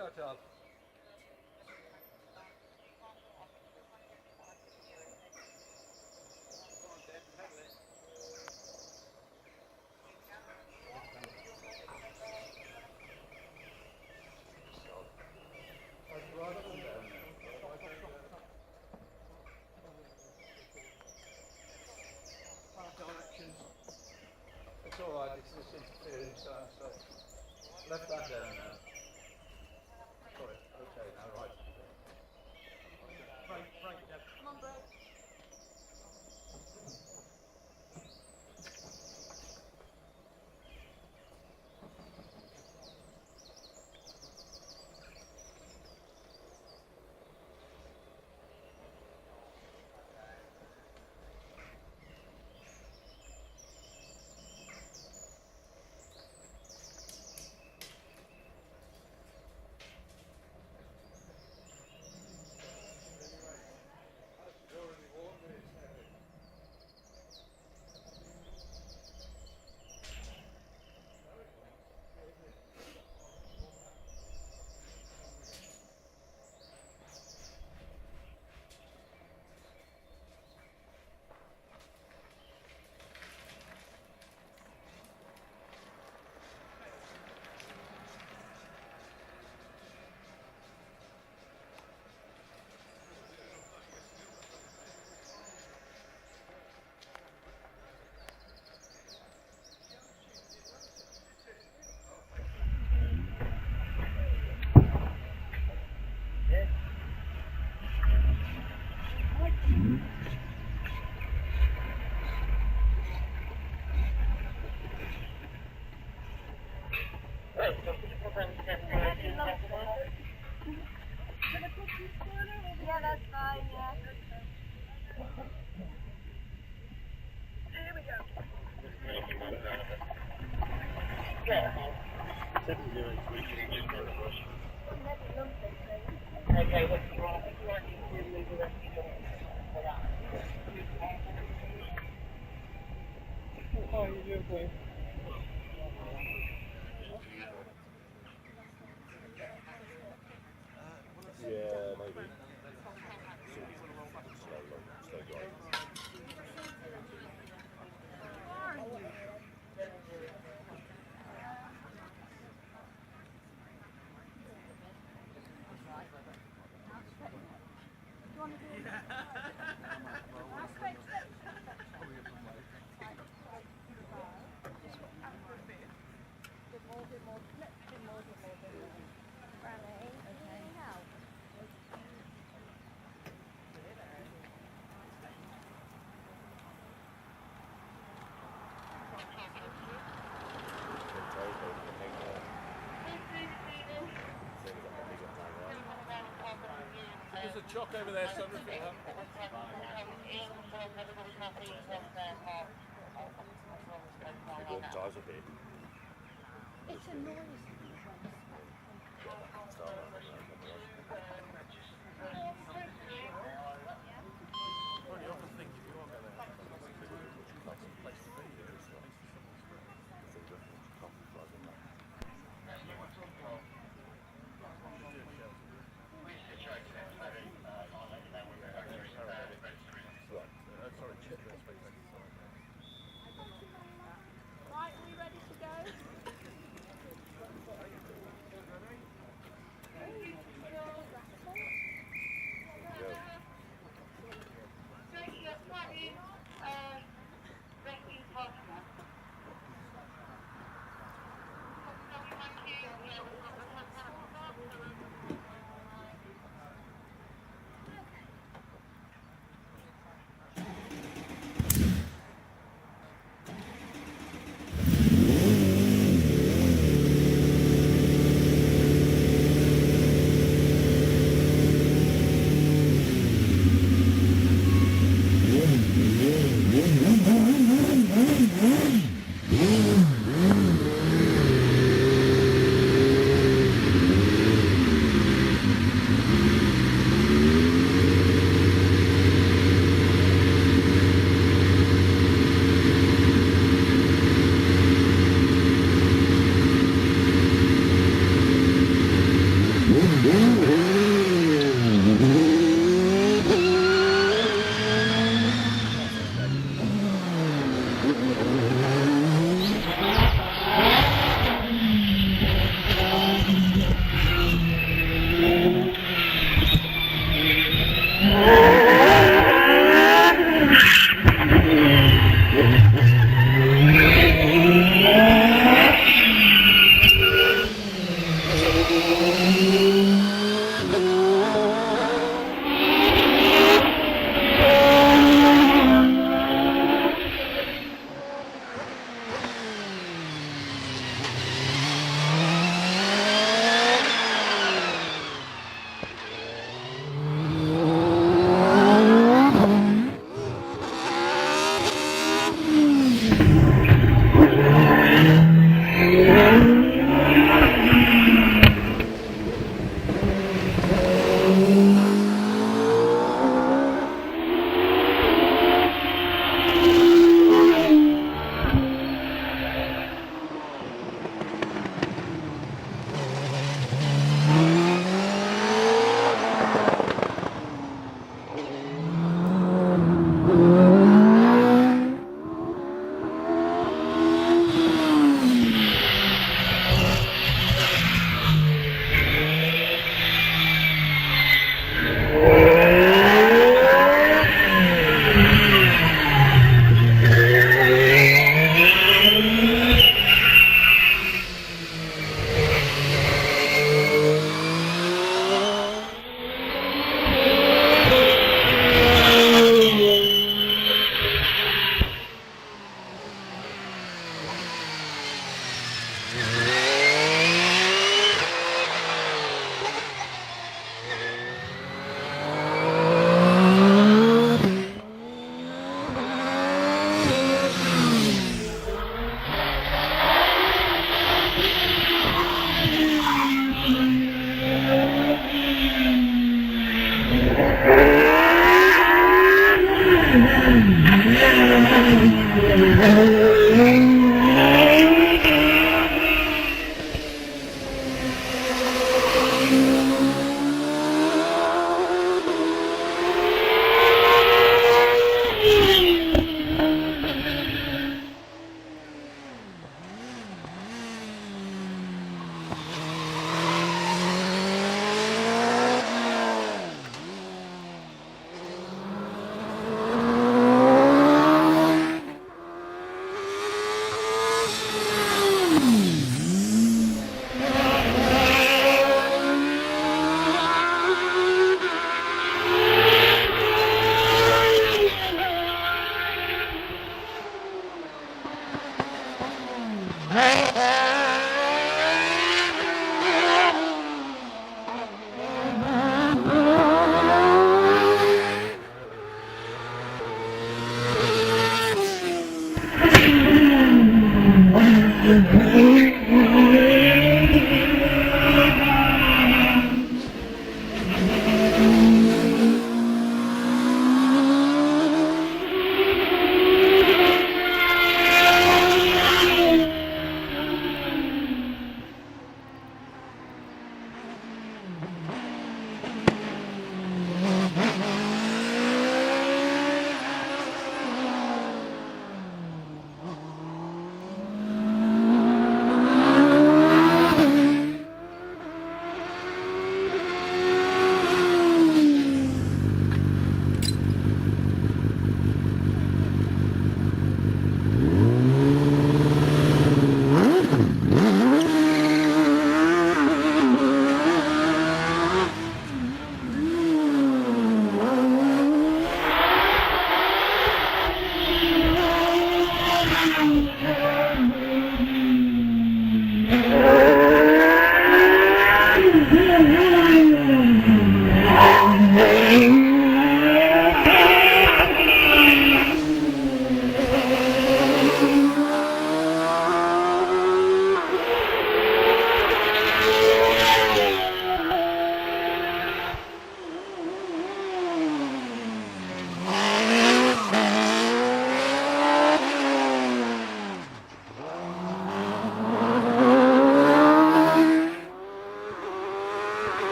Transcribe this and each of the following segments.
Shut up. It's all right, it's just interference, so left that down now. Sorry, okay, now right. Frank, Deb. Come on, bro. Yeah, that's fine, yeah. Here we go. Okay, what's wrong? How are you doing? Yeah, maybe. Slow going. there's a chock over there, so if it happens. People ties up here. It's a noise. Well, you often think if you are going to have some place to be, there's at least Right, are we ready to go?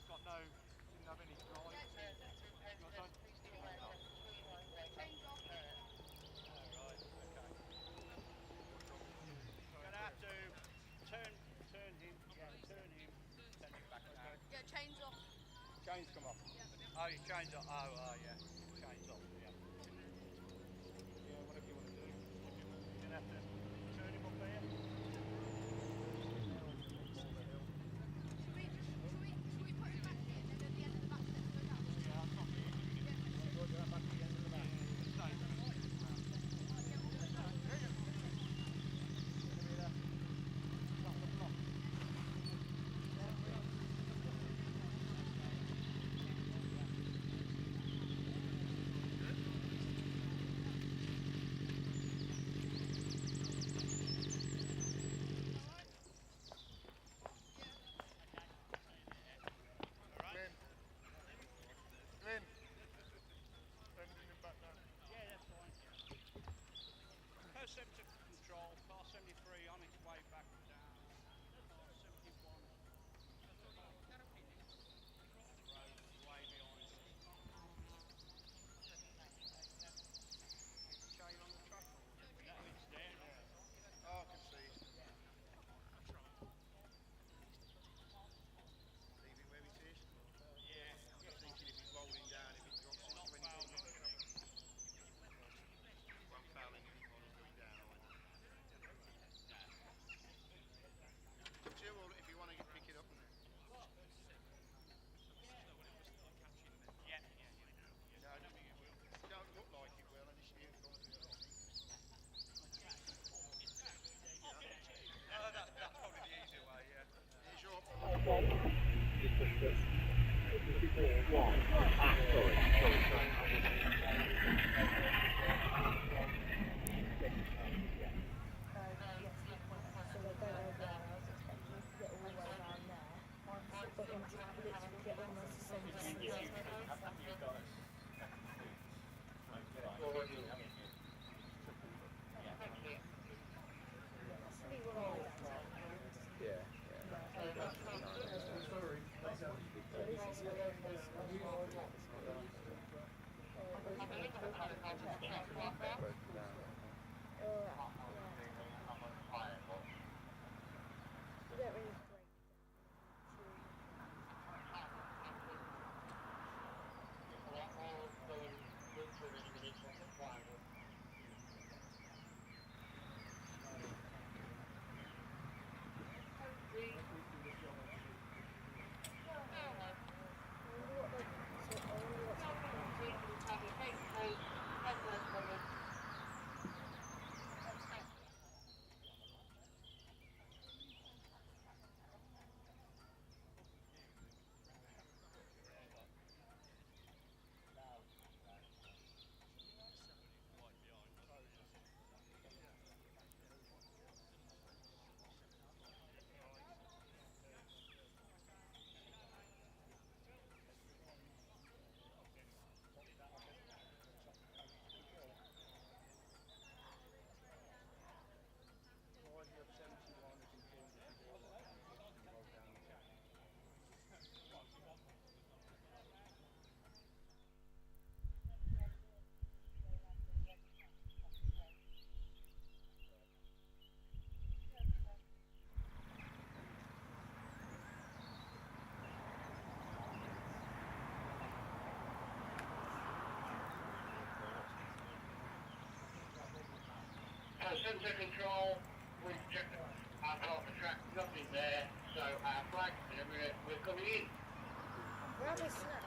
got no, didn't have any drive. What, sorry? Change off. Right, okay. Gonna have to turn him, turn him, send him back down. Yeah, chains off. Chains come off. Yeah. Oh, your chains off. Oh, yeah. Chains off. Yeah. Yeah, whatever you want to do. You're gonna have to turn him up there. Should we put him back in and at the end of the back step go down? Yeah, I'll stop here. Go back to the end of the back. Centre control, car 73 on its way back down, car 71 road way behind us. Chain on the track? No, it's there now. Oh, I can see it. Leave it where it is? Yeah. I'm thinking if it's rolling down, if it drops in 20 one fouling if it's going down. If you want to pick it up and yeah. No, I don't think it will. It don't look like it will, and it's new front of it, I think. No, that's probably the easy way, yeah. Here's your Centre control, we've checked our car for track, nothing there, so our flag, we're coming in. Grab a snack.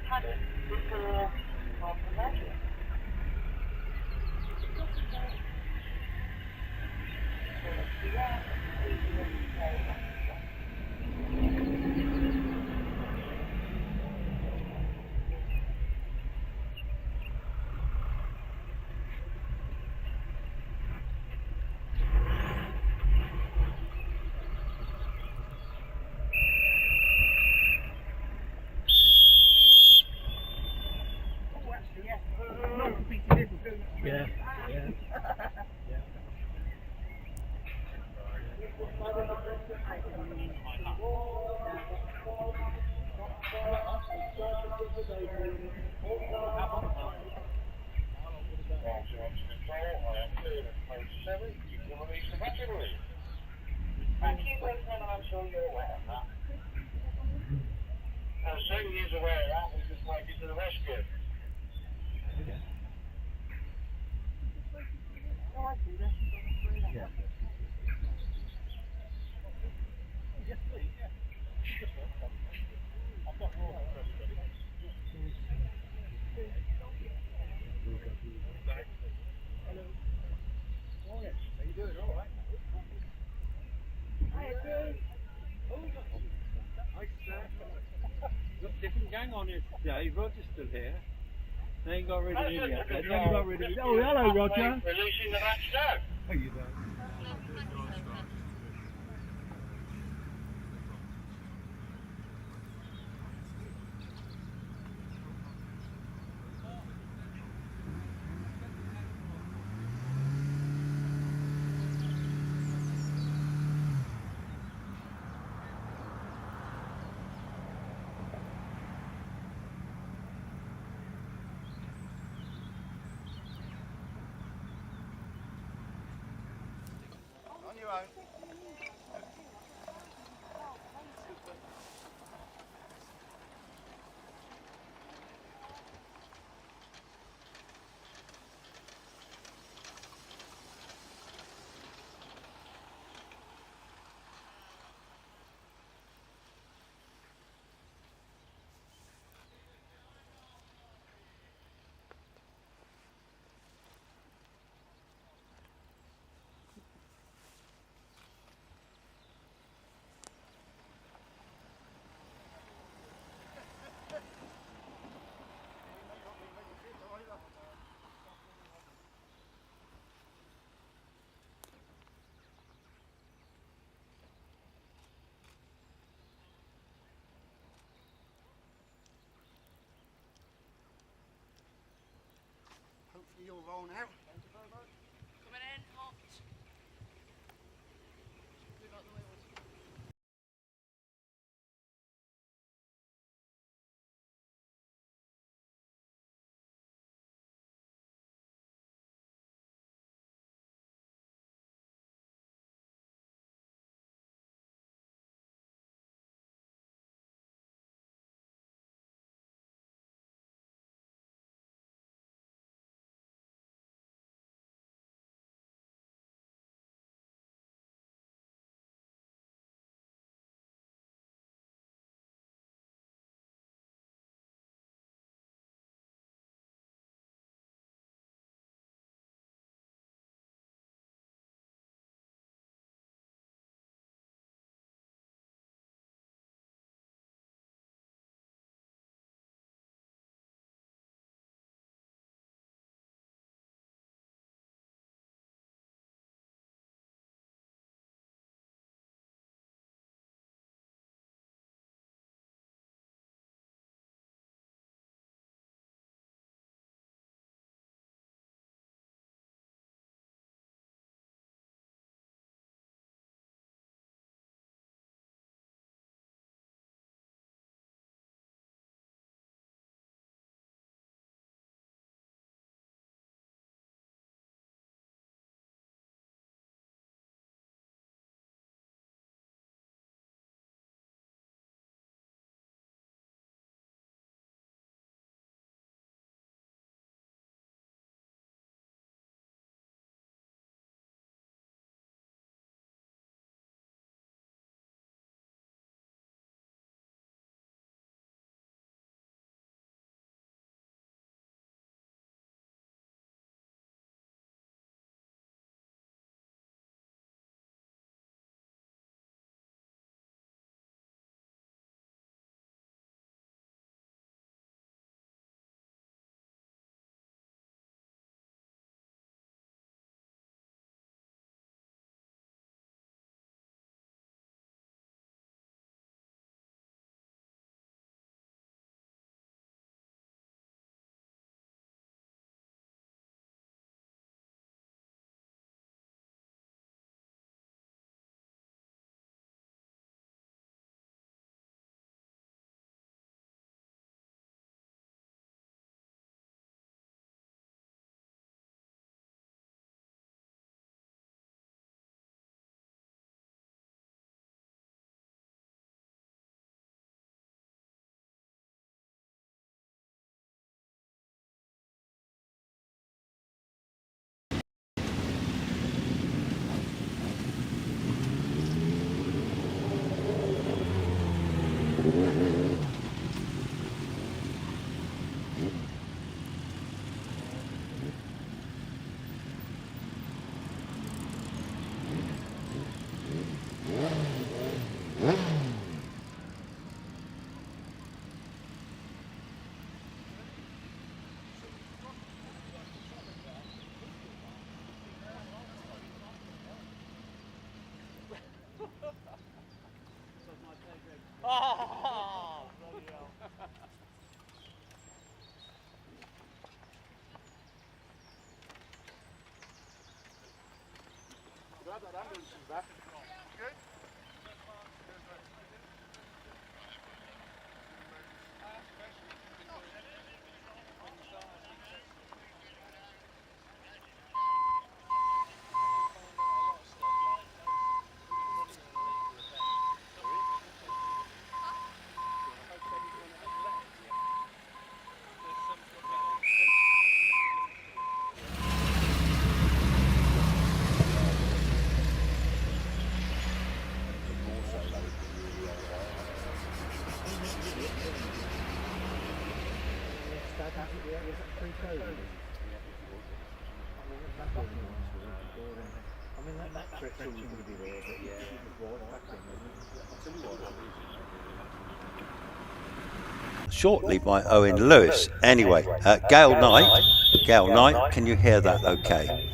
Paddock before after that. Thank you, Winston, I'm sure you're aware of that. As soon as he's aware of that, we'll just take you to the rescue. Okay. Oh, I see, this is on the screen. Yeah. Yes, please, yeah. I've got more for everybody. Hello. Morning. How you doing? All right? Hi, Dave. Nice, got a different gang on here today. Roger's still here. They ain't got rid of him yet. They haven't got rid of him. Oh, hello, Roger. Releasing the back step. How you doing? On your own. Hopefully you'll roll now. Coming in, hot. We got the wheels. Oh, bloody hell. Glad that ambulance is back. Good? Shortly by Owen Lewis. Anyway, Gail Knight, can you hear that okay?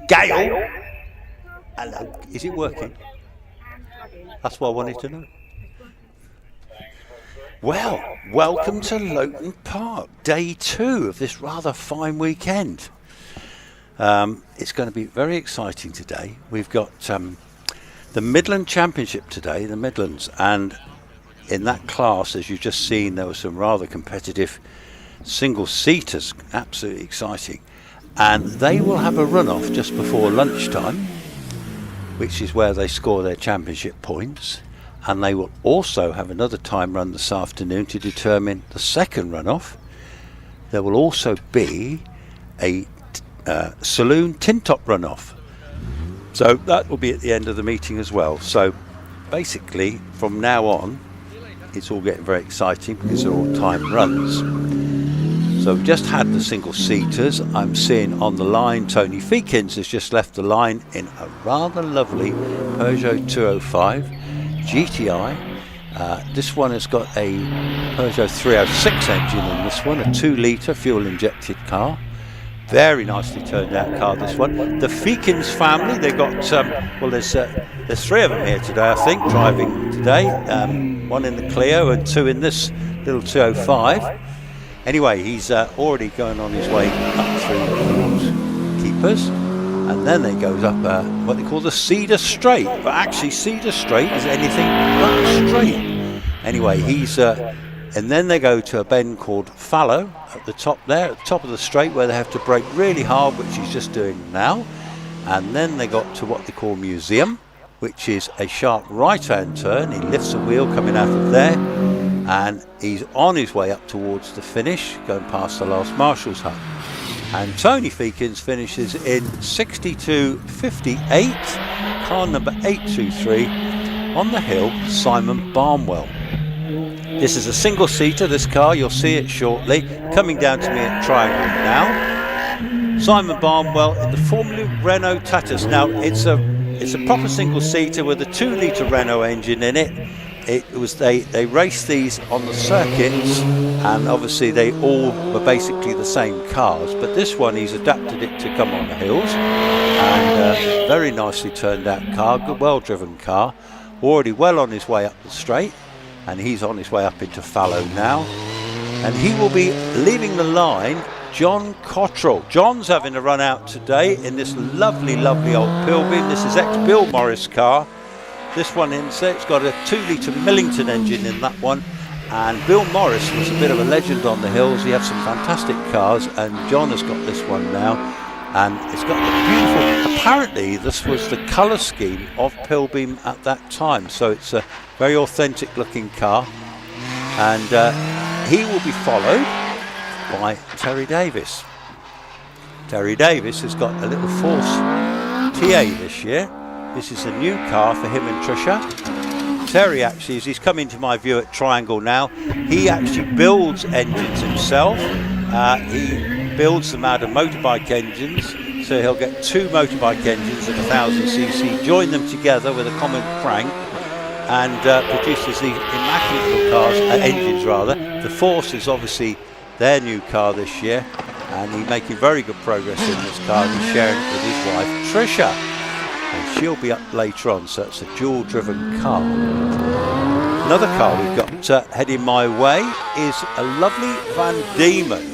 Gail? Hello, is it working? That's what I wanted to know. Well, welcome to Loton Park, day 2 of this rather fine weekend. It's going to be very exciting today. We've got the Midland Championship today, the Midlands, and in that class, as you've just seen, there were some rather competitive single-seaters, absolutely exciting. And they will have a runoff just before lunchtime, which is where they score their championship points. And they will also have another time run this afternoon to determine the second runoff. There will also be a saloon tin top runoff. So that will be at the end of the meeting as well. So basically, from now on, it's all getting very exciting because they're all time runs. So we've just had the single-seaters. I'm seeing on the line Tony Feekins has just left the line in a rather lovely Peugeot 205 GTI. This one has got a Peugeot 306 engine in this one, a 2-litre fuel-injected car. Very nicely turned out car, this one. The Feekins family, they've got, well, there's 3 of them here today, I think, driving today. 1 in the Clio and 2 in this little 205. Anyway, he's already going on his way up through the keepers. And then it goes up what they call the Cedar Straight. But actually, Cedar Straight is anything but straight. Anyway, he's... and then they go to a bend called Fallow at the top there, at the top of the straight, where they have to brake really hard, which he's just doing now. And then they got to what they call Museum, which is a sharp right-hand turn. He lifts a wheel coming out of there, and he's on his way up towards the finish, going past the last Marshal's hut. And Tony Feekins finishes in 62.58, car number 823, on the hill, Simon Barnwell. This is a single-seater, this car, you'll see it shortly, coming down to me at Triangle now. Simon Barnwell in the Formula Renault Tatus. Now, it's a proper single-seater with a 2-litre Renault engine in it. They raced these on the circuits, and obviously they all were basically the same cars, but this one he's adapted it to come on the hills, and very nicely turned out car, good, well-driven car, already well on his way up the straight. And he's on his way up into Fallow now. And he will be leaving the line, John Cottrell. John's having a run out today in this lovely, lovely old Pilbeam. This is ex-Bill Morris car. This one inside, it's got a 2-litre Millington engine in that one. And Bill Morris was a bit of a legend on the hills. He had some fantastic cars, and John has got this one now. And it's got the beautiful, apparently this was the colour scheme of Pilbeam at that time. So it's a very authentic looking car. And he will be followed by Terry Davis. Terry Davis has got a little Force TA this year. This is a new car for him and Trisha. Terry actually, as he's come into my view at Triangle now, he actually builds engines himself. He builds them out of motorbike engines, so he'll get 2 motorbike engines at 1000cc, join them together with a common crank, and produces these immaculate little cars, engines rather. The Force is obviously their new car this year, and he's making very good progress in this car, and he's sharing it with his wife Trisha, and she'll be up later on, so it's a dual driven car. Another car we've got heading my way is a lovely Van Diemen.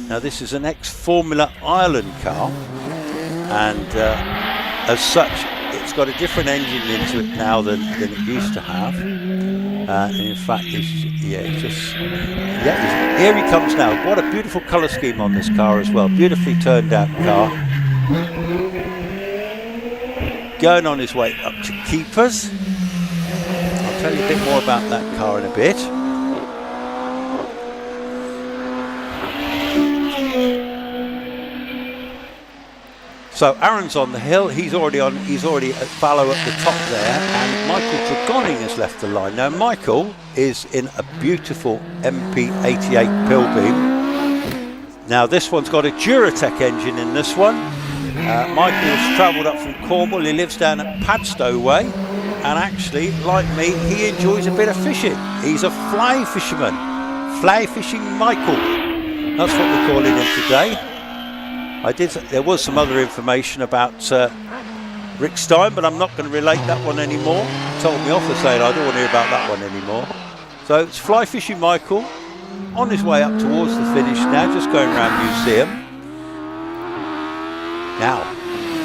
Now this is an ex-Formula Ireland car, and as such it's got a different engine into it now than it used to have. And in fact, here he comes now. What a beautiful colour scheme on this car as well. Beautifully turned out car. Going on his way up to Keepers. I'll tell you a bit more about that car in a bit. So Aaron's on the hill, he's already at fallow at the top there, and Michael Dragoning has left the line. Now Michael is in a beautiful MP88 Pilbeam. Now this one's got a Duratec engine in this one. Michael's travelled up from Cornwall, he lives down at Padstow Way, and actually, like me, he enjoys a bit of fishing. He's a fly fisherman. Fly fishing Michael. That's what we're calling him today. There was some other information about Rick Stein, but I'm not going to relate that one anymore. He told me off for saying I don't want to hear about that one anymore. So it's fly fishing Michael on his way up towards the finish now, just going around Museum. Now,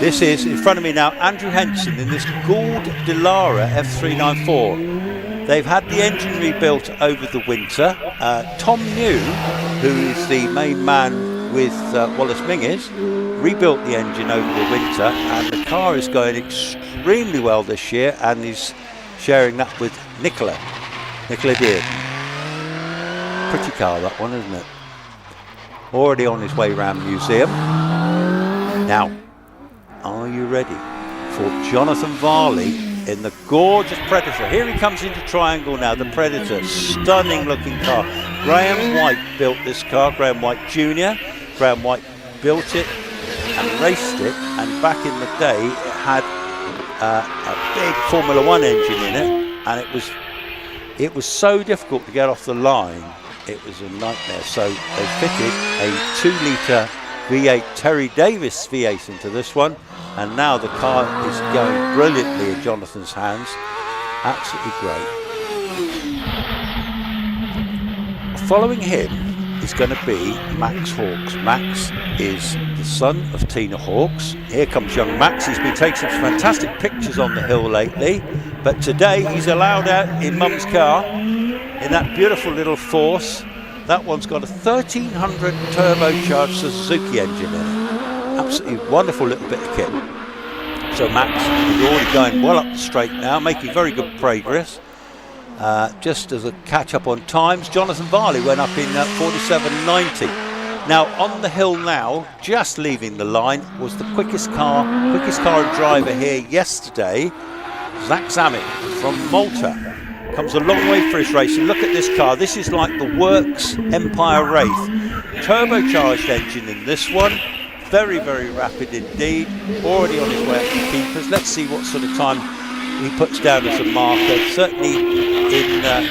this is in front of me now, Andrew Henson in this Gould Delara F394. They've had the engine rebuilt over the winter. Tom New, who is the main man with Wallace Mingus, rebuilt the engine over the winter, and the car is going extremely well this year, and he's sharing that with Nicola Beard. Pretty car that one, isn't it? Already on his way around the museum. Now, are you ready for Jonathan Varley in the gorgeous Predator? Here he comes into Triangle now, the Predator, stunning looking car. Graham White built this car, Graham White Jr. Graham White built it and raced it, and back in the day it had a big Formula 1 engine in it, and it was so difficult to get off the line, it was a nightmare. So they fitted a 2-litre V8 Terry Davis V8 into this one, and now the car is going brilliantly in Jonathan's hands. Absolutely great. Following him is going to be Max Hawkes. Max is the son of Tina Hawkes. Here comes young Max. He's been taking some fantastic pictures on the hill lately, but today he's allowed out in Mum's car in that beautiful little Force. That one's got a 1300 turbocharged Suzuki engine in it. Absolutely wonderful little bit of kit. So Max is already going well up the straight now, making very good progress. Just as a catch up on times, Jonathan Varley went up in 47.90. Now on the hill now, just leaving the line, was the quickest car and driver here yesterday, Zach Zammit from Malta. Comes a long way for his racing. Look at this car. This is like the Works Empire Wraith. Turbocharged engine in this one. Very, very rapid indeed. Already on his way up to Keepers. Let's see what sort of time he puts down as a marker. Certainly in I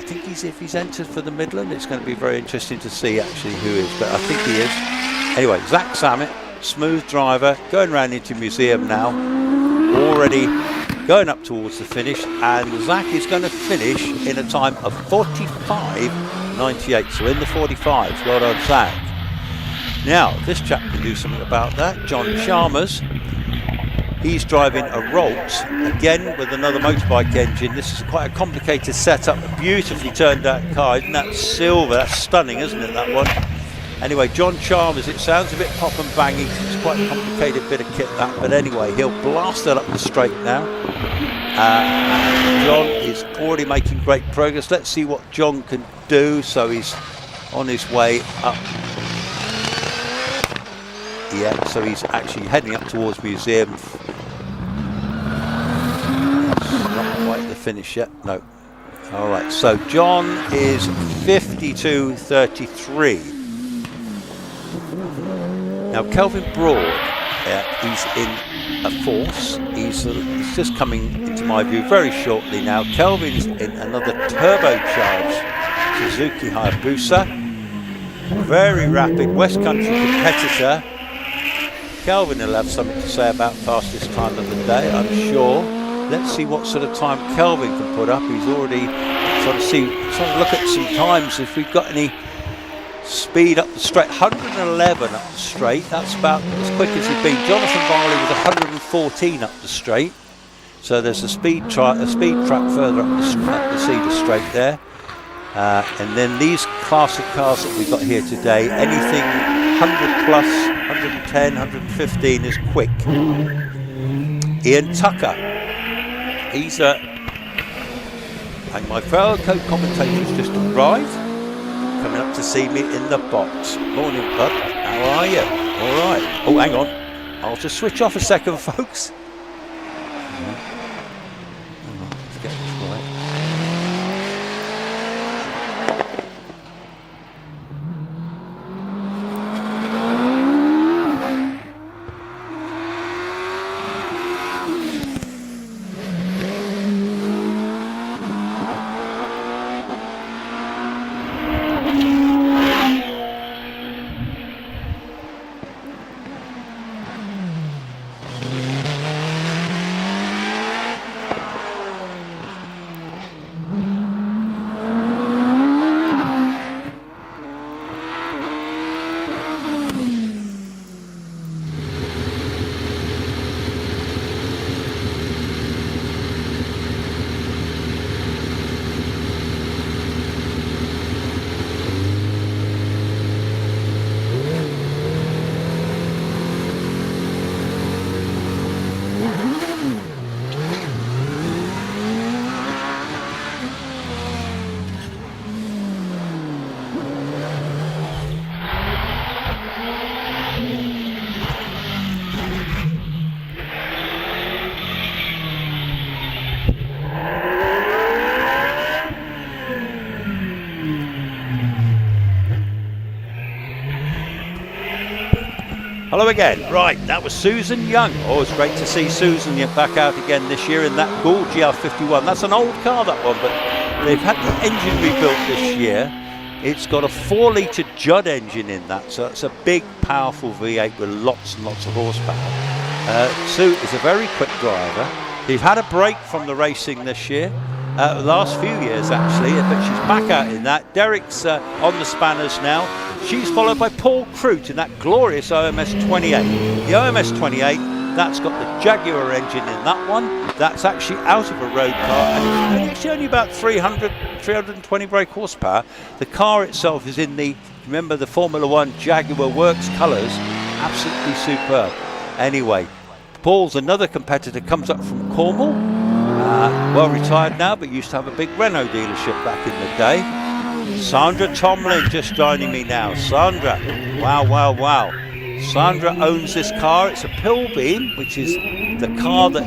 think if he's entered for the Midland, it's going to be very interesting to see actually who is, but I think he is. Anyway, Zach Zammit, smooth driver, going around into museum now, already going up towards the finish, and Zach is going to finish in a time of 45.98, so in the 45s. Well done, Zach. Now this chap can do something about that. John Chalmers, he's driving a Rolt, again with another motorbike engine. This is quite a complicated setup, a beautifully turned out car. Isn't that silver? That's stunning, isn't it, that one? Anyway, John Chalmers, it sounds a bit pop and banging, it's quite a complicated bit of kit that, but anyway, he'll blast it up the straight now. John is already making great progress. Let's see what John can do. So he's on his way up. Yeah, so he's actually heading up towards museum. the finish yet? No. All right, so John is 52.33. Now Kelvin Broad, he's in a force. He's just coming into my view very shortly now. Kelvin's in another turbocharged Suzuki Hayabusa. Very rapid West Country competitor. Kelvin will have something to say about fastest time of the day, I'm sure. Let's see what sort of time Kelvin can put up. He's already trying to look at some times if we've got any speed up the straight. 111 up the straight. That's about as quick as he's been. Jonathan Varley was 114 up the straight. So there's a speed trap further up the Cedar Straight there. And then these class of cars that we've got here today, anything 100 plus, 110, 115 is quick. Ian Tucker. He's and my fellow co-commentators just arrived, coming up to see me in the box. Morning, bud. How are you? All right. Oh, hang on. I'll just switch off a second, folks. Hang on. Let's get this right. Hello again. Right, that was Susan Young. Oh, it's great to see Susan back out again this year in that Gould GR51. That's an old car, that one, but they've had the engine rebuilt this year. It's got a 4-litre Judd engine in that, so it's a big, powerful V8 with lots and lots of horsepower. Sue is a very quick driver. They've had a break from the racing this year, the last few years actually, but she's back out in that. Derek's on the spanners now. She's followed by Paul Crute in that glorious OMS 28. The OMS 28, that's got the Jaguar engine in that one. That's actually out of a road car, and it's actually only about 320 brake horsepower. The car itself is in the, remember, the Formula One Jaguar Works colours. Absolutely superb. Anyway, Paul's another competitor, comes up from Cornwall. Well retired now, but used to have a big Renault dealership back in the day. Sandra Tomlin just joining me now. Sandra, wow, wow, wow. Sandra owns this car. It's a Pilbeam, which is the car that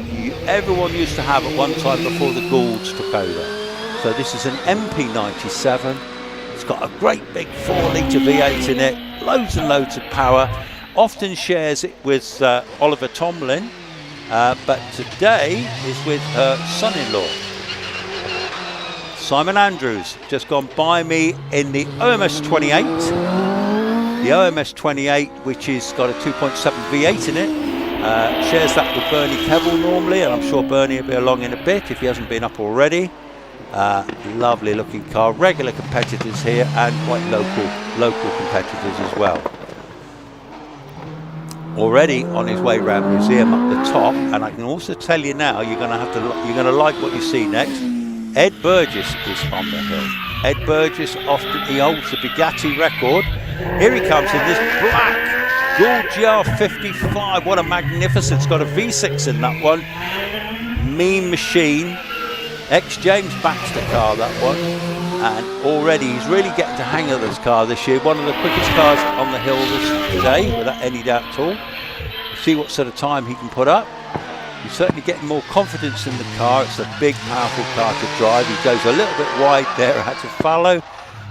everyone used to have at one time before the Goulds took over. So this is an MP97. It's got a great big 4-litre V8 in it, loads and loads of power. Often shares it with Oliver Tomlin, but today is with her son-in-law. Simon Andrews just gone by me in the OMS 28. The OMS 28, which has got a 2.7 V8 in it, shares that with Bernie Kevill normally, and I'm sure Bernie will be along in a bit if he hasn't been up already. Lovely looking car, regular competitors here and quite local competitors as well. Already on his way round museum up the top, and I can also tell you now, you're going to like what you see next. Ed Burgess is on the hill. Ed Burgess he holds the Bugatti record. Here he comes in this black Gould GR55. What a magnificent! It's got a V6 in that one. Mean Machine, ex-James Baxter car, that one. And already he's really getting to hang of this car this year. One of the quickest cars on the hill today, without any doubt at all. See what sort of time he can put up. He's certainly getting more confidence in the car. It's a big, powerful car to drive. He goes a little bit wide there. I had to follow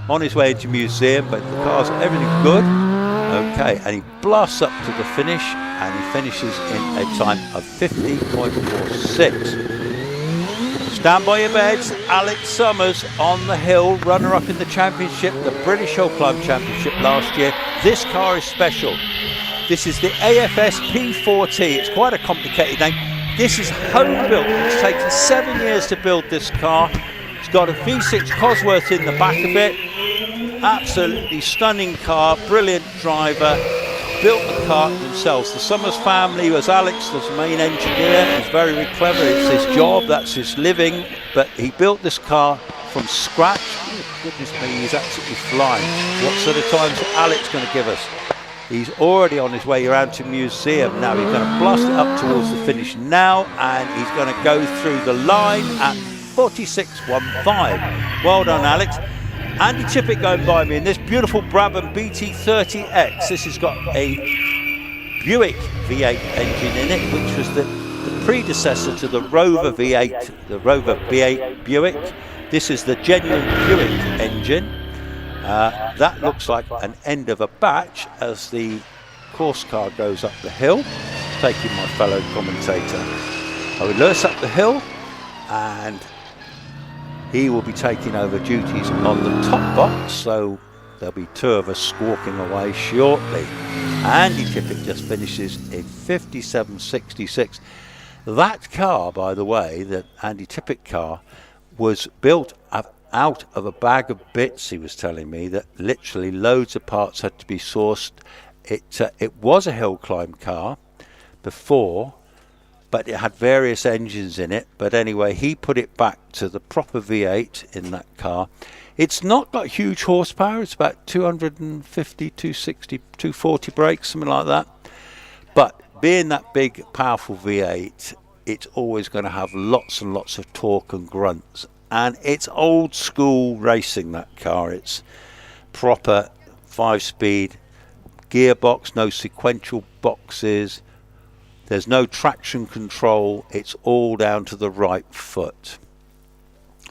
on his way into museum, but the car's everything good. Okay, and he blasts up to the finish, and he finishes in a time of 50.46. Stand by your beds. Alex Summers on the hill, runner-up in the championship, the British HillClimb Championship last year. This car is special. This is the AFS P4T. It's quite a complicated name. This is home built. It's taken 7 years to build this car. It's got a V6 Cosworth in the back of it. Absolutely stunning car, brilliant driver. Built the car themselves. The Summers family was Alex, the main engineer. He's very, very clever. It's his job, that's his living. But he built this car from scratch. Oh, goodness me, he's absolutely flying. What sort of times is Alex going to give us? He's already on his way around to museum now. He's going to blast it up towards the finish now, and he's going to go through the line at 46.15. Well done, Alex. Andy Tippett going by me in this beautiful Brabham BT30X. This has got a Buick V8 engine in it, which was the predecessor to the Rover V8, the Rover V8 Buick. This is the genuine Buick engine. That looks like an end of a batch as the course car goes up the hill, taking my fellow commentator Owen Lewis up the hill, and he will be taking over duties on the top box, so there'll be two of us squawking away shortly. Andy Tippett just finishes in 57.66. That car, by the way, the Andy Tippett car, was built out of a bag of bits. He was telling me that literally loads of parts had to be sourced. It was a hill climb car before, but it had various engines in it. But anyway, he put it back to the proper V8 in that car. It's not got huge horsepower. It's about 250, 260, 240 brakes, something like that. But being that big, powerful V8, it's always going to have lots and lots of torque and grunts. And it's old school racing, that car. It's proper 5-speed gearbox, no sequential boxes. There's no traction control. It's all down to the right foot.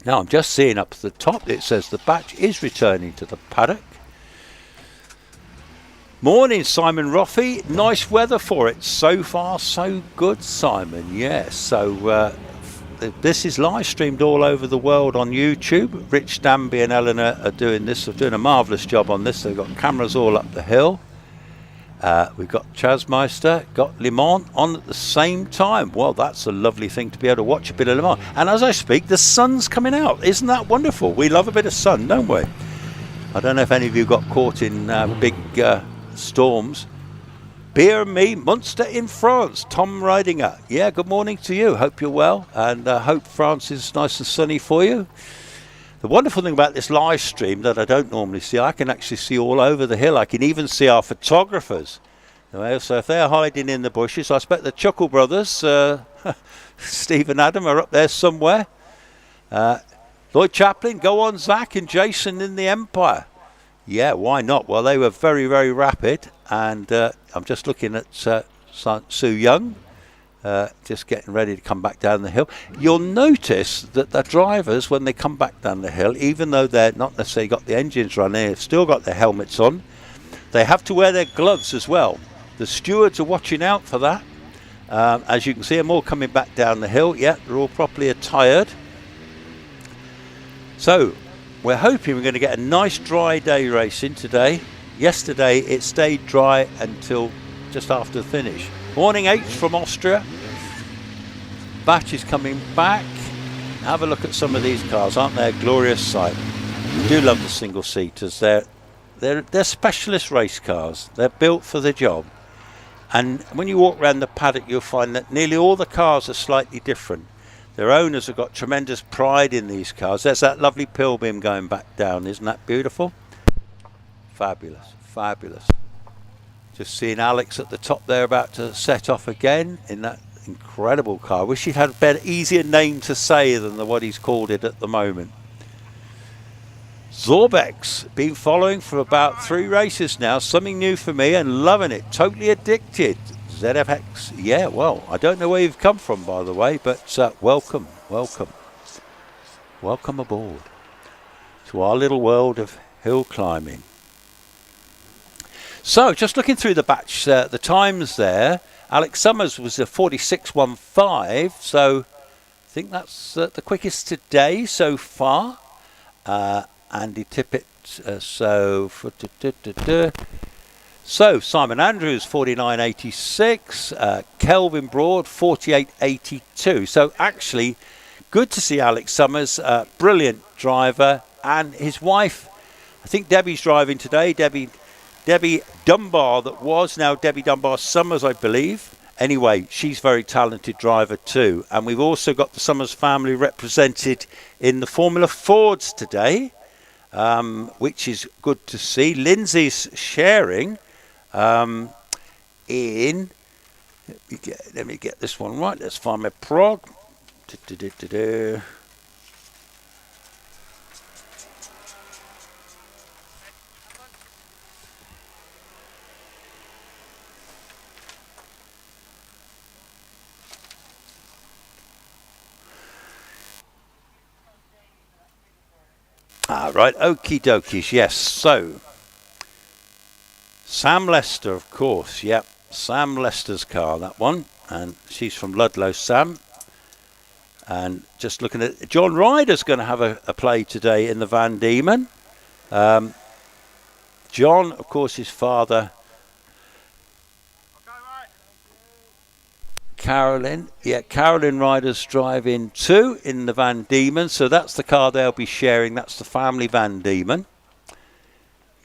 Now I'm just seeing up at the top, it says the batch is returning to the paddock. Morning, Simon Roffey. Nice weather for it. So far, so good, Simon. Yes, so this is live streamed all over the world on YouTube. Rich, Danby and Eleanor are doing this. They're doing a marvellous job on this. They've got cameras all up the hill. We've got Chasmeister, got Le Mans on at the same time. Well, that's a lovely thing to be able to watch a bit of Le Mans. And as I speak, the sun's coming out. Isn't that wonderful? We love a bit of sun, don't we? I don't know if any of you got caught in big storms. Beer and me, Munster in France. Tom Ridinger. Yeah, good morning to you. Hope you're well, and hope France is nice and sunny for you. The wonderful thing about this live stream that I don't normally see, I can actually see all over the hill. I can even see our photographers. So if they're hiding in the bushes, I expect the Chuckle brothers, Steve and Adam, are up there somewhere. Lloyd Chaplin, go on, Zach, and Jason in the Empire. Yeah, why not? Well, they were very, very rapid, and I'm just looking at Sue Young, just getting ready to come back down the hill. You'll notice that the drivers, when they come back down the hill, even though they're not necessarily got the engines running, they've still got their helmets on. They have to wear their gloves as well. The stewards are watching out for that. As you can see, them all coming back down the hill. Yeah, they're all properly attired. So we're hoping we're going to get a nice dry day racing today. Yesterday it stayed dry until just after the finish. Morning H from Austria. Batch is coming back. Have a look at some of these cars. Aren't they a glorious sight? I do love the single seaters. They're specialist race cars. They're built for the job. And when you walk around the paddock, you'll find that nearly all the cars are slightly different. Their owners have got tremendous pride in these cars. There's that lovely pilbeam going back down. Isn't that beautiful? Fabulous, fabulous. Just seeing Alex at the top there about to set off again in that incredible car. I wish he'd had a better, easier name to say than what he's called it at the moment. Zorbex, been following for about 3 races now. Something new for me and loving it. Totally addicted. ZFX. Yeah, well, I don't know where you've come from, by the way, but welcome aboard to our little world of hill climbing. So, just looking through the batch, the times there, Alex Summers was a 46.15, so I think that's the quickest today so far. Andy Tippett, so Simon Andrews 49.86, Kelvin Broad 48.82. So actually, good to see Alex Summers, brilliant driver, and his wife. I think Debbie's driving today. Debbie Dunbar, that was now Debbie Dunbar Summers, I believe. Anyway, she's a very talented driver too. And we've also got the Summers family represented in the Formula Fords today, which is good to see. Lindsay's sharing in, let me get this one right. Let's find my prog. Right, okie dokies, yes. So, Sam Lester, of course, yep. Sam Lester's car, that one. And she's from Ludlow, Sam. And just looking at, John Ryder's going to have a play today in the Van Diemen. John, of course, his father. Carolyn, yeah, Carolyn Ryder's driving too in the Van Diemen, so that's the car they'll be sharing. That's the family Van Diemen.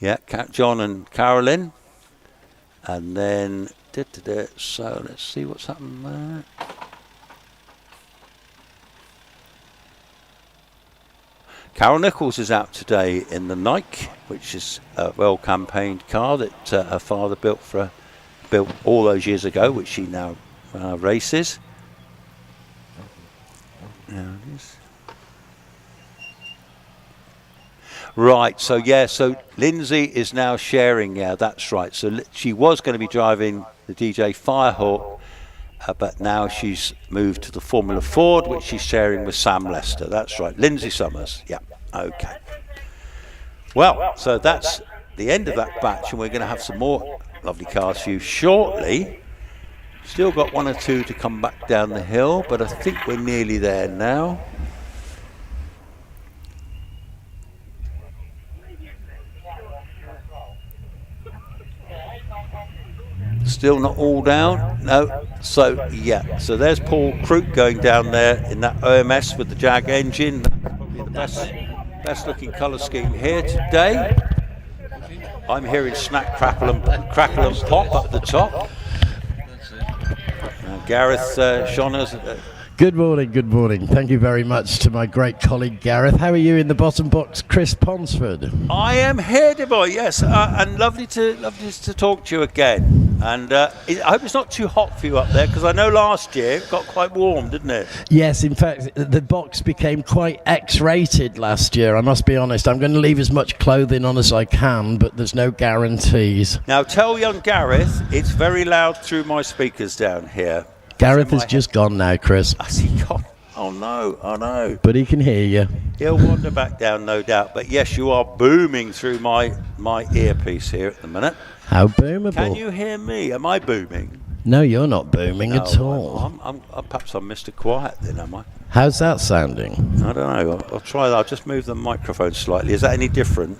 Yeah, John and Carolyn, and then so let's see what's happened there. Carol Nichols is out today in the Nike, which is a well-campaigned car that her father built all those years ago, which she now races. There it is. Right, so yeah, so Lindsay is now sharing, yeah, that's right. So she was going to be driving the DJ Firehawk, but now she's moved to the Formula Ford, which she's sharing with Sam Lester. That's right, Lindsay Summers, yeah, okay. Well, so that's the end of that batch, and we're going to have some more lovely cars for you shortly. Still got one or two to come back down the hill, but I think we're nearly there now. Still not all down? No. So, yeah. So there's Paul Crook going down there in that OMS with the Jag engine. That's probably the best looking colour scheme here today. I'm hearing snack, crackle and pop up at the top. Gareth Shonners. Good morning. Thank you very much to my great colleague Gareth. How are you in the bottom box, Chris Ponsford? I am here, dear boy, yes, and lovely to talk to you again. And I hope it's not too hot for you up there, because I know last year it got quite warm, didn't it? Yes, in fact, the box became quite X-rated last year, I must be honest. I'm going to leave as much clothing on as I can, but there's no guarantees. Now, tell young Gareth it's very loud through my speakers down here. Gareth has just gone now, Chris. Has he gone? Oh no. But he can hear you. He'll wander back down, no doubt. But yes, you are booming through my earpiece here at the minute. How boomable. Can you hear me? Am I booming? No, you're not booming at all. Perhaps I'm Mr. Quiet then, am I? How's that sounding? I don't know. I'll try that. I'll just move the microphone slightly. Is that any different?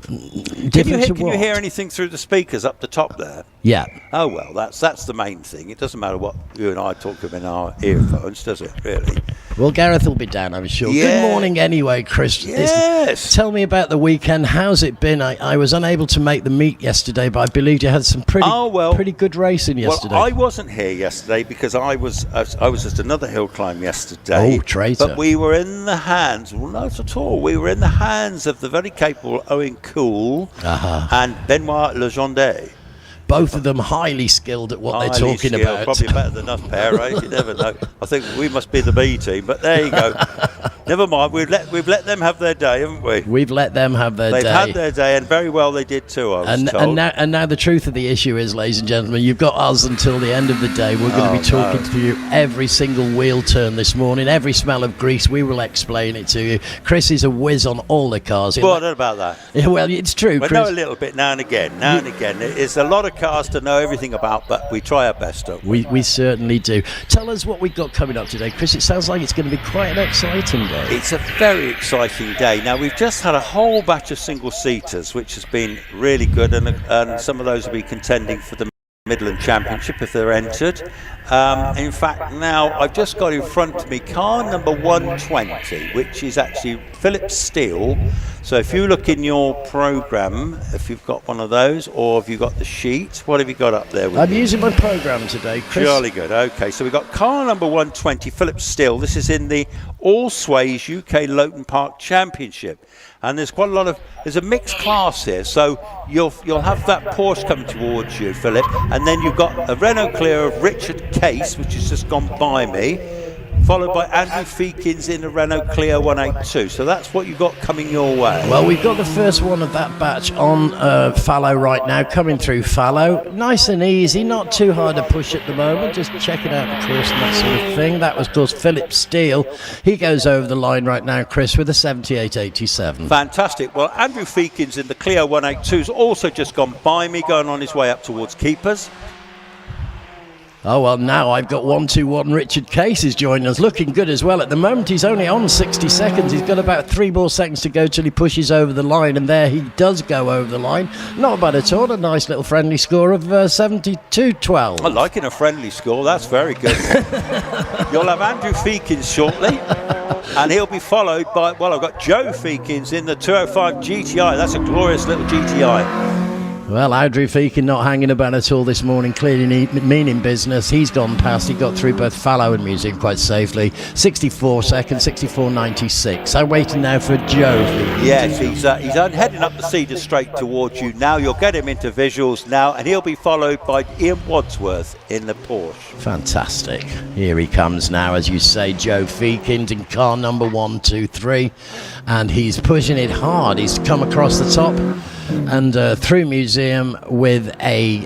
Can you hear anything through the speakers up the top there? Yeah. Oh well, that's the main thing. It doesn't matter what you and I talk of in our earphones, does it? Really? Well, Gareth will be down, I'm sure. Yeah. Good morning, anyway, Chris. Yes. Tell me about the weekend. How's it been? I was unable to make the meet yesterday, but I believe you had some pretty good racing yesterday. Well, I wasn't here yesterday because I was at another hill climb yesterday. Oh, traitor! But we were in the hands. Well, not at all. We were in the hands of the very capable Owen Cool and Benoit Legendre. Both of them highly skilled at what they're talking about. Probably better than us pair, right? You never know. I think we must be the B team, but there you go. Never mind. We've let them have their day, haven't we? We've let them have their day. They've had their day, and very well they did too, I was told. And now the truth of the issue is, ladies and gentlemen, you've got us until the end of the day. We're going to be talking to you every single wheel turn this morning, every smell of grease. We will explain it to you. Chris is a whiz on all the cars. Well, I don't know about that. Yeah, well, it's true. We Chris. know a little bit now and again. It's a lot of cars to know everything about, but we try our best. Don't we? We certainly do. Tell us what we've got coming up today, Chris. It sounds like it's going to be quite an exciting day. It's a very exciting day. Now, we've just had a whole batch of single-seaters, which has been really good, and some of those will be contending for the Midland Championship if they're entered. In fact, now I've just got in front of me car number 120, which is actually Phillips Steel. So if you look in your programme, if you've got one of those, or have you got the sheet, what have you got up there? I'm using my programme today, Chris. Jolly good. Okay, so we've got car number 120, Phillips Steel. This is in the All Sways UK Loton Park Championship. And there's quite a lot of, there's a mixed class here, so you'll have that Porsche coming towards you, Philip, and then you've got a Renault Clio of Richard Case, which has just gone by me, followed by Andrew Feekins in the Renault Clio 182. So that's what you've got coming your way. Well, we've got the first one of that batch on fallow right now, coming through fallow. Nice and easy, not too hard to push at the moment, just checking out the course and that sort of thing. That was, of course, Philip Steele. He goes over the line right now, Chris, with a 78.87. Fantastic. Well, Andrew Feekins in the Clio 182's also just gone by me, going on his way up towards Keepers. Oh, well, now I've got 121 Richard Case is joining us, looking good as well. At the moment, he's only on 60 seconds. He's got about 3 more seconds to go till he pushes over the line, and there he does go over the line. Not bad at all. A nice little friendly score of 72.12. I like a friendly score. That's very good. You'll have Andrew Feekins shortly, and he'll be followed by, well, I've got Joe Feekins in the 205 GTI. That's a glorious little GTI. Well, Andrew Feekin not hanging about at all this morning, clearly meaning business. He's gone past. He got through both fallow and museum quite safely. 64 seconds, 64.96. I'm waiting now for Joe. Yes, he's heading up the Cedar straight towards you now. You'll get him into visuals now, and he'll be followed by Ian Wadsworth in the Porsche. Fantastic. Here he comes now, as you say, Joe Feekins in car number 123. And he's pushing it hard. He's come across the top and through museum with a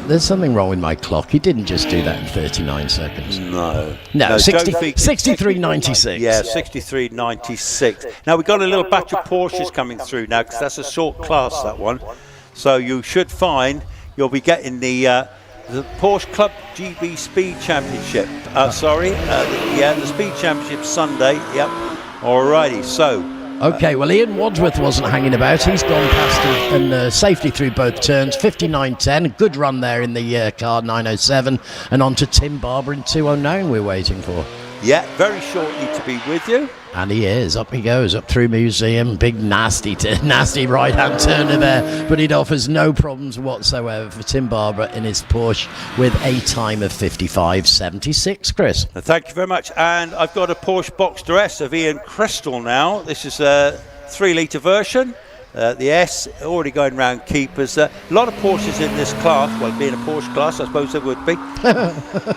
there's something wrong with my clock. He didn't just do that in 39 seconds. No, 63.96. Yeah, 63.96. Now we've got a little batch of Porsches coming through now, because that's a short class, that one. So you should find you'll be getting the Porsche Club GB Speed Championship. The Speed Championship Sunday. Yep. Alrighty, so. Okay, well, Ian Wadsworth wasn't hanging about. He's gone past and safely through both turns. 59.10. Good run there in the car 907. And on to Tim Barber in 209 we're waiting for. Yeah, very shortly to be with you. And he is. Up he goes, up through museum. Big nasty right-hand turner there. But it offers no problems whatsoever for Tim Barber in his Porsche with a time of 55.76, Chris. Thank you very much. And I've got a Porsche Boxster S of Ian Crystal now. This is a 3-litre version. The S already going round Keepers. A lot of Porsches in this class. Well, being a Porsche class, I suppose there would be.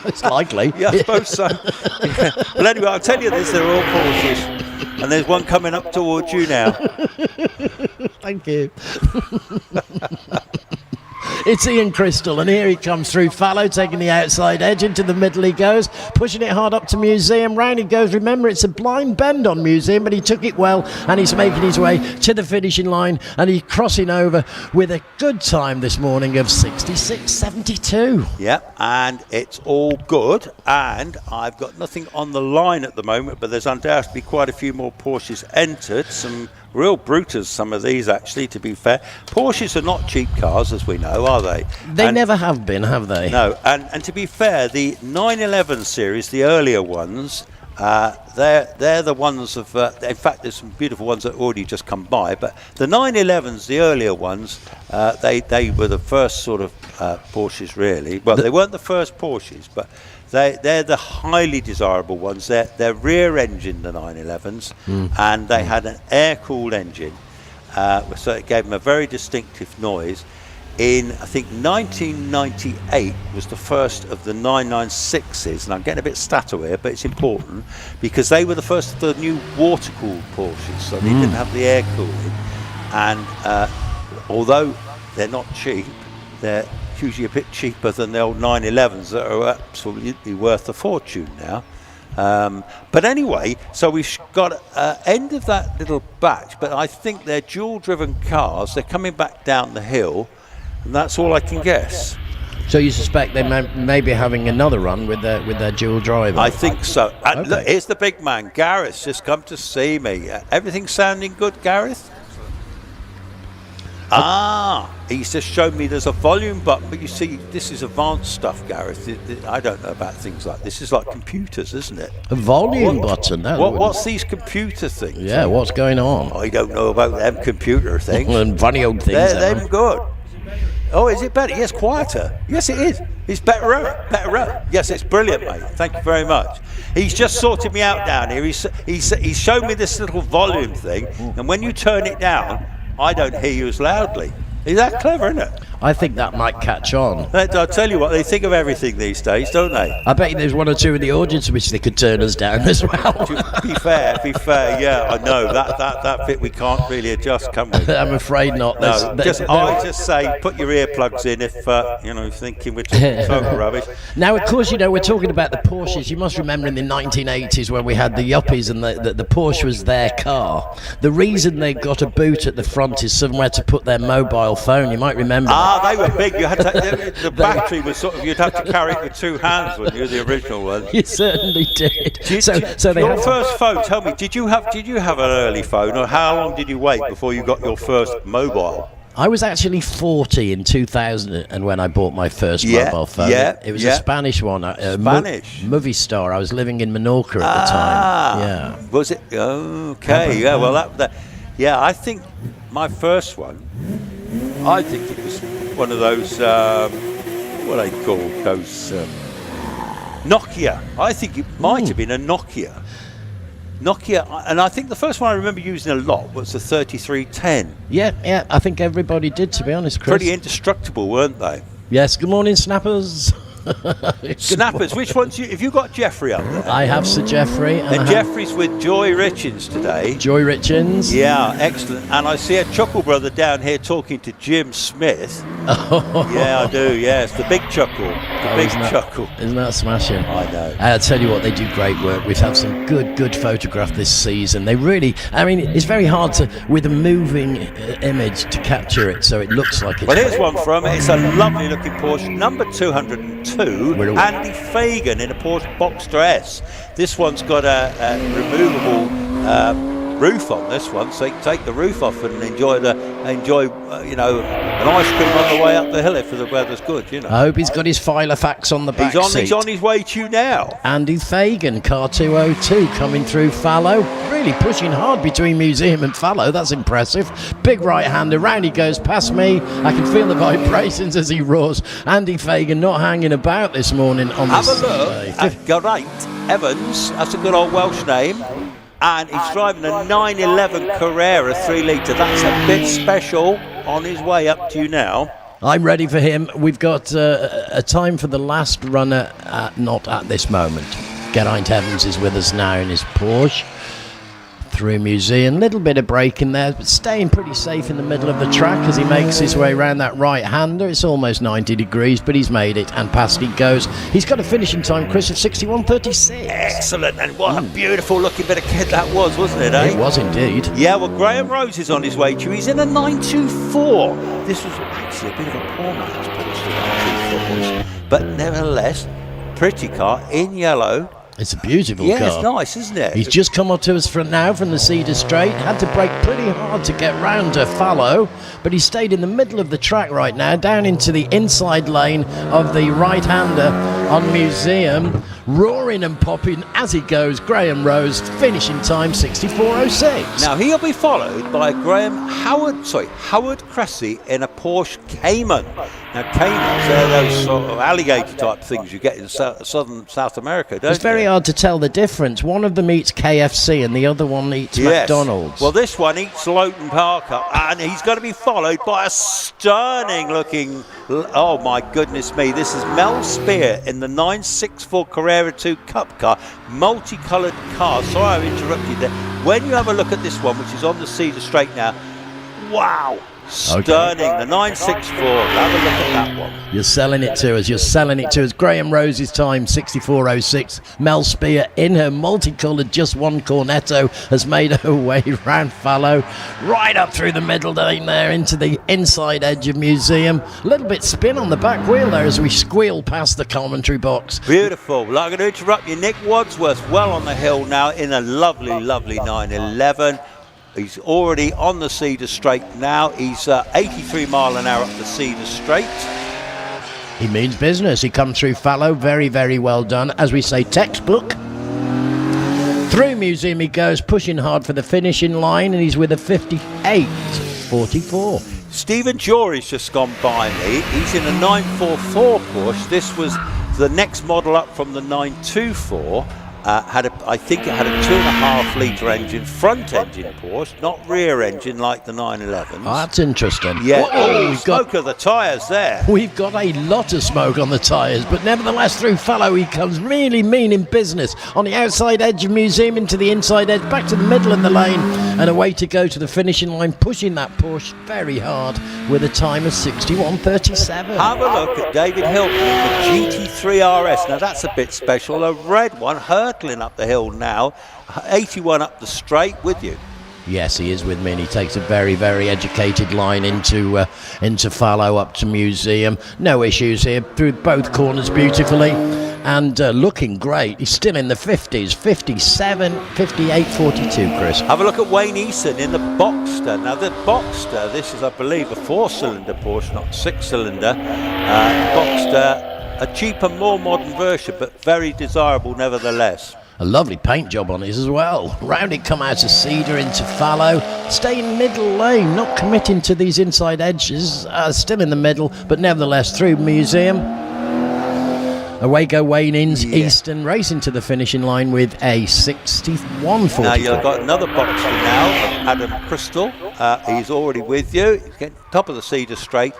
It's likely. Yeah, I suppose so. Yeah. But anyway, I'll tell you this, they're all Porsches. And there's one coming up towards you now. Thank you. It's Ian Crystal, and here he comes through fallow, taking the outside edge. Into the middle he goes, pushing it hard up to museum. Round he goes. Remember, it's a blind bend on museum, but he took it well, and he's making his way to the finishing line, and he's crossing over with a good time this morning of 66.72. Yep, and it's all good, and I've got nothing on the line at the moment, but there's undoubtedly quite a few more Porsches entered. Some real bruters, some of these, actually, to be fair. Porsches are not cheap cars, as we know, are they? They never have been, have they? No, and to be fair, the 911 series, the earlier ones, they're the ones of, in fact, there's some beautiful ones that already just come by, but the 911s, the earlier ones, they were the first sort of Porsches, really. Well, they weren't the first Porsches, but they're the highly desirable ones. They're rear engine, the 911s, and they had an air-cooled engine, so it gave them a very distinctive noise. in, I think, 1998 was the first of the 996s, and I'm getting a bit stato here, but it's important because they were the first of the new water-cooled Porsches, so they didn't have the air cooling. And although they're not cheap, they're usually a bit cheaper than the old 911s that are absolutely worth a fortune now. But anyway, so we've got end of that little batch, but I think they're dual-driven cars. They're coming back down the hill, and that's all I can guess. So you suspect they may be having another run with their dual driver? I think so. And Okay. look, here's the big man, Gareth, just come to see me. Everything sounding good, Gareth? He's just shown me there's a volume button, but you see, this is advanced stuff, Gareth. I don't know about things like this. It's like computers, isn't it? A volume button. What's these computer things? Yeah, what's going on? I don't know about them computer things. And funny old things. They're them good. Oh, is it better? Yes, quieter. Yes, it is. It's better up. Yes, it's brilliant, mate. Thank you very much. He's just sorted me out down here. He's shown me this little volume thing, and when you turn it down, I don't hear you as loudly. Is that clever, isn't it? I think that might catch on. I'll tell you what, they think of everything these days, don't they? I bet you there's one or two in the audience which they could turn us down as well. Be fair, yeah, I know, that bit we can't really adjust, can we? I'm afraid not. No, I just say, put your earplugs in if, thinking we're talking total rubbish. Now, of course, we're talking about the Porsches. You must remember in the 1980s when we had the Yuppies and the Porsche was their car. The reason they got a boot at the front is somewhere to put their mobile phone. You might remember that. They were big. You had to, the battery was you'd have to carry it with two hands when you were the original one. You certainly did. So they your had first phone. Tell me, did you have an early phone, or how long did you wait before you got your first mobile? I was actually 40 in 2000 and when I bought my first mobile phone. It was a Spanish one. Spanish? Movie star. I was living in Menorca at the time. Yeah. Was it? Okay. Yeah. Well, I think my first one. I think it was one of those. What are they called? Those Nokia. I think it might have been a Nokia. And I think the first one I remember using a lot was the 3310. Yeah, I think everybody did, to be honest, Chris. Pretty indestructible, weren't they? Yes, good morning, Snappers. Snappers, which ones? Have you got Jeffrey up there? I have Sir Geoffrey. And Jeffrey's with Joy Richins today. Joy Richins. Yeah, excellent. And I see a Chuckle brother down here talking to Jim Smith. Oh. Yeah, I do, yes. The big chuckle. Chuckle. Isn't that smashing? I know. I'll tell you what, they do great work. We've had some good photograph this season. They really, it's very hard to, with a moving image, to capture it so it looks like it's... Well, here's one from it. It's a lovely looking Porsche, number 202. Andy Fagan in a Porsche Boxster S. This one's got a removable roof on this one, so you can take the roof off and enjoy an ice cream on the way up the hill if the weather's good. I hope he's got his Filofax on the back seat. He's on his way to you now. Andy Fagan, car 202, coming through Fallow, really pushing hard between Museum and Fallow. That's impressive. Big right-hander, round he goes past me. I can feel the vibrations as he roars. Andy Fagan not hanging about this morning on Have a look at Geraint Evans. That's a good old Welsh name. And he's driving a 911 Carrera 3 litre. That's a bit special. On his way up to you now. I'm ready for him. We've got a time for the last runner, not at this moment. Geraint Evans is with us now in his Porsche. Through Museum, little bit of braking there, but staying pretty safe in the middle of the track as he makes his way around that right-hander. It's almost 90 degrees, but he's made it, and past he goes. He's got a finishing time, Chris, of 61.36. Excellent, and what a beautiful looking bit of kit that was, wasn't it, eh? It was indeed. Yeah, well, Graham Rose is on his way to you. He's in a 924. This was actually a bit of a poor man's Porsche, 924s. But nevertheless, pretty car in yellow. It's a beautiful car. Yeah, it's nice, isn't it? He's just come up to us from the Cedar Straight. Had to brake pretty hard to get round to Fallow, but he stayed in the middle of the track right now, down into the inside lane of the right-hander on Museum, roaring and popping as he goes. Graham Rose, finishing time 64.06. Now he'll be followed by Howard Cressy in a Porsche Cayman. Now Caymans, they're those sort of alligator type things you get in in southern South America, don't It's very you? hard to tell the difference. One of them eats KFC and the other one eats Yes. McDonald's. Well, this one eats Loton Park up, and he's going to be followed by a stunning looking, oh my goodness me, this is Mel Spear in the 964 Carrera 2 Cup car, multicoloured car. Sorry I interrupted there. When you have a look at this one, which is on the Cedar Straight now, wow, stunning, the 964, have a look at that one. You're selling it to us. You're selling it to us. Graham Rose's time, 64.06. Mel Spear in her multicoloured just one Cornetto has made her way round Fallow, right up through the middle lane there into the inside edge of Museum. A little bit spin on the back wheel there as we squeal past the commentary box. Beautiful. Well, I'm going to interrupt you. Nick Wadsworth well on the hill now in a lovely, lovely 911. He's already on the Cedar Straight now. He's 83 mile an hour up the Cedar Straight. He means business. He comes through Fallow. Very, very well done. As we say, textbook. Through Museum he goes, pushing hard for the finishing line, and he's with a 58.44. Stephen Jory's just gone by me. He's in a 944 Porsche. This was the next model up from the 924. I think it had a 2.5 litre engine, front engine Porsche, not rear engine like the 911s. Oh, that's interesting. Yeah, Whoa, we've smoke of the tyres there. We've got a lot of smoke on the tyres, but nevertheless through Fallow he comes really mean in business. On the outside edge of Museum into the inside edge, back to the middle of the lane, and away to go to the finishing line, pushing that Porsche very hard with a time of 61.37. Have a look at David Hilton in the GT3 RS. Now that's a bit special, a red one, hurtling up the hill now, 81 up the straight with you. Yes, he is with me, and he takes a very, very educated line into Fallow up to Museum. No issues here, through both corners beautifully, and looking great. He's still in the 50s, 57, 58.42, Chris. Have a look at Wayne Eason in the Boxster. Now the Boxster, this is I believe a 4-cylinder Porsche, not 6-cylinder. Boxster, a cheaper, more modern version, but very desirable nevertheless. A lovely paint job on it as well. Round it come out of Cedar into Fallow. Stay in middle lane, not committing to these inside edges. Still in the middle, but nevertheless through Museum. Away go Wayne Easton, racing to the finishing line with a 61.44. Now you've got another Boxster now, Adam Crystal. He's already with you. He's getting top of the Cedar Straight.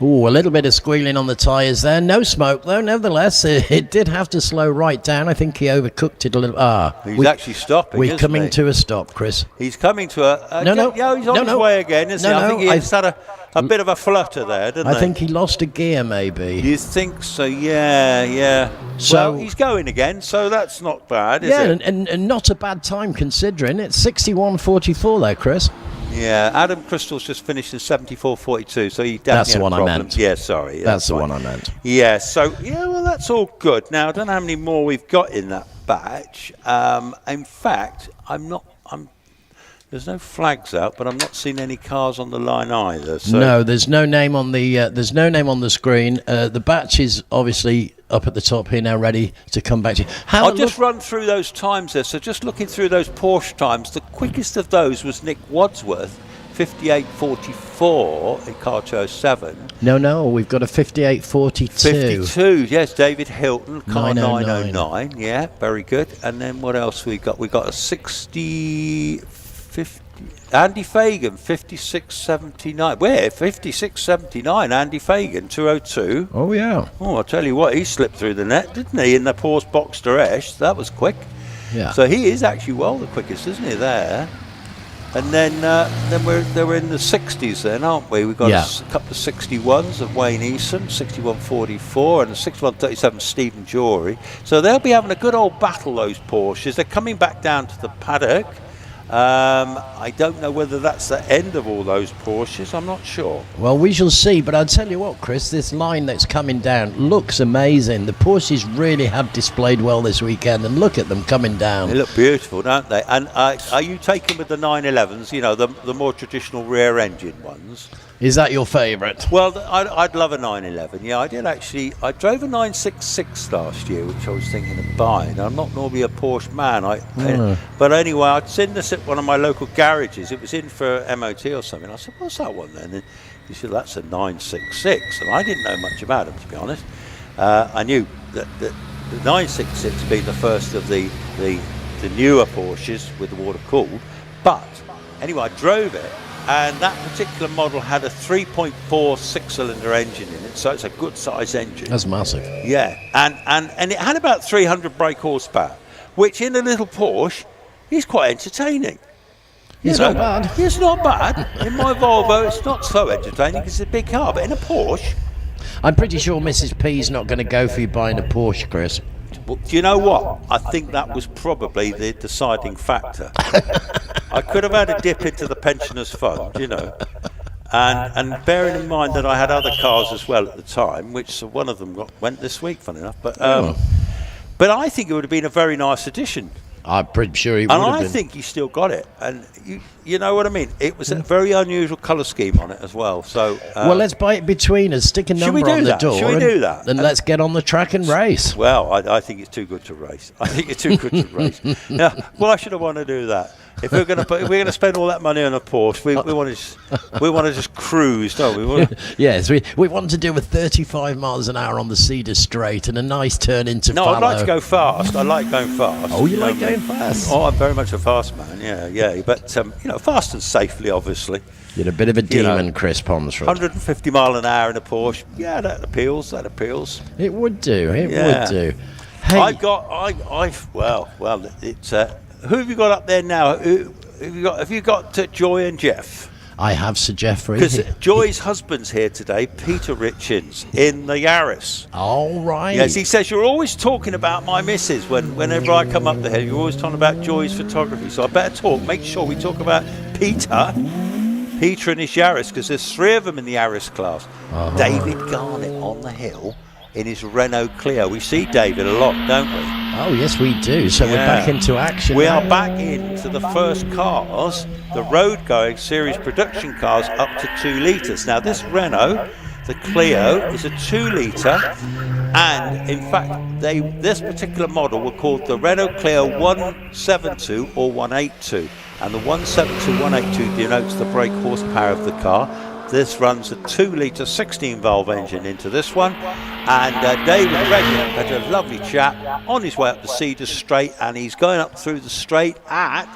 Ooh, a little bit of squealing on the tyres there. No smoke, though. Nevertheless, it did have to slow right down. I think he overcooked it a little. He's actually stopping, We're isn't coming he? to a stop, Chris. He's coming to a... No. Yeah, he's on his way again, isn't he? I think he's had a bit of a flutter there, didn't he? I think he lost a gear, maybe. You think so? Yeah. So, well, he's going again, so that's not bad, is yeah, it? and not a bad time considering. It's 61.44 there, Chris. Yeah, Adam Crystal's just finished in 74.42, so he definitely That's the had one I problems. meant. Yeah, sorry. That's the fine. one I meant. Yeah, so, well, that's all good. Now, I don't know how many more we've got in that batch. In fact, there's no flags out, but I'm not seeing any cars on the line either. So. No, there's no name on the screen. The batch is obviously up at the top here now, ready to come back to you. I'll just run through those times there. So just looking through those Porsche times, the quickest of those was Nick Wadsworth, 58.44 in car 207. No, we've got a 58.42. 52, yes, David Hilton, car 909. 909. Yeah, very good. And then what else we got? We got a 50. Andy Fagan, 56.79. Where? 56.79. Andy Fagan, 202. Oh, yeah. Oh, I'll tell you what, he slipped through the net, didn't he, in the Porsche Boxster Esh? That was quick. Yeah. So he is actually well the quickest, isn't he, there? And then we're in the 60s then, aren't we? We've got a couple of 61s of Wayne Eason, 61.44, and a 61.37 Stephen Jory. So they'll be having a good old battle, those Porsches. They're coming back down to the paddock. I don't know whether that's the end of all those Porsches. I'm not sure. Well, we shall see. But I'll tell you what, Chris, this line that's coming down looks amazing. The Porsches really have displayed well this weekend, and look at them coming down. They look beautiful, don't they? And are you taking with the 911s, you know, the more traditional rear engine ones? Is that your favourite? Well, I'd love a 911. Yeah, I did actually. I drove a 966 last year, which I was thinking of buying. I'm not normally a Porsche man. But anyway, I'd seen this at one of my local garages. It was in for MOT or something. I said, "What's that one then?" And he said, "That's a 966." And I didn't know much about them, to be honest. I knew that the 966 being the first of the newer Porsches with the water cooled. But anyway, I drove it. And that particular model had a 3.4 six-cylinder engine in it, so it's a good-sized engine. That's massive. Yeah, and it had about 300 brake horsepower, which in a little Porsche is quite entertaining. It's not bad. It's not bad. In my Volvo, it's not so entertaining because it's a big car, but in a Porsche... I'm pretty sure Mrs. P's not going to go for you buying a Porsche, Chris. Well, do you know what? I think that was probably the deciding factor. I could have had a dip into the pensioners' fund, you know, and bearing in mind that I had other cars as well at the time, which one of them went this week, funny enough. But I think it would have been a very nice addition. I'm pretty sure he would have been. And I think you still got it. And you know what I mean? It was a very unusual colour scheme on it as well. So well, let's buy it between us, stick a number on the door. Should we do that? And let's get on the track and race. Well, I think it's too good to race. I think it's too good to race. Now, why should I want to do that? If we're going to spend all that money on a Porsche, we want to just cruise, don't we? Yes, we want to do a 35 miles an hour on the Cedar Straight and a nice turn into No, Fallow. I'd like to go fast. I like going fast. Oh, you like going fast? Oh, I'm very much a fast man. Yeah. But fast and safely, obviously. You're a bit of a demon, Chris Pomsford. 150 mile an hour in a Porsche. Yeah, that appeals. It would do. It would do. Hey, It's. Who have you got up there now? Have you got Joy and Jeff? I have Sir Geoffrey. Because Joy's husband's here today, Peter Richins, in the Yaris. All right. Yes, he says, you're always talking about my missus whenever I come up the hill. You're always talking about Joy's photography. So I better make sure we talk about Peter and his Yaris, because there's 3 of them in the Yaris class. Uh-huh. David Garnett on the hill in his Renault Clio. We see David a lot, don't we? Oh, yes, we do. So we're back into action. We are back into the first cars, the road-going series production cars up to 2 litres. Now, this Renault, the Clio, is a 2-litre, and in fact, this particular model were called the Renault Clio 172 or 182, and the 172, 182 denotes the brake horsepower of the car. This runs a 2-litre 16-valve engine into this one, and David Regan had a lovely chap on his way up the Cedar Straight, and he's going up through the straight at,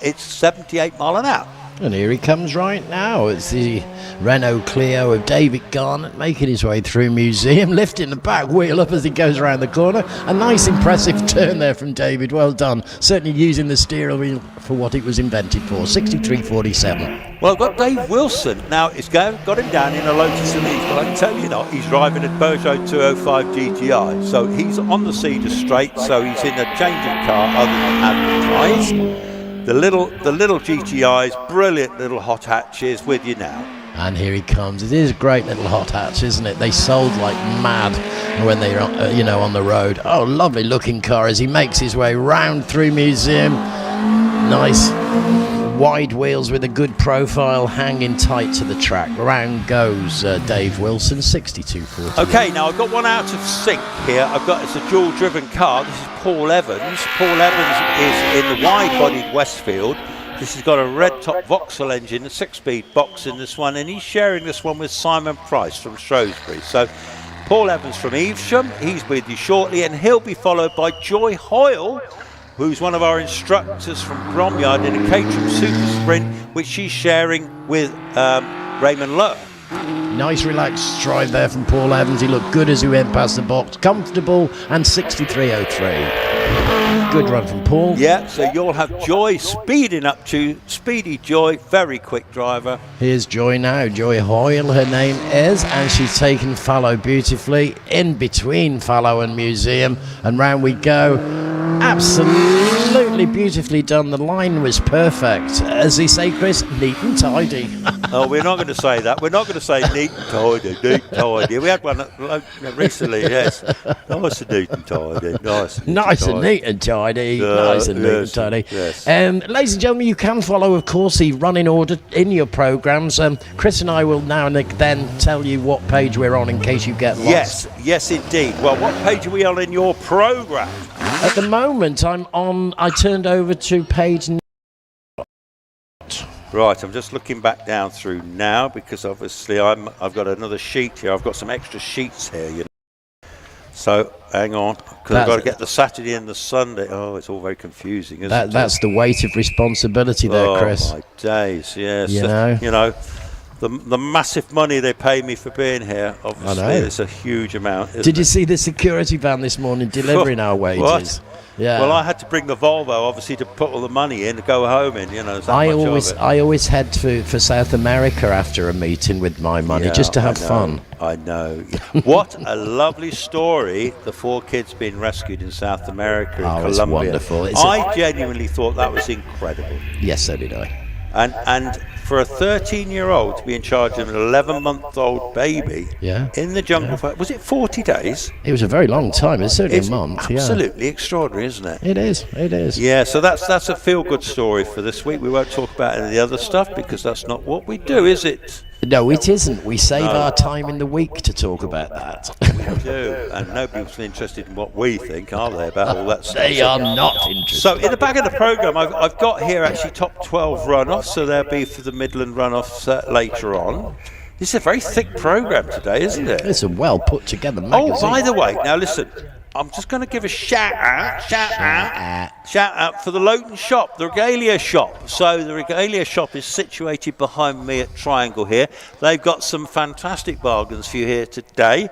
it's 78 mile an hour. And here he comes right now. It's the Renault Clio of David Garnett making his way through Museum, lifting the back wheel up as he goes around the corner. A nice impressive turn there from David. Well done. Certainly using the steering wheel for what it was invented for. 63.47. Well, I've got Dave Wilson. Now, it's got him down in a Lotus Elise, but I can tell you not, he's driving a Peugeot 205 GTI. So he's on the Cedar Straight, so he's in a change of car other than advertised. The little GTIs, brilliant little hot hatches with you now. And here he comes. It is a great little hot hatch, isn't it? They sold like mad when they're on the road. Oh, lovely looking car as he makes his way round through Museum. Nice wide wheels with a good profile, hanging tight to the track. Round goes Dave Wilson, 62.40. Okay, now I've got one out of sync here. It's a dual-driven car. This is Paul Evans. Paul Evans is in the wide-bodied Westfield. This has got a red-top Vauxhall engine, a 6-speed box in this one, and he's sharing this one with Simon Price from Shrewsbury. So Paul Evans from Evesham, he's with you shortly, and he'll be followed by Joy Hoyle, who's one of our instructors from Bromyard in a Caterham Super Sprint, which she's sharing with Raymond Lowe. Nice relaxed stride there from Paul Evans. He looked good as he went past the box. Comfortable, and 63.03. Good run from Paul. Yeah, so you'll have Joy speeding up to Speedy Joy, very quick driver. Here's Joy now, Joy Hoyle her name is, and she's taken Fallow beautifully, in between Fallow and Museum, and round we go. Absolutely beautifully done. The line was perfect. As they say, Chris, neat and tidy. Oh, we're not going to say that. We're not going to say neat and tidy, neat and tidy. We had one recently, yes. Nice and neat and tidy. Nice and neat and tidy. Nice and neat and tidy. Yes. Ladies and gentlemen, you can follow, of course, the running order in your programmes. Chris and I will now and then tell you what page we're on in case you get lost. Yes, indeed. Well, what page are we on in your programme? At the moment, I turned over to page. Right, I'm just looking back down through now because obviously I've got another sheet here. I've got some extra sheets here, you know. So hang on, because I've got to get the Saturday and the Sunday. Oh, it's all very confusing, isn't it? That's the weight of responsibility there, Chris. Oh my days, yes. You know? The massive money they pay me for being here, obviously, it's a huge amount. Did you see the security van this morning delivering our wages? What? Yeah. Well, I had to bring the Volvo, obviously, to put all the money in to go home in. You know, I always head for South America after a meeting with my money, just to have fun. I know. What a lovely story! The 4 kids being rescued in South America, in Colombia. It's wonderful. I genuinely thought that was incredible. Yes, so did I. And for a 13-year-old to be in charge of an 11-month-old baby in the jungle for, was it 40 days? It was a very long time. It's certainly a month. Absolutely extraordinary, isn't it? It is. Yeah, so that's a feel-good story for this week. We won't talk about any of the other stuff because that's not what we do, is it? No, it isn't. We save our time in the week to talk about that. We do, and nobody's interested in what we think, are they, about all that stuff? They are not interested. So in the back of the programme, I've got here actually top 12 runoffs, so there'll be for the Midland runoffs later on. This is a very thick programme today, isn't it? It's a well put together magazine. Oh, by the way, now listen, I'm just going to give a shout out for the Loton shop, the Regalia shop. So the Regalia shop is situated behind me at Triangle here. They've got some fantastic bargains for you here today.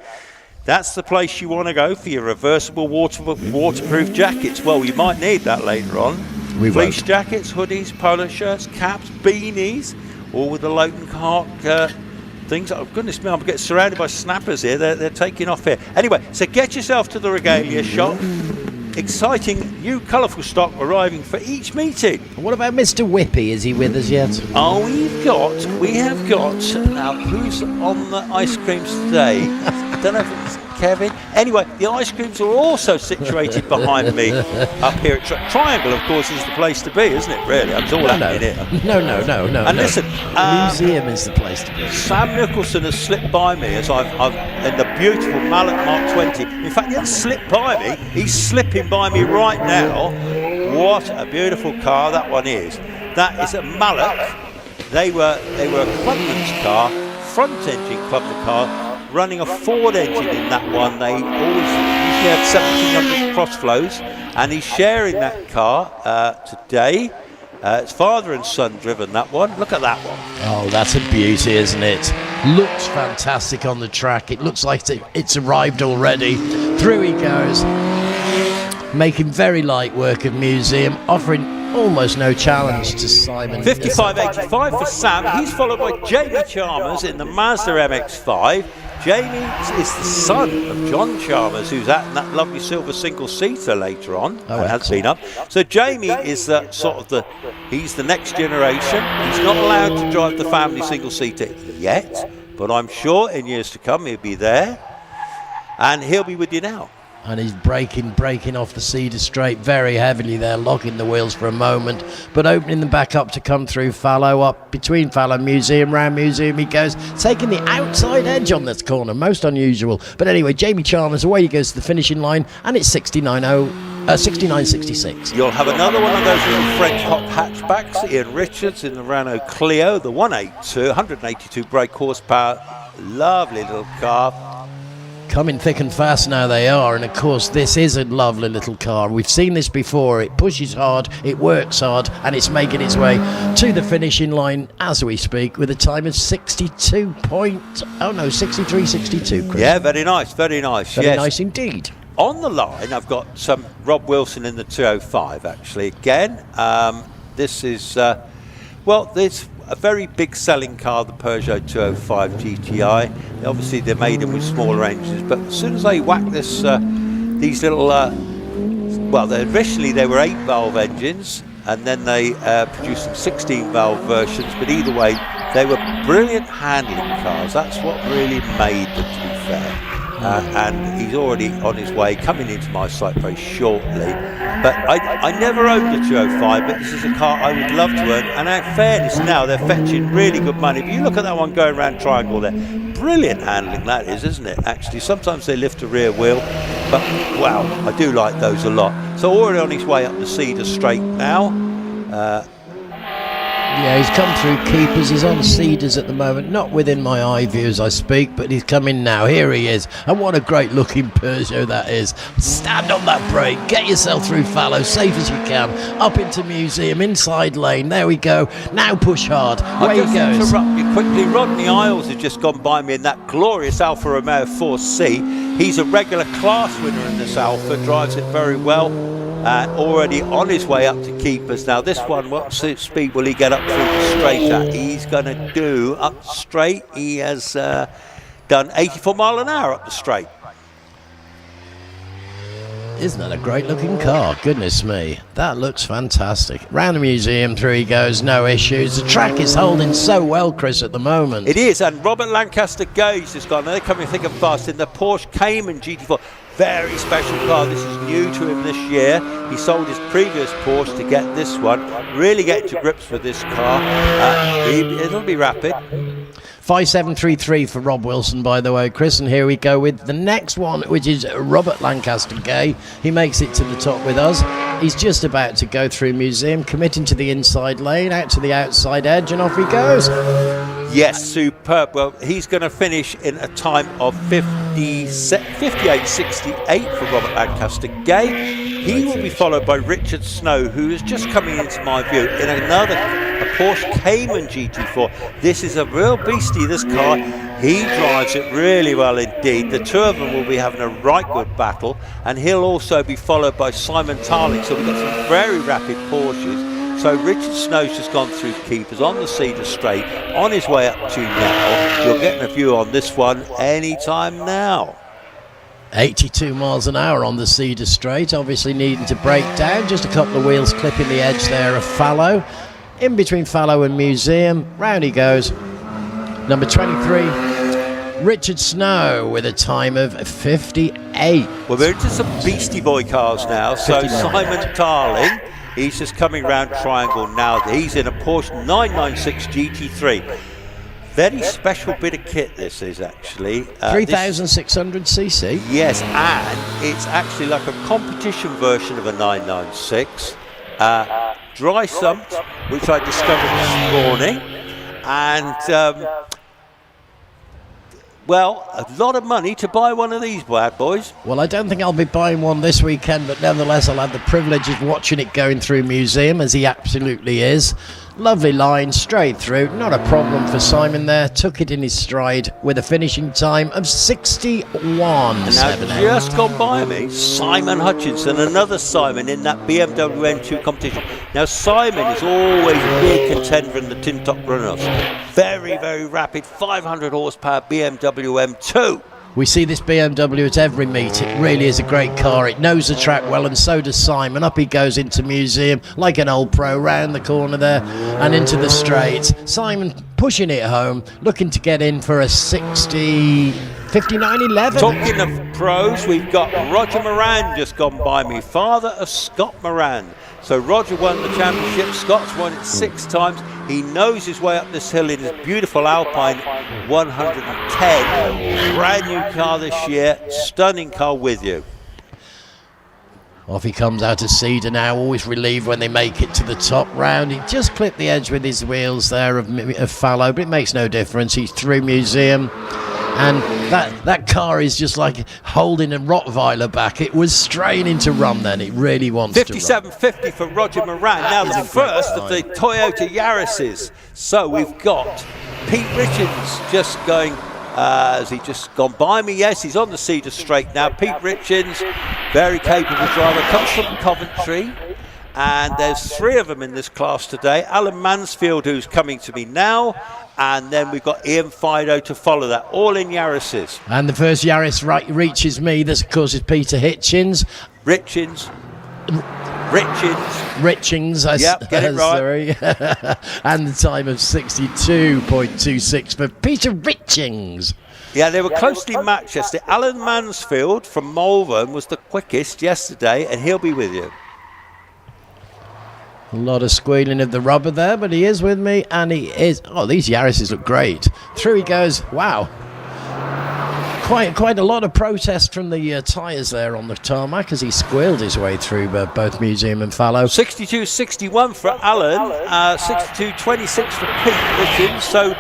That's the place you want to go for your reversible waterproof jackets. Well, you might need that later on. Fleece jackets, hoodies, polo shirts, caps, beanies, all with the Loton Park things. Oh, goodness me, I'm getting surrounded by snappers here. They're taking off here. Anyway, so get yourself to the Regalia shop. Exciting new colourful stock arriving for each meeting. What about Mr. Whippy? Is he with us yet? Oh, we have got. Now, who's on the ice creams today? I don't know if it's Kevin. Anyway, the ice creams are also situated behind me up here at Triangle, of course, is the place to be, isn't it, really? It's all happening here. No. And listen, the museum is the place to be. Sam Nicholson has slipped by me as I've in the beautiful Mallet Mark 20. In fact, he hasn't slipped by me, he's slipping by me right now. What a beautiful car that one is. That is a Mallet. They were a Clubman's car, front engine Clubman car, running a Ford engine in that one. They usually have 1700 cross flows, and he's sharing that car today. It's father and son driven, that one. Look at that one. Oh, that's a beauty, isn't it? Looks fantastic on the track. It looks like it's arrived already. Through he goes, making very light work of museum, offering almost no challenge to Simon. 55.85 for Sam. He's followed by Jamie Chalmers in the Mazda MX-5. Jamie is the son of John Chalmers, who's at that lovely silver single-seater later on, and has been up. So Jamie is he's the next generation. He's not allowed to drive the family single-seater yet, but I'm sure in years to come he'll be there, and he'll be with you now. And he's braking off the Cedar Straight very heavily there, locking the wheels for a moment, but opening them back up to come through Fallow, up between Fallow Museum, round Museum he goes, taking the outside edge on this corner, most unusual. But anyway, Jamie Chalmers, away he goes to the finishing line, and it's 69.66. You'll have another one of those little French hop hatchbacks, Ian Richards in the Renault Clio, the 182, 182 brake horsepower, lovely little car. Coming thick and fast now they are, and of course this is a lovely little car. We've seen this before. It pushes hard, it works hard, and it's making its way to the finishing line as we speak with a time of 63.62, Chris. Yeah, very nice, very nice. Very nice indeed. On the line I've got some Rob Wilson in the 205 actually again. This is there's a very big selling car, the Peugeot 205 GTI. Obviously they're made in with smaller engines, but as soon as they whack this, these little, originally they were 8-valve engines, and then they produced some 16-valve versions, but either way, They were brilliant handling cars. That's what really made them, to be fair. And he's already on his way, coming into my site very shortly. But I never owned a 205, but this is a car I would love to own. And in fairness, now they're fetching really good money. But you look at that one going around Triangle there. Brilliant handling that is, isn't it? Actually, sometimes they lift a rear wheel, but wow, I do like those a lot. So already on his way up the Cedar Straight now. Yeah, he's come through Keepers. He's on Cedars at the moment, not within my eye view as I speak, but he's coming now. Here he is. And what a great looking Peugeot that is. Stand on that brake. Get yourself through fallow, safe as you can. Up into Museum, inside lane. There we go. Now push hard. Away he goes. Interrupt you quickly. Rodney Isles has just gone by me in that glorious Alfa Romeo 4C. He's a regular class winner in this Alfa. Drives it very well. Already on his way up to Keepers. Now this one, what speed will he get up through the straight at? He's going to do up straight. He has done 84 mile an hour up the straight. Isn't that a great looking car? Goodness me, that looks fantastic. Round the museum, through he goes, no issues. The track is holding so well, Chris, at the moment. It is, and Robert Lancaster Gage has gone. They're coming thick and fast in the Porsche Cayman GT4. Very special car. This is new to him this year. He sold his previous Porsche to get this one. Really get to grips with this car. It'll be rapid. 5733 for Rob Wilson, by the way, Chris. And here we go with the next one, which is Robert Lancaster Gay. He makes it to the top with us. He's just about to go through Museum, committing to the inside lane, out to the outside edge, and off he goes. Yes, superb. Well, he's going to finish in a time of 58.68 for Robert Lancaster Gay. He will be followed by Richard Snow, who is just coming into my view in a Porsche Cayman GT4. This is a real beastie, this car. He drives it really well indeed. The two of them will be having a right good battle, and he'll also be followed by Simon Tarling. So we've got some very rapid Porsches. So Richard Snow's just gone through Keepers on the Cedar Straight, on his way up to now. You're getting a view on this one anytime now. 82 miles an hour on the Cedar Straight, obviously needing to break down. Just a couple of wheels clipping the edge there of fallow. In between fallow and Museum, round he goes. Number 23, Richard Snow with a time of 58. Well, we're into some Beastie Boy cars now. So 59. Simon Tarling, he's just coming round Triangle now. He's in a Porsche 996 GT3. Very special bit of kit this is actually. 3,600cc. Yes, and it's actually like a competition version of a 996. Dry sumped, which I discovered this morning. And, well, a lot of money to buy one of these bad boys. Well, I don't think I'll be buying one this weekend, but nevertheless, I'll have the privilege of watching it going through Museum, as he absolutely is. Lovely line, straight through, not a problem for Simon there. Took it in his stride with a finishing time of 61.78. Now, just gone by me, Simon Hutchinson, another Simon in that BMW M2 competition. Now, Simon is always a big contender in the tin top runoffs. Very, very rapid, 500 horsepower BMW M2. We see this BMW at every meet. It really is a great car. It knows the track well, and so does Simon. Up he goes into Museum like an old pro, round the corner there and into the straights. Simon pushing it home, looking to get in for a 59.11. Talking of pros, we've got Roger Moran just gone by me, father of Scott Moran. So Roger won the championship, Scott's won it 6 times. He knows his way up this hill in his beautiful Alpine 110. Brand new car this year, stunning car with you. Off he comes out of Cedar now, always relieved when they make it to the top round. He just clipped the edge with his wheels there of fallow, but it makes no difference. He's through Museum. And that car is just like holding a Rottweiler back. It was straining to run then. It really wants to run. 57.50 for Roger Moran. Now the first of the Toyota Yaris's. So we've got Pete Richards just going, has he just gone by me? Yes, he's on the Cedar Straight now. Pete Richards, very capable driver, comes from Coventry. And there's 3 of them in this class today. Alan Mansfield, who's coming to me now. And then we've got Ian Fido to follow that, all in Yaris's. And the first Yaris reaches me. This, of course, is Peter Hitchens. Richins. Richings, Yep, get it right. sorry. And the time of 62.26 for Peter Richings. Yeah, they were closely matched yesterday. Alan Mansfield from Malvern was the quickest yesterday, and he'll be with you. A lot of squealing of the rubber there, but he is with me, and he is. Oh, these Yaris's look great. Through he goes. Wow. Quite a lot of protest from the tyres there on the tarmac as he squealed his way through both Museum and Fallow. 62.61 for Alan, 62.26 for Pete Richards. So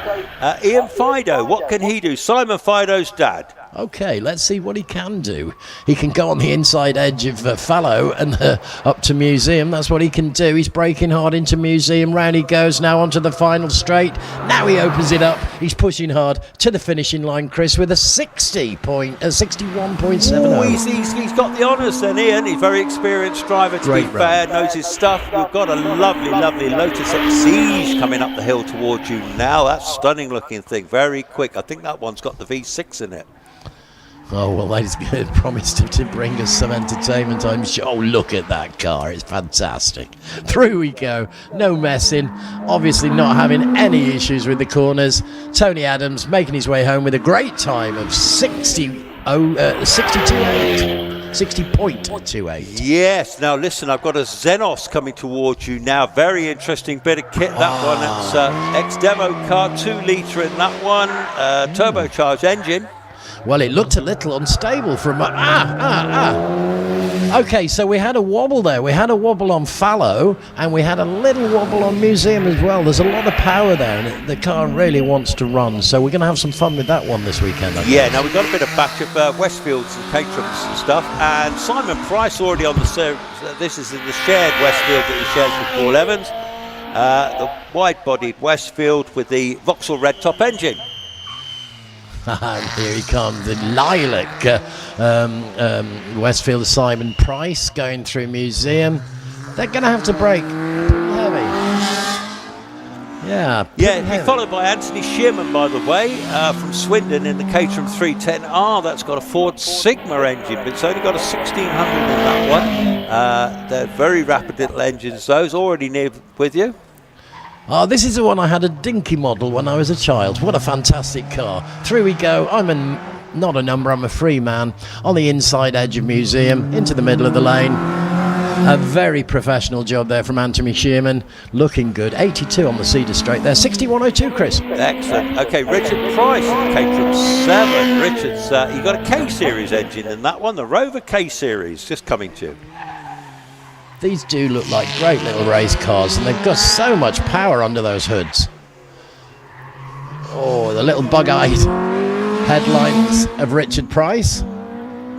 Ian Fido, what can he do? Simon Fido's dad. Okay, let's see what he can do. He can go on the inside edge of Fallow and up to Museum. That's what he can do. He's braking hard into Museum. Round he goes now onto the final straight. Now he opens it up. He's pushing hard to the finishing line, Chris, with a 61.70. He's got the honours then, Ian. He's a very experienced driver, to be fair, knows his stuff. We've got a lovely Lotus Exige coming up the hill towards you now. That's a stunning looking thing, very quick. I think that one's got the V6 in it. Oh, well, he's promised to bring us some entertainment, I'm sure. Oh, look at that car. It's fantastic. Through we go. No messing. Obviously not having any issues with the corners. Tony Adams making his way home with a great time of 60.28. Yes. Now, listen, I've got a Xenos coming towards you now. Very interesting bit of kit, that one. It's ex-demo car, 2 litre in that one. Turbocharged engine. Well, it looked a little unstable for a moment. Okay, so we had a wobble there. We had a wobble on Fallow, and we had a little wobble on Museum as well. There's a lot of power there, and the car really wants to run. So we're going to have some fun with that one this weekend. Yeah, now we've got a bit of batch of Westfields and Caterhams and stuff. And Simon Price already on the series. This is in the shared Westfield that he shares with Paul Evans. The wide-bodied Westfield with the Vauxhall red top engine. And here he comes, the lilac Westfield Simon Price going through Museum. They're going to have to brake pretty heavy. Yeah, he's followed by Anthony Shearman, by the way, from Swindon in the Caterham 310R. That's got a Ford Sigma engine, but it's only got a 1600 in that one. They're very rapid little engines, those. Already near with you. Oh, this is the one I had a dinky model when I was a child. What a fantastic car. Through we go. I'm not a number, I'm a free man. On the inside edge of Museum, into the middle of the lane. A very professional job there from Anthony Shearman. Looking good. 82 on the Cedar Straight there. 61.02, Chris. Excellent. Okay, Richard Price, Caterham 7. Richard's, you got a K-Series engine in that one, the Rover K-Series, just coming to you. These do look like great little race cars, and they've got so much power under those hoods. Oh, the little bug-eyed headlights of Richard Price.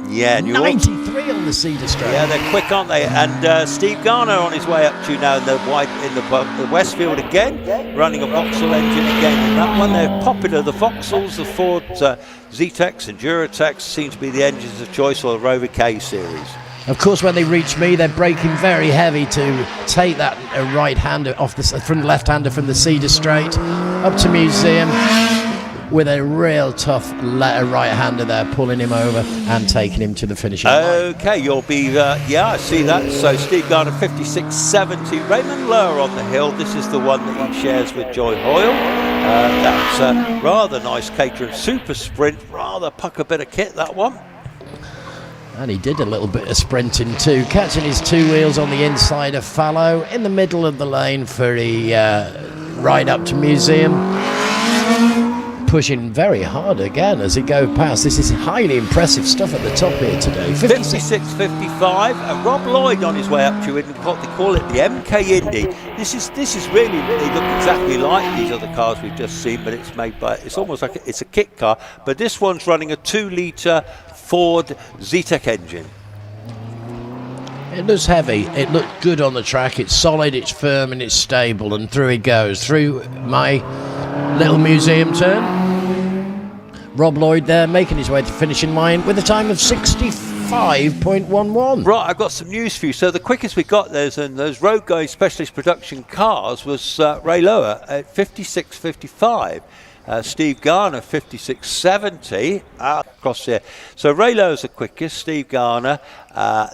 Yeah, and 93 on the Cedar Straight. Yeah, they're quick, aren't they? And Steve Garner on his way up to you now in the Westfield again, running a Vauxhall engine again in that one. They're popular. The Vauxhalls, the Ford Zetec and Duratec seem to be the engines of choice, or the Rover K series. Of course, when they reach me, they're braking very heavy to take that right-hander from the left-hander from the Cedar Straight up to Museum with a real tough right-hander there, pulling him over and taking him to the finishing line. Okay, you'll be, I see that. So Steve Garner, 56.70. Raymond Lower on the hill. This is the one that he shares with Joy Hoyle. That's a rather nice Caterham Super Sprint, rather pucker bit of kit, that one. And he did a little bit of sprinting too, catching his 2 wheels on the inside of Fallow, in the middle of the lane for the ride up to Museum. Pushing very hard again as he goes past. This is highly impressive stuff at the top here today. 56.55. Rob Lloyd on his way up to it, and what they call it the MK Indy. This is really, they look exactly like these other cars we've just seen, but it's made by, it's almost like it's a kit car, but this one's running a 2-litre Ford Zetec engine. It looks heavy, it looked good on the track, it's solid, it's firm and it's stable, and through he goes, through my little Museum turn. Rob Lloyd there making his way to the finishing line with a time of 65.11. Right, I've got some news for you. So the quickest we got in those road going specialist production cars was Ray Lower at 56.55. Steve Garner 56.70 across there. So Ray Lowe's the quickest, Steve Garner.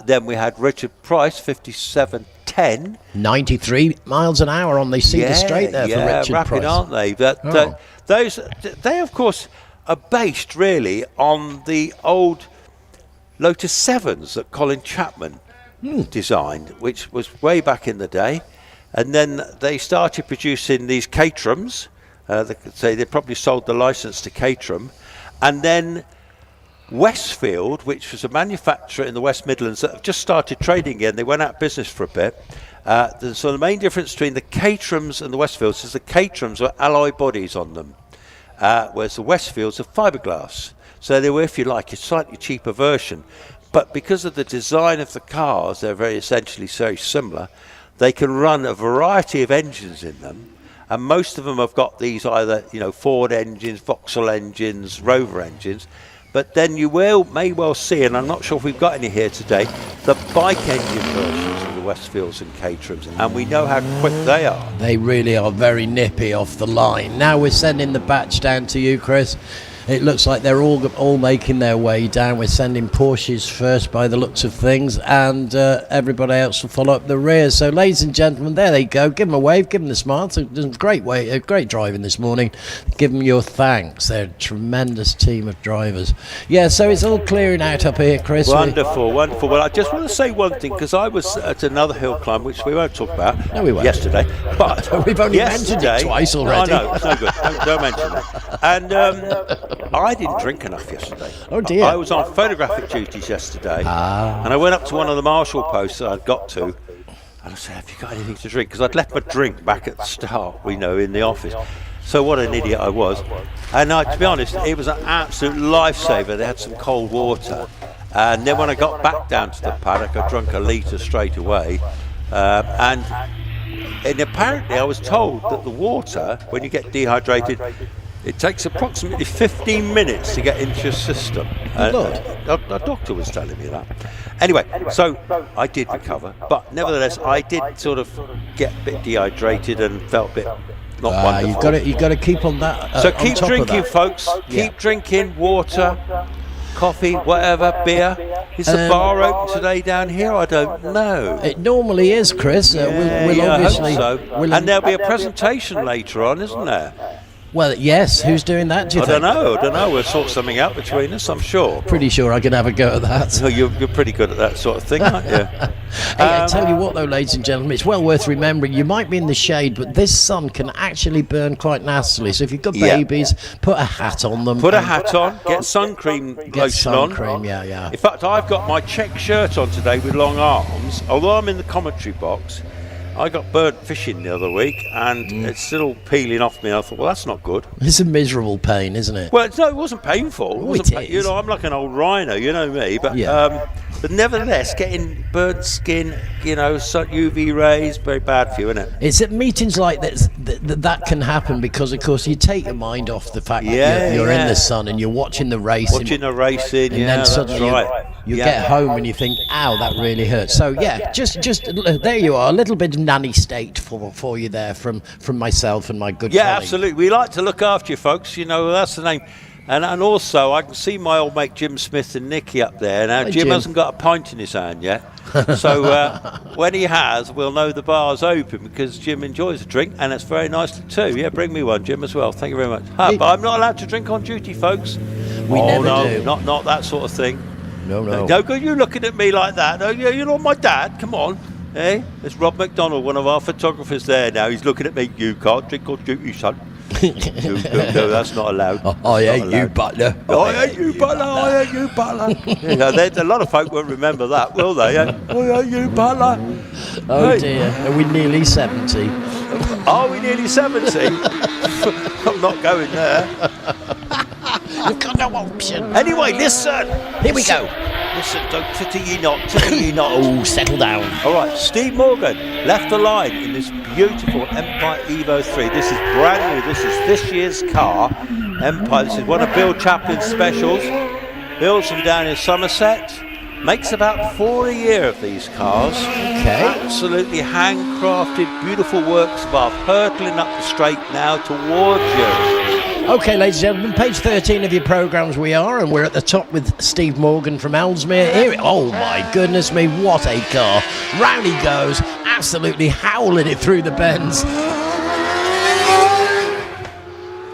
Then we had Richard Price 57.10. 93 miles an hour on the Cedar Straight there for Richard rapid, Price. aren't they? But they of course are based really on the old Lotus 7s that Colin Chapman designed, which was way back in the day. And then they started producing these Caterhams. They probably sold the license to Caterham. And then Westfield, which was a manufacturer in the West Midlands that have just started trading again, they went out of business for a bit. So the main difference between the Caterhams and the Westfields is the Caterhams were alloy bodies on them, whereas the Westfields are fiberglass. So they were, if you like, a slightly cheaper version. But because of the design of the cars, they're essentially very similar. They can run a variety of engines in them, and most of them have got these either, Ford engines, Vauxhall engines, Rover engines. But then you may well see, and I'm not sure if we've got any here today, the bike engine versions of the Westfields and Caterhams, and we know how quick they are. They really are very nippy off the line. Now we're sending the batch down to you, Chris. It looks like they're all making their way down. We're sending Porsches first by the looks of things, and everybody else will follow up the rear. So, ladies and gentlemen, there they go. Give them a wave, give them the smile. It's a great driving this morning. Give them your thanks. They're a tremendous team of drivers. Yeah, so it's all clearing out up here, Chris. Wonderful. Well, I just want to say one thing, because I was at another hill climb, which we won't talk about. No, we won't. Yesterday. But we've only mentioned it twice already. No, it's no good. Don't mention that. And I didn't drink enough yesterday. Oh dear. I was on photographic duties yesterday, and I went up to one of the marshal posts that I'd got to, and I said, have you got anything to drink? Because I'd left my drink back at the start, in the office. So what an idiot I was. And to be honest, it was an absolute lifesaver. They had some cold water. And then when I got back down to the paddock, I drank a litre straight away. And apparently I was told that the water, when you get dehydrated, it takes approximately 15 minutes to get into your system. A doctor was telling me that. Anyway, so I did recover, but nevertheless, I did sort of get a bit dehydrated and felt a bit not wonderful. You've got to keep on that. So keep drinking, folks. Keep drinking water, coffee, whatever, beer. Is the bar open today down here? I don't know. It normally is, Chris. We'll obviously. I hope so. And there'll be a presentation later on, isn't there? Well, yes. Who's doing that, do you think? I don't know. We'll sort something out between us, I'm sure. Pretty sure I can have a go at that. So you're pretty good at that sort of thing, aren't you? Hey, I tell you what, though, ladies and gentlemen, it's well worth remembering. You might be in the shade, but this sun can actually burn quite nastily. So if you've got babies, put a hat on them. Put a hat on. Get sun cream lotion on. Yeah. In fact, I've got my check shirt on today with long arms. Although I'm in the commentary box, I got burnt fishing the other week, and it's still peeling off me. I thought, well, that's not good. It's a miserable pain, isn't it? Well, no, it wasn't painful. It is. I'm like an old rhino, you know me. But but nevertheless, getting burnt skin, UV rays, very bad for you, isn't it? It's at meetings like this that can happen because, of course, you take your mind off the fact that you're in the sun and you're watching the racing. And then suddenly you get home and you think, ow, that really hurts. So, just there you are, a little bit of nanny state for you there from myself and my good colleague. Yeah, absolutely. We like to look after you, folks. That's the name. And also, I can see my old mate Jim Smith and Nicky up there. Now, Jim hasn't got a pint in his hand yet. So when he has, we'll know the bar's open because Jim enjoys a drink, and it's very nice too. Yeah, bring me one, Jim, as well. Thank you very much. But I'm not allowed to drink on duty, folks. We never do. Not that sort of thing. No. Don't go you looking at me like that. No, you're not my dad. Come on. Hey, there's Rob McDonald, one of our photographers there now. He's looking at me. You can't drink on duty, son. No, that's not allowed. You butler. You butler. A lot of folk won't remember that, will they? You butler. Oh dear, are we nearly 70? Are we nearly 70? I'm not going there. You've got no option. Anyway, listen. Here we go. Listen, don't tittle ye not. Oh, settle down. All right, Steve Morgan left the line in this beautiful Empire Evo 3. This is brand new. This is this year's car. Empire, this is one of Bill Chaplin's specials. Builds them down in Somerset. Makes about 4 a year of these cars. Okay. Absolutely handcrafted, beautiful works of art, hurtling up the straight now towards you. Okay, ladies and gentlemen, page 13 of your programmes we are, and we're at the top with Steve Morgan from Ellesmere. Here, oh my goodness me, what a car. Round he goes, absolutely howling it through the bends.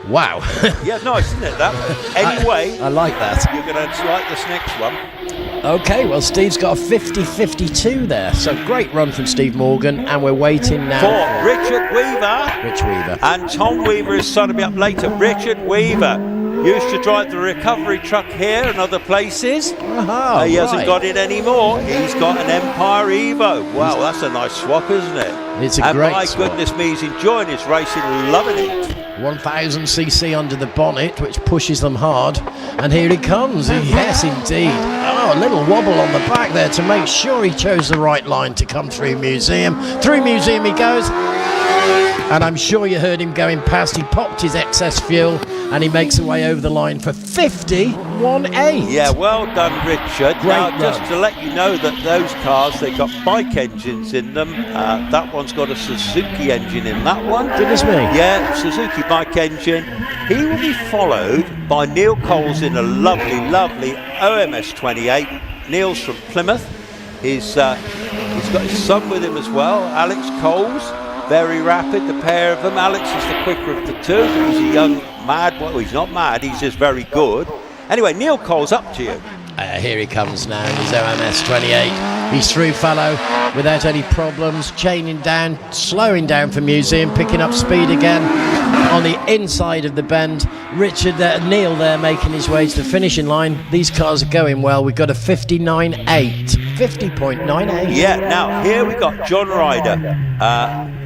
Wow. Yeah, nice, isn't it, that? Anyway, I like that. you're going to like this next one. Okay, well, Steve's got a 50-52 there, so great run from Steve Morgan, and we're waiting now For Richard Weaver. Rich Weaver. And Tom Weaver is starting to be up later. Richard Weaver used to drive the recovery truck here and other places. He hasn't got it anymore. He's got an Empire Evo. Wow, that's a nice swap, isn't it? It's a great my swap. goodness me, he's enjoying his racing, loving it. 1000cc under the bonnet, which pushes them hard, and here he comes. Yes, indeed. Oh, a little wobble on the back there to make sure he chose the right line to come through Museum. Through Museum he goes, and I'm sure you heard him going past. He popped his excess fuel, and he makes away over the line for 50.18. Yeah, well done, Richard. Great now, run. just to let you know that those cars, they've got bike engines in them. That one's got a Suzuki engine in that one. Goodness me. Yeah, Suzuki bike engine. He will be followed by Neil Coles in a lovely, lovely OMS 28. Neil's from Plymouth. He's got his son with him as well, Alex Coles. Very rapid, the pair of them. Alex is the quicker of the two. He's a young, mad, well, he's not mad, he's just very good. Anyway, Neil Coles, up to you. Here he comes now in his OMS 28. He's through fallow without any problems, chaining down, slowing down for Museum, picking up speed again on the inside of the bend. Richard there, Neil there, making his way to the finishing line. These cars are going well. We've got a 50.98. 50.98. Yeah, now here we got John Ryder.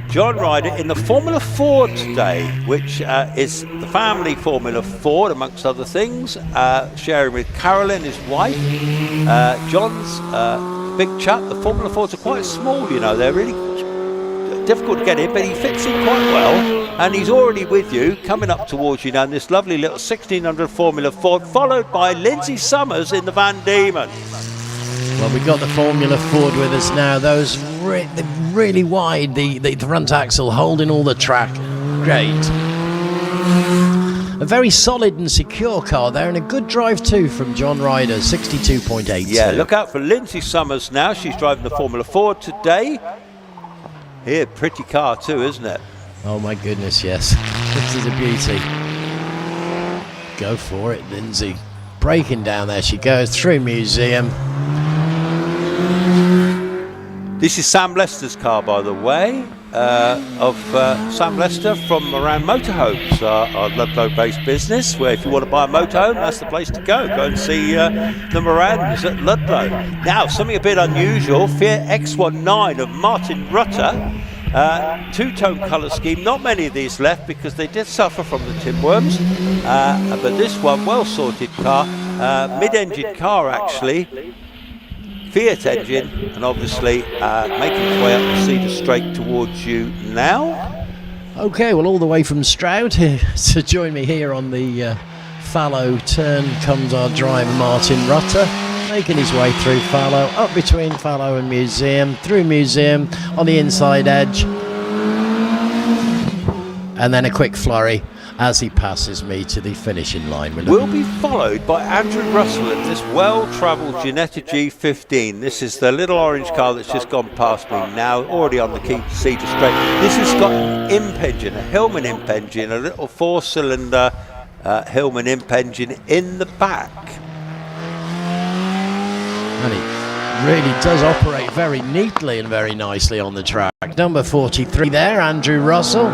John Ryder in the Formula Ford today, which is the family Formula Ford, amongst other things, sharing with Carolyn, his wife. John's big chap. The Formula Fords are quite small, you know, they're really difficult to get in, but he fits in quite well, and he's already with you, coming up towards you now in this lovely little 1600 Formula Ford, followed by Lindsay Summers in the Van Diemen. Well, we've got the Formula Ford with us now. Those really wide, the front axle holding all the track. Great. A very solid and secure car there, and a good drive too from John Ryder, 62.8. Yeah, look out for Lindsay Summers now. She's driving the Formula Ford today. Here, pretty car too, isn't it? Oh my goodness, yes. This is a beauty. Go for it, Lindsay. Breaking down, there she goes, through Museum. This is Sam Lester's car, by the way, of Sam Lester from around Motorhomes, our Ludlow-based business, where if you want to buy a motorhome, that's the place to go. Go and see the Morans at Ludlow. Now, something a bit unusual, Fiat X19 of Martin Rutter, two-tone colour scheme. Not many of these left because they did suffer from the tinworms, but this one, well-sorted car, mid-engine car actually, Fiat engine, and obviously making its way up the Cedar Straight towards you now. Okay, well, all the way from Stroud here to join me here on the fallow turn comes our driver Martin Rutter, making his way through fallow, up between fallow and Museum, through Museum on the inside edge, and then a quick flurry as he passes me to the finishing line. We'll be followed by Andrew Russell in this well-travelled Ginetta G15. This is the little orange car that's just gone past me now, already on the Cedar Straight. This has got an imp engine, a Hillman imp engine, a little four-cylinder Hillman imp engine in the back. And it really does operate very neatly and very nicely on the track. Number 43 there, Andrew Russell,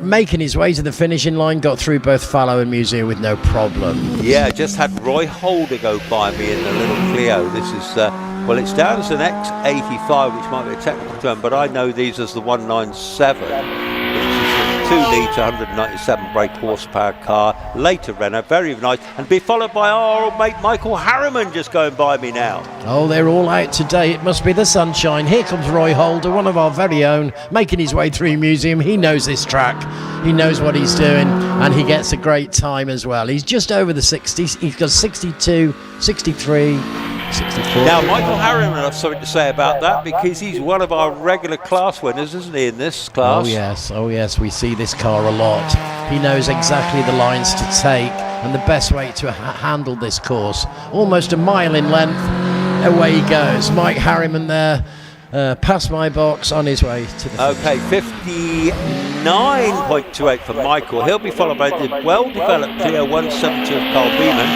making his way to the finishing line, got through both fallow and Museum with no problem. Yeah, just had Roy Holder go by me in the little Clio. This is, well, it's down as an X85, which might be a technical term, but I know these as the 197, which is a 2-litre, 197 brake horsepower car. Later Renault, very nice. And be followed by our old mate Michael Harriman just going by me now. Oh, they're all out today. It must be the sunshine. Here comes Roy Holder, one of our very own, making his way through Museum. He knows this track. He knows what he's doing, and he gets a great time as well. He's just over the 60s. He's got 62, 63, 64. Now, Michael Harriman has something to say about that because he's one of our regular class winners, isn't he, in this class? Oh yes, we see this car a lot. He knows exactly the lines to take and the best way to handle this course. Almost a mile in length, away he goes. Mike Harriman there, past my box, on his way to the finish. Okay, 59.28 for Michael. He'll be followed by the well-developed Clio 172 of Carl Beeman.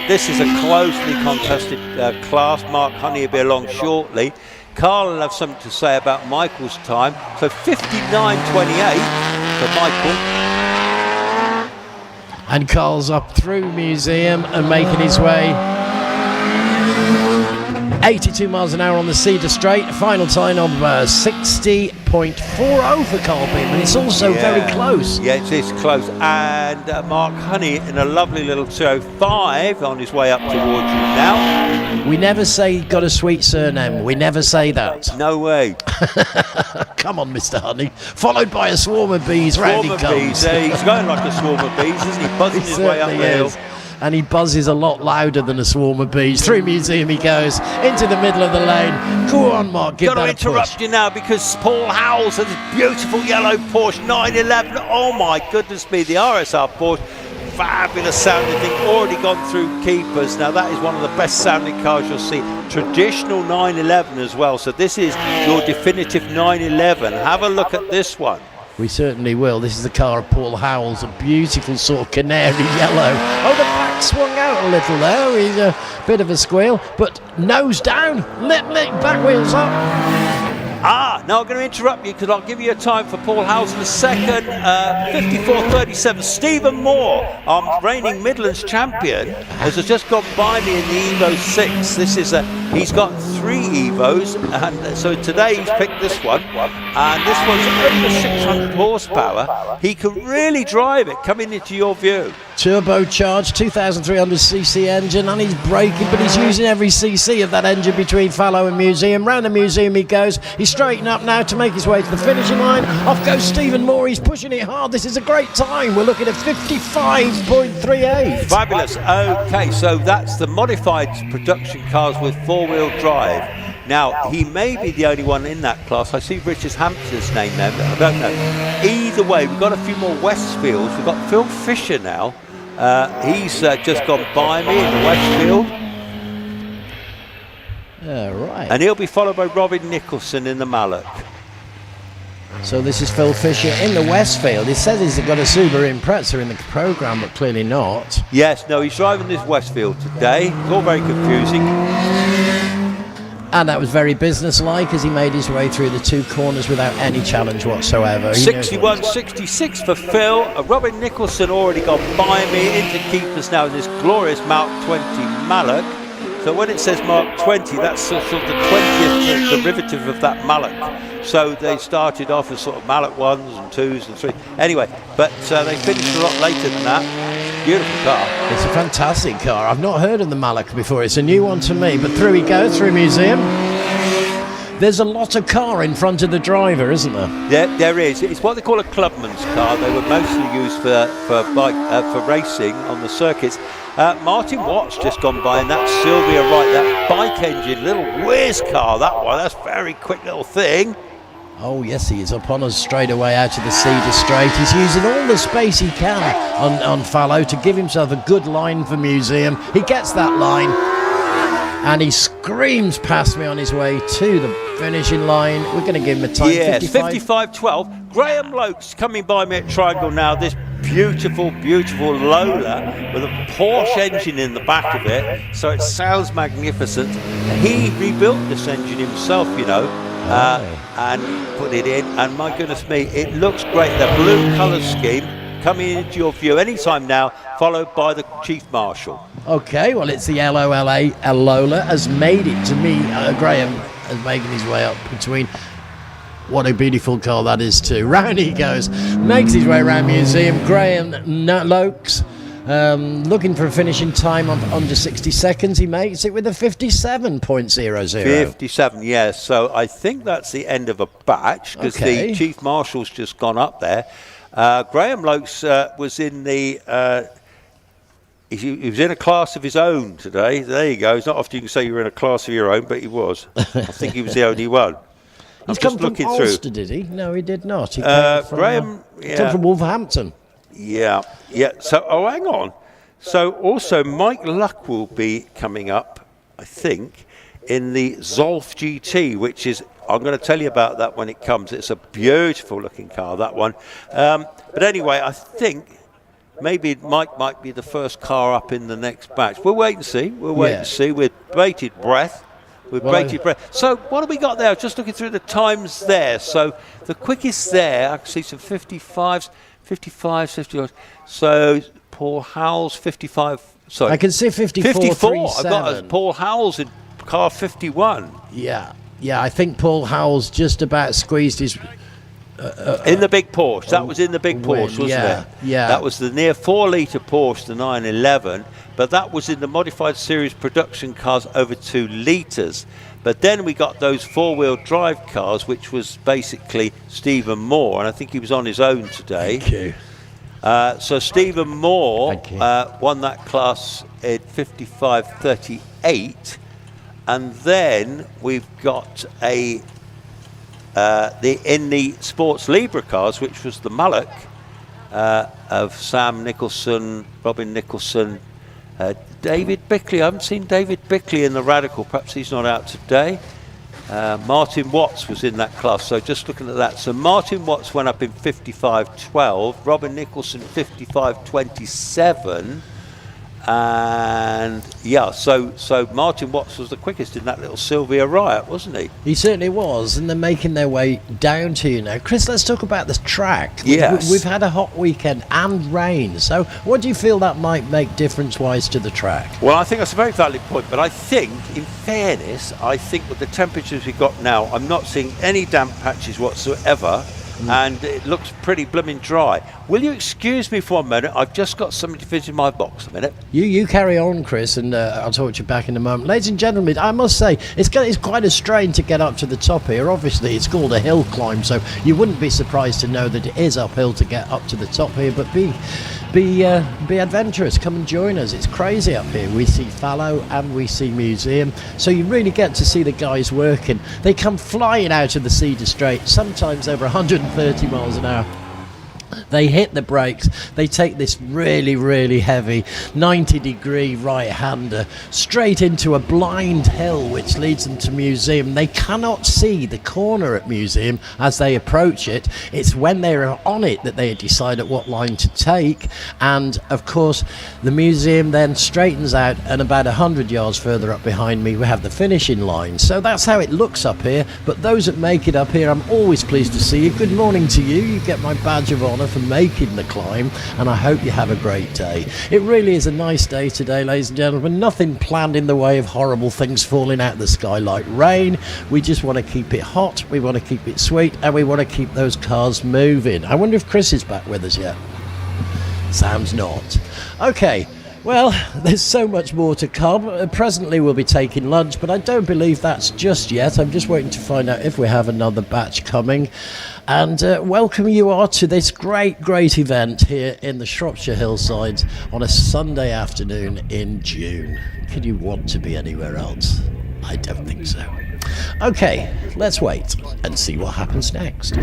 This is a closely contested class. Mark Honey will be along shortly. Carl will have something to say about Michael's time. So 59.28 for Michael. And Carl's up through Museum and making his way 82 miles an hour on the Cedar Straight. Final time of 60.40 for Carl Beeman. It's also very close. Yeah, it is close. And Mark Honey in a lovely little 205 on his way up towards you now. We never say he got a sweet surname. We never say that. No way. Come on, Mr. Honey. Followed by a swarm of bees. Round he Swarm of comes. bees. He's going like a swarm of bees, isn't he? Buzzing his way up the hill. And he buzzes a lot louder than a swarm of bees. Through Museum he goes, into the middle of the lane. Go on, Mark, give Got to that a interrupt push. you now because Paul Howells has a beautiful yellow Porsche 911. Oh my goodness me, the RSR Porsche. Fabulous sounding thing, already gone through keepers. Now that is one of the best sounding cars you'll see. Traditional 911 as well. So this is your definitive 911. Have a look at this one. We certainly will. This is the car of Paul Howells, a beautiful sort of canary yellow. Oh, the back swung out a little there. He's a bit of a squeal, but nose down, lip, back wheels up. Now I'm going to interrupt you because I'll give you a time for Paul Howells in a second. 54.37. Stephen Moore, our reigning Midlands champion, has just gone by me in the Evo 6. This is he's got 3 Evos, and so today he's picked this one, and this one's over 600 horsepower. He can really drive it, coming into your view. Turbocharged 2,300cc engine, and he's braking, but he's using every cc of that engine between Fallow and Museum. Round the Museum he goes. He's straightening up now to make his way to the finishing line. Off goes Stephen Moore. He's pushing it hard. This is a great time. We're looking at 55.38. Fabulous. Okay, so that's the modified production cars with 4-wheel drive. Now, he may be the only one in that class. I see Richard Hampton's name there, but I don't know. Either way, we've got a few more Westfields. We've got Phil Fisher now. He's just gone by me in the Westfield. Right. And he'll be followed by Robin Nicholson in the Mallock. So this is Phil Fisher in the Westfield. He says he's got a Subaru Impreza in the programme, but clearly not. Yes, no, he's driving this Westfield today. It's all very confusing. And that was very business-like as he made his way through the 2 corners without any challenge whatsoever. 61.66 for Phil. Robin Nicholson already gone by me into keepers now in this glorious Mark 20 Mallock. So when it says Mark 20, that's sort of the 20th derivative of that Mallock. So they started off as sort of Mallock 1s and 2s and 3s. Anyway, but they finished a lot later than that. Beautiful car. It's a fantastic car. I've not heard of the Mallock before. It's a new one to me. But through he goes, through Museum. There's a lot of car in front of the driver, isn't there? Yeah, there is. It's what they call a clubman's car. They were mostly used for racing on the circuits. Martin Watt's just gone by, and that's Sylvia Wright, that bike engine, little whiz car, that one. That's a very quick little thing. Oh, yes, he is upon us straight away out of the Cedar Straight. He's using all the space he can on Fallow to give himself a good line for Museum. He gets that line, and he screams past me on his way to the finishing line. We're going to give him a time. Yes, 55.12. Graham Lokes coming by me at Triangle now. This beautiful Lola with a Porsche engine in the back of it, so it sounds magnificent. He rebuilt this engine himself, you know, and put it in, and my goodness me, it looks great. The blue colour scheme coming into your view anytime now, followed by the Chief Marshal. Okay, well, it's the LOLA. Lola has made it to me. Graham is making his way up between. What a beautiful car that is too. Round he goes, makes his way around Museum. Graham Lokes looking for a finishing time of under 60 seconds. He makes it with a 57.00. 57, yes. So I think that's the end of a batch because the Chief Marshal's just gone up there. Graham Lokes was in the he was in a class of his own today. There you go. It's not often you can say you're in a class of your own, but he was. I think he was the only one. He's come from Ulster, did he? No, he did not. He came from, Graham, come from Wolverhampton. Yeah. So, hang on. So, also, Mike Luck will be coming up, I think, in the Zolf GT, which is, I'm going to tell you about that when it comes. It's a beautiful looking car, that one. But anyway, I think maybe Mike might be the first car up in the next batch. We'll wait and see. With bated breath. So what have we got there? Just looking through the times there. So the quickest there, I can see some 55s, 50s. So Paul Howell's 55. Sorry, I can see 54. I've got Paul Howell's in car 51. Yeah. I think Paul Howell's just about squeezed his. In the big Porsche. That was in the big Porsche, wasn't it? Yeah. That was the near 4-litre Porsche, the 911. But that was in the modified series production cars over 2 litres. But then we got those 4-wheel drive cars, which was basically Stephen Moore, and I think he was on his own today. Thank you. So Stephen Moore won that class in 55.38, and then we've got in the Sports Libra cars, which was the Mullock of Sam Nicholson, Robin Nicholson. David Bickley, I haven't seen David Bickley in the Radical, perhaps he's not out today. Martin Watts was in that class, so just looking at that. So Martin Watts went up in 55.12, Robin Nicholson 55.27, and so Martin Watts was the quickest in that little Sylvia Riot, wasn't he? He certainly was, and they're making their way down to you now. Chris, let's talk about the track. Yes. We've had a hot weekend and rain, so what do you feel that might make difference-wise to the track? Well, I think that's a very valid point, but I think, in fairness, with the temperatures we've got now, I'm not seeing any damp patches whatsoever, and it looks pretty blooming dry. Will you excuse me for a minute? I've just got something to fit in my box a minute. You carry on, Chris, and I'll talk to you back in a moment. Ladies and gentlemen, I must say, it's quite a strain to get up to the top here. Obviously, it's called a hill climb, so you wouldn't be surprised to know that it is uphill to get up to the top here, but be adventurous. Come and join us. It's crazy up here. We see fallow and we see museum, so you really get to see the guys working. They come flying out of the Cedar Straight, sometimes over 130 miles an hour. They hit the brakes, they take this really, really heavy 90-degree right-hander straight into a blind hill which leads them to museum. They cannot see the corner at museum as they approach it. It's when they're on it that they decide at what line to take, and of course the museum then straightens out, and about 100 yards further up behind me we have the finishing line. So that's how it looks up here, but those that make it up here, I'm always pleased to see you. Good morning to you. You get my badge of honour for making the climb, and I hope you have a great day. It really is a nice day today, ladies and gentlemen. Nothing planned in the way of horrible things falling out of the sky like rain. We just want to keep it hot, we want to keep it sweet, and we want to keep those cars moving. I wonder if Chris is back with us yet. Sam's not. Okay. Well, there's so much more to come. Presently we'll be taking lunch, but I don't believe that's just yet. I'm just waiting to find out if we have another batch coming. And welcome you are to this great event here in the Shropshire hillsides on a Sunday afternoon in June. Could you want to be anywhere else? I don't think so. Okay, let's wait and see what happens next.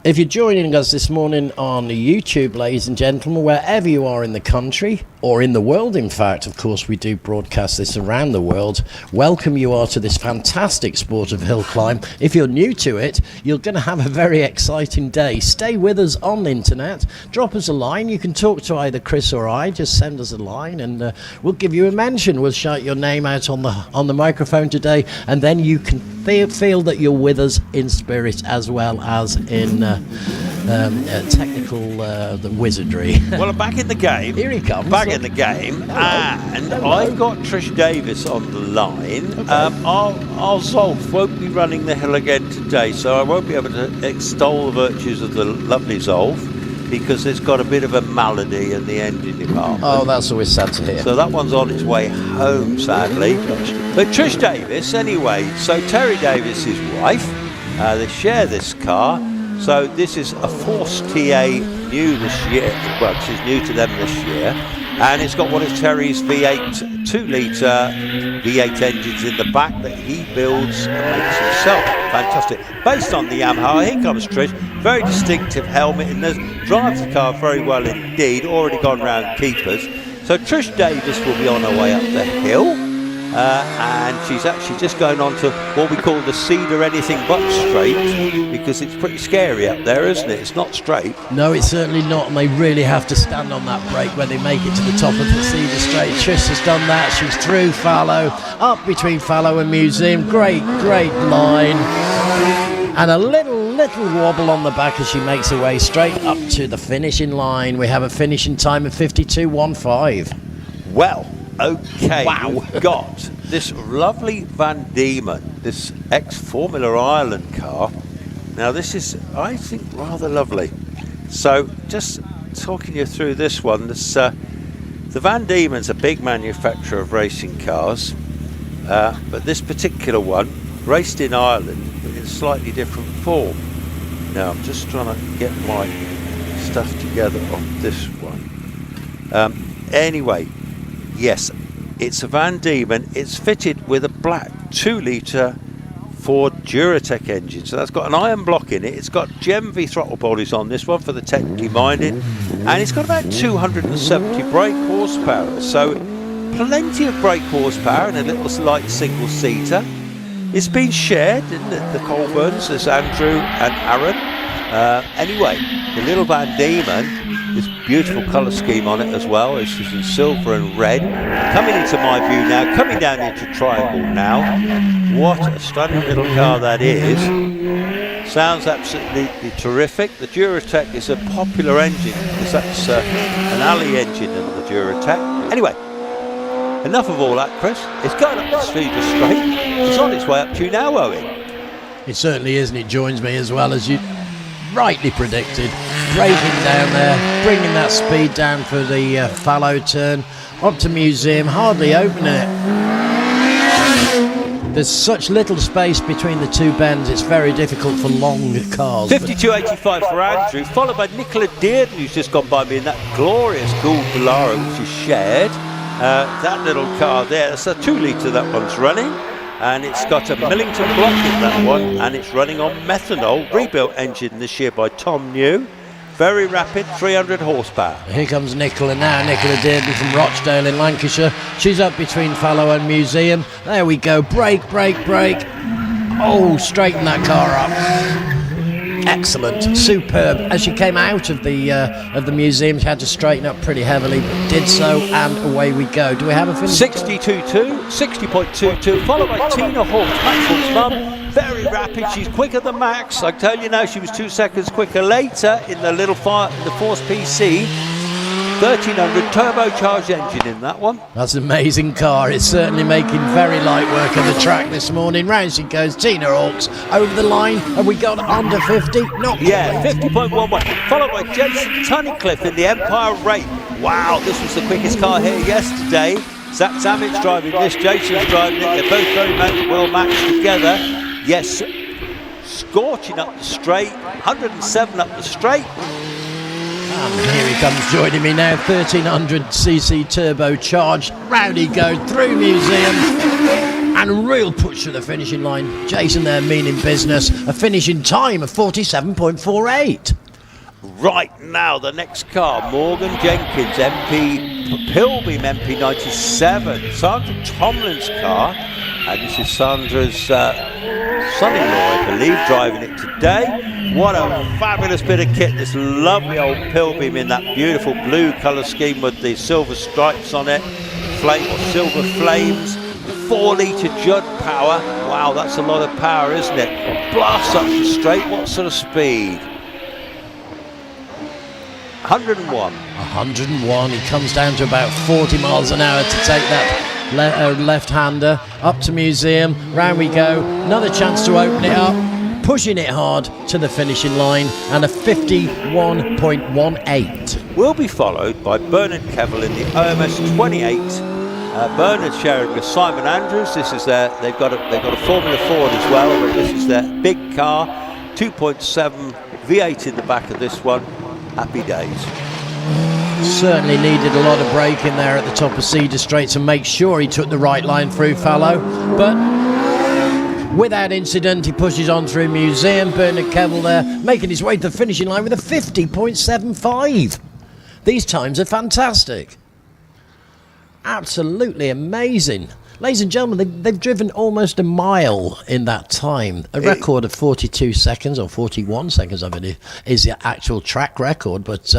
If you're joining us this morning on YouTube, ladies and gentlemen, wherever you are in the country, or in the world, in fact, of course, we do broadcast this around the world, welcome you are to this fantastic sport of hill climb. If you're new to it, you're going to have a very exciting day. Stay with us on the internet. Drop us a line. You can talk to either Chris or I. Just send us a line and we'll give you a mention. We'll shout your name out on the microphone today, and then you can feel that you're with us in spirit as well as in technical the wizardry. Well, I'm back in the game. Here he comes. Back in the game, and I've got Trish Davis on the line. Okay. Our Zolf won't be running the hill again today, so I won't be able to extol the virtues of the lovely Zolf, because it's got a bit of a malady in the engine department. Oh, that's always sad to hear. So that one's on its way home, sadly. But Trish Davis, anyway, so Terry Davis's wife, they share this car. So this is a Force TA new this year. Well, she's new to them this year. And it's got one of Terry's V8 2-litre V8 engines in the back that he builds and makes himself. Fantastic. Based on the Yamaha. Here comes Trish. Very distinctive helmet, and drives the car very well indeed. Already gone round keepers. So Trish Davis will be on her way up the hill. And she's actually just going on to what we call the Cedar anything but straight, because it's pretty scary up there, isn't it? It's not straight. No, it's certainly not, and they really have to stand on that brake when they make it to the top of the Cedar Straight. Trish has done that. She's through Fallow, up between Fallow and Museum. Great line. And a little wobble on the back as she makes her way straight up to the finishing line. We have a finishing time of 52.15. Well, okay, Wow. We've got this lovely Van Diemen, this ex-Formula Ireland car. Now this is, I think, rather lovely. So just talking you through this one, this, the Van Diemen's a big manufacturer of racing cars, but this particular one raced in Ireland but in slightly different form. Now I'm just trying to get my stuff together on this one. Anyway, yes, it's a Van Diemen. It's fitted with a black 2-litre Ford Duratec engine. So that's got an iron block in it. It's got Gem V throttle bodies on this one for the technically minded. And it's got about 270 brake horsepower. So plenty of brake horsepower in a little light single-seater. It's been shared in the Colburns. There's Andrew and Aaron. Anyway, the little Van Diemen, this beautiful colour scheme on it as well. It's in silver and red. Coming into my view now, coming down into Triangle now. What a stunning little car that is. Sounds absolutely terrific. The Duratec is a popular engine, because that's an alley engine in the Duratec. Anyway, enough of all that, Chris. It's going up the Cedar Straight. It's on its way up to you now, Owen. It certainly is, and it joins me as well, as you rightly predicted. Braking down there, bringing that speed down for the fallow turn, up to Museum, hardly opening it. There's such little space between the two bends, it's very difficult for long cars. 52.85 for Andrew, followed by Nicola Dearden, who's just gone by me in that glorious gold Polara, which is shared. That little car there, it's a 2-litre that one's running. And it's got a Millington block in that one, and it's running on methanol, rebuilt engine this year by Tom New. Very rapid, 300 horsepower. Here comes Nicola now, Nicola Dearden from Rochdale in Lancashire. She's up between Fallow and Museum. There we go, brake. Oh, straighten that car up. Excellent, superb. As she came out of the museum, she had to straighten up pretty heavily, but did so, and away we go. Do we have a finish? 60.22, followed by Tina Hall, Maxwell's mum. Very rapid, she's quicker than Max. I tell you now, she was 2 seconds quicker later in the little the Force PC. 1300 turbocharged engine in that one. That's an amazing car. It's certainly making very light work of the track this morning. Round she goes. Tina Hawkes over the line. Have we got under 50? Not Yeah, quite. 50.11. Followed by Jason Tunnicliffe in the Empire Rate. Wow, this was the quickest car here yesterday. Zach Zamit's driving this, Jason's driving it. They're both very well matched together. Yes, scorching up the straight. 107 up the straight. And here he comes joining me now, 1300cc turbocharged. Round he goes through Museum, and a real push to the finishing line. Jason there meaning business. A finishing time of 47.48. Right now, the next car, Morgan Jenkins, MP Pilbeam MP97, Sandra Tomlin's car, and this is Sandra's son-in-law, I believe, driving it today. What a fabulous bit of kit, this lovely old Pilbeam in that beautiful blue colour scheme with the silver stripes on it, silver flames, 4-litre Judd power. Wow, that's a lot of power, isn't it? Blasts up the straight, what sort of speed? 101. 101. He comes down to about 40 miles an hour to take that left-hander up to Museum. Round we go. Another chance to open it up. Pushing it hard to the finishing line, and a 51.18. Will be followed by Bernard Kevill in the OMS 28. Bernard sharing with Simon Andrews. This is they've got a Formula Ford as well, but this is their big car, 2.7 V8 in the back of this one. Happy days. Certainly needed a lot of braking there at the top of Cedar Straight to make sure he took the right line through Fallow, but without incident he pushes on through Museum. Bernard Kevill there making his way to the finishing line with a 50.75. These times are fantastic. Absolutely amazing. Ladies and gentlemen, they've driven almost a mile in that time. A record of 42 seconds or 41 seconds of it is the actual track record, but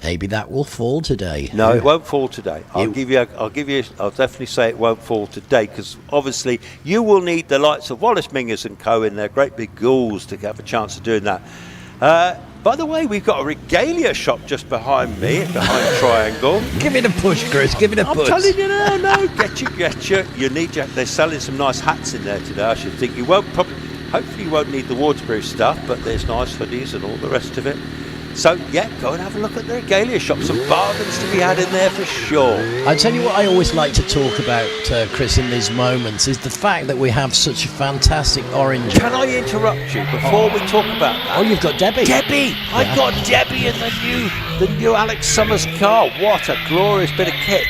maybe that will fall today. No, it won't fall today. I'll definitely say it won't fall today, because obviously you will need the likes of Wallace Mingers and Co in their great big ghouls to have a chance of doing that. By the way, we've got a regalia shop just behind me, behind Triangle. Give it a push, Chris. Give it a push. I'm telling you now, no, get you. You need you. They're selling some nice hats in there today. I should think you won't hopefully you won't need the waterproof stuff, but there's nice hoodies and all the rest of it. So, yeah, go and have a look at the regalia shop. Some bargains to be had in there for sure. I tell you what I always like to talk about, Chris, in these moments, is the fact that we have such a fantastic orange. Can I interrupt you before we talk about that? Oh, you've got Debbie. Debbie! I got Debbie in the new Alex Summers car. What a glorious bit of kit.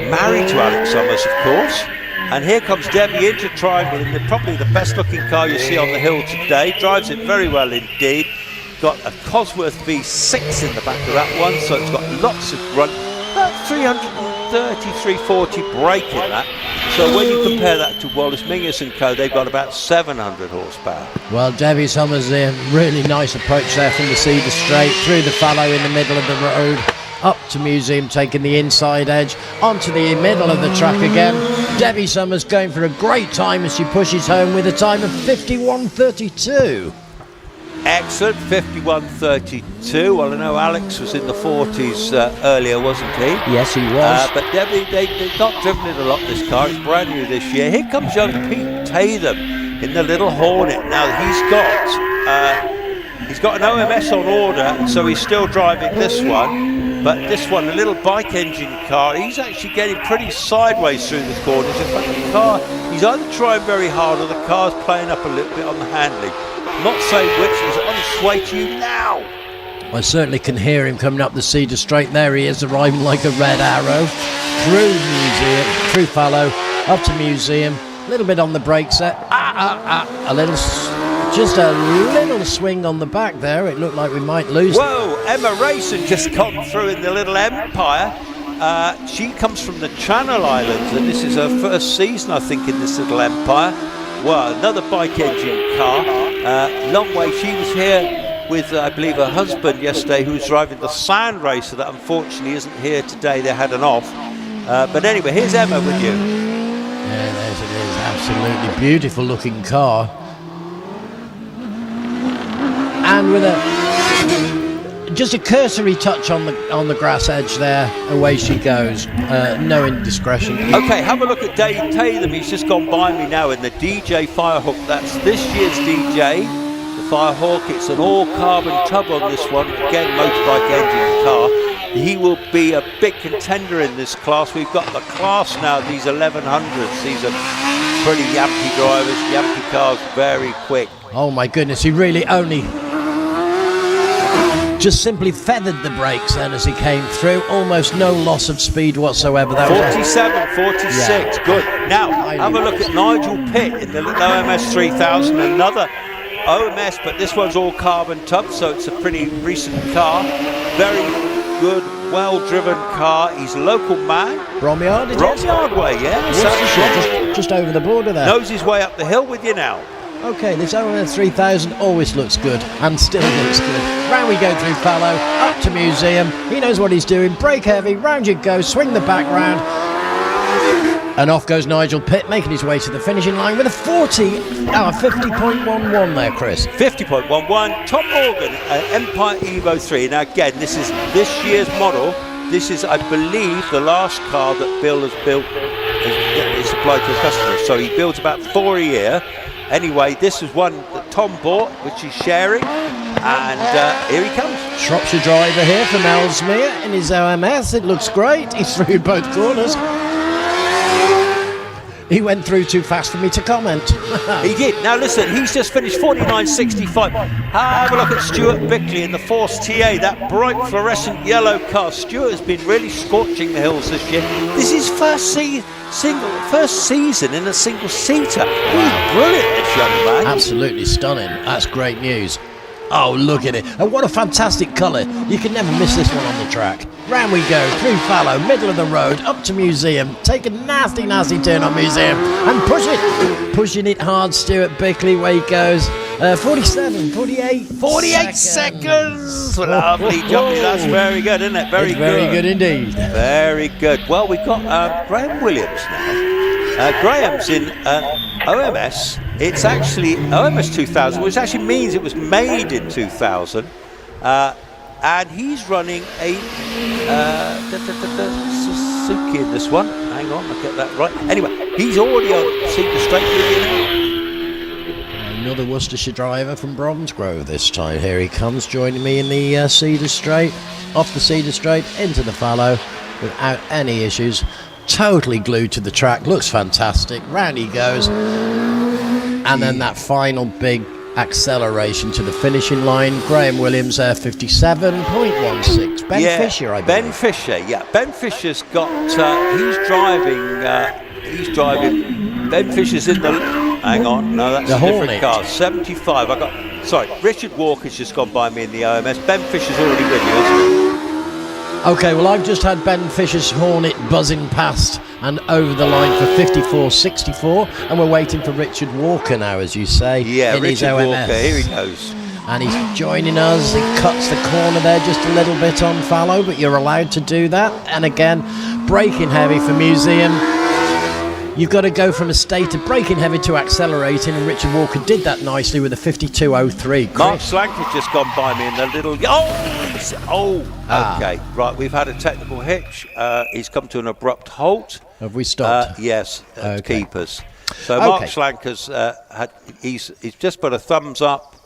Married to Alex Summers, of course. And here comes Debbie into Triangle in probably the best looking car you see on the hill today. Drives it very well indeed. Got a Cosworth V6 in the back of that one, so it's got lots of grunt, about 330, 340 brake in that. So when you compare that to Wallace Mingers and Co, they've got about 700 horsepower. Well, Debbie Summers there, really nice approach there from the Cedar Straight, through the fallow in the middle of the road, up to Museum, taking the inside edge, onto the middle of the track again. Debbie Summers going for a great time as she pushes home with a time of 51.32. Excellent, 51.32. Well, I know Alex was in the 40s earlier, wasn't he? Yes, he was. But Debbie, they've not driven it a lot, this car. It's brand new this year. Here comes young Pete Tatham in the little Hornet. Now, he's got an OMS on order, so he's still driving this one. But this one, a little bike engine car, he's actually getting pretty sideways through the corners. In fact, the car, he's either trying very hard or the car's playing up a little bit on the handling. Not saying which, is on its way to you now. I certainly can hear him coming up the Cedar Straight. There he is, arriving like a red arrow through Museum, through Fallow, up to Museum. A little bit on the brakes there. Just a little swing on the back there. It looked like we might lose. Whoa, Emma Rayson just come through in the little Empire. She comes from the Channel Islands, and this is her first season, I think, in this little Empire. Well, another bike engine car. Long way. She was here with, I believe, her husband yesterday, who was driving the Sand Racer that unfortunately isn't here today. They had an off. But anyway, here's Emma with you. Yeah, there's it is. Absolutely beautiful looking car. And with just a cursory touch on the grass edge there, away she goes. No indiscretion. Okay, have a look at Dave Tatham. He's just gone by me now in the DJ Firehawk. That's this year's DJ, the Firehawk. It's an all-carbon tub on this one. Again, motorbike engine car. He will be a big contender in this class. We've got the class now, these 1100s. These are pretty yampy drivers. Yampy cars, very quick. Oh my goodness, he really only just simply feathered the brakes then as he came through. Almost no loss of speed whatsoever. That 47, 46, yeah. Good. Now, have a look at Nigel Pitt in the OMS 3000, another OMS, but this one's all carbon tub, so it's a pretty recent car. Very good, well-driven car. He's a local man. Bromyard, it is? Bromyard way, yeah. Just over the border there. Knows his way up the hill with you now. Okay, this OMS 3000 always looks good, and still looks good. Round we go through Fallow, up to Museum. He knows what he's doing. Brake heavy, round you go, swing the back round. And off goes Nigel Pitt, making his way to the finishing line with a 50.11 there, Chris. 50.11. Tom Morgan, Empire Evo 3. Now again, this is this year's model. This is, I believe, the last car that Bill has built, is supplied to a customer. So he builds about 4 a year. Anyway, this is one that Tom bought, which he's sharing. And here he comes. Shropshire driver here from Ellesmere in his OMS. It looks great. He's through both corners. He went through too fast for me to comment. He did. Now listen, he's just finished 49.65. Have a look at Stuart Bickley in the Force TA, that bright fluorescent yellow car. Stuart has been really scorching the hills this year. This is his first season in a single seater. He's brilliant, this young man. Absolutely stunning. That's great news. Oh, look at it. And what a fantastic colour. You can never miss this one on the track. Round we go, through Fallow, middle of the road, up to Museum. Take a nasty, nasty turn on Museum. And push it. Pushing it hard, Stuart Bickley, where he goes. 47, 48. 48 seconds. Lovely jockey. That's very good, isn't it? Very good indeed. Very good. Well, we've got Graham Williams now. Graham's in OMS. It's actually OMS 2000, which actually means it was made in 2000. And he's running a Suzuki in this one. Hang on, I'll get that right. Anyway, he's already on Cedar Straight with you now. Another Worcestershire driver from Bromsgrove this time. Here he comes, joining me in the Cedar Straight. Off the Cedar Straight, into the Fallow, without any issues. Totally glued to the track, looks fantastic. Round he goes, and then that final big acceleration to the finishing line. Graham Williams 57.16. Ben Fisher, I believe. Ben Fisher, yeah. Ben Fisher's got. He's driving. Ben Fisher's in the. Hang on, no, that's the a different Hornet. car. 75. Sorry, Richard Walker's just gone by me in the OMS. Ben Fisher's already with you, isn't he? Okay, well, I've just had Ben Fisher's Hornet buzzing past and over the line for 54.64, and we're waiting for Richard Walker now, as you say. Yeah, in Richard his OMS. Walker, here he goes. And he's joining us. He cuts the corner there just a little bit on Fallow, but you're allowed to do that. And again, braking heavy for Museum. You've got to go from a state of braking heavy to accelerating, and Richard Walker did that nicely with a 52.03. Mark Slank has just gone by me in the little... Okay, right, we've had a technical hitch. He's come to an abrupt halt. Have we stopped? Yes, Okay. keepers. So Mark Slank has he's just put a thumbs up.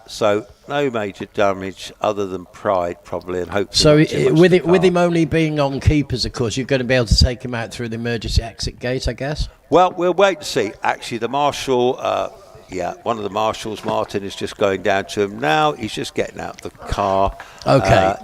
So no major damage other than pride, probably, and hopefully. So with him only being on keepers, of course, you're going to be able to take him out through the emergency exit gate, I guess. Well, we'll wait to see. Actually, the marshal, one of the marshals, Martin, is just going down to him now. He's just getting out of the car. Okay.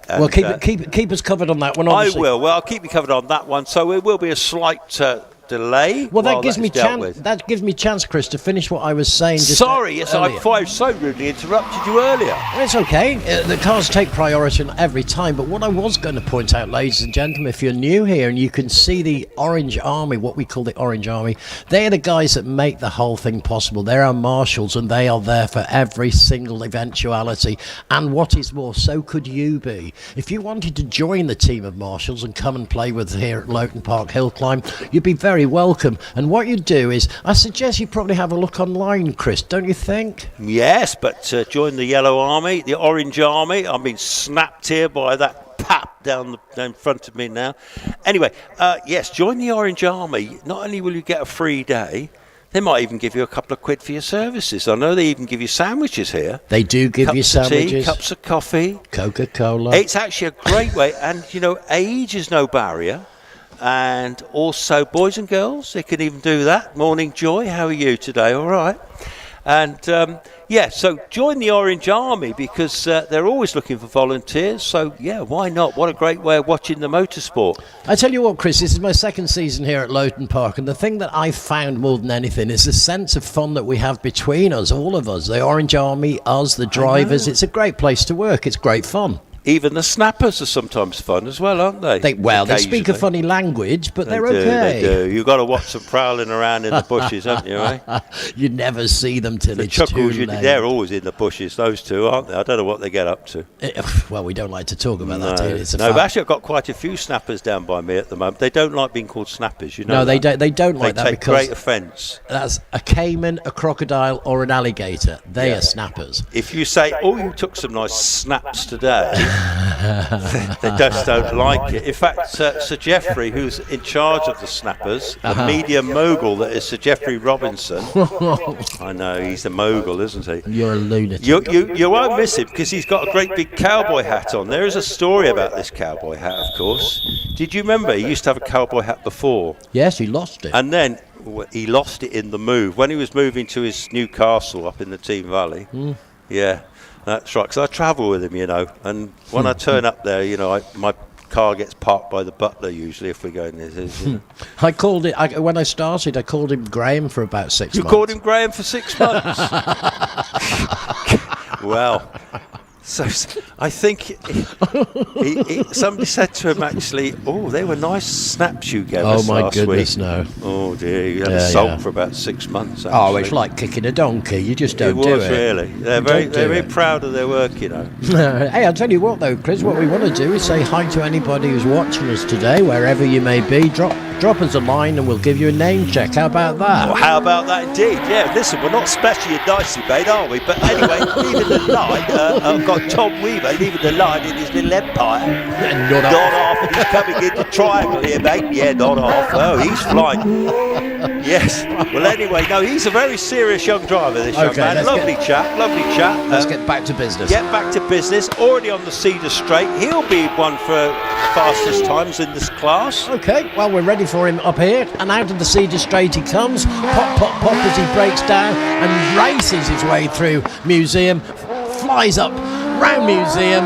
And, well, keep us covered on that one. Obviously. I will. Well, I'll keep you covered on that one. So it will be a slight delay. Well, that gives me chance. That gives me chance, Chris, to finish what I was saying. Sorry, yes, I so rudely interrupted you earlier. It's okay. The cars take priority every time. But what I was going to point out, ladies and gentlemen, if you're new here and you can see the Orange Army, what we call the Orange Army, they are the guys that make the whole thing possible. They're our marshals, and they are there for every single eventuality. And what is more, so could you be. If you wanted to join the team of marshals and come and play with us here at Loton Park HillClimb, you'd be very welcome. And what you do is, I suggest you probably have a look online, Chris, don't you think? Yes, but join the Yellow Army, the Orange Army. I'm being snapped here by that pap down in front of me now. Anyway, yes, join the Orange Army. Not only will you get a free day, they might even give you a couple of quid for your services. I know they even give you sandwiches here. They do give you sandwiches. Cups of coffee. Coca-Cola. It's actually a great way. And, age is no barrier. And also, boys and girls, they can even do that. Morning, Joy. How are you today? All right. And, so join the Orange Army because they're always looking for volunteers. So, why not? What a great way of watching the motorsport. I tell you what, Chris, this is my second season here at Loton Park, and the thing that I've found more than anything is the sense of fun that we have between us, all of us, the Orange Army, us, the drivers. It's a great place to work. It's great fun. Even the snappers are sometimes fun as well, aren't they? They speak a funny language, but they're okay. They do. You've got to watch them prowling around in the bushes, haven't you, eh? You never see them till The it's too chuckles, late. they're always in the bushes, those two, aren't they? I don't know what they get up to. Well, we don't like to talk about that. It's a No, fact. but actually I've got quite a few snappers down by me at the moment. They don't like being called snappers, you know. No, they that? don't. They don't like They that take because great offence. that's a caiman, a crocodile, or an alligator. They are snappers. If you say, "Oh, you took some nice snaps today," they just don't like it. In fact, Sir Geoffrey, who's in charge of the snappers, the media mogul that is Sir Geoffrey Robinson. I know he's a mogul, isn't he? You're a lunatic. You won't miss it because he's got a great big cowboy hat on. There is a story about this cowboy hat, of course. Did you remember he used to have a cowboy hat before? Yes, you lost it. And then he lost it in the move. When he was moving to his new castle up in the Team Valley. Yeah, that's right. Because I travel with him, you know. And when I turn up there, you know, my car gets parked by the butler usually if we're going there. You know. I called it, when I started, I called him Graham for about 6 months. You called him Graham for 6 months? Well, so I think somebody said to him actually, "Oh, they were nice snaps you gave us my last goodness, week." no. Oh dear, you had a sulk for about 6 months. Actually. Oh, it's like kicking a donkey. You just don't do it. It was really. They're very proud of their work, you know. Hey, I'll tell you what though, Chris, what we want to do is say hi to anybody who's watching us today, wherever you may be. Drop us a line and we'll give you a name check. How about that? Well, how about that indeed? Yeah, listen, we're not especially a dicey bait, are we? But anyway, leaving the line, I've got Tom Weaver leaving the line in his little Empire. Not off, and he's coming into triangle here, mate. Yeah, not off. Oh, he's flying. Yes. Well, anyway, no, he's a very serious young driver, this young man. Lovely chap. Let's get back to business. Get back to business. Already on the Cedar Straight. He'll be one for fastest times in this class. Okay, well, we're ready for him up here, and out of the Cedar Straight he comes. Pop, pop, pop as he breaks down and races his way through Museum. Flies up round Museum.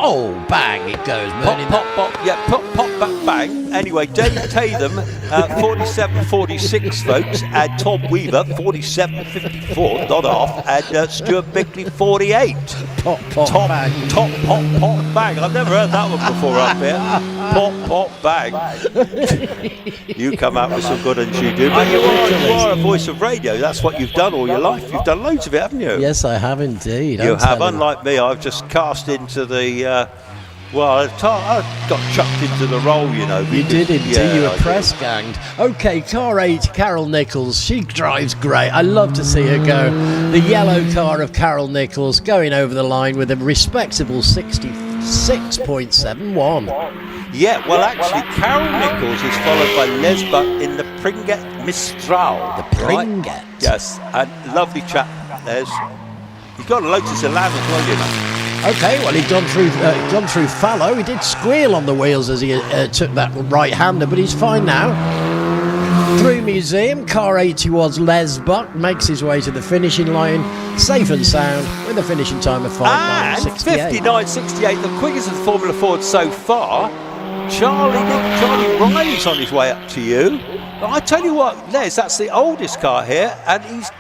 Oh, bang, it goes. Pop, pop, pop, yeah, pop, pop, bang, bang. Anyway, Dave Tatham, 47.46, folks, and Tom Weaver, 47.54, not off, and Stuart Bickley, 48. Pop, pop, bang. Top, pop, pop, bang. I've never heard that one before up here. Pop, pop, bang. You come out with some good ones, you do. But you are a voice of radio. That's what you've done all your life. You've done loads of it, haven't you? Yes, I have indeed. You have, unlike me. I've just cast into the... I got chucked into the role, you know. You did indeed. Yeah, You were press ganged. Okay, car 8, Carol Nichols. She drives great. I love to see her go. The yellow car of Carol Nichols going over the line with a respectable 66.71. Yeah, well, actually, Carol Nichols is followed by Les Buck in the Pringet Mistral. The Pringet? Right? Yes, and lovely chap, Les. He's got a Lotus Elan as well, you know. Okay, well, he'd gone through fallow. He did squeal on the wheels as he took that right-hander, but he's fine now. Through Museum, car 80 was Les Buck, makes his way to the finishing line, safe and sound, with a finishing time of 5.968. 59.68, the quickest of the Formula Ford so far. Charlie Riley's on his way up to you. But I tell you what, Les, that's the oldest car here, and he's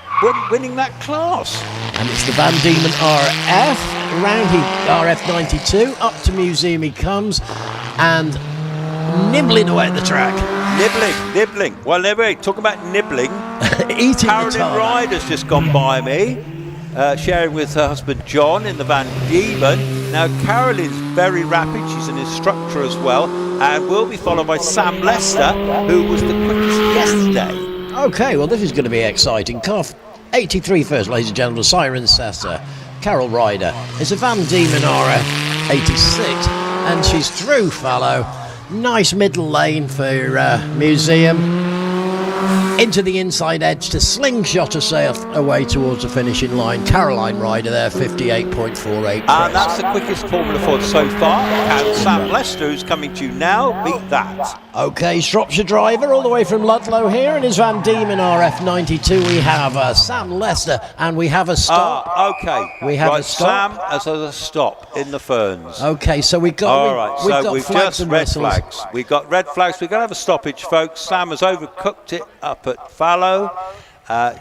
winning that class. And it's the Van Diemen RF, RF 92, up to Museum he comes, and nibbling away at the track. Nibbling. Well, anyway, talking about nibbling, Eating Carolyn the tarmac. Ryder's just gone by me, sharing with her husband John in the Van Diemen. Now, Carolyn's very rapid. She's an instructor as well, and will be followed by Sam Lester, who was the quickest yesterday. Okay, well, this is going to be exciting. Car 83 first, ladies and gentlemen, Siren Sessa, Carol Ryder. It's a Van Diemen RF 86, and she's through fallow. Nice middle lane for Museum. Into the inside edge to slingshot herself away towards the finishing line. Caroline Ryder there, 58.48. And that's the quickest Formula Ford so far. And Sam Lester, who's coming to you now, beat that. Okay, Shropshire driver all the way from Ludlow here, and his Van Diemen RF 92. We have Sam Lester, and we have a stop. Okay. We have a stop. Sam as a stop in the ferns. Okay, so we've got. All right, so we've flags just and red whistles. flags. We've got red flags. We're going to have a stoppage, folks. Sam has overcooked it up at fallow.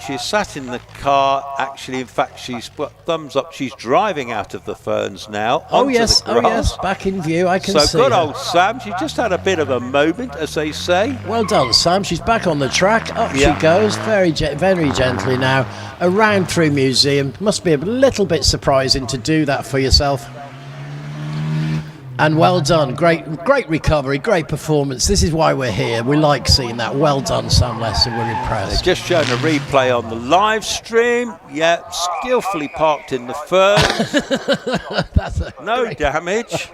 She's sat in the car. Actually, in fact, she's put thumbs up. She's driving out of the ferns now. Oh onto yes, the grass. back in view. I can see. So good her. old Sam. She just had a bit of a moment, as they say. Well done, Sam. She's back on the track. Up Yeah. she goes, very gently now, around through museum. Must be a little bit surprising to do that for yourself. And well done, great recovery, great performance. This is why we're here. We like seeing that. Well done, Sam Lester. We're impressed. Just showing a replay on the live stream. Yeah, skillfully parked in the ferns. That's No damage.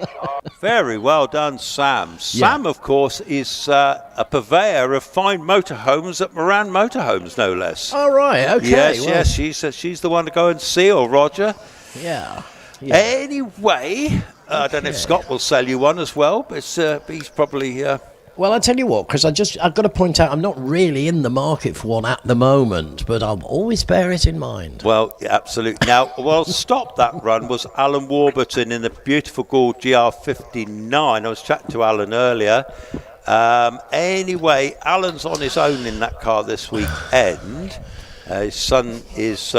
Very well done, Sam. Sam, of course, is a purveyor of fine motorhomes at Moran Motorhomes, no less. all right. Okay. Yes, well, yes, she's the one to go and see, or Roger. Yeah. Anyway, I don't know if Scott will sell you one as well, but he's probably... Well, I tell you what, Chris, I've got to point out I'm not really in the market for one at the moment, but I'll always bear it in mind. Well, yeah, absolutely. Now, well, stop that run was Alan Warburton in the beautiful Gould GR59. I was chatting to Alan earlier. Anyway, Alan's on his own in that car this weekend. His son is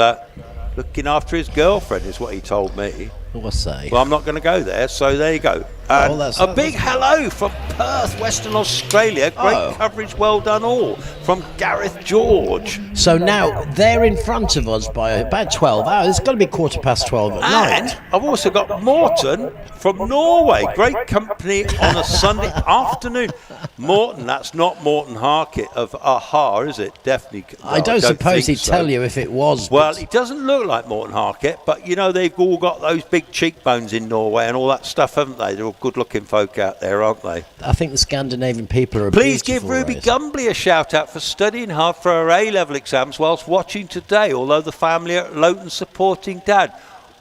looking after his girlfriend, is what he told me. What's say? Well, I'm not going to go there, so there you go. And a big hello from Perth, Western Australia. Great coverage, well done all. From Gareth George. So now they're in front of us by about 12 hours. It's got to be 12:15 at night. And I've also got Morton from Norway. Great company on a Sunday afternoon. Morton, that's not Morton Harkett of Aha, is it? Definitely. No, I don't suppose think he'd tell you if it was. Well, but he doesn't look like Morton Harkett, but you know they've all got those big cheekbones in Norway and all that stuff, haven't they? They're all good-looking folk out there, aren't they? I think the Scandinavian people are Please give beautiful Ruby race. Gumbly a shout-out for studying hard for her A-level exams whilst watching today, although the family are at Loton supporting Dad.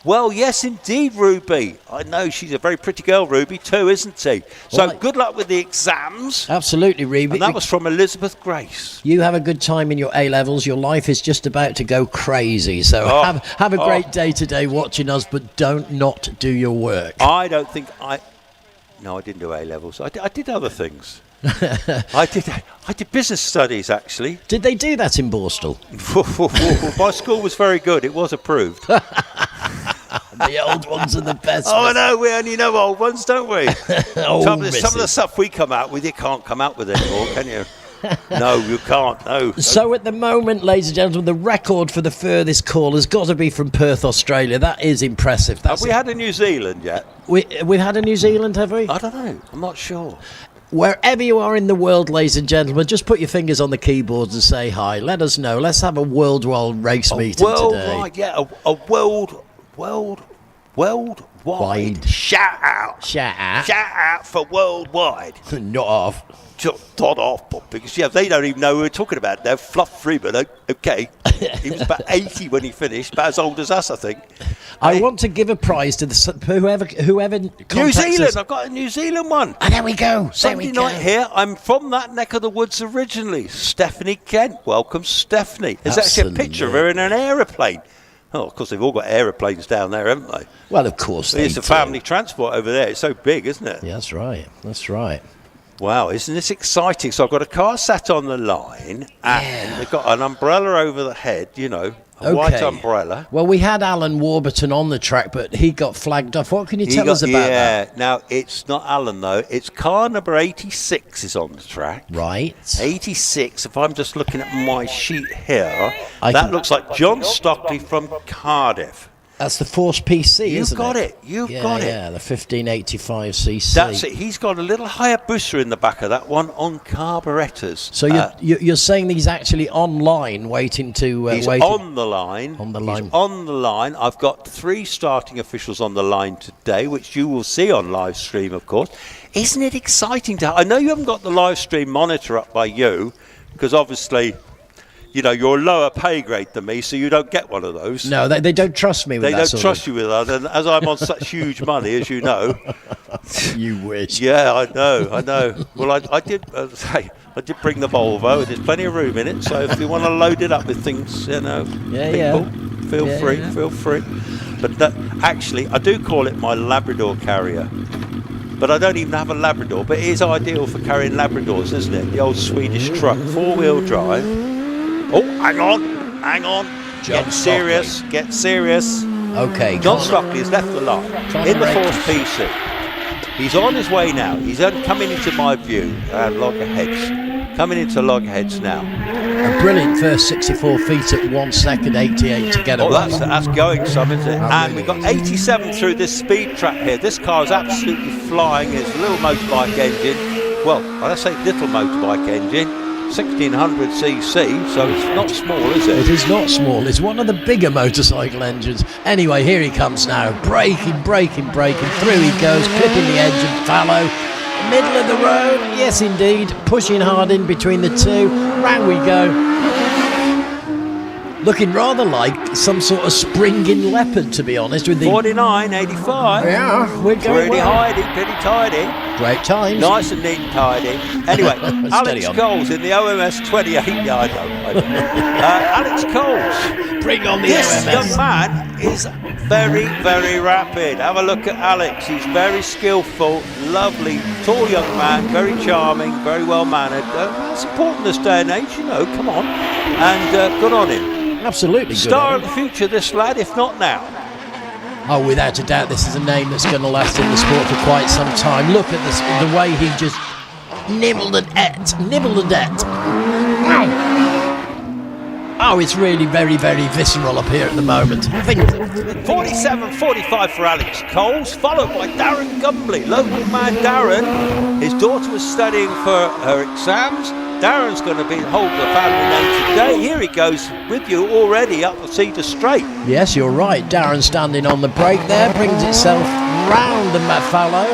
Well, yes, indeed, Ruby. I know she's a very pretty girl, Ruby, too, isn't she? So Well, good luck with the exams. Absolutely, Ruby. And that was from Elizabeth Grace. You have a good time in your A-levels. Your life is just about to go crazy. So have a great day today watching us, but don't not do your work. I don't think No, I didn't do A-levels. I did other things. I did business studies, actually. Did they do that in Borstal? My school was very good. It was approved. The old ones are the best. Oh, I know. We only know old ones, don't we? Oh, some of the missus. stuff we come out with, you can't come out with anymore, can you? No, you can't. No. So at the moment, ladies and gentlemen, the record for the furthest call has got to be from Perth, Australia. That is impressive. Have we had a New Zealand yet? We've had a New Zealand, have we? I don't know. I'm not sure. Wherever you are in the world, ladies and gentlemen, just put your fingers on the keyboards and say hi. Let us know. Let's have a worldwide race meeting today. Worldwide, yeah. A worldwide shout out. Shout out. Shout out for worldwide. Not off. Not off, because they don't even know who we're talking about. They're Fluff Freeman, okay. He was about 80 when he finished, about as old as us, I think. I want to give a prize to whoever New contacts Zealand, us. I've got a New Zealand one. Oh, there we go. Sunday night here. I'm from that neck of the woods originally. Stephanie Kent. Welcome, Stephanie. There's actually a picture of her in an aeroplane. Oh, of course, they've all got aeroplanes down there, haven't they? Well, of course they It's do. a family transport over there. It's so big, isn't it? Yeah, that's right. That's right. Wow, isn't this exciting? So I've got a car sat on the line, and they've got an umbrella over the head, a white umbrella. Well, we had Alan Warburton on the track, but he got flagged off. What can you tell us about that? Yeah, now it's not Alan though. It's car number 86 is on the track. Right. 86. If I'm just looking at my sheet here, that looks like John Stockley from Cardiff. That's the Force PC, isn't it? You've got it. Yeah, the 1585cc. That's it. He's got a little Hayabusa in the back of that one on carburettors. So you're saying he's actually online waiting to... He's on the line. On the line. He's on the line. I've got 3 starting officials on the line today, which you will see on live stream, of course. Isn't it exciting I know you haven't got the live stream monitor up by you, because obviously... you're a lower pay grade than me, so you don't get one of those. No, they don't trust me with that. They don't trust you with that. And as I'm on such huge money, as you know. You wish. Yeah, I know. Well, I did bring the Volvo. There's plenty of room in it, so if you want to load it up with things, people, feel free. But actually, I do call it my Labrador carrier. But I don't even have a Labrador. But it is ideal for carrying Labradors, isn't it? The old Swedish truck, 4-wheel drive. Oh, hang on. Hang on. John Get serious. Get serious. Okay, John Stockley has left the lot in the fourth PC. He's on his way now. He's coming into my view around loggerheads. Coming into loggerheads now. A brilliant first 64 feet at 1 second 88 to get away. Oh, that's going some, isn't it? And really we've got 87 through this speed trap here. This car is absolutely flying. It's a little motorbike engine. Well, I say little motorbike engine. 1600cc, so it's not small, is it? It is not small. It's one of the bigger motorcycle engines. Anyway, here he comes now. Braking. Through he goes, clipping the edge of fallow. Middle of the road. Yes, indeed. Pushing hard in between the two. Round we go. Looking rather like some sort of springing leopard, to be honest. With the 49.85. Yeah, we're going pretty well. pretty tidy. Great times. Nice and neat and tidy. Anyway, Alex on. Coles in the OMS 28. Yeah, I know. Alex Coles. Bring on the This OMS. young man is very, very rapid. Have a look at Alex. He's very skillful, lovely, tall young man, very charming, very well mannered. It's important this day and age, you know. Come on, and good on him. Absolutely good. Star of the future, this lad, if not now. Oh, without a doubt, this is a name that's going to last in the sport for quite some time. Look at this, the way he just nibbled at it. Oh, it's really very, very visceral up here at the moment. 47.45 for Alex Coles, followed by Darren Gumbly. Local man Darren, his daughter was studying for her exams. Darren's going to hold the family name today. Here he goes with you already up the Cedar Straight. Yes, you're right. Darren standing on the brake there, brings itself round the fallow.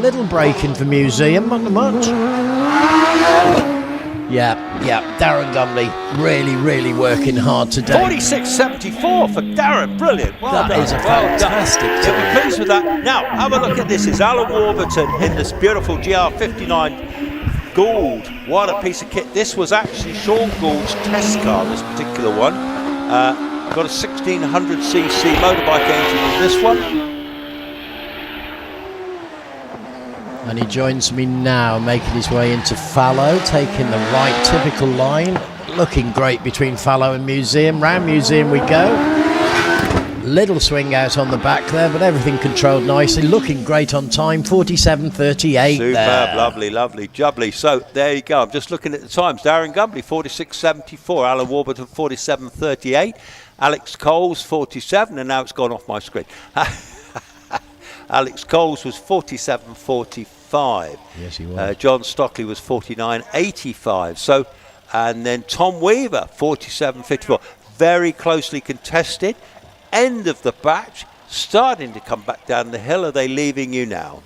Little braking for Museum, not much. Yeah, Darren Gumley really working hard today. 46.74 for Darren, brilliant. Well That done. is a Well done. fantastic You'll time. be pleased with that. Now, have a look at this. It's Alan Warburton in this beautiful GR59 Gould. What a piece of kit. This was actually Sean Gould's test car, this particular one. Got a 1600cc motorbike engine in this one. And he joins me now, making his way into fallow, taking the right typical line. Looking great between fallow and Museum. Round Museum we go. Little swing out on the back there, but everything controlled nicely. Looking great on time, 47.38 Superb, there. lovely, jubbly. So there you go. I'm just looking at the times. Darren Gumbly, 46.74. Alan Warburton, 47.38. Alex Coles, 47, and now it's gone off my screen. Alex Coles was 47.45. Yes, he was. John Stockley was 49.85. So, and then Tom Weaver, 47.54. Very closely contested. End of the batch, starting to come back down the hill. Are they leaving you now?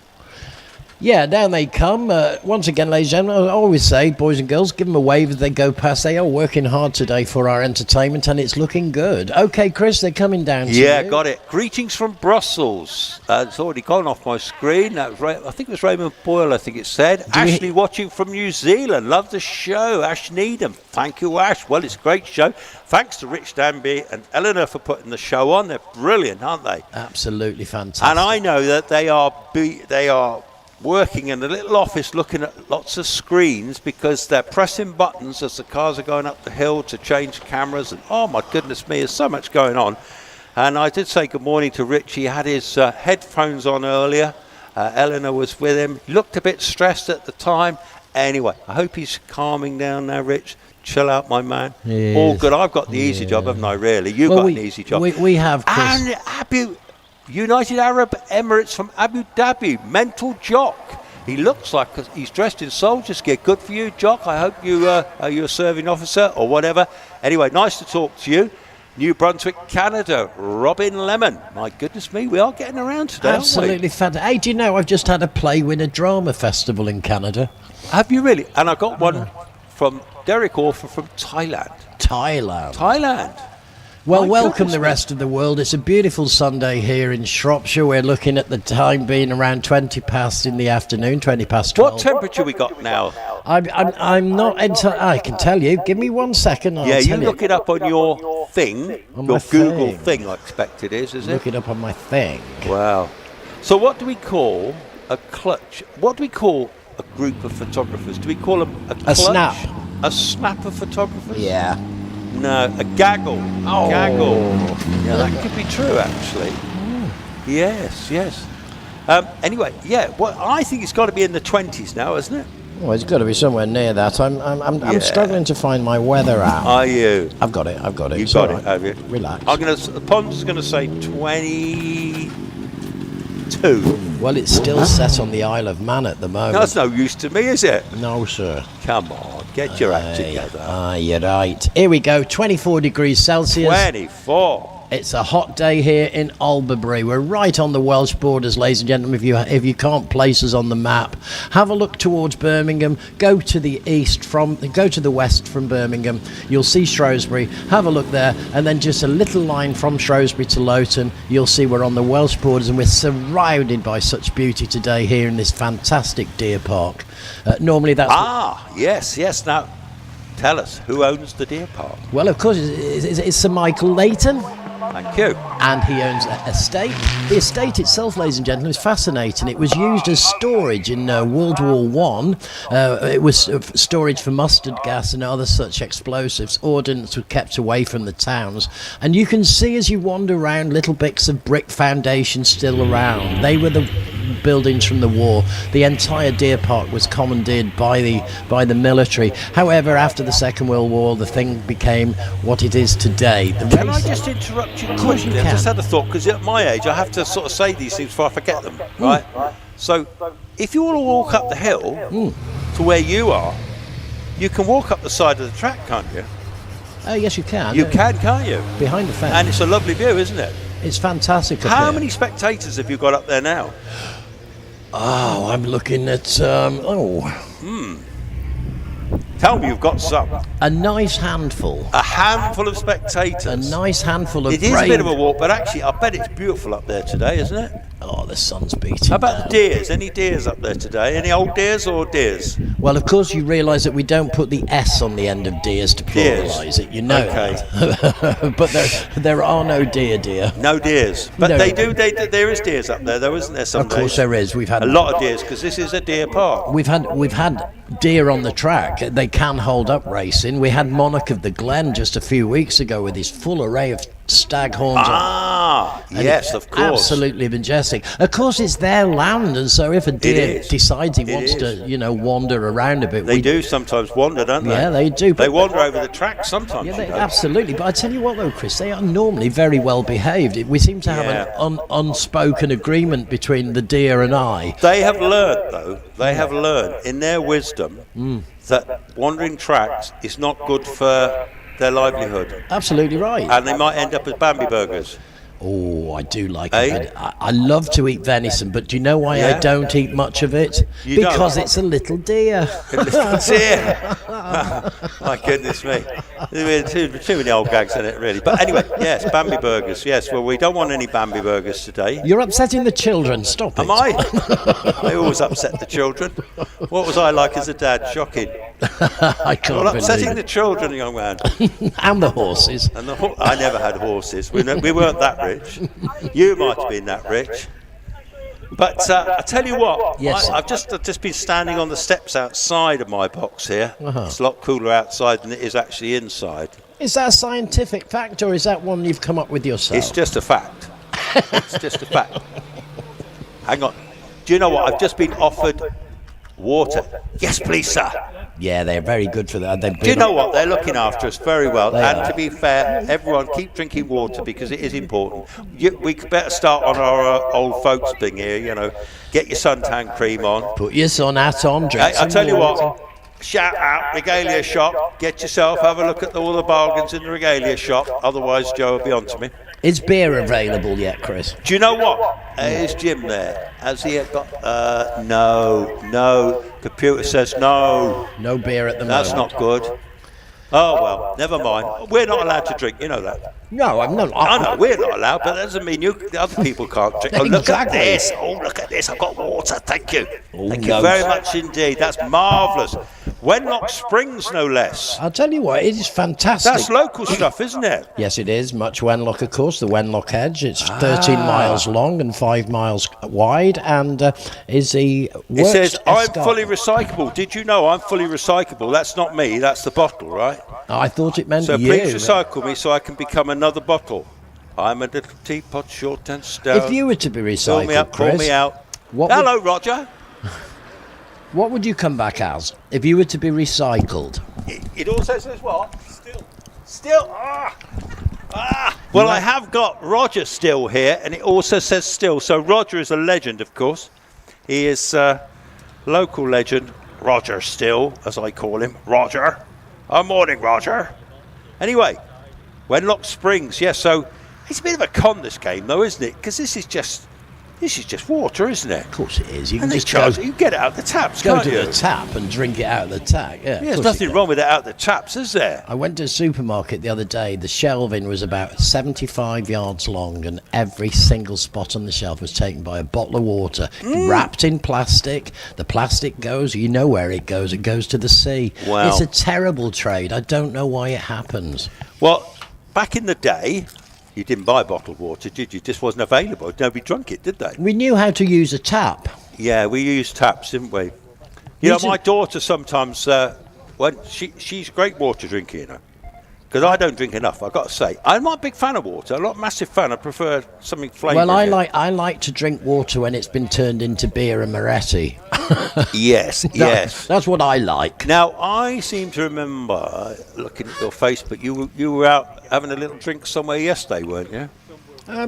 Yeah, down they come. Once again, ladies and gentlemen, I always say, boys and girls, give them a wave as they go past. They are working hard today for our entertainment, and it's looking good. Okay, Chris, they're coming down to Yeah, you. got it. Greetings from Brussels. It's already gone off my screen. That was I think it was Raymond Boyle, I think it said. Ashley watching from New Zealand. Love the show. Ash Needham. Thank you, Ash. Well, it's a great show. Thanks to Rich Danby and Eleanor for putting the show on. They're brilliant, aren't they? Absolutely fantastic. And I know that they are working in a little office looking at lots of screens because they're pressing buttons as the cars are going up the hill to change cameras, and oh my goodness me, there's so much going on. And I did say good morning to Rich. He had his headphones on earlier. Eleanor was with him. He looked a bit stressed at the time. Anyway, I hope he's calming down now, Rich. Chill out, my man. Yes. All good. I've got the easy job, haven't I, really? You've got an easy job. We have, Chris. And United Arab Emirates from Abu Dhabi, mental jock. He looks like he's dressed in soldier's gear. Good for you, Jock. I hope you're a serving officer or whatever. Anyway, nice to talk to you. New Brunswick, Canada, Robin Lemon. My goodness me, we are getting around today, Absolutely fantastic. Hey, do you know, I've just had a Play Winner Drama Festival in Canada. Have you really? And I got one from Derek Orphan from Thailand. Well, My welcome goodness the me. rest of the world. It's a beautiful Sunday here in Shropshire. We're looking at the time being around 20 past in the afternoon, 20 past 12. What temperature we got now? I'm not entirely... I can tell you. Give me 1 second. I'll Yeah, you tell look it up on your thing, On your my Google thing. thing, I expect it is it? Look it up on my thing. Wow. So what do we call a clutch? What do we call a group of photographers? Do we call them a clutch? snap. A snap of photographers? Yeah. No, a gaggle. Oh. Gaggle. Yeah, that could be true, actually. Yes, yes. Anyway, yeah, well, I think it's got to be in the 20s now, isn't it? Well, it's got to be somewhere near that. I'm struggling to find my weather app. Are you? I've got it. You've It's got all it, right. have you? Relax. The pond's going to say 22. Well, it's still set on the Isle of Man at the moment. That's no use to me, is it? No, sir. Come on, get your act together. You're right. Here we go. 24 degrees Celsius. 24. It's a hot day here in Albury. We're right on the Welsh borders, ladies and gentlemen. If you can't place us on the map, have a look towards Birmingham. Go to the west from Birmingham. You'll see Shrewsbury. Have a look there, and then just a little line from Shrewsbury to Loton. You'll see we're on the Welsh borders, and we're surrounded by such beauty today here in this fantastic deer park. Normally, that's Yes. Now, tell us, who owns the deer park? well, of course, it's Sir Michael Leighton. Thank you. And he owns an estate. The estate itself, ladies and gentlemen, is fascinating. It was used as storage in World War One. It was storage for mustard gas and other such explosives. Ordnance was kept away from the towns. And you can see as you wander around little bits of brick foundations still around. They were the buildings from the war. The entire deer park was commandeered by the military. However, after the Second World War, the thing became what it is today. Can I just interrupt you course you quickly? I can. just had a thought, because at my age I have to sort of say these things before I forget them, right? So if you want to walk up the hill to where you are, you can walk up the side of the track, can't you? Oh, yes, you can. You can, can't you? Behind the fence. And it's a lovely view, isn't it? It's fantastic. up How here. many spectators have you got up there now? Oh, I'm looking at Tell me you've got some. a nice handful. A handful of spectators. A nice handful of It is a brave- bit of a walk, but actually I bet it's beautiful up there today, isn't it? Oh, the sun's beating. How about down. the deers? Any deers up there today? Any old deers or deers? Well, of course, you realise that we don't put the S on the end of deers to Deers. pluralise it. You know Okay. that. But there are no deer. No deers. But No. there is deers up there though, isn't there, some Of course days? there is. We've had A lot of deers, because this is a deer park. We've had deer on the track. They can hold up racing. We had Monarch of the Glen just a few weeks ago with his full array of staghorns on. Ah, And yes, it's of course. absolutely majestic. Of course, it's their land, and so if a deer is. decides he It wants is. to, wander around a bit, They do sometimes wander, don't they? Yeah, they do. They wander over the track sometimes. Yeah, you know. absolutely. But I tell you what, though, Chris, they are normally very well behaved. We seem to have Yeah. an unspoken agreement between the deer and I. They have learned, though, in their wisdom that wandering tracks is not good for their livelihood. Absolutely right. And they might end up as Bambi burgers. Oh, I do like Eh? it. I love to eat venison, but do you know why I Yeah? don't eat much of it? You don't? Because it's a little deer. It's here. My goodness me. Too many old gags in it, really. But anyway, yes, Bambi burgers. Yes, well, we don't want any Bambi burgers today. You're upsetting the children. Stop it. Am I? I always upset the children. What was I like as a dad? Shocking. I can't Well, upsetting believe the children, young man. it. And the horses. And I never had horses. We weren't that rich. You might have been that rich. But I tell you what, Yes, sir. I've just been standing on the steps outside of my box here. Uh-huh. It's a lot cooler outside than it is actually inside. Is that a scientific fact, or is that one you've come up with yourself? It's just a fact. It's just a fact. Hang on. Do you know what? I've just been offered water. Yes, please, sir. Yeah, they're very good for that. Do you know what? They're looking after us very well. They And are. to be fair, everyone keep drinking water because it is important. We better start on our old folks thing here, Get your suntan cream on. Put your sun hat on, drink Hey, some I tell you water. what, shout out, regalia shop. Get yourself, have a look at all the bargains in the regalia shop. Otherwise, Joe will be on to me. Is beer available yet, Chris? Do you know what? Is Jim there? Has he got... No. Computer says no. No beer at the That's moment. not good. Oh, well, never mind. We're not allowed to drink, you know that. No, I'm not. I know, we're not allowed, but that doesn't mean the other people can't drink. Oh, look at Exactly. this. Oh, look at this. I've got water. Thank you. Oh, Thank you no. very much indeed. That's marvellous. Wenlock Springs, no less. I'll tell you what, it is fantastic. That's local stuff, isn't it? Yes, it is. Much Wenlock, of course, the Wenlock Edge. It's 13 miles long and 5 miles wide, and is the It says, I'm escarpment. fully recyclable. Did you know I'm fully recyclable? That's not me, that's the bottle, right? I thought it meant So you. please recycle me so I can become another bottle. I'm a little teapot, short and stout. If you were to be Call recycled, me up, call Chris, me out. what Hello, Roger. what would you come back as if you were to be recycled? It also says what? Still. Well, I have got Roger Still here, and it also says Still. So Roger is a legend, of course. He is local legend, Roger Still, as I call him. Roger. Morning, Roger. Anyway, Wenlock Springs. Yes, so it's a bit of a con, this game, though, isn't it? Because this is just water, isn't it? Of course it is. You can And they just charge you get it out the taps, go can't to you? the tap and drink it out of the tap. Yeah, Yeah, of there's course nothing you wrong with it out the taps, is there? I went to a supermarket the other day. The shelving was about 75 yards long, and every single spot on the shelf was taken by a bottle of water, wrapped in plastic. The plastic goes, you know where it goes to the sea. Wow. It's a terrible trade. I don't know why it happens. Well, back in the day, you didn't buy bottled water, did you? It just wasn't available. Nobody drunk it, did they? We knew how to use a tap. Yeah, we used taps, didn't we? Me You know, too. my daughter sometimes, she's a great water drinker, you know. Because I don't drink enough, I've got to say. I'm not a big fan of water. I'm not a massive fan. I prefer something flavoured. Well, I like to drink water when it's been turned into beer and Moretti. Yes, yes. That's what I like. Now, I seem to remember looking at your Facebook, you were out having a little drink somewhere yesterday, weren't you?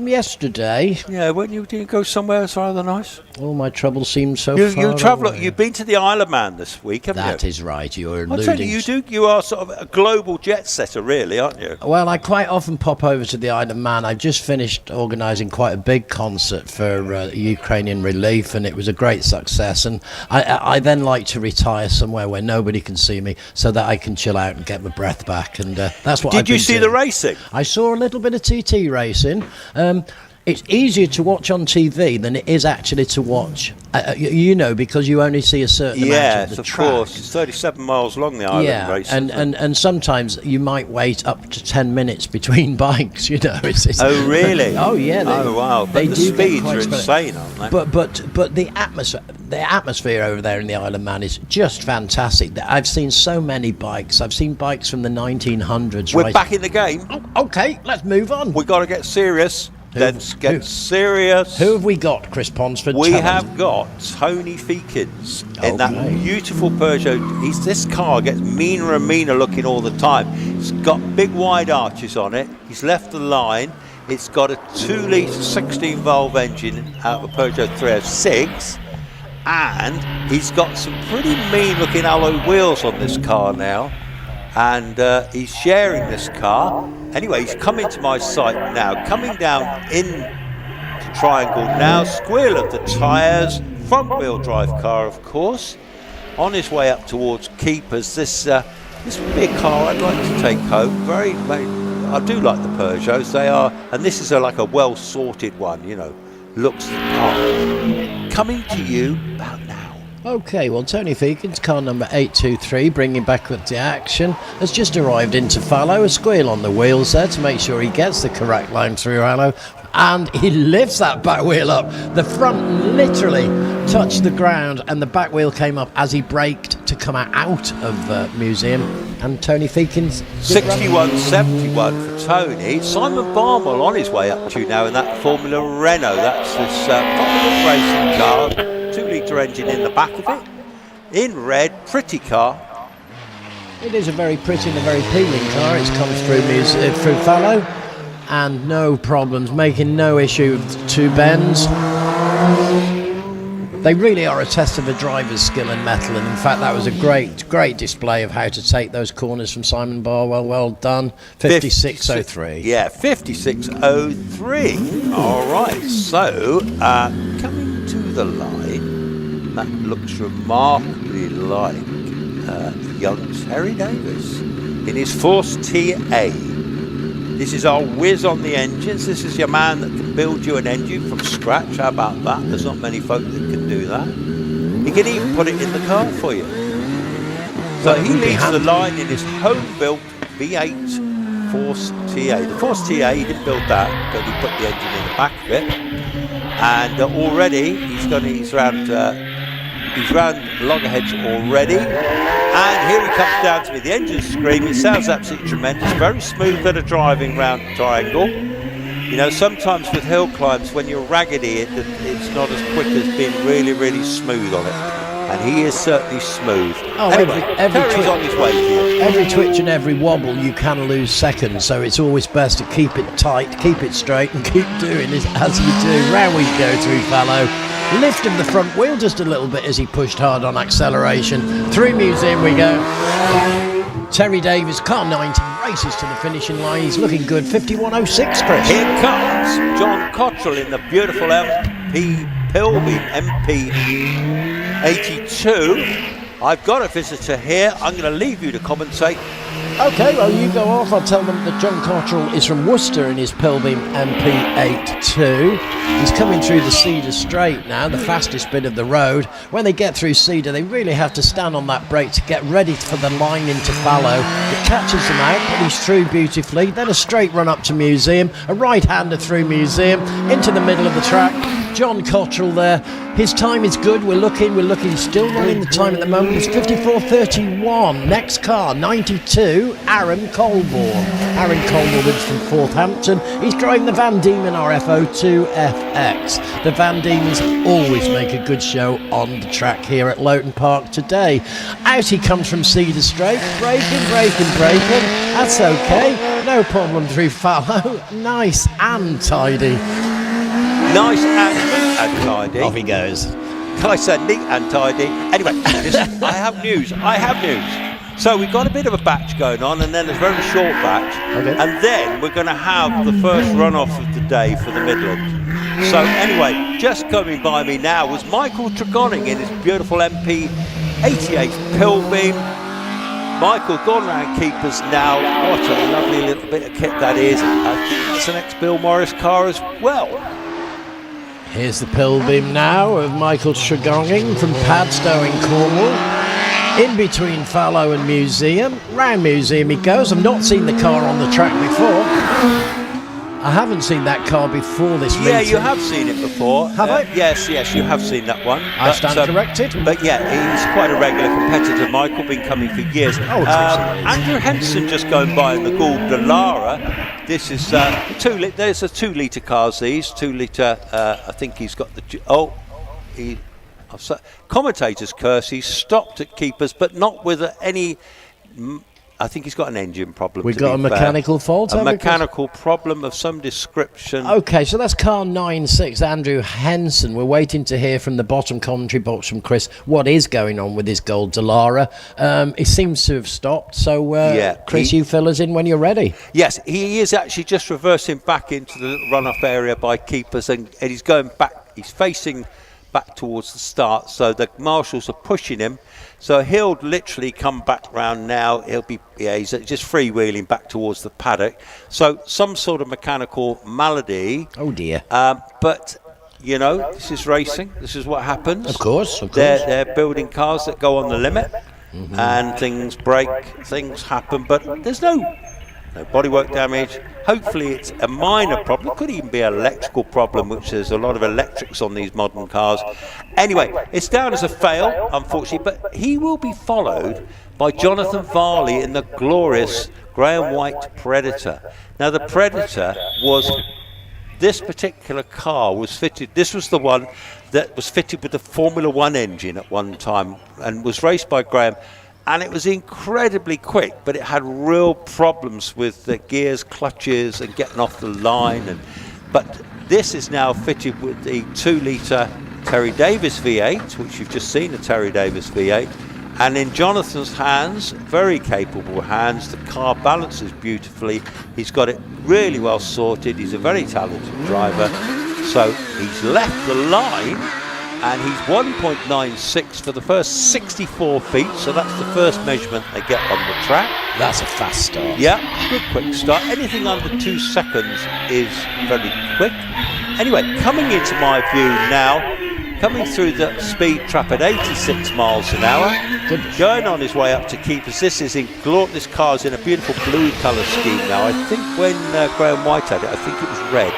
Yesterday, Yeah, weren't you? Did you go somewhere that's rather nice? all my trouble seems so You far travel. away. You've been to the Isle of Man this week, haven't you? That is right. You're I'll alluding. tell you, you are sort of a global jet setter, really, aren't you? Well, I quite often pop over to the Isle of Man. I've just finished organising quite a big concert for Ukrainian relief, and it was a great success. And I then like to retire somewhere where nobody can see me, so that I can chill out and get my breath back. And that's what. Did you see the racing? I saw a little bit of TT racing. It's easier to watch on TV than it is actually to watch, because you only see a certain amount Yes, of the of track. course. It's 37 miles long, the island race. and sometimes you might wait up to 10 minutes between bikes, It's, Oh, really? Oh, yeah. Oh, wow. But they the do get speeds quite are spread. insane, aren't they? But the atmosphere over there in the Isle of Man is just fantastic. I've seen so many bikes. I've seen bikes from the 1900s. We're right? back in the game. Okay, let's move on. We've got to get serious. Let's who? get serious. Who have we got, Chris Ponsford? We Tell us. have got Tony Feekins in that Okay. beautiful Peugeot. This car gets meaner and meaner looking all the time. It's got big wide arches on it. He's left the line. It's got a 2-litre 16-valve engine out of a Peugeot 306. And he's got some pretty mean looking alloy wheels on this car now. And he's sharing this car. Anyway, he's coming to my site now, coming down in to Triangle now, squeal of the tyres, front wheel drive car of course, on his way up towards Keepers. This would be a car I'd like to take home. Very, I do like the Peugeots, they are, and this is like a well sorted one, looks the part. Coming to you about now. Okay, well, Tony Feekins, car number 823, bringing back with the action, has just arrived into Fallow. A squeal on the wheels there to make sure he gets the correct line through Fallow, and he lifts that back wheel up. The front literally touched the ground, and the back wheel came up as he braked to come out of Museum. And Tony Feekins, 61.71 for Tony. Simon Barnwell on his way up to you now in that Formula Renault. That's this popular racing car. 2-litre engine in the back of it, in red, pretty car. It is a very pretty and a very appealing car. It's come through Fallow, and no problems, making no issue of two bends. They really are a test of a driver's skill and mettle, and in fact that was a great display of how to take those corners from Simon Barwell. Well done. 56.03. Yeah, 56.03. All right, so coming to the line, that looks remarkably like young Terry Davis in his Force TA. This is our whiz on the engines. This is your man that can build you an engine from scratch. How about that? There's not many folk that can do that. He can even put it in the car for you. So Well, he it would be leads the handy. line in his home-built V8 Force TA. The Force TA, he didn't build that, but he put the engine in the back of it. And already he's round loggerheads already. And here he comes down to me. The engine's screaming. It sounds absolutely tremendous. Very smooth bit of driving round the triangle. You know, sometimes with hill climbs, when you're raggedy, it's not as quick as being really, really smooth on it. And he is certainly smooth. Oh, anyway, every Terry's on his way here. Every twitch and every wobble you can lose seconds, so it's always best to keep it tight, keep it straight, and keep doing it as you do. Round we go through fallow. Lift of the front wheel just a little bit as he pushed hard on acceleration. Through museum we go. Terry Davis, car 90, races to the finishing line. He's looking good. 51.06, Chris. Here comes John Cottrell in the beautiful MP Pilbeam MP 82. I've got a visitor here. I'm going to leave you to commentate. Okay, well, you go off. I'll tell them that John Cottrell is from Worcester in his Pilbeam MP82. He's coming through the Cedar Straight now, the fastest bit of the road. When they get through Cedar, they really have to stand on that brake to get ready for the line into fallow. It catches them out, but he's through beautifully. Then a straight run up to Museum, a right-hander through Museum, into the middle of the track. John Cottrell there. His time is good. We're looking still running the time at the moment. It's 54.31. Next car, 92, Aaron Colborne. Aaron Colborne is from Forthampton. He's driving the Van Diemen RFO2 FX. The Van Diemens always make a good show on the track here at Loton Park today. Out he comes from Cedar Straight. Braking. That's okay. No problem through fallow. Nice and tidy. Nice and neat and tidy. Off he goes. I said neat and tidy. Anyway, listen, I have news. So we've got a bit of a batch going on, and then a very short batch. Okay. And then we're going to have the first runoff of the day for the Midland. So anyway, just coming by me now was Michael Tregonning in his beautiful MP 88 Pilbeam. Michael gone round keepers now. What a lovely little bit of kit that is. I think that's an ex-Bill Morris car as well. Here's the Pilbeam now of Michael Tregonning from Padstow in Cornwall. In between fallow and Museum. Round Museum he goes. I've not seen the car on the track before. I haven't seen that car before this meeting. Yeah, you have seen it before. Have I? Yes, you have seen that one. I stand corrected. But yeah, he's quite a regular competitor. Michael, been coming for years. Andrew Henson just going by in the Gould Dallara. This is there's a 2 litre cars. These 2 litre. I think he's got the. Commentators curse. He's stopped at keepers, but not with any. I think he's got an engine problem. We've got a mechanical fault. A mechanical problem of some description. Okay, so that's car 96, Andrew Henson. We're waiting to hear from the bottom commentary box from Chris what is going on with his Gold Dallara. It seems to have stopped. So, Chris, you fill us in when you're ready. Yes, he is actually just reversing back into the little runoff area by keepers, and he's going back. He's facing back towards the start, so the marshals are pushing him. So he'll literally come back round now. He's just freewheeling back towards the paddock. So some sort of mechanical malady. Oh dear. But you know, this is racing. This is what happens. Of course. They're building cars that go on the limit, and things break, things happen. But there's no bodywork damage. Hopefully it's a minor problem. It could even be an electrical problem, which there's a lot of electrics on these modern cars. Anyway, it's down as a fail, unfortunately, but he will be followed by Jonathan Varley in the glorious grey and white Predator. Now the Predator this particular car was fitted, this was the one that was fitted with the Formula 1 engine at one time and was raced by Graham. And it was incredibly quick, but it had real problems with the gears, clutches, and getting off the line. But this is now fitted with the 2 litre Terry Davis V8, which you've just seen, a Terry Davis V8. And in Jonathan's hands, very capable hands, the car balances beautifully. He's got it really well sorted. He's a very talented driver. So he's left the line. And he's 1.96 for the first 64 feet, so that's the first measurement they get on the track. That's a fast start. Yeah, good quick start. Anything under 2 seconds is very quick. Anyway, coming into my view now, coming through the speed trap at 86 miles an hour, going on his way up to keepers. This car is in a beautiful blue colour scheme now. I think when Graham White had it, I think it was red.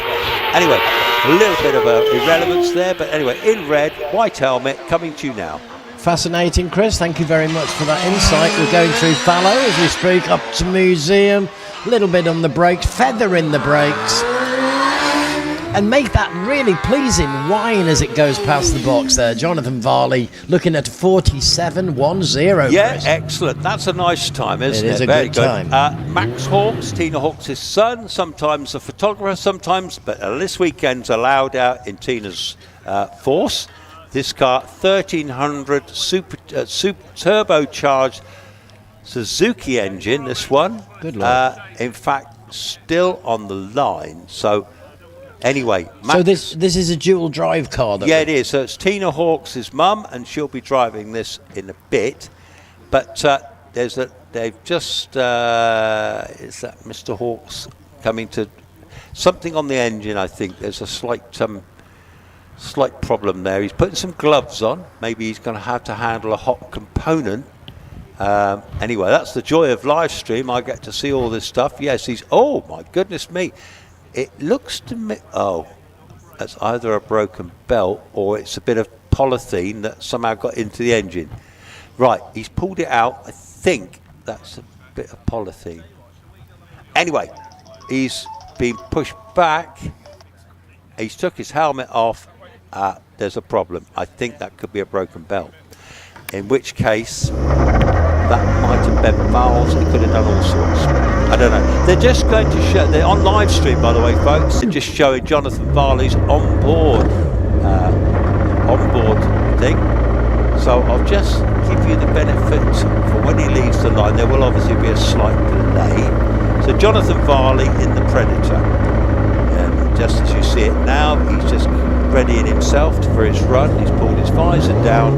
Anyway, a little bit of irrelevance there, but anyway, in red, white helmet, coming to you now. Fascinating, Chris. Thank you very much for that insight. We're going through fallow as we speak, up to museum. A little bit on the brakes, feather in the brakes. And make that really pleasing whine as it goes past the box there. Jonathan Varley looking at 47.10. Yeah, Chris. Excellent. That's a nice time, isn't it? It is a Very good time. Max Hawks, Tina Hawks' son, sometimes a photographer, sometimes, but this weekend's allowed out in Tina's force. This car, 1300 super turbocharged Suzuki engine, this one. Good Lord. In fact, still on the line. So, anyway. So this is a dual drive car, Yeah, it is. So it's Tina Hawks' mum, and she'll be driving this in a bit. But they've just, is that Mr. Hawks coming to, something on the engine, I think. There's a slight problem there. He's putting some gloves on. Maybe he's going to have to handle a hot component. Anyway, that's the joy of live stream. I get to see all this stuff. Yes, oh my goodness me. It looks to me, that's either a broken belt or it's a bit of polythene that somehow got into the engine. Right, he's pulled it out. I think that's a bit of polythene. Anyway, he's been pushed back. He's took his helmet off. There's a problem. I think that could be a broken belt. In which case, that might have been valves. It could have done all sorts. I don't know. They're just going to show. They're on live stream, by the way, folks. They're just showing Jonathan Varley's onboard thing. So I'll just give you the benefit for when he leaves the line. There will obviously be a slight delay. So Jonathan Varley in the Predator. And just as you see it now, he's just readying himself for his run. He's pulled his visor down.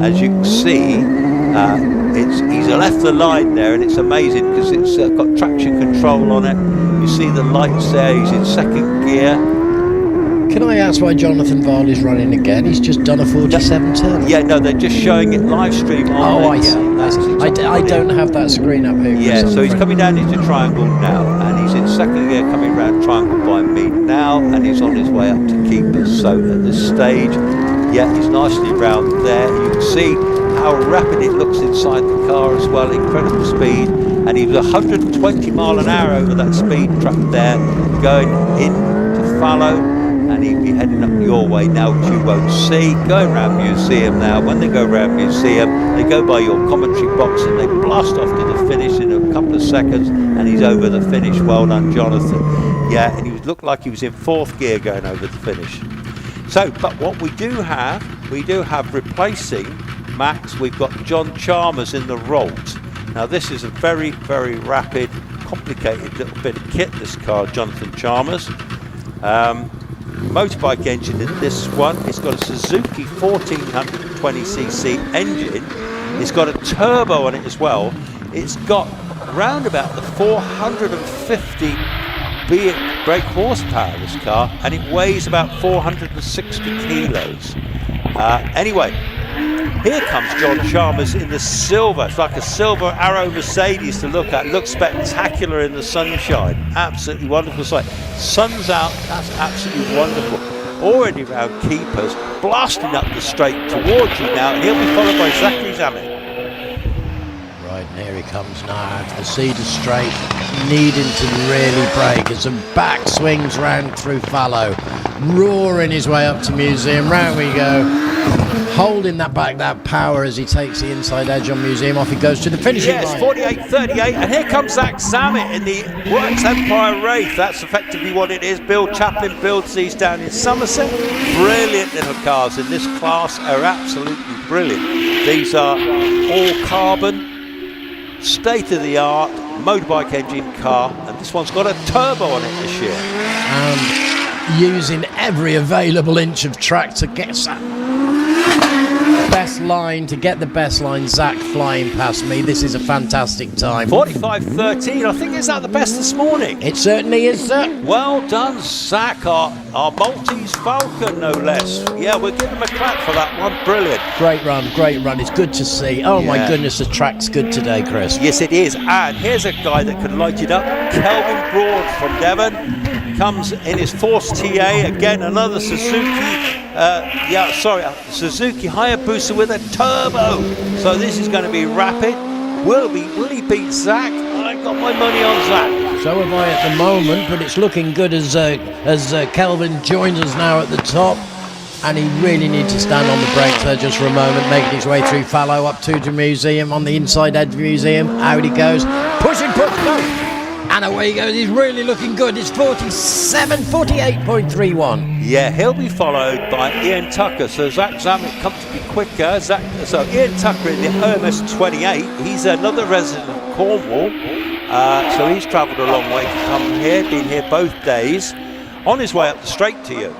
As you can see, he's left the line there, and it's amazing because it's got traction control on it. You see the lights there. He's in second gear. Can I ask why Jonathan Varley's running again? He's just done a 47 turn. Yeah, no, they're just showing it live stream on I see. I don't have that screen up here. Yeah, so he's coming down into triangle now, and he's in second gear coming round triangle by me now, and he's on his way up to keepers. So at this stage, yeah, he's nicely round there. You can see how rapid it looks inside the car as well, incredible speed, and he was 120 mile an hour over that speed trap there, going into fallow, and he'll be heading up your way now, which you won't see. Going round museum now. When they go round museum, they go by your commentary box and they blast off to the finish in a couple of seconds, and he's over the finish. Well done, Jonathan. Yeah, and he looked like he was in fourth gear going over the finish. So, but what we do have replacing Max, we've got John Chalmers in the Rolt. Now this is a very, very rapid, complicated little bit of kit, this car, Jonathan Chalmers. Motorbike engine in this one. It's got a Suzuki 1420cc engine. It's got a turbo on it as well. It's got round about the 450 brake horsepower, this car, and it weighs about 460 kilos. Anyway, here comes John Chalmers in the silver. It's like a silver Arrow Mercedes to look at. It looks spectacular in the sunshine. Absolutely wonderful sight. Sun's out. That's absolutely wonderful. Already round keepers, blasting up the straight towards you now. And he'll be followed by Zachary Zammit. Right, and here he comes now to the Cedar Straight, needing to really brake as the back swings round through fallow, roaring his way up to museum. Round we go, holding that back, that power as he takes the inside edge on museum. Off he goes to the finishing line. Yes, 48.38, and here comes Zach Zammit in the Works Empire Wraith. That's effectively what it is. Bill Chaplin builds these down in Somerset. Brilliant little cars in this class are absolutely brilliant. These are all carbon, state-of-the-art motorbike engine car, and this one's got a turbo on it this year. And using every available inch of track to get best line, to get the best line, Zach flying past me. This is a fantastic time. 45.13. I think is that the best this morning. It certainly is, sir. Well done, Zach, our Maltese Falcon, no less. Yeah, we'll give him a clap for that one. Brilliant. Great run, great run. It's good to see. Oh my Yeah. goodness, the track's good today, Chris. Yes, it is. And here's a guy that can light it up. Kelvin Broad from Devon comes in his Force TA. Again, another Suzuki. Suzuki Hayabusa with a turbo. So this is going to be rapid. Will he beat Zach? I got my money on Zach. So have I at the moment, but it's looking good as Kelvin joins us now at the top. And he really needs to stand on the brakes there just for a moment, making his way through Fallow up to the museum, on the inside edge of the museum. Out he goes, pushing, no! And away he goes, he's really looking good. It's 48.31. Yeah, he'll be followed by Ian Tucker. So Zach Zammit comes to be quicker. So Ian Tucker in the OMS 28. He's another resident of Cornwall. So he's travelled a long way to come here, been here both days. On his way up the straight to you.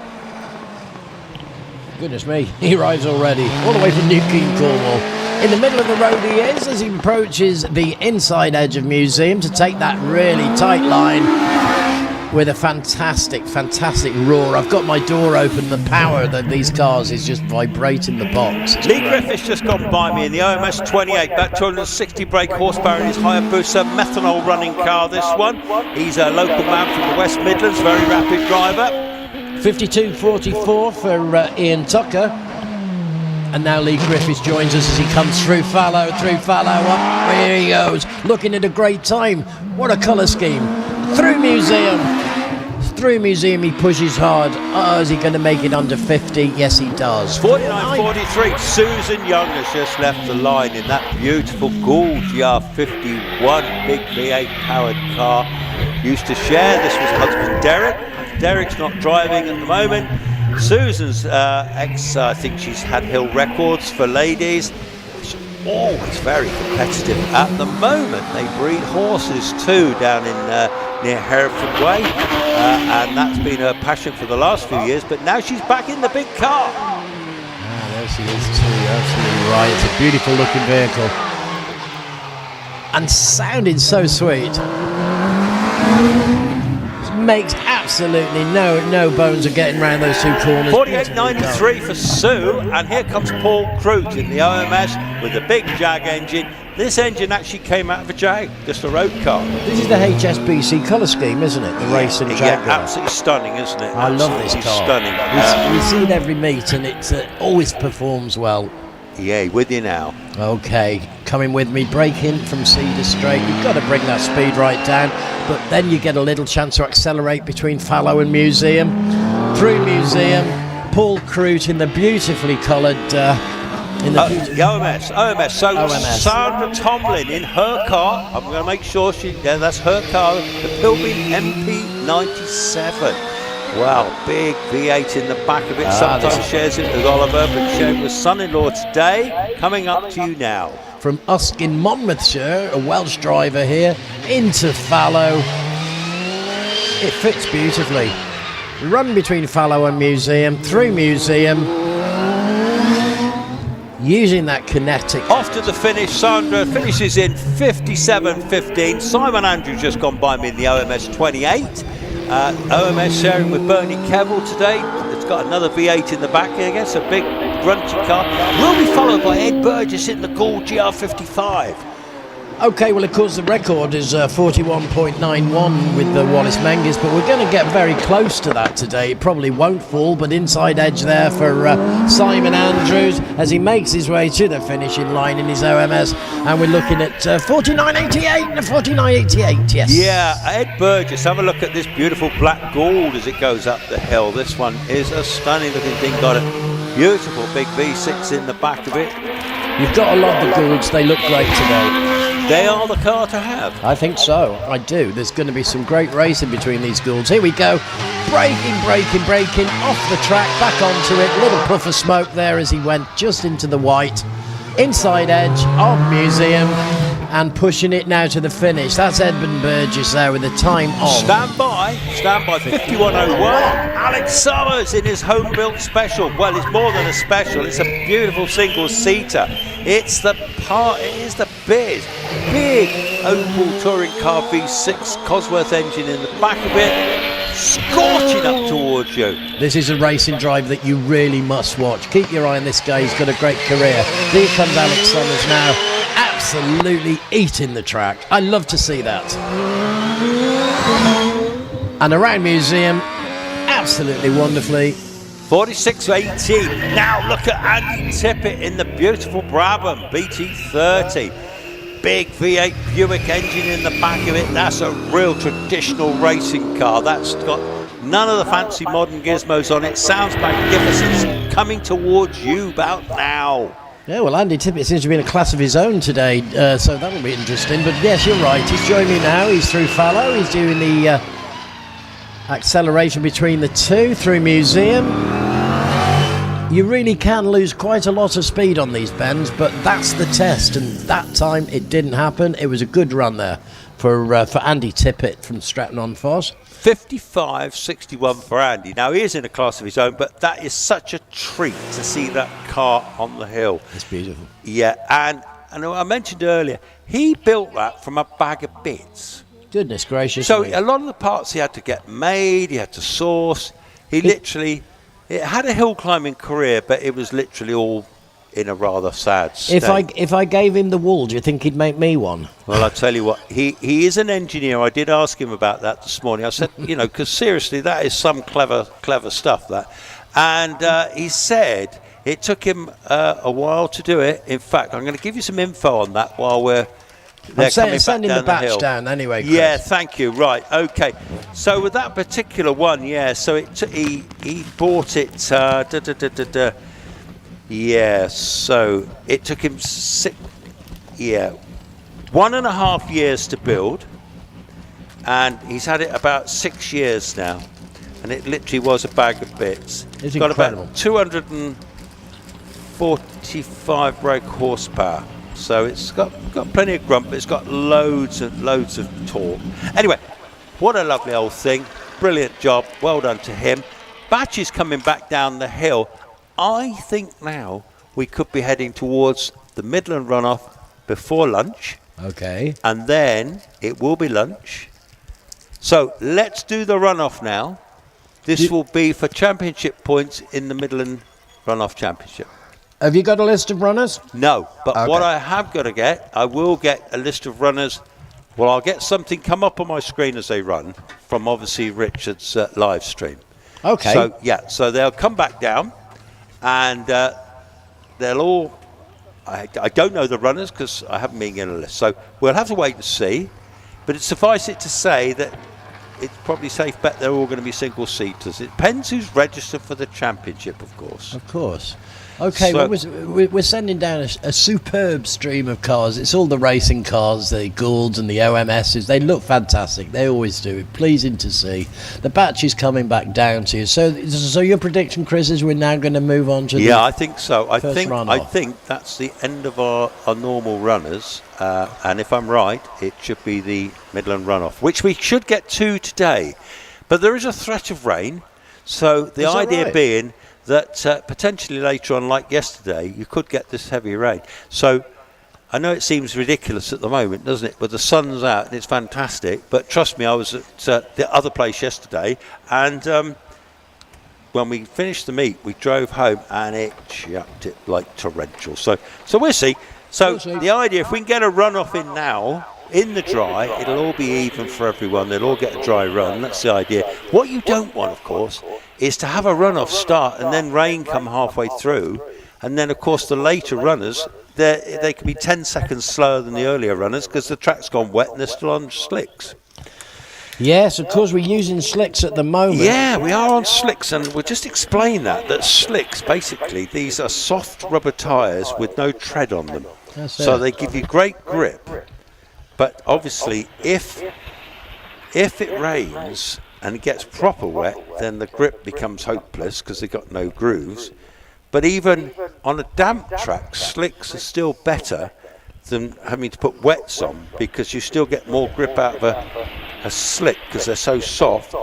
Goodness me, he arrives already, all the way from New Keene, Cornwall. In the middle of the road he is as he approaches the inside edge of museum to take that really tight line with a fantastic roar. I've got my door open. The power that these cars is just vibrating the box. It's Lee great. Griffiths just gone by me in the OMS 28, about 260 brake horsepower in his Hayabusa methanol running car, this one. He's a local man from the West Midlands, very rapid driver. 52.44 for Ian Tucker. And now Lee Griffiths joins us as he comes through Fallow, up. Here he goes, looking at a great time. What a colour scheme. Through museum he pushes hard. Oh, is he going to make it under 50? Yes, he does. 49.43. Susan Young has just left the line in that beautiful Gould GR51 big V8 powered car. Used to share this with husband Derek. Derek's not driving at the moment. Susan's I think she's had hill records for ladies. She's always very competitive. At the moment, they breed horses too down in near Hereford Way, and that's been her passion for the last few years. But now she's back in the big car. There she is too. You're absolutely right. It's a beautiful looking vehicle and sounding so sweet. Makes absolutely no bones of getting round those two corners. 48.93 for Sue, and here comes Paul Crute in the OMS with a big Jag engine. This engine actually came out of a Jag, just a road car. This is the HSBC colour scheme, isn't it? The racing Jag. Yeah, absolutely stunning, isn't it? I love this car. Stunning. We see it every meet, and it always performs well. Yeah, with you now. Okay, coming with me, braking from Cedar Straight. You've got to bring that speed right down, but then you get a little chance to accelerate between Fallow and Museum. Through Museum, Paul Crute in the beautifully coloured... OMS. So OMS. Sandra Tomlin in her car. I'm going to make sure that's her car, the Pilbeam MP97. Wow, big V8 in the back of it. Sometimes shares it with Oliver, but shared with son-in-law today. Coming up to you now. From Usk in Monmouthshire, a Welsh driver here, into Fallow. It fits beautifully. Run between Fallow and Museum, through Museum, using that kinetic. Off to the finish, Sandra finishes in 57.15. Simon Andrews just gone by me in the OMS 28. OMS sharing with Bernie Kevell today. It's got another V8 in the back here against a big grunty car. Will be followed by Ed Burgess in the Gould GR55. Okay, well, of course, the record is 41.91 with the Wallace Menges, but we're going to get very close to that today. It probably won't fall, but inside edge there for Simon Andrews as he makes his way to the finishing line in his OMS, and we're looking at 49.88 and a 49.88, yes. Yeah, Ed Burgess, have a look at this beautiful black Gould as it goes up the hill. This one is a stunning looking thing, got a beautiful big V6 in the back of it. You've got to love the Goulds, they look great today. They are the car to have. I think so, I do. There's going to be some great racing between these Goulds. Here we go, braking, off the track, back onto it. Little puff of smoke there as he went just into the white. Inside edge of Museum. and pushing it now to the finish. That's Edmund Burgess there with a time of... Stand by 51.01. Alex Summers in his home-built special. Well, it's more than a special. It's a beautiful single-seater. It is the big Opel Touring Car V6 Cosworth engine in the back of it, scorching up towards you. This is a racing drive that you really must watch. Keep your eye on this guy. He's got a great career. Here comes Alex Summers now, absolutely eating the track. I love to see that. And around museum, absolutely wonderfully. 46.18. Now look at Andy Tippett in the beautiful Brabham BT30. Big V8 Buick engine in the back of it. That's a real traditional racing car. That's got none of the fancy modern gizmos on it. Sounds magnificent. It's coming towards you about now. Yeah, well, Andy Tippett seems to be in a class of his own today, so that'll be interesting. But yes, you're right. He's joining me now. He's through Fallow. He's doing the acceleration between the two through museum. You really can lose quite a lot of speed on these bends, but that's the test, and that time it didn't happen. It was a good run there for Andy Tippett from Stratton-on-Foss. 55.61 for Andy. Now, he is in a class of his own, but that is such a treat to see that car on the hill. It's beautiful. Yeah, and I mentioned earlier, he built that from a bag of bits. Goodness gracious. So a lot of the parts he had to get made, he had to source. It had a hill climbing career, but it was literally all in a rather sad state. If I gave him the wool, do you think he'd make me one? Well, I'll tell you what, he is an engineer. I did ask him about that this morning. I said, because seriously, that is some clever stuff, that. And he said it took him a while to do it. In fact, I'm going to give you some info on that while they're sending the batch down anyway, Chris. Yeah, thank you. Right, okay. So with that particular one, yeah, so he bought it. Yeah, so it took him 1.5 years to build, and he's had it about 6 years now, and it literally was a bag of bits. It's got incredible. About 245 brake horsepower. So it's got plenty of grunt, but it's got loads of torque. Anyway, what a lovely old thing. Brilliant job. Well done to him. Batch is coming back down the hill. I think now we could be heading towards the Midland runoff before lunch. Okay. And then it will be lunch. So let's do the runoff now. This will be for championship points in the Midland Runoff Championship. Have you got a list of runners? No, but okay. What I have got to get, I will get a list of runners. Well, I'll get something come up on my screen as they run from obviously Richard's live stream. Okay. So, yeah, so they'll come back down and they'll all, I don't know the runners because I haven't been given a list. So we'll have to wait and see. But suffice it to say that it's probably safe bet they're all going to be single-seaters. It depends who's registered for the championship, of course. Of course. Okay, So- well, we're sending down a superb stream of cars. It's all the racing cars, the Goulds and the OMSs. They look fantastic. They always do. Pleasing to see. The batch is coming back down to you. So your prediction, Chris, is we're now going to move on to Yeah, I think so. I first think runoff. that's the end of our normal runners. And if I'm right, it should be the Midland runoff, which we should get to today. But there is a threat of rain. So the Is that idea right? being that potentially later on, like yesterday, you could get this heavy rain. So I know it seems ridiculous at the moment, doesn't it? But the sun's out and it's fantastic. But trust me, I was at the other place yesterday, and when we finished the meet, we drove home and it chucked it like torrential. So we'll see. So We'll see. the idea, if we can get a runoff in now, in the dry, it'll all be even for everyone. They'll all get a dry run. That's the idea. What you don't want, of course, is to have a runoff start and then rain come halfway through. And then, of course, the later runners, they can be 10 seconds slower than the earlier runners because the track's gone wet and they're still on slicks. Yes, of course, we're using slicks at the moment. Yeah, we are on slicks, and we'll just explain that slicks, basically, these are soft rubber tyres with no tread on them. That's So it. they give you great grip. But obviously, if it rains and it gets proper wet, then the grip becomes hopeless because they've got no grooves. But even on a damp track, slicks are still better than having to put wets on, because you still get more grip out of a slick, because they're so soft,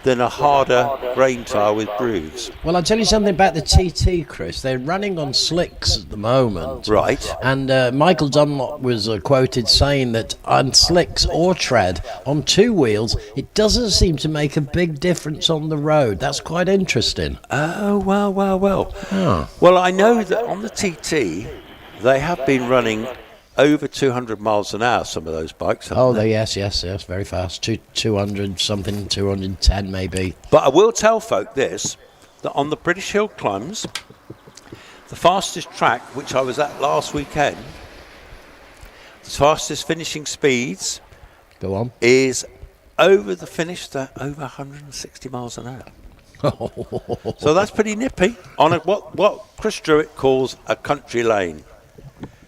than a harder grain tyre with grooves. Well, I'll tell you something about the TT, Chris. They're running on slicks at the moment. Right. And Michael Dunlop was quoted saying that on slicks or tread, on two wheels, it doesn't seem to make a big difference on the road. That's quite interesting. Oh, well. Oh. Well, I know that on the TT, they have been running over 200 miles an hour, some of those bikes. Yes, very fast. 200 something, 210 maybe. But I will tell folk this, that on the British hill climbs, the fastest track, which I was at last weekend, the fastest finishing speeds, Go on. is over the finish to over 160 miles an hour. So that's pretty nippy on what Chris Druitt calls a country lane.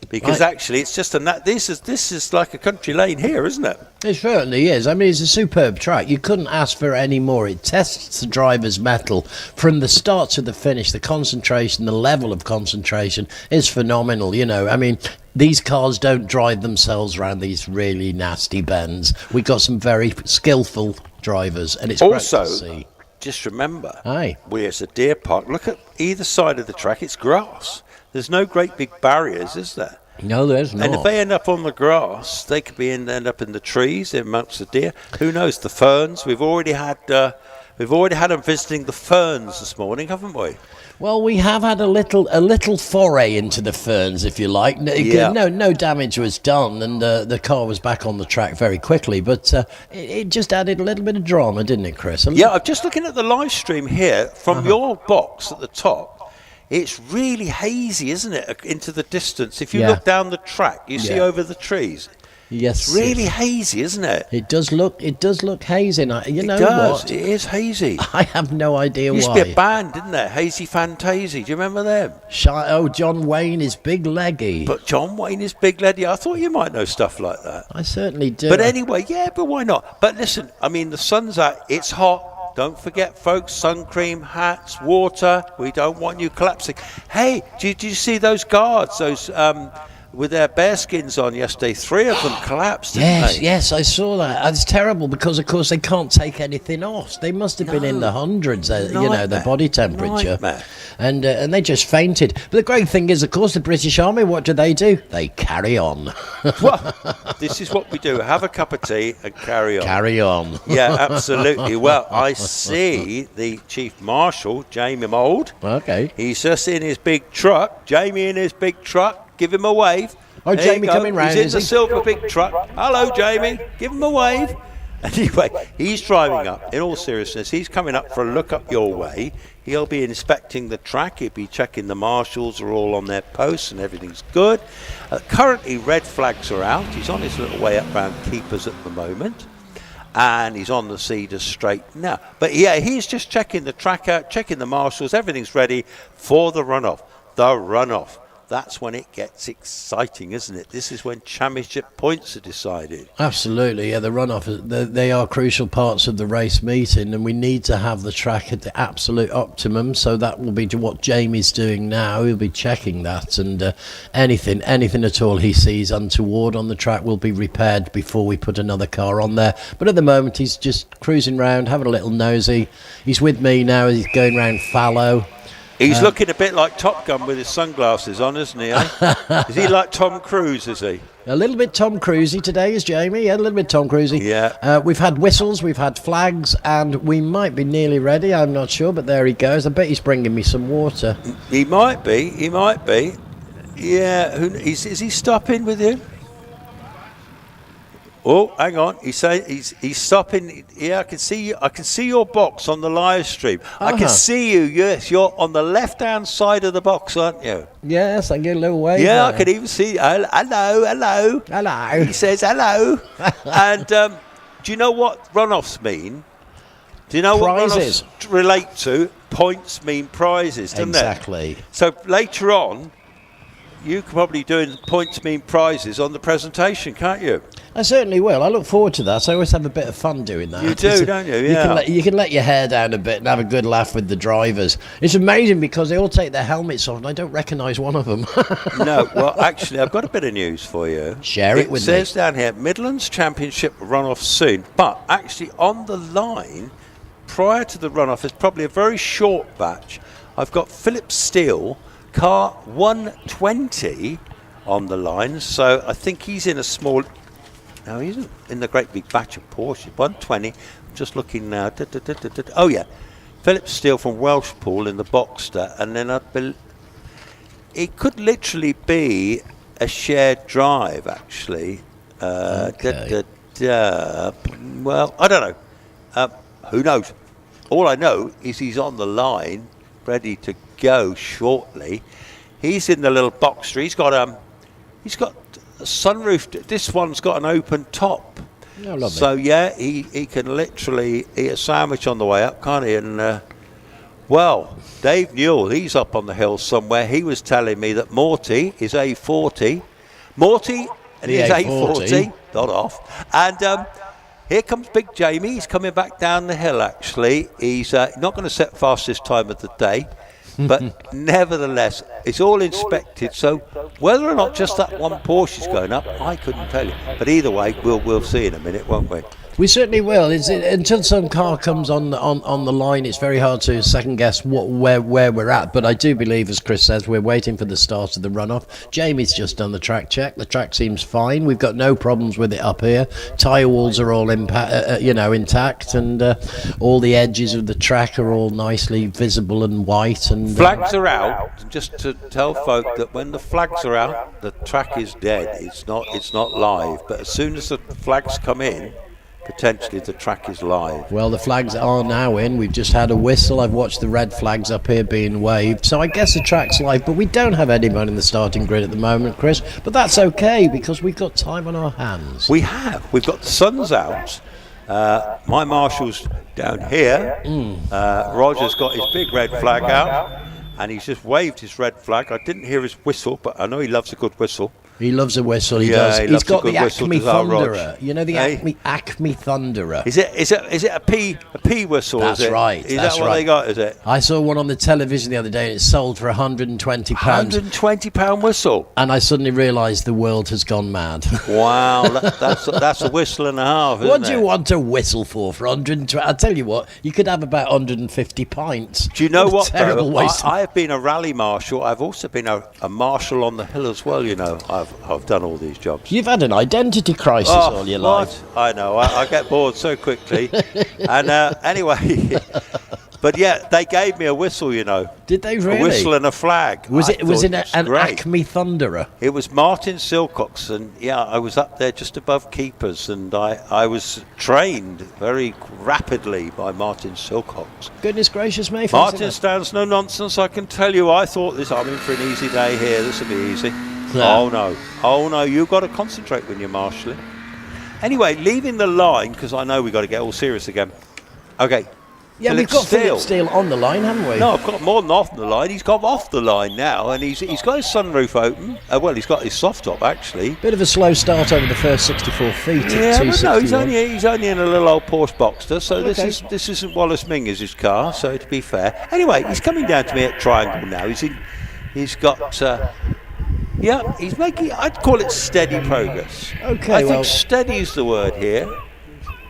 Because actually, it's just this is like a country lane here, isn't it? It certainly is. I mean, it's a superb track. You couldn't ask for any more. It tests the driver's mettle from the start to the finish. The concentration, the level of concentration is phenomenal. You know, I mean, these cars don't drive themselves around these really nasty bends. We got some very skillful drivers, and it's also great to see. Just remember, Aye. it's a deer park. Look at either side of the track; it's grass. There's no great big barriers, is there? No, there's not. And if they end up on the grass, they could end up in the trees, amongst the deer. Who knows? The ferns. We've already had them visiting the ferns this morning, haven't we? Well, we have had a little foray into the ferns, if you like. Yeah. No damage was done, and the car was back on the track very quickly. But it just added a little bit of drama, didn't it, Chris? Yeah, I'm just looking at the live stream here from your box at the top. It's really hazy, isn't it, into the distance? If you look down the track, you see over the trees. Yes, It's really hazy, isn't it? It does look hazy. You know does. what? It is hazy. I have no idea Used why. to be a band, didn't there? Hazy Fantasy. Do you remember them? John Wayne is big leggy. But John Wayne is big lady. I thought you might know stuff like that. I certainly do. But anyway, but why not? But listen, I mean, the sun's out. It's hot. Don't forget, folks, sun cream, hats, water. We don't want you collapsing. Hey, did you see those guards, those with their bearskins on yesterday? 3 of them collapsed, didn't they? Yes, I saw that. It's terrible because, of course, they can't take anything off. They must have been in the hundreds, their body temperature. Nightmare. And they just fainted. But the great thing is, of course, the British Army, what do? They carry on. Well, this is what we do. Have a cup of tea and carry on. Carry on. Yeah, absolutely. Well, I see the Chief Marshal, Jamie Mould. Okay. He's just in his big truck. Jamie in his big truck. Give him a wave. Oh, There Jamie you go. coming round, He's in is the he? silver big truck. Hello, Jamie. Give him a wave. Anyway, he's driving up. In all seriousness, he's coming up for a look up your way. He'll be inspecting the track. He'll be checking the marshals are all on their posts and everything's good. Currently, red flags are out. He's on his little way up round Keepers at the moment. And he's on the Cedars Straight now. But yeah, he's just checking the track out, checking the marshals. Everything's ready for the runoff. The runoff. That's when it gets exciting, isn't it? This is when championship points are decided. Absolutely, yeah. The runoff, they are crucial parts of the race meeting, and we need to have the track at the absolute optimum. So that will be what Jamie's doing now. He'll be checking that, and anything at all he sees untoward on the track will be repaired before we put another car on there. But at the moment, he's just cruising around, having a little nosy. He's with me now. He's going round fallow. He's looking a bit like Top Gun with his sunglasses on, isn't he? Eh? Is he like Tom Cruise, is he? A little bit Tom Cruisey today is Jamie. Yeah, a little bit Tom Cruisey. Yeah. We've had whistles, we've had flags, and we might be nearly ready. I'm not sure, but there he goes. I bet he's bringing me some water. He might be. Yeah. Is he stopping with you? Oh, hang on. He's saying he's stopping. Yeah, I can see you. I can see your box on the live stream. I can see you. Yes, you're on the left-hand side of the box, aren't you? Yes, I get a little wave. Yeah, there. I can even see. Hello. Hello. He says hello. And do you know what runoffs mean? Do you know Prizes. what runoffs relate to? Points mean prizes, doesn't Exactly. it? So later on, you can probably do points mean prizes on the presentation, can't you? I certainly will. I look forward to that. I always have a bit of fun doing that. You do, don't you? Yeah. You can let your hair down a bit and have a good laugh with the drivers. It's amazing because they all take their helmets off and I don't recognise one of them. No, well, actually, I've got a bit of news for you. Share it with me. It says down here, Midlands Championship runoff soon. But actually, on the line, prior to the runoff, it's probably a very short batch. I've got Philip Steele, car 120 on the line. So I think he's in a small... No, he's in the great big batch of Porsche. 120. I'm just looking now. Oh, yeah. Philip Steele from Welshpool in the Boxster. And then it could literally be a shared drive, actually. Okay. Well, I don't know. Who knows? All I know is he's on the line, ready to go shortly. He's in the little Boxster. He's got a sunroof. This one's got an open top. Oh, lovely. So yeah, he can literally eat a sandwich on the way up, can't he? And well, Dave Newell, he's up on the hill somewhere. He was telling me that Morty is A40. Morty and he's A40, not off. And here comes Big Jamie. He's coming back down the hill. Actually, he's not going to set fastest time of the day. But nevertheless, it's all inspected. So whether or not just that one Porsche is going up, I couldn't tell you. But either way, we'll see in a minute, won't we? We certainly will. Until some car comes on the line, it's very hard to second guess where we're at. But I do believe, as Chris says, we're waiting for the start of the runoff. Jamie's just done the track check. The track seems fine. We've got no problems with it up here. Tyre walls are all intact, and all the edges of the track are all nicely visible and white. And flags are out. Just to tell folk that when the flags are out, the track is dead. It's not live. But as soon as the flags come in, potentially the track is live. Well, the flags are now in. We've just had a whistle. I've watched the red flags up here being waved. So I guess the track's live, but we don't have anyone in the starting grid at the moment, Chris. But that's okay because we've got time on our hands. We've got the sun's out. My marshal's down here. Roger's got his big red flag out, and he's just waved his red flag. I didn't hear his whistle, but I know he loves a good whistle. He loves a whistle. He does. He's got the Acme Thunderer. You know the Acme Thunderer. Is it a P whistle? That's right. Is that what they got? Is it? I saw one on the television the other day. And it sold for £120. £120 whistle. And I suddenly realised the world has gone mad. Wow, that's a whistle and a half. What do you want a whistle for 120? I'll tell you what. You could have about 150 pints. Do you know what? Terrible waste. I have been a rally marshal. I've also been a marshal on the hill as well. You know, I've done all these jobs. You've had an identity crisis all your life. I know. I get bored so quickly. And anyway, but yeah, they gave me a whistle. You know. Did they really? A whistle and a flag. Was it an Acme Thunderer? It was Martin Silcox, and yeah, I was up there just above keepers, and I was trained very rapidly by Martin Silcox. Goodness gracious me. Martin stands no nonsense, I can tell you. I thought I'm in for an easy day here. This will be easy. Yeah. Oh no, you've got to concentrate when you're marshalling. Anyway, leaving the line, because I know we've got to get all serious again. Okay. Yeah, we've got Philip Steele on the line, haven't we? No, I've got more than off the line. He's got off the line now, and he's got his sunroof open. Well, he's got his soft top, actually. Bit of a slow start over the first 64 feet. Yeah, but no, he's only in a little old Porsche Boxster, so okay. This isn't Wallace Mingus' car, so to be fair. Anyway, he's coming down to me at Triangle now. He's got... yeah, he's making, I'd call it steady progress. Okay, I think steady is the word here.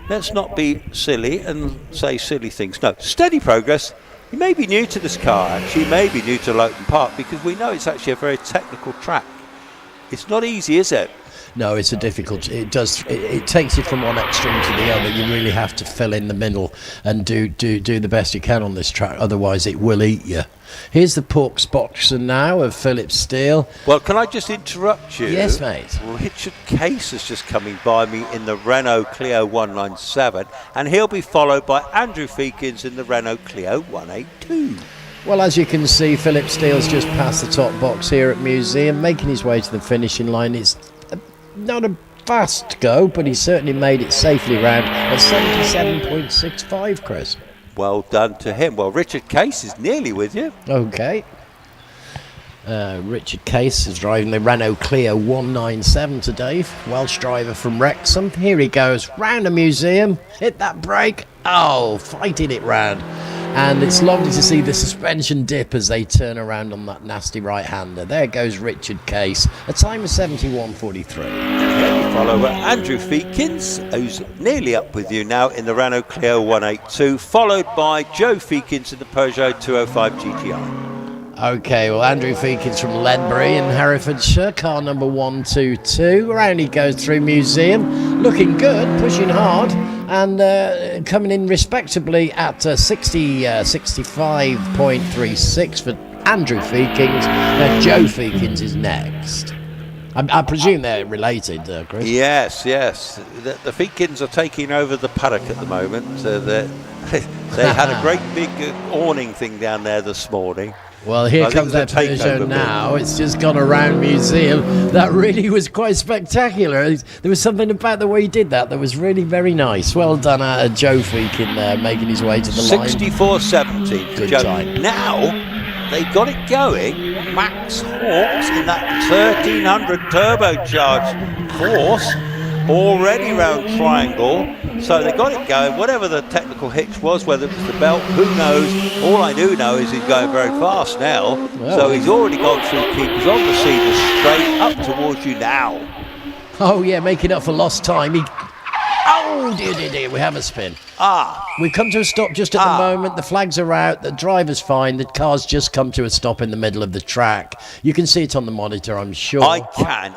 Let's not be silly and say silly things. No, steady progress. He may be new to this car, actually. He may be new to Loton Park, because we know it's actually a very technical track. It's not easy, is it? No, it's a difficult. It takes you from one extreme to the other. You really have to fill in the middle and do the best you can on this track. Otherwise, it will eat you. Here's the Porks Boxer now of Philip Steele. Well, can I just interrupt you? Yes, mate. Richard Case is just coming by me in the Renault Clio 197, and he'll be followed by Andrew Feekins in the Renault Clio 182. Well, as you can see, Philip Steele's just passed the top box here at Museum, making his way to the finishing line. It's not a fast go, but he certainly made it safely round at 77.65, Chris. Well done to him. Well, Richard Case is nearly with you. Okay. Richard Case is driving the Renault Clio 197 today. Welsh driver from Wrexham. Here he goes round the museum. Hit that brake. Oh, fighting it round. And it's lovely to see the suspension dip as they turn around on that nasty right-hander. There goes Richard Case. A time of 71.43. Yeah, you follow Andrew Feekins, who's nearly up with you now in the Renault Clio 182, followed by Joe Feekins in the Peugeot 205 GTI. Okay, well, Andrew Feekins from Ledbury in Herefordshire, car number 122. Around he goes through museum, looking good, pushing hard, and coming in respectably at 65.36 for Andrew Feekins. Now, Joe Feekins is next. I presume they're related, Chris. Yes. The Feekins are taking over the Paddock at the moment. They had a great big awning thing down there this morning. Well, here comes that Peugeot now. It's just gone around museum. That really was quite spectacular. There was something about the way he did that was really very nice. Well done, Joe Feekin there, making his way to the line. 64.70. Good Joe. time. Now, they got it going. Max Hawks in that 1300 turbocharged Porsche, already round triangle. So they got it going, whatever the technical hitch was, whether it was the belt, who knows. All I do know is he's going very fast now. Well, so he's already gone through keepers on the Cedar straight up towards you now. Oh yeah, making up for lost time. Oh dear, we have a spin. We've come to a stop just at the moment. The flags are out, the driver's fine, the car's just come to a stop in the middle of the track. You can see it on the monitor, I'm sure. I can.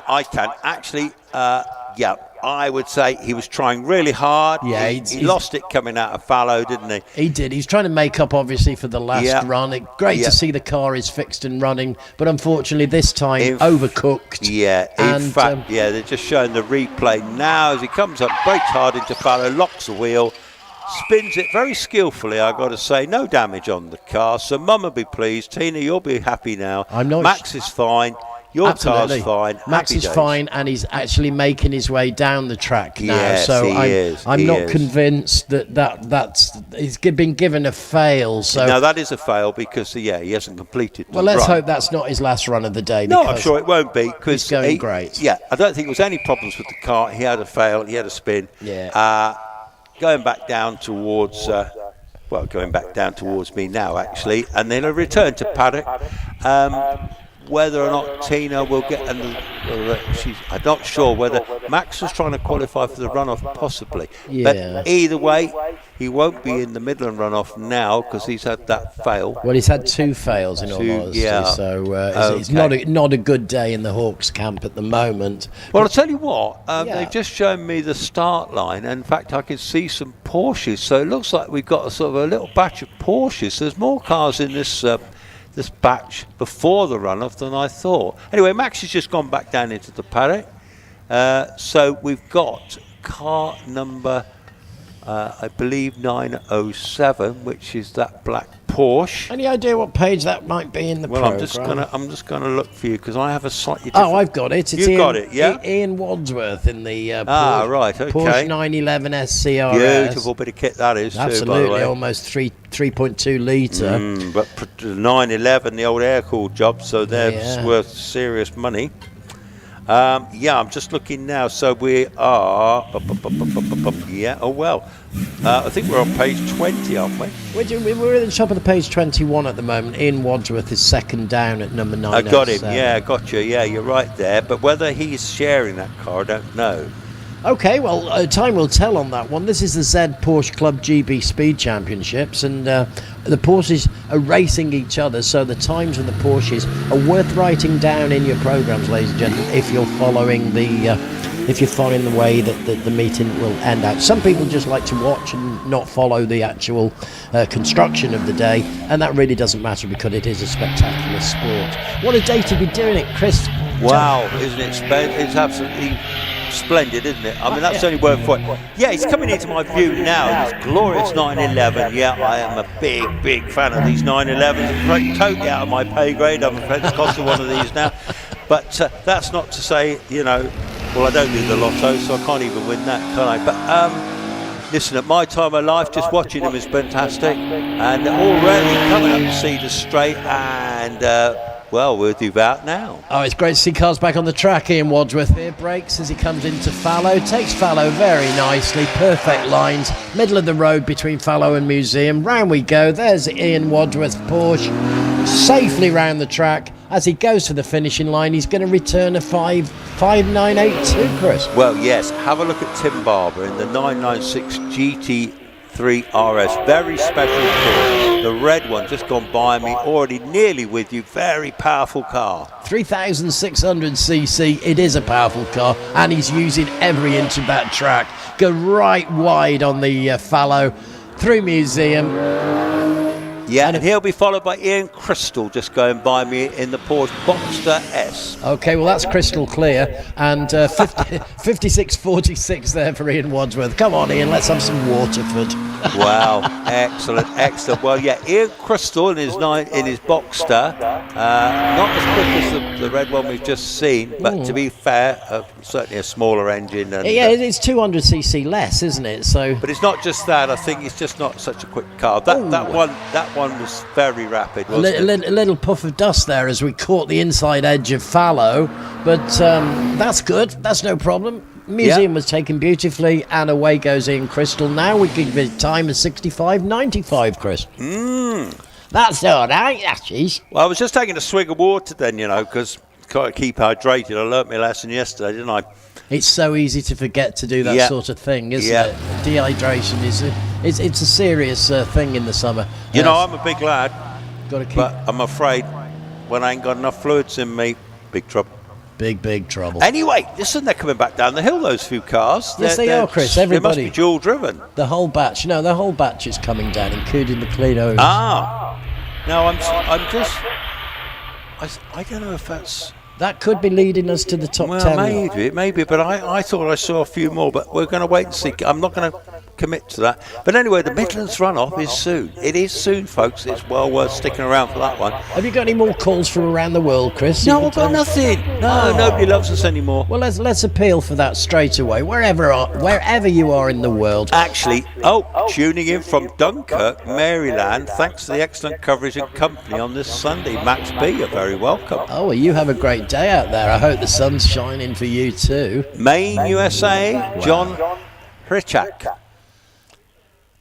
Actually, yeah, I would say he was trying really hard. Yeah, he lost it coming out of fallow, didn't he? He did. He's trying to make up, obviously, for the last run. Great to see the car is fixed and running, but unfortunately this time overcooked. Yeah, in fact, they're just showing the replay now as he comes up, brakes hard into fallow, locks the wheel, spins it very skillfully, I've got to say. No damage on the car, so Mum will be pleased. Tina, you'll be happy now. Max is fine. Your car's fine. Max is fine, and he's actually making his way down the track now. Yes, so I'm not is. Convinced that's he's been given a fail. So no, that is a fail because he hasn't completed. Well, let's hope that's not his last run of the day. No, I'm sure it won't be because he's going great. Yeah, I don't think there was any problems with the car. He had a fail. He had a spin. Yeah. Going back down towards. Going back down towards me now, actually, and then a return to Paddock. Whether or not Tina will get, I'm not sure whether Max was trying to qualify for the runoff, possibly. Yeah. But either way, he won't be in the Midland runoff now because he's had that fail. Well, he's had two fails in all honesty, so it's not a good day in the Hawks camp at the moment. Well, I'll tell you what, they've just shown me the start line, and in fact, I can see some Porsches, so it looks like we've got a sort of a little batch of Porsches. There's more cars in this batch before the runoff than I thought. Anyway, Max has just gone back down into the paddock. So we've got car number, I believe 907, which is that black Porsche. Any idea what page that might be in the program? I'm just gonna look for you because I have a slightly different... Oh, I've got it. You've got it, yeah? Ian Wadsworth in the Porsche, right, okay. Porsche 911 SCRS. Beautiful bit of kit that is. Absolutely, too, by the way. Almost 3.2 litre. But the 911, the old air-cooled job, so they're worth serious money. I'm just looking now. So we are... I think we're on page 20, aren't we? We're at the top of the page 21 at the moment. Ian Wadsworth is second down at number 9. I got him, got you. Yeah, you're right there. But whether he's sharing that car, I don't know. Okay, well, time will tell on that one. This is the Z Porsche Club GB Speed Championships, and the Porsches are racing each other, so the times of the Porsches are worth writing down in your programs, ladies and gentlemen, if you're following the way that the meeting will end out. Some people just like to watch and not follow the actual construction of the day, and that really doesn't matter because it is a spectacular sport. What a day to be doing it, Chris. Wow, isn't it? It's absolutely splendid, isn't it? I mean, that's the only word for it. Yeah, he's coming into my view now. This glorious 911. Yeah, I am a big fan of these 911s. It's totally out of my pay grade. I'm afraid it's costing one of these now. But that's not to say, well, I don't do the lotto, so I can't even win that, can I? But listen, at my time of life, just watching him is fantastic. And already coming up to Cedar Straight, and Well, we'll do that now. Oh, it's great to see cars back on the track. Ian Wadsworth here brakes as he comes into fallow, takes fallow very nicely, perfect lines, middle of the road between fallow and museum. Round we go. There's Ian Wadsworth Porsche safely round the track. As he goes to the finishing line, he's going to return a 5.982, Chris. Well, yes, have a look at Tim Barber in the 996 GT3 RS. Very special Porsche. The red one just gone by me, already nearly with you. Very powerful car. 3,600cc. It is a powerful car, and he's using every inch of that track. Go right wide on the fallow, through museum. Yeah, and he'll be followed by Ian Crystal just going by me in the Porsche Boxster S. Okay, well, that's crystal clear. And 56.46 there for Ian Wadsworth. Come on, Ian, let's have some Waterford. Wow, excellent, excellent. Well, yeah, Ian Crystal in his Boxster, not as quick as the red one we've just seen, but to be fair, certainly a smaller engine. And, yeah, it's 200cc less, isn't it? So, but it's not just that. I think it's just not such a quick car. That one was very rapid. Wasn't it? A little puff of dust there as we caught the inside edge of fallow, but that's good. That's no problem. Museum was taken beautifully, and away goes Ian Crystal. Now we give it time of 65.95, Chris. That's all right, that is. Well, I was just taking a swig of water then, because got to keep hydrated. I learnt my lesson yesterday, didn't I? It's so easy to forget to do that sort of thing, isn't it? Dehydration it's a serious thing in the summer. I'm a big lad, Got to keep. but I'm afraid when I ain't got enough fluids in me, big trouble. Big trouble. Anyway, listen, they're coming back down the hill, those few cars. Yes, they are, Chris. Everybody. They must be dual driven. The whole batch. No, the whole batch is coming down, including the Clinos. No, I'm just. I don't know if that's. That could be leading us to the top 10. Maybe, but I thought I saw a few more, but we're going to wait and see. I'm not going to commit to that. But anyway, the Midlands runoff is soon. It is soon, folks. It's well worth sticking around for that one. Have you got any more calls from around the world, Chris? No, I've got nothing. No, nobody loves us anymore. Well, let's appeal for that straight away, wherever you are in the world. Actually, tuning in from Dunkirk, Maryland, thanks to the excellent coverage and company on this Sunday. Max B, you're very welcome. Oh, well, you have a great day out there. I hope the sun's shining for you too. Maine, USA, John Hrichak.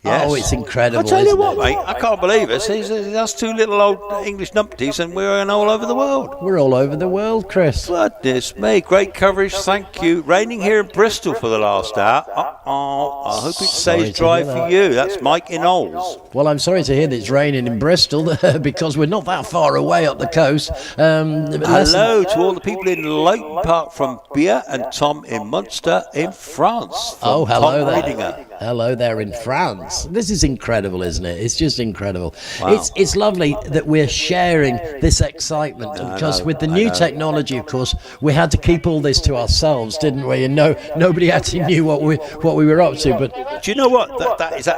Yes. Oh, it's incredible. I tell you isn't what, it? mate, I can't believe it. That's two little old English numpties, and we're all over the world. We're all over the world, Chris. Goodness me, great coverage, thank you. Raining here in Bristol for the last hour. I hope it stays dry for you. That's Mike in Knowles. Well, I'm sorry to hear that it's raining in Bristol because we're not that far away up the coast. Hello to all the people in Loton Park from Bia and Tom in Munster in France. Oh, hello Tom there. Ridinger. Hello there in France. This is incredible, isn't it? It's just incredible. Wow. It's lovely that we're sharing this excitement because with the new technology, of course, we had to keep all this to ourselves, didn't we? And nobody actually knew what we were up to. But do you know what? That is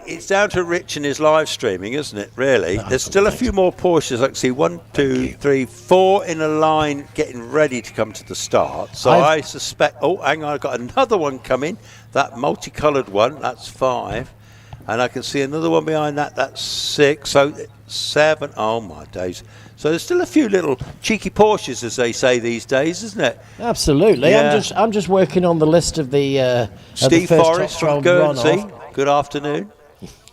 it's down to Rich and his live streaming, isn't it? Really. There's still a few more Porsches. I can see 1, 2, 3, 4 in a line getting ready to come to the start. So I suspect. Oh, hang on! I've got another one coming. That multicoloured one. That's 5. And I can see another one behind that. That's 6. So 7. Oh my days! So there's still a few little cheeky Porsches, as they say these days, isn't it? Absolutely. Yeah. I'm just working on the list of the Steve of the first Forrest top from 12 Guernsey. runoff. Good afternoon.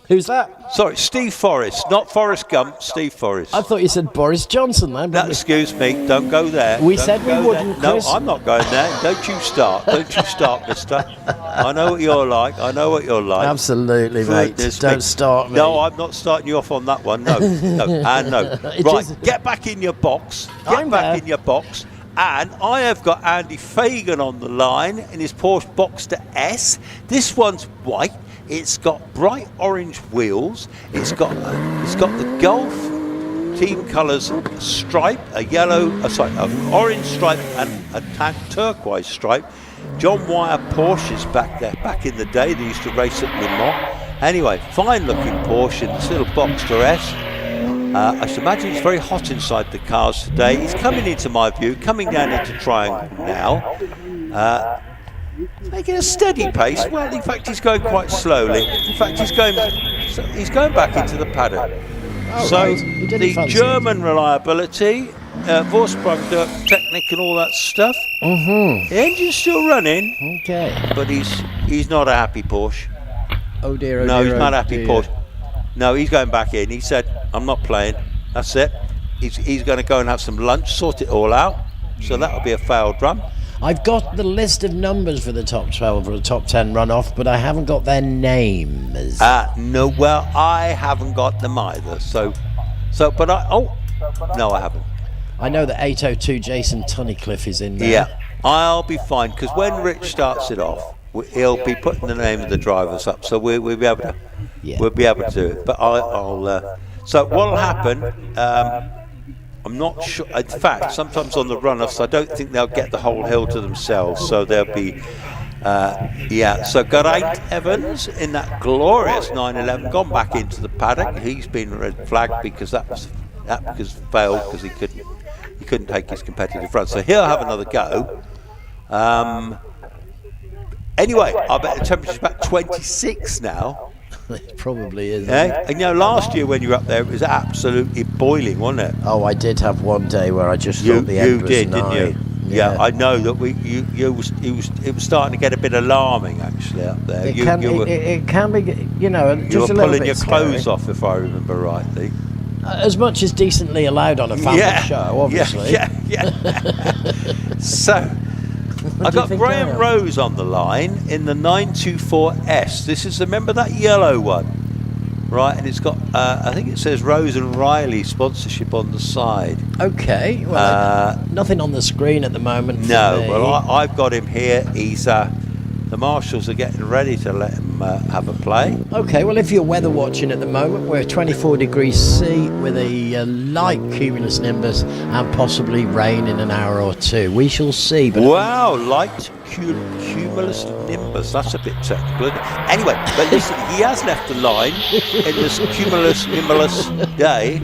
Who's that? Sorry, Steve Forrest, not Forrest Gump. Steve Forrest. I thought you said Boris Johnson then. No, excuse me, don't go there. We Don't said we go wouldn't, there. Chris. No, I'm not going there. Don't you start. Don't you start, mister. I know what you're like. Absolutely, mate. Goodness Don't me. start me. No, I'm not starting you off on that one. No, and no. Right, get back in your box. I'm there. In your box. And I have got Andy Fagan on the line in his Porsche Boxster S. This one's white. It's got bright orange wheels. It's got the Gulf team colours stripe, an orange stripe and a tan turquoise stripe. John Wyer Porsches back there. Back in the day, they used to race at Le Mans. Anyway, fine looking Porsche in this little Boxster S. I should imagine it's very hot inside the cars today. He's coming into my view, coming down into Triangle now. Making a steady pace. Well, in fact, he's going quite slowly. In fact, he's going back into the paddock. Oh, So right. You didn't the fancy German reliability, Vorsprung technique and all that stuff. Mm-hmm. The engine's still running, Okay. but he's not a happy Porsche. Oh dear, oh No, dear, he's not oh happy dear. Porsche. No, he's going back in. He said, I'm not playing. That's it. He's going to go and have some lunch, sort it all out. So that'll be a failed run. I've got the list of numbers for the top 12 or the top 10 runoff, but I haven't got their names. No, well, I haven't got them either. But I haven't. I know that 802 Jason Tunnicliffe is in there. Yeah, I'll be fine, because when Rich starts it off, he'll be putting the name of the drivers up, so we'll be able to. Yeah. We'll be able to do it. But I'll. So what'll happen? I'm not sure. In fact, sometimes on the runoffs, I don't think they'll get the whole hill to themselves. So there'll be. So Geraint Evans in that glorious 911 gone back into the paddock. He's been red flagged because that failed because he couldn't take his competitive run. So he'll have another go. Anyway, I bet the temperature's about 26 now. It probably is. And last year when you were up there, it was absolutely boiling, wasn't it? Oh, I did have one day where I just thought the end was did, nigh. didn't you? Yeah, I know that it was starting to get a bit alarming actually up there. It can be, just you were a little pulling bit your clothes scary. off, if I remember rightly. As much as decently allowed on a family show, obviously. Yeah. So I got think Graham now? Rose on the line in the 924S. This is, remember that yellow one, right? And it's got, I think it says Rose and Riley sponsorship on the side. Okay. Well, nothing on the screen at the moment. For No, me. well, I've got him here. He's the marshals are getting ready to let him have a play. Okay, well, if you're weather watching at the moment, we're 24 degrees C with a light cumulus nimbus and possibly rain in an hour or two. We shall see. But Wow, light cumulus nimbus. That's a bit technical. Anyway, but listen, he has left the line in this cumulus nimbus day,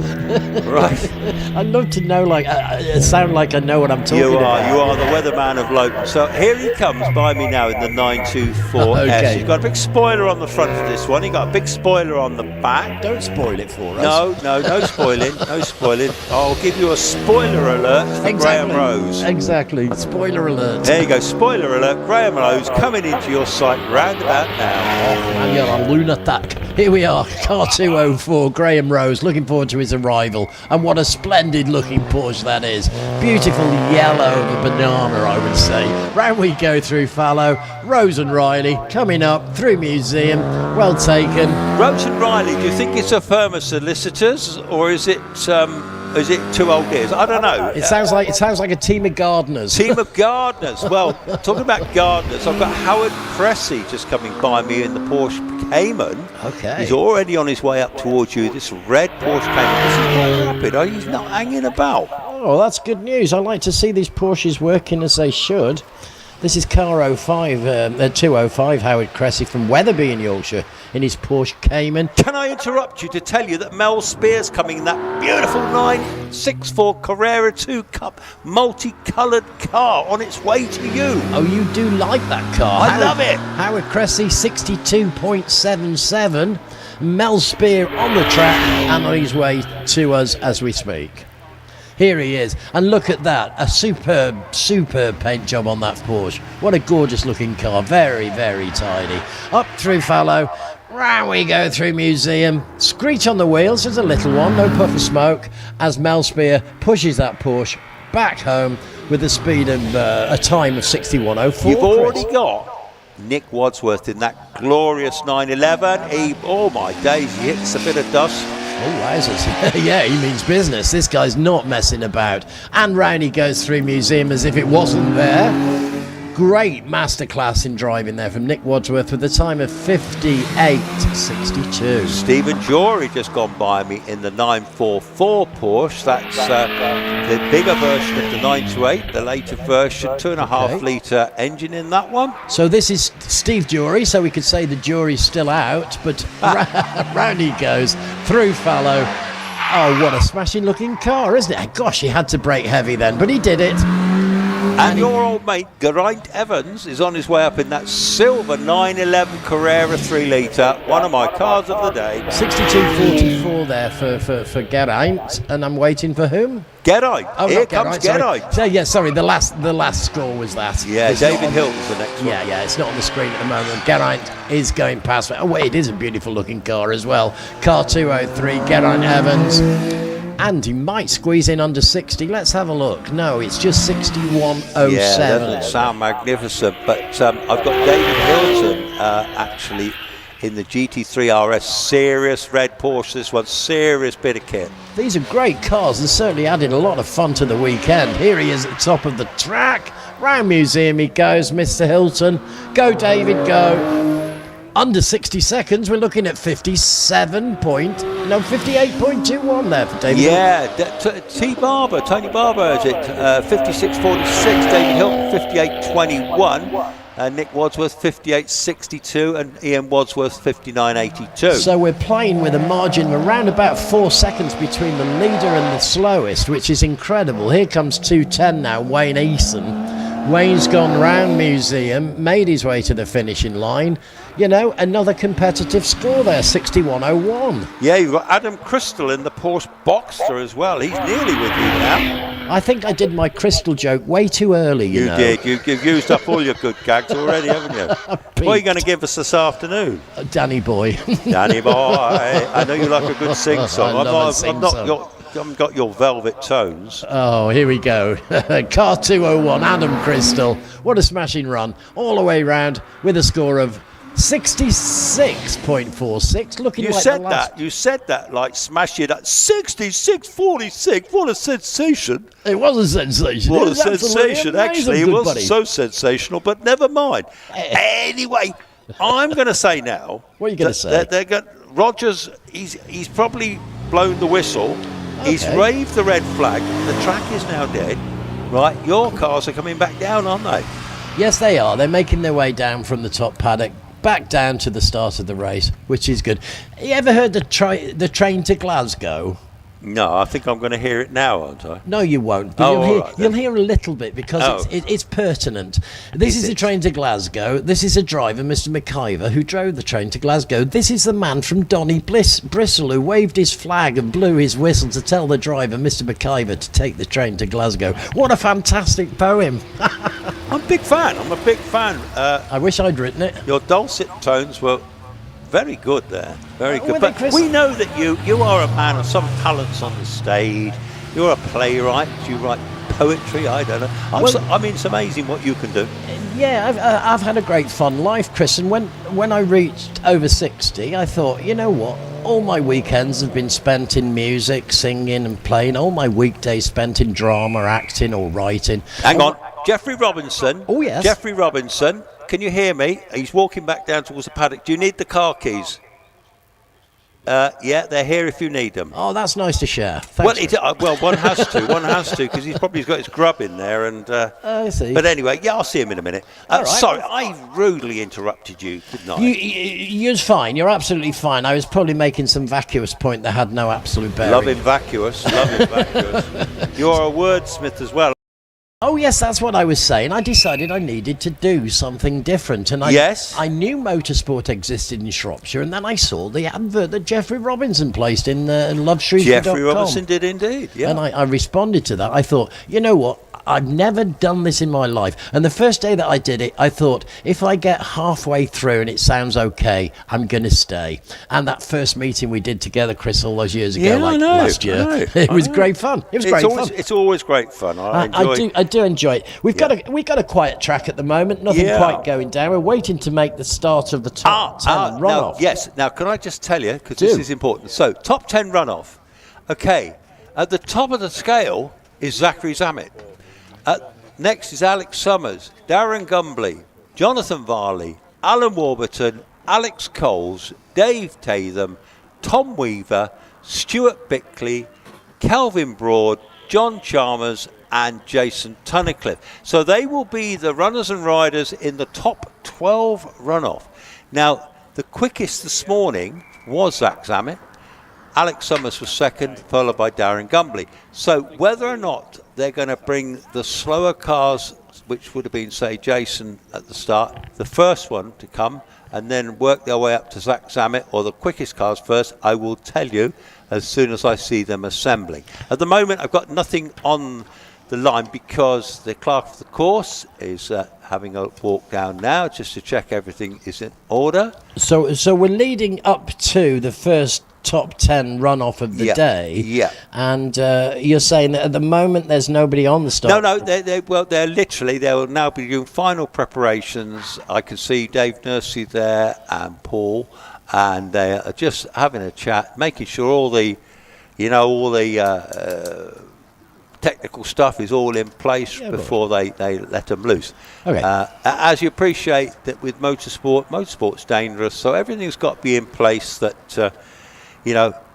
right? I'd love to know, it sound like I know what I'm talking about. You are the weatherman of Loton. So here he comes by me now in the 924S. Okay. He's got a big spoiler on the front of this one. He got a big spoiler on the back. Don't spoil it for us. No spoiling, no spoiling. I'll give you a spoiler alert for Graham Rose. Exactly. Spoiler alert. There you go, spoiler alert. Graham Rose coming into your sight round about now. And you're a lunatic. Here we are, car 204, Graham Rose, looking forward to his arrival. And what a splendid looking Porsche that is. Beautiful yellow of a banana, I would say. Round we go through Fallow, Rose and Riley coming up through Museum. Well taken. Rose and Riley, do you think it's a firm of solicitors or is it two old dears? I don't know. It sounds like a team of gardeners. Team of gardeners. Well, talking about gardeners, I've got Howard Cressy just coming by me in the Porsche Cayman. Okay. He's already on his way up towards you. This red Porsche Cayman. This is not rapid. He's not hanging about. Oh, that's good news. I like to see these Porsches working as they should. This is car 205, Howard Cressy from Wetherby in Yorkshire in his Porsche Cayman. Can I interrupt you to tell you that Mel Spear's coming in that beautiful 964 Carrera 2 Cup multicoloured car on its way to you? Oh, you do like that car. I love it. Howard Cressy, 62.77. Mel Spear on the track and on his way to us as we speak. Here he is, and look at that, a superb paint job on that Porsche. What a gorgeous looking car, very, very tidy. Up through Fallow, round we go through Museum, screech on the wheels, there's a little one, no puff of smoke, as Mel Spear pushes that Porsche back home with a speed of a time of 61.04. You've already got Nick Wadsworth in that glorious 911. Oh my days, he hits a bit of dust. Oh, wowzers. Yeah, he means business. This guy's not messing about. And round he goes through Museum as if it wasn't there. Great masterclass in driving there from Nick Wadsworth with a time of 58.62. Stephen Jory just gone by me in the 944 Porsche. That's the bigger version of the 928, the later version, 2.5 litre engine in that one. So this is Steve Jury, so we could say the jury's still out, but round he goes through Fallow. Oh, what a smashing looking car, isn't it? Gosh, he had to brake heavy then, but he did it. And your old mate, Geraint Evans, is on his way up in that silver 911 Carrera 3 litre, one of my cars of the day. 62.44 there for Geraint, and I'm waiting for whom? Geraint. Oh, Here not comes Geraint. Geraint. So, yeah, sorry, the last score was that. Yeah, It's not David on- Hilton's the next one. Yeah, it's not on the screen at the moment. Geraint is going past. Oh, wait, it is a beautiful looking car as well. Car 203, Geraint Evans. And he might squeeze in under 60. Let's have a look. No, it's just 61.07. Yeah, doesn't sound magnificent, but I've got David Hilton actually in the GT3 RS, serious red Porsche. This one, serious bit of kit. These are great cars and certainly added a lot of fun to the weekend. Here he is at the top of the track. Round museum he goes, Mr. Hilton. Go, David, go. Under 60 seconds, we're looking at 58.21 there for David. Yeah, Tony Barber has it, 56.46. David Hilton, 58.21. Nick Wadsworth, 58.62. And Ian Wadsworth, 59.82. So we're playing with a margin of around about 4 seconds between the leader and the slowest, which is incredible. Here comes 2:10 now, Wayne Eason. Wayne's gone round museum, made his way to the finishing line. You know, another competitive score there, 61.01. Yeah, you've got Adam Crystal in the Porsche Boxster as well. He's nearly with you now. I think I did my crystal joke way too early, you know. Did. You've used up all your good gags already, haven't you? What are you going to give us this afternoon? Danny boy. Danny boy. I know you like a good sing-song. I love a sing-song. You haven't got your velvet tones. Oh, here we go. Car 201, Adam Crystal. What a smashing run. All the way round with a score of 66.46. Looking You like said the last... that. You said that like smash it up. 66.46. What a sensation. It was a sensation. What It a was absolutely sensation. amazing, Actually, it good was buddy. so sensational, but never mind. Anyway, I'm going to say now. What are you going to say? Rogers, he's probably blown the whistle. He's Okay. waved the red flag. The track is now dead. Right, your cars are coming back down, aren't they? Yes, they are. They're making their way down from the top paddock back down to the start of the race, which is good. You ever heard the train to Glasgow? No, I think I'm going to hear it now, aren't I? No, you won't. But Oh, you'll, all hear, right, then. you'll hear a little bit because it's pertinent. This is the train to Glasgow. This is a driver, Mr. McIver, who drove the train to Glasgow. This is the man from Donny Bristle who waved his flag and blew his whistle to tell the driver, Mr. McIver, to take the train to Glasgow. What a fantastic poem. I'm a big fan. I wish I'd written it. Your dulcet tones were very good there. Very Were good. they, But Chris? we know that you are a man of some talents on the stage. You're a playwright. You write poetry. I don't know. It's amazing what you can do. Yeah, I've had a great fun life, Chris. And when I reached over 60, I thought, you know what? All my weekends have been spent in music, singing and playing. All my weekdays spent in drama, acting or writing. Hang on. Jeffrey Robinson. Oh, yes. Jeffrey Robinson. Can you hear me? He's walking back down towards the paddock. Do you need the car keys? Yeah, they're here if you need them. Oh, that's nice to share. Thanks. Well, one has to, because he's probably got his grub in there. And I see. But anyway, yeah, I'll see him in a minute. All right. Sorry, I rudely interrupted you, didn't I? You're fine. You're absolutely fine. I was probably making some vacuous point that had no absolute bearing. Love him vacuous. You're a wordsmith as well. Oh, yes, that's what I was saying. I decided I needed to do something different. And I knew motorsport existed in Shropshire, and then I saw the advert that Jeffrey Robinson placed in loveshrewsbury.com. Jeffrey Robinson did indeed, yeah. And I responded to that. I thought, you know what? I've never done this in my life. And the first day that I did it, I thought, if I get halfway through and it sounds okay, I'm going to stay. And that first meeting we did together, Chris, all those years ago, last year, it was great fun. It was great fun. It's always great fun. I do enjoy it. We've got a quiet track at the moment. Nothing quite going down. We're waiting to make the start of the top 10 runoff. Now, can I just tell you, because this is important. So, top 10 runoff. Okay, at the top of the scale is Zachary Zammit. Next is Alex Summers, Darren Gumbley, Jonathan Varley, Alan Warburton, Alex Coles, Dave Tatham, Tom Weaver, Stuart Bickley, Calvin Broad, John Chalmers and Jason Tunnicliffe. So they will be the runners and riders in the top 12 runoff. Now, the quickest this morning was Zach Zammit. Alex Summers was second, followed by Darren Gumbley. So whether or not they're going to bring the slower cars, which would have been, say, Jason at the start, the first one to come, and then work their way up to Zach Zammit, or the quickest cars first. I will tell you as soon as I see them assembling. At the moment, I've got nothing on the line because the clerk of the course is having a walk down now just to check everything is in order. So we're leading up to the first top 10 runoff of the day. Yeah. And you're saying that at the moment there's nobody on the start? No, they will now be doing final preparations. I can see Dave Nursey there and Paul, and they are just having a chat, making sure all the technical stuff is all in place before they let them loose. Okay. As you appreciate that with motorsport's dangerous, so everything's got to be in place that,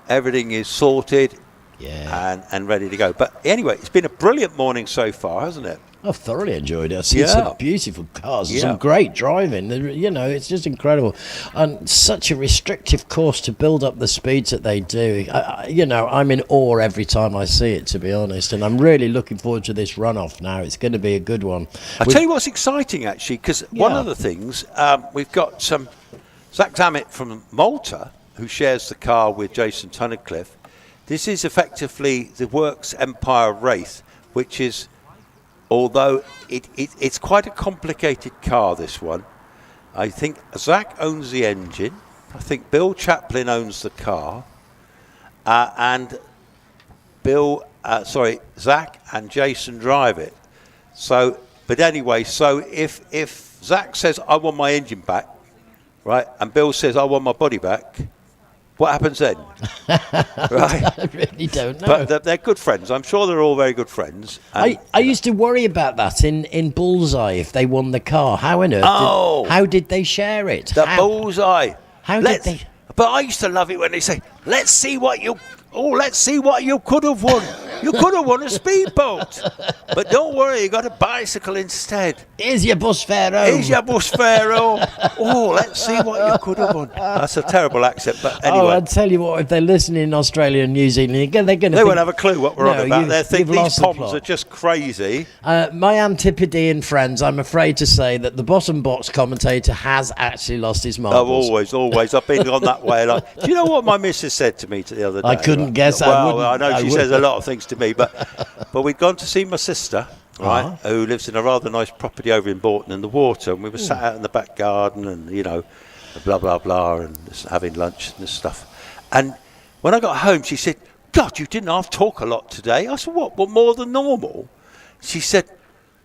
everything is sorted and ready to go. But anyway, it's been a brilliant morning so far, hasn't it? I've thoroughly enjoyed it. I've seen some beautiful cars and some great driving. It's just incredible. And such a restrictive course to build up the speeds that they do. I'm in awe every time I see it, to be honest. And I'm really looking forward to this runoff now. It's going to be a good one. I'll tell you what's exciting, actually, because one of the things, we've got some Zach Zammit from Malta, who shares the car with Jason Tunnicliffe. This is effectively the Works Empire Wraith, which is, although it's quite a complicated car, this one. I think Zach owns the engine. I think Bill Chaplin owns the car. And Zach and Jason drive it. So, but anyway, so if Zach says, I want my engine back, right, and Bill says, I want my body back, what happens then? Right? I really don't know. But they're good friends. I'm sure they're all very good friends. I used to worry about that in Bullseye if they won the car. How on earth? How did they share it? Bullseye. How did they? But I used to love it when they say, let's see what you could have won. You could have won a speedboat. But don't worry, you got a bicycle instead. Here's your bus fare home. Oh, let's see what you could have won. That's a terrible accent, but anyway. Oh, I'll tell you what, if they're listening in Australia and New Zealand, they won't have a clue what we're on about. They think these poms are just crazy. My Antipodean friends, I'm afraid to say that the bottom box commentator has actually lost his marbles. Oh, always. I've been on that way. Do you know what my missus said to me the other day? I couldn't guess. Well, I know she says a lot of things to me, but we'd gone to see my sister, right, who lives in a rather nice property over in Bourton in the water, and we were sat out in the back garden and, blah, blah, blah, and just having lunch and this stuff. And when I got home, she said, God, you didn't have to talk a lot today. I said, what more than normal? She said,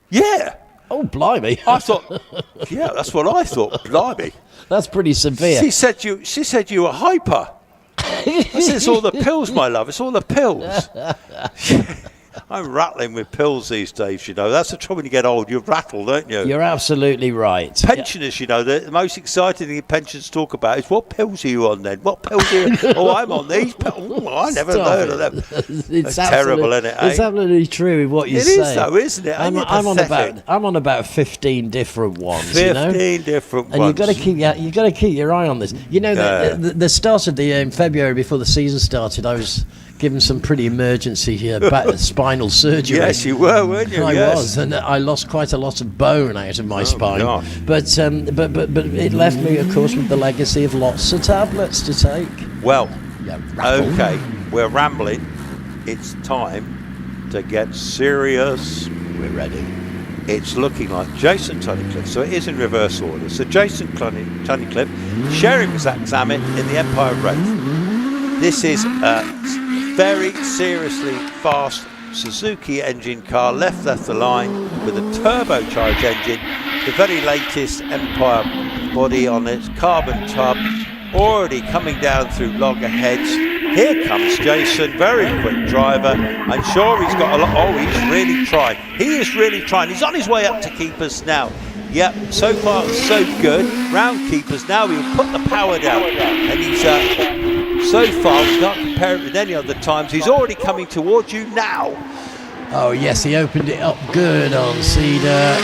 yeah. Oh, blimey. I thought, yeah, that's what I thought, blimey. That's pretty severe. She said you were hyper. I said, it's all the pills, my love. It's all the pills. I'm rattling with pills these days, That's the trouble when you get old. You rattle, don't you? You're absolutely right. Pensioners, the most exciting thing pensioners talk about is, what pills are you on then? What pills are you Oh, I'm on these pills. Oh, I never heard of them. It's terrible, isn't it? It's absolutely true with what you say. It is, though, isn't it? I'm on about 15 different ones. 15 different ones. And you've got to keep your eye on this. The start of the year in February, before the season started, I was given some pretty emergency spinal surgery. Yes, you were, weren't you? I was, and I lost quite a lot of bone out of my spine. Gosh. But it left me, of course, with the legacy of lots of tablets to take. Well, okay, we're rambling. It's time to get serious. We're ready. It's looking like Jason Tunnicliffe, so it is in reverse order. So Jason Tunnicliffe sharing with Zach Zammit in the Empire Wraith. This is very seriously fast Suzuki engine car, left the line with a turbocharged engine, the very latest Empire body on its carbon tub, already coming down through loggerheads. Here comes Jason, very quick driver. I'm sure he's got a lot. Oh, he's really trying. He is really trying. He's on his way up to keepers now. Yep, so far so good. Round keepers now. He'll put the power down, and he's so far, we can't compare it with any other times. He's already coming towards you now. Oh yes, he opened it up good on Cedar,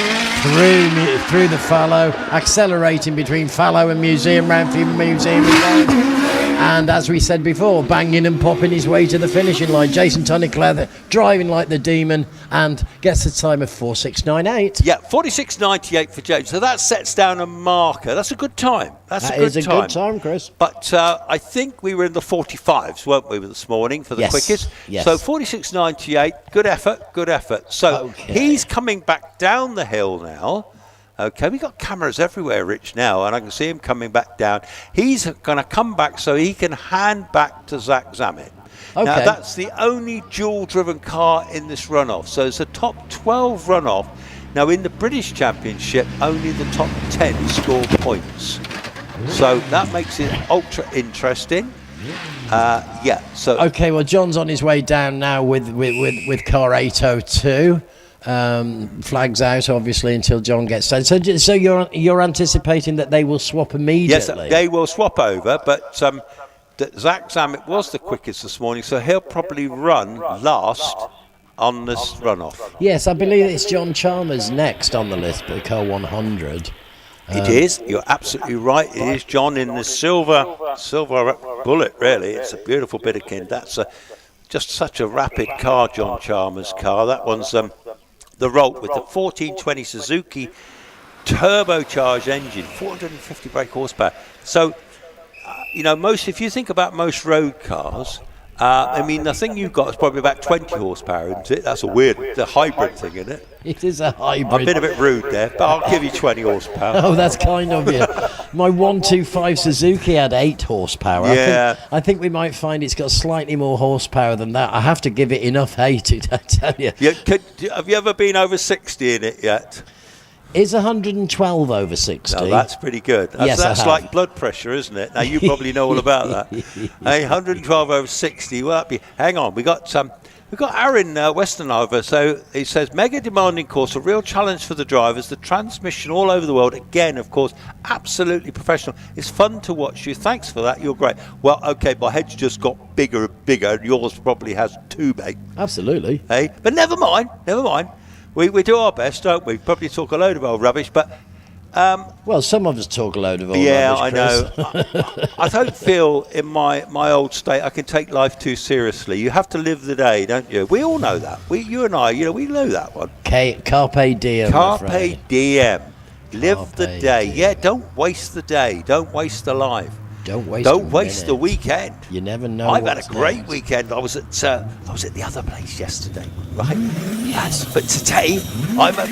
through the fallow, accelerating between fallow and museum, round through museum again. And as we said before, banging and popping his way to the finishing line. Jason Tunnicleather driving like the demon and gets a time of 4:6.98. Yeah, 46.98 for James. So that sets down a marker. That's a good time. That's That a good is a time. good time, Chris. But I think we were in the 45s, weren't we, this morning for the Yes, quickest? yes. So 46.98, good effort, good effort. So Okay. he's coming back down the hill now. Okay, we got cameras everywhere, Rich, now, and I can see him coming back down. He's going to come back so he can hand back to Zach Zammit. Now, Okay. that's the only dual-driven car in this runoff. So it's a top 12 runoff. Now, in the British Championship, only the top 10 score points. So that makes it ultra interesting. Yeah, so... Okay, well, John's on his way down now with car 802. Flags out, obviously, until John gets down. So you're anticipating that they will swap immediately? Yes, they will swap over, but Zach Zammit was the quickest this morning, so he'll probably run last on this runoff. Yes, I believe it's John Chalmers next on the list, but car 100. It is. You're absolutely right. It is John in the silver bullet. Really, it's a beautiful bit of kit. That's just such a rapid car, John Chalmers' car. That one's the Rolt with the 1420 Suzuki turbocharged engine, 450 brake horsepower. So, if you think about most road cars, I mean, the thing you've got is probably about 20 horsepower, isn't it? That's a hybrid thing, isn't it? It is a hybrid. I've been a bit rude there, but I'll give you 20 horsepower. Oh, that's kind of you. My 125 Suzuki had 8 horsepower. Yeah. I think we might find it's got slightly more horsepower than that. I have to give it enough hate, I tell you. Have you ever been over 60 in it yet? Is 112 over 60? No, that's pretty good. Yes, I that's have. like blood pressure, isn't it? Now, you probably know all about that. 112 over 60. Well, hang on. We got Aaron Westenhover. So he says, mega demanding course, a real challenge for the drivers. The transmission all over the world. Again, of course, absolutely professional. It's fun to watch you. Thanks for that. You're great. Well, okay, my head's just got bigger and bigger. And yours probably has too, mate. Absolutely. Hey, but never mind. We do our best, don't we? Probably talk a load of old rubbish, but... well, some of us talk a load of old I rubbish, know. I don't feel in my old state I can take life too seriously. You have to live the day, don't you? We all know that. You and I, we know that one. Carpe diem. Carpe diem. Live Carpe the day. diem. Yeah, don't waste the day. Don't waste the life. Don't waste the weekend. You never know. I've had a what's great next. weekend. I was at the other place yesterday, right? Yes. But today I'm at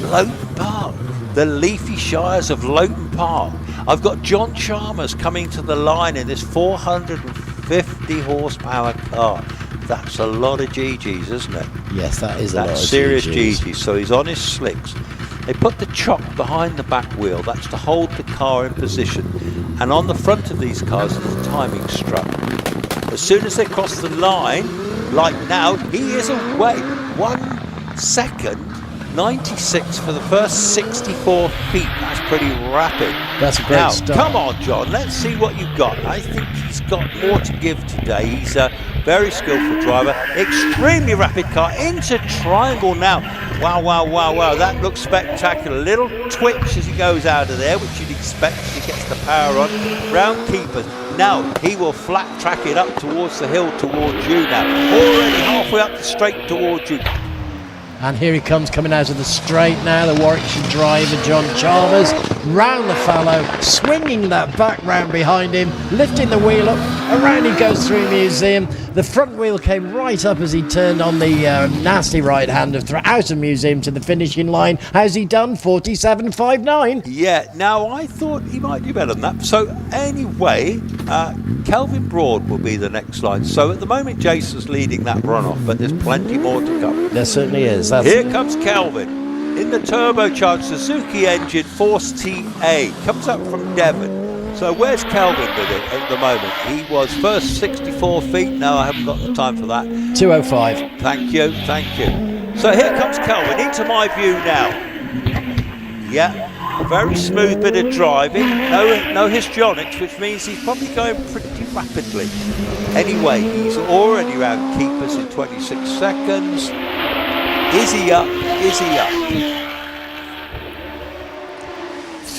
Loton Park, the leafy shires of Loton Park. I've got John Chalmers coming to the line in this 450 horsepower car. That's a lot of GGs, isn't it? Yes, that is a lot of serious GGs. GGs. So he's on his slicks. They put the chock behind the back wheel. That's to hold the car in position. And on the front of these cars is a timing strap. As soon as they cross the line, like now, he is away. 1 second, 96 for the first 64 feet. That's pretty rapid. That's a great now, start. Come on, John. Let's see what you've got. I think he's got more to give today. He's a very skillful driver. Extremely rapid car into triangle now. Wow. That looks spectacular. Little twitch as he goes out of there, which you'd expect as he gets the power on. Round keepers. Now he will flat track it up towards the hill, towards you now. Already halfway up the straight towards you. And here he comes, coming out of the straight now, the Warwickshire driver, John Chalmers, round the fallow, swinging that back round behind him, lifting the wheel up, around he goes through Museum. The front wheel came right up as he turned on the nasty right-hander out of Museum to the finishing line. How's he done? 47.59. Yeah, now I thought he might do better than that. So anyway, Kelvin Broad will be the next line. So at the moment, Jason's leading that runoff, but there's plenty more to come. There certainly is. Here comes Kelvin in the turbocharged Suzuki engine Force TA. Comes up from Devon. So where's Kelvin with it at the moment? He was first 64 feet. No, I haven't got the time for that. 2:05. Thank you. So here comes Kelvin into my view now. Yeah, very smooth bit of driving. No histrionics, which means he's probably going pretty rapidly. Anyway, he's already round keepers in 26 seconds. Is he up?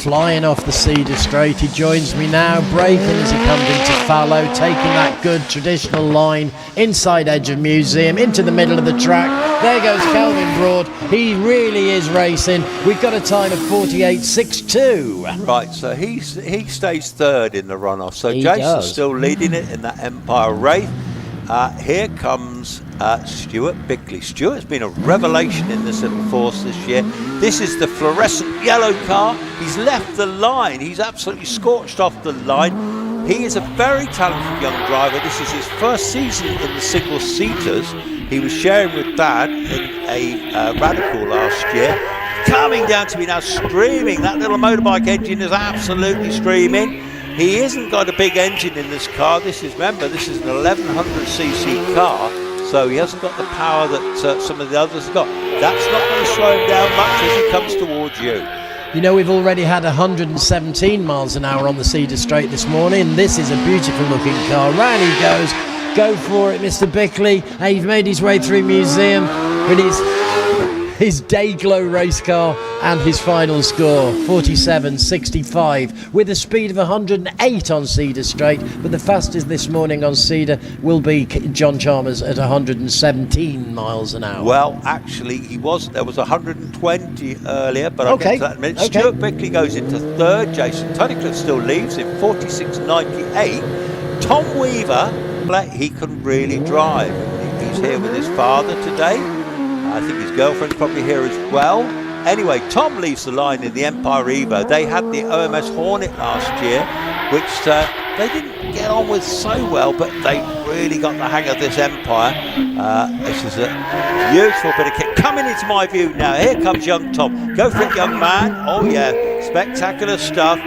flying off the Cedar Straight. He joins me now, braking as he comes into fallow, taking that good traditional line inside edge of Museum into the middle of the track. There goes Calvin Broad. He really is racing. We've got a time of 48.62. Right, so he stays third in the runoff. So He Jason's does. still leading it in that Empire Wraith. Here comes Stuart Bickley. Stuart's been a revelation in this little force this year. This is the fluorescent yellow car. He's left the line. He's absolutely scorched off the line. He is a very talented young driver. This is his first season in the single-seaters. He was sharing with Dad in a Radical last year. Coming down to me now, screaming. That little motorbike engine is absolutely screaming. He hasn't got a big engine in this car. This is an 1100cc car, so he hasn't got the power that some of the others have got. That's not going to slow him down much as he comes towards you. You know, we've already had 117 miles an hour on the Cedar Straight this morning. This is a beautiful looking car. Round he goes. Go for it, Mr. Bickley. He's made his way through Museum with his Dayglow race car and his final score 47.65 with a speed of 108 on Cedar Straight, but the fastest this morning on Cedar will be John Chalmers at 117 miles an hour. Well, actually, there was 120 earlier, but I'll get to that in a minute. Okay. Stuart Bickley goes into third. Jason Tunnicliffe still leaves in 46.98. Tom Weaver, he can really drive. He's here with his father today. I think his girlfriend's probably here as well. Anyway, Tom leaves the line in the Empire Evo. They had the OMS Hornet last year, which they didn't get on with so well, but they really got the hang of this Empire. This is a beautiful bit of kit. Coming into my view now, here comes young Tom. Go for it, young man. Oh yeah, spectacular stuff.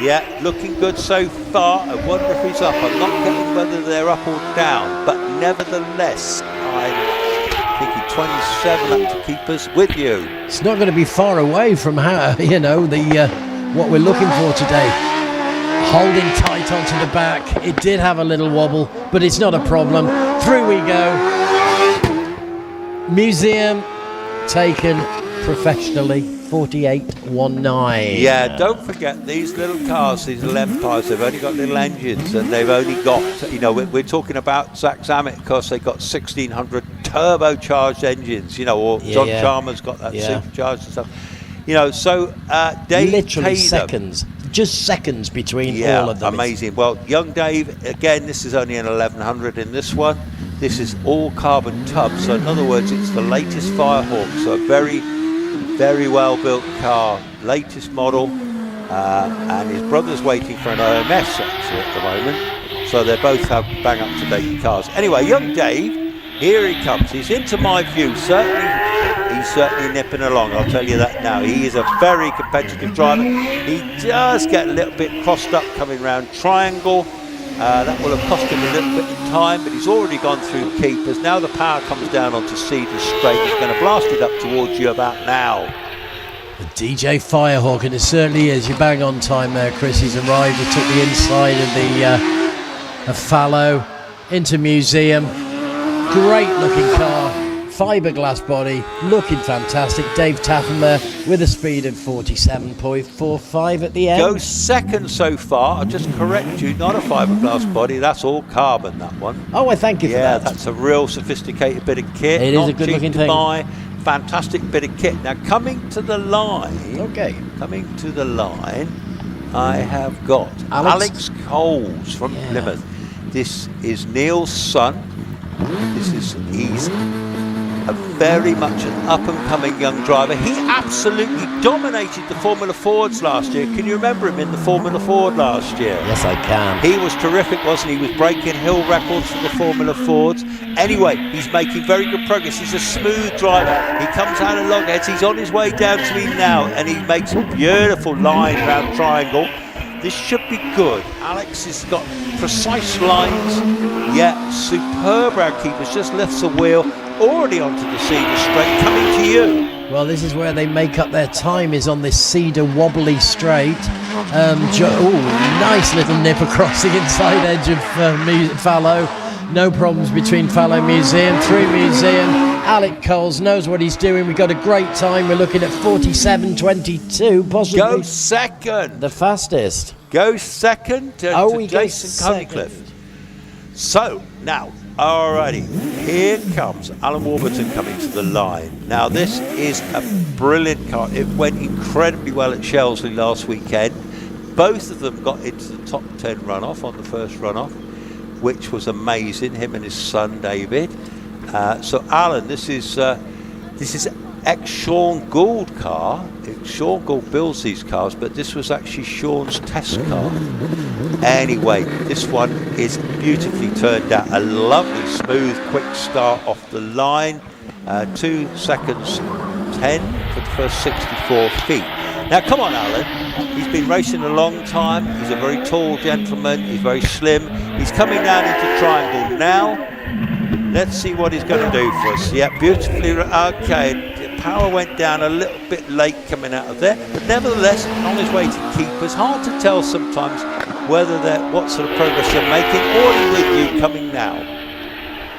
Yeah, looking good so far. I wonder if he's up. I'm not getting whether they're up or down, but nevertheless, I'm thinking 27 up to keep us with you. It's not going to be far away from how, what we're looking for today. Holding tight onto the back. It did have a little wobble, but it's not a problem. Through we go. Museum taken professionally, 48.19. Yeah, don't forget these little cars, these little Empires, they've only got little engines, and they've only got, we're talking about Zach Zammit, of course, they've got 1600 turbocharged engines, or John Chalmers got that supercharged and stuff. So Dave literally Taylor, seconds, just seconds between all of them. Amazing. Well, young Dave, again, this is only an 1100 in this one. This is all carbon tub, so in other words, it's the latest Firehawk, so a very, very well built car, latest model, and his brother's waiting for an OMS actually at the moment, so they both have bang up to date cars. Anyway, young Dave, here he comes. He's into my view. He's certainly nipping along, I'll tell you that now. He is a very competitive driver. He does get a little bit crossed up coming round Triangle. That will have cost him a little bit of time, but he's already gone through keepers. Now the power comes down onto Cedar Straight. He's going to blast it up towards you about now. The DJ Firehawk, and it certainly is. You're bang on time there, Chris. He's arrived. He took the inside of the Fallow into Museum. Great looking car, fiberglass body, looking fantastic. Dave Taffin there with a speed of 47.45 at the end. Goes second so far. I'll just correct you, not a fiberglass body, that's all carbon, that one. Oh, I thank you for that. Yeah, that's a real sophisticated bit of kit. It is a good looking thing. Buy. Fantastic bit of kit. Now coming to the line. Okay. Coming to the line, I have got Alex Coles from Plymouth. This is Neil's son. He's very much an up-and-coming young driver. He absolutely dominated the Formula Fords last year. Can you remember him in the Formula Ford last year? Yes, I can. He was terrific, wasn't he? He was breaking hill records for the Formula Fords. Anyway, he's making very good progress. He's a smooth driver. He comes out of Logheads. He's on his way down to me now, and he makes a beautiful line around Triangle. This should be good. Alex has got precise lines. Yeah, superb round keepers. Just lifts the wheel. Already onto the Cedar Straight. Coming to you. Well, this is where they make up their time, is on this Cedar wobbly straight. Nice little nip across the inside edge of Fallow. No problems between Fallow Museum, through Museum. Alec Coles knows what he's doing. We've got a great time. We're looking at 47.22, possibly Go second. the fastest. Go second to He Jason goes Tunnicliffe. second. So now, alrighty, here comes Alan Warburton coming to the line. Now this is a brilliant car. It went incredibly well at Shewsbury last weekend. Both of them got into the top 10 runoff on the first runoff, which was amazing. Him and his son David. So Alan, this is ex-Sean Gould car. Sean Gould builds these cars, but this was actually Sean's test car. Anyway, this one is beautifully turned out. A lovely, smooth, quick start off the line. 2 seconds 10 for the first 64 feet. Now, come on, Alan. He's been racing a long time. He's a very tall gentleman. He's very slim. He's coming down into triangle now. Let's see what he's going to do for us. Yeah, beautifully. Okay, power went down a little bit late coming out of there, but nevertheless on his way to keepers. Hard to tell sometimes whether what sort of progress they're making. Already with you coming now.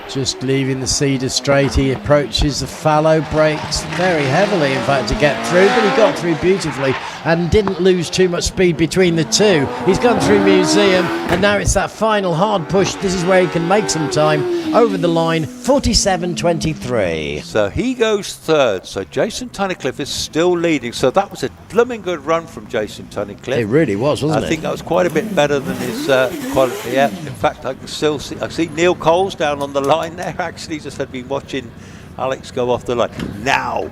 Just leaving the Cedar Straight, he approaches the fallow, brakes very heavily in fact to get through, but he got through beautifully and didn't lose too much speed between the two. He's gone through Museum and now it's that final hard push. This is where he can make some time over the line. 47.23. So he goes third. So Jason Tunnicliffe is still leading. So that was a blooming good run from Jason Tunnicliffe. It really was, wasn't it? I think that was quite a bit better than his quality. Yeah. In fact, I can still see Neil Coles down on the line there. Actually, just had been watching Alex go off the line. Now,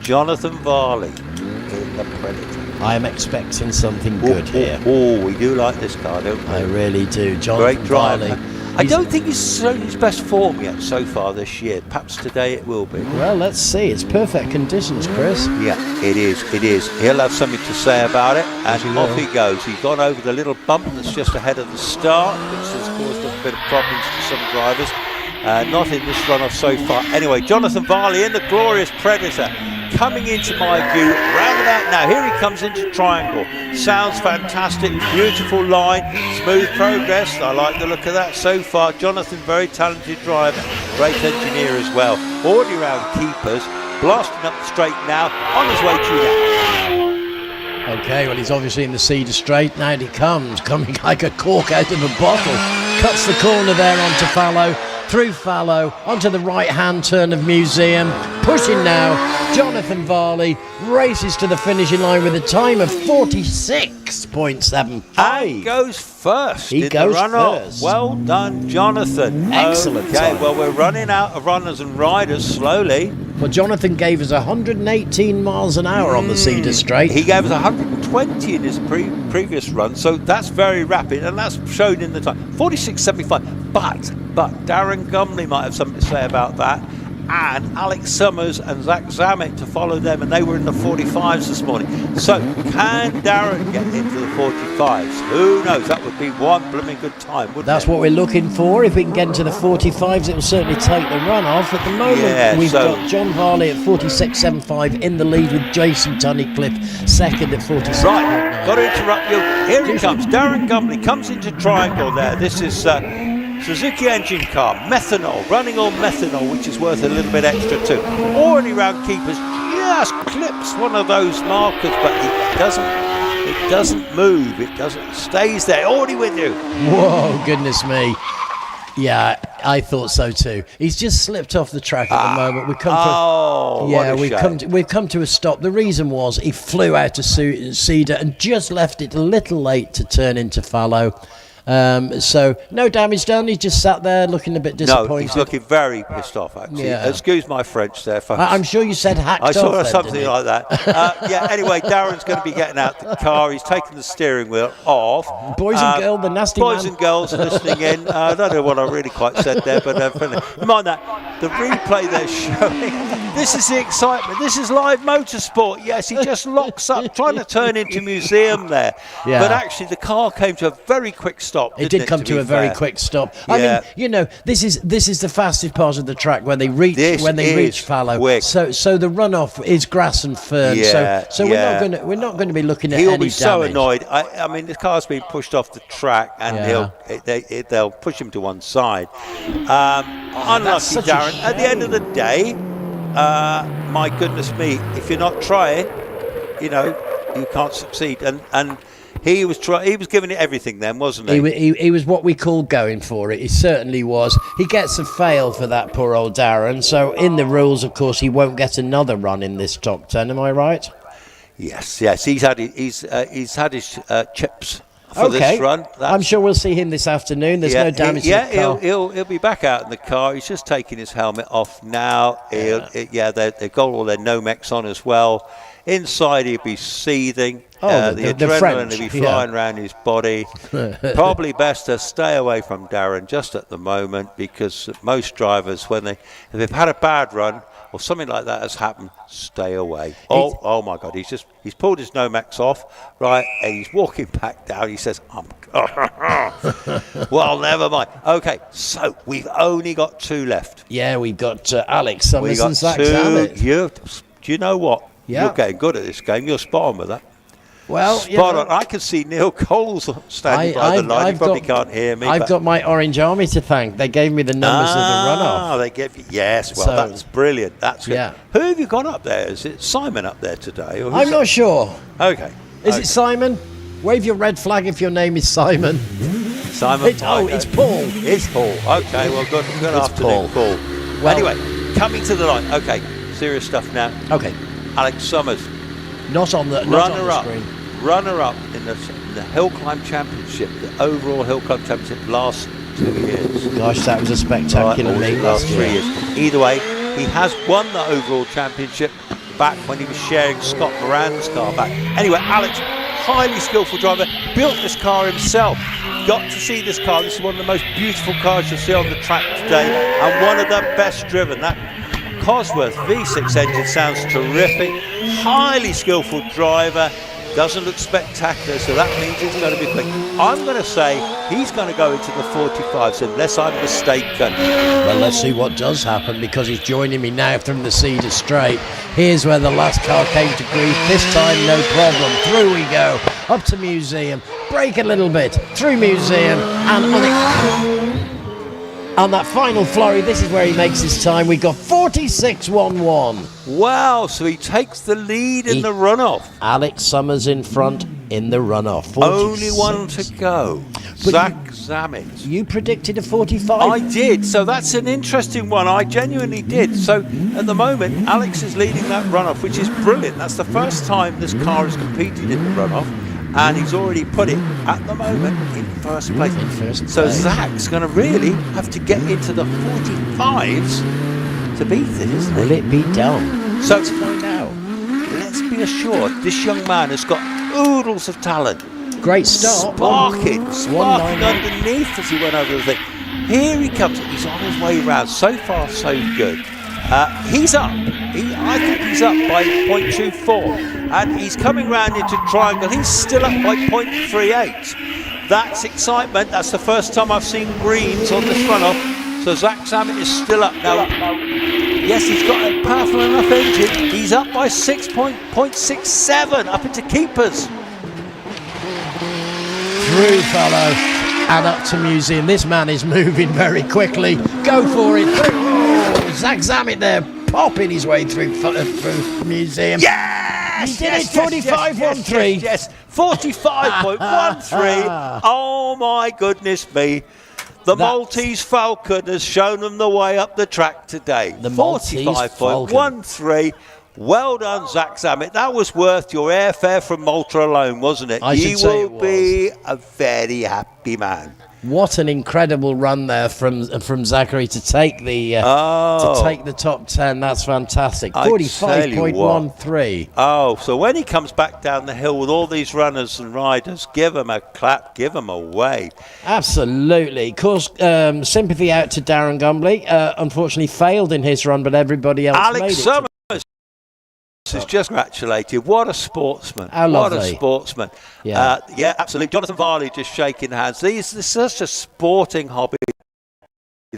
Jonathan Varley in the Predator. I am expecting something good here. Oh, we do like this car, don't we? I really do. Jonathan Great drive. Varley. I don't think he's shown his best form yet so far this year. Perhaps today it will be. Well, let's see. It's perfect conditions, Chris. Yeah, it is. He'll have something to say about it, and off he goes. He's gone over the little bump that's just ahead of the start, which has caused a bit of problems to some drivers. Not in this runoff so far. Anyway, Jonathan Varley in the glorious Predator, coming into my view roundabout now. Here he comes into triangle. Sounds fantastic, beautiful line, smooth progress. I like the look of that so far. Jonathan, very talented driver, great engineer as well. Already around keepers, blasting up the straight now, on his way to that. Okay, well, he's obviously in the Cedar Straight. Now he comes, coming like a cork out of a bottle. Cuts the corner there onto fallow. Through fallow, onto the right-hand turn of Museum, pushing now, Jonathan Varley races to the finishing line with a time of 46.7. He goes first. He goes first. Well done, Jonathan. Excellent Okay, time. well, we're running out of runners and riders slowly. Well, Jonathan gave us 118 miles an hour on the Cedar Straight. He gave us 120 in his previous run, so that's very rapid, and that's shown in the time. 46.75. But Darren Gumley might have something to say about that, and Alex Summers and Zach Zammit to follow them, and they were in the 45s this morning. So can Darren get into the 45s? Who knows? That would be one blooming good time, wouldn't That's it? what we're looking for. If we can get into the 45s, it will certainly take the runoff. At the moment, we've got John Varley at 46.75 in the lead with Jason Tunnicliffe second at 46. Right, got to interrupt you. Here he comes. Darren Gumley comes into triangle there. This is Suzuki engine car, methanol, running on methanol, which is worth a little bit extra too. Already round keepers, just clips one of those markers, but it doesn't move, stays there, already with you. Whoa, goodness me. Yeah, I thought so too. He's just slipped off the track at the moment. We've come to a stop. The reason was he flew out to Cedar and just left it a little late to turn into fallow. So no damage done. He just sat there looking a bit disappointed. No, he's looking very pissed off actually. Yeah. Excuse my French there, folks. I'm sure you said hacked off. I saw then, something didn't you? like that. Yeah. Anyway, Darren's going to be getting out the car. He's taking the steering wheel off. Boys and girls, the nasty boys man. and girls listening in. I don't know what I really quite said there, but mind that the replay they're showing. This is the excitement. This is live motorsport. Yes, he just locks up, trying to turn into Museum there. Yeah. But actually, the car came to a very quick stop. It did come to a very quick stop. I mean, you know, this is the fastest part of the track when they reach fallow. Quick. So the runoff is grass and fern. So we're not going to be looking at He'll any be so damage. annoyed. I mean, the car's been pushed off the track, and they'll push him to one side. Unlucky, such a Darren. At the end of the day, my goodness me, if you're not trying, you know, you can't succeed. And he was giving it everything then, wasn't he? He was what we call going for it. He certainly was. He gets a fail for that, poor old Darren. So in the rules, of course, he won't get another run in this top 10. Am I right? Yes. He's had his chips for this run. I'm sure we'll see him this afternoon. There's no damage to the car. He'll be back out in the car. He's just taking his helmet off now. They've got all their Nomex on as well. Inside he'll be seething. The adrenaline will be flying around his body. Probably best to stay away from Darren just at the moment, because most drivers, if they've had a bad run or something like that has happened, stay away. Oh my God! He's pulled his Nomex off, right? And he's walking back down. He says, well, never mind. Okay, so we've only got 2 left. Yeah, we've got Alex Summers and Zach Zammit. Do you know what? Yeah. You're getting good at this game. You're spot on with that. Well, spot on. I can see Neil Coles standing by the line. You probably can't hear me. I've got my Orange Army to thank. They gave me the numbers of the runoff. They gave you. Yes, well, that's brilliant. That's good. Yeah. Who have you got up there? Is it Simon up there today? Or I'm not sure. Okay. Is it Simon? Wave your red flag if your name is Simon. Simon. It's Paul. It's Paul. Okay, well, good afternoon, Paul. Well, anyway, coming to the line. Okay, serious stuff now. Okay. Alex Summers. Not on the screen. Runner-up in the HillClimb Championship, the overall HillClimb Championship last 2 years. Gosh, that was a spectacular meet last 3 years. Either way, he has won the overall championship back when he was sharing Scott Moran's car back. Anyway, Alex, highly skillful driver, built this car himself. Got to see this car. This is one of the most beautiful cars you'll see on the track today, and one of the best driven. That Cosworth V6 engine sounds terrific. Highly skillful driver. Doesn't look spectacular, so that means it's going to be quick. I'm going to say he's going to go into the 45s, unless I'm mistaken. Well, let's see what does happen, because he's joining me now from the Cedar Straight. Here's where the last car came to grief. This time, no problem. Through we go. Up to Museum. Brake a little bit. Through Museum. And on it. On that final flurry, this is where he makes his time. We got 46.11. Wow, so he takes the lead in the runoff. Alex Summers in front in the runoff. Only one to go. Zach Zammit. You predicted a 45? I did, so that's an interesting one. I genuinely did. So at the moment, Alex is leading that runoff, which is brilliant. That's the first time this car has competed in the runoff. And he's already put it, at the moment, in first place. So Zach's going to really have to get into the 45s to beat it, isn't he? Will it be done? So let's find out. Let's be assured this young man has got oodles of talent. Great start. Sparking underneath as he went over the thing. Here he comes. He's on his way round. So far, so good. He's up. I think he's up by 0.24. And he's coming round into triangle. He's still up by 0.38. That's excitement. That's the first time I've seen greens on this runoff. So Zach Zammit is still up now. Yes, he's got a powerful enough engine. He's up by 6.67 up into keepers. Through, fellow, and up to Museum. This man is moving very quickly. Go for it. Oh, Zach Zammit there, popping his way through Museum. Yes! He did it, 45.13. Yes, 45.13. Oh my goodness me. The Maltese Falcon has shown them the way up the track today. The Maltese 45.13. Well done, Zach Zammit. That was worth your airfare from Malta alone, wasn't it? You will be a very happy man. What an incredible run there from Zachary to take the top 10. That's fantastic. 45.13. Oh, so when he comes back down the hill with all these runners and riders, give him a clap, give him a wave. Absolutely. Of course, sympathy out to Darren Gumbley. Unfortunately failed in his run, but everybody else made it. Alex Summers is just congratulated. What a sportsman. How lovely. What a sportsman. Yeah, absolutely. Jonathan Varley just shaking hands. This is such a sporting hobby,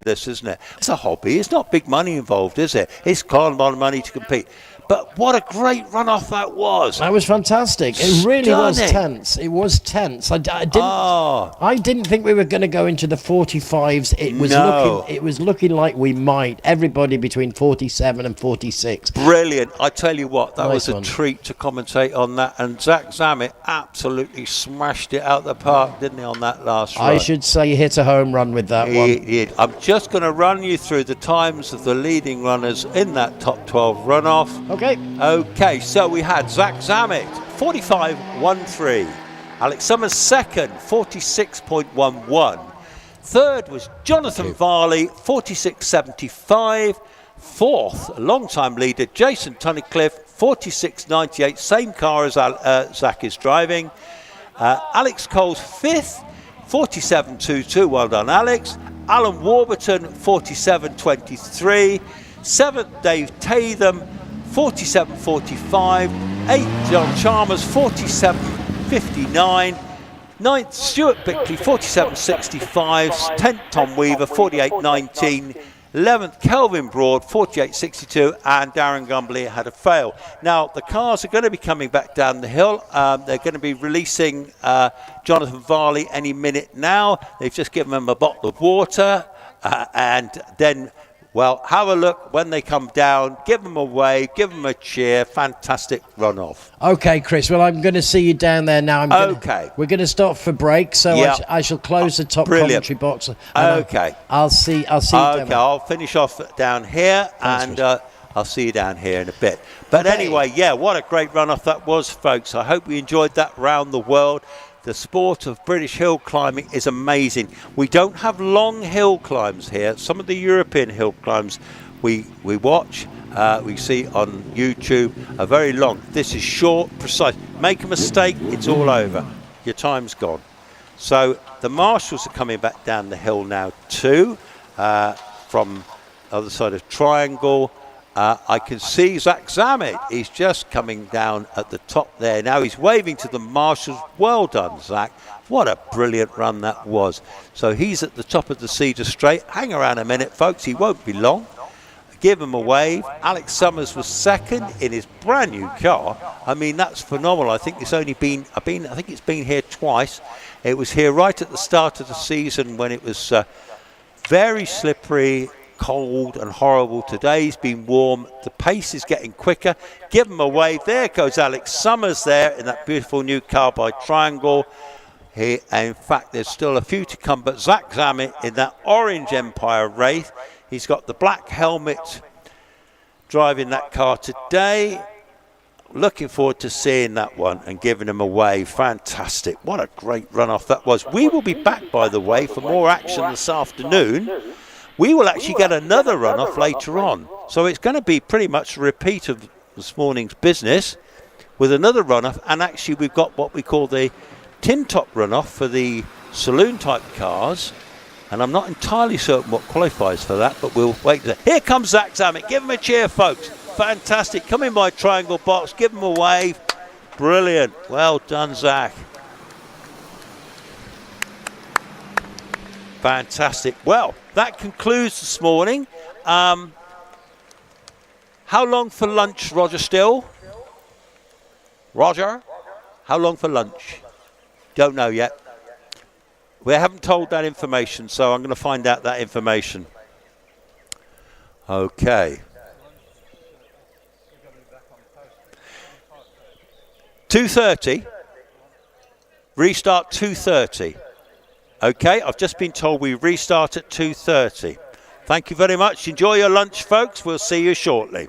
this, isn't it? It's a hobby. It's not big money involved, is it? It's quite a lot of money to compete. But what a great runoff that was. That was fantastic. It really was Stunning. tense. It was tense. I didn't think we were going to go into the 45s. It was looking like we might. Everybody between 47 and 46. Brilliant. I tell you what, that Nice was a one. treat to commentate on that. And Zach Zammit absolutely smashed it out the park, didn't he, on that last run? I should say he hit a home run with that one. He did. I'm just going to run you through the times of the leading runners in that top 12 runoff. Okay, so we had Zach Zammit, 45.13. Alex Summers second, 46.11. Third was Jonathan Varley, 46.75. Fourth, a long-time leader, Jason Tunnicliffe, 46.98. Same car as Zach is driving. Alex Cole's fifth, 47.22. Well done, Alex. Alan Warburton, 47.23. Seventh, Dave Tatham, 47.45. 8th, John Chalmers, 47.59. 9th, Stuart Bickley, 47.65. 10th, Tom Weaver, 48.19. 11th, Kelvin Broad, 48.62, and Darren Gumbley had a fail. Now, the cars are going to be coming back down the hill. They're going to be releasing Jonathan Varley any minute now. They've just given him a bottle of water, and then, well, have a look when they come down. Give them a wave, give them a cheer. Fantastic runoff. Okay, Chris. Well, I'm going to see you down there now. We're going to stop for break, so I shall close the top commentary box. Okay. I'll see you down there. Okay, I'll finish off down here, and I'll see you down here in a bit. But anyway, yeah, what a great runoff that was, folks. I hope we enjoyed that round the world. The sport of British hill climbing is amazing. We don't have long hill climbs here. Some of the European hill climbs we watch, we see on YouTube are very long. This is short, precise. Make a mistake, it's all over. Your time's gone. So the marshals are coming back down the hill now too, from the other side of Triangle. I can see Zach Zammit. He's just coming down at the top there. Now he's waving to the marshals. Well done, Zach. What a brilliant run that was. So he's at the top of the Cedar Straight. Hang around a minute, folks. He won't be long. Give him a wave. Alex Summers was second in his brand new car. I mean, that's phenomenal. I think it's been here twice. It was here right at the start of the season when it was very slippery, cold and horrible. Today's been warm. The pace is getting quicker. Give him a wave. There goes Alex Summers there in that beautiful new car by Triangle. And in fact, there's still a few to come, but Zach Zammit in that orange Empire Wraith. He's got the black helmet driving that car today. Looking forward to seeing that one and giving him a wave. Fantastic. What a great runoff that was. We will be back, by the way, for more action this afternoon. We will actually get another runoff later on. So it's going to be pretty much a repeat of this morning's business with another runoff. And actually we've got what we call the tin top runoff for the saloon type cars. And I'm not entirely certain what qualifies for that, but we'll wait. Here comes Zach Zammit. Give him a cheer, folks. Fantastic. Come in by Triangle box. Give him a wave. Brilliant. Well done, Zach. Fantastic. Well, that concludes this morning. How long for lunch, Roger, still? Roger? How long for lunch? Don't know yet. We haven't told that information, so I'm going to find out that information. Okay. 2:30. Restart 2:30. Okay, I've just been told we restart at 2:30. Thank you very much. Enjoy your lunch, folks. We'll see you shortly.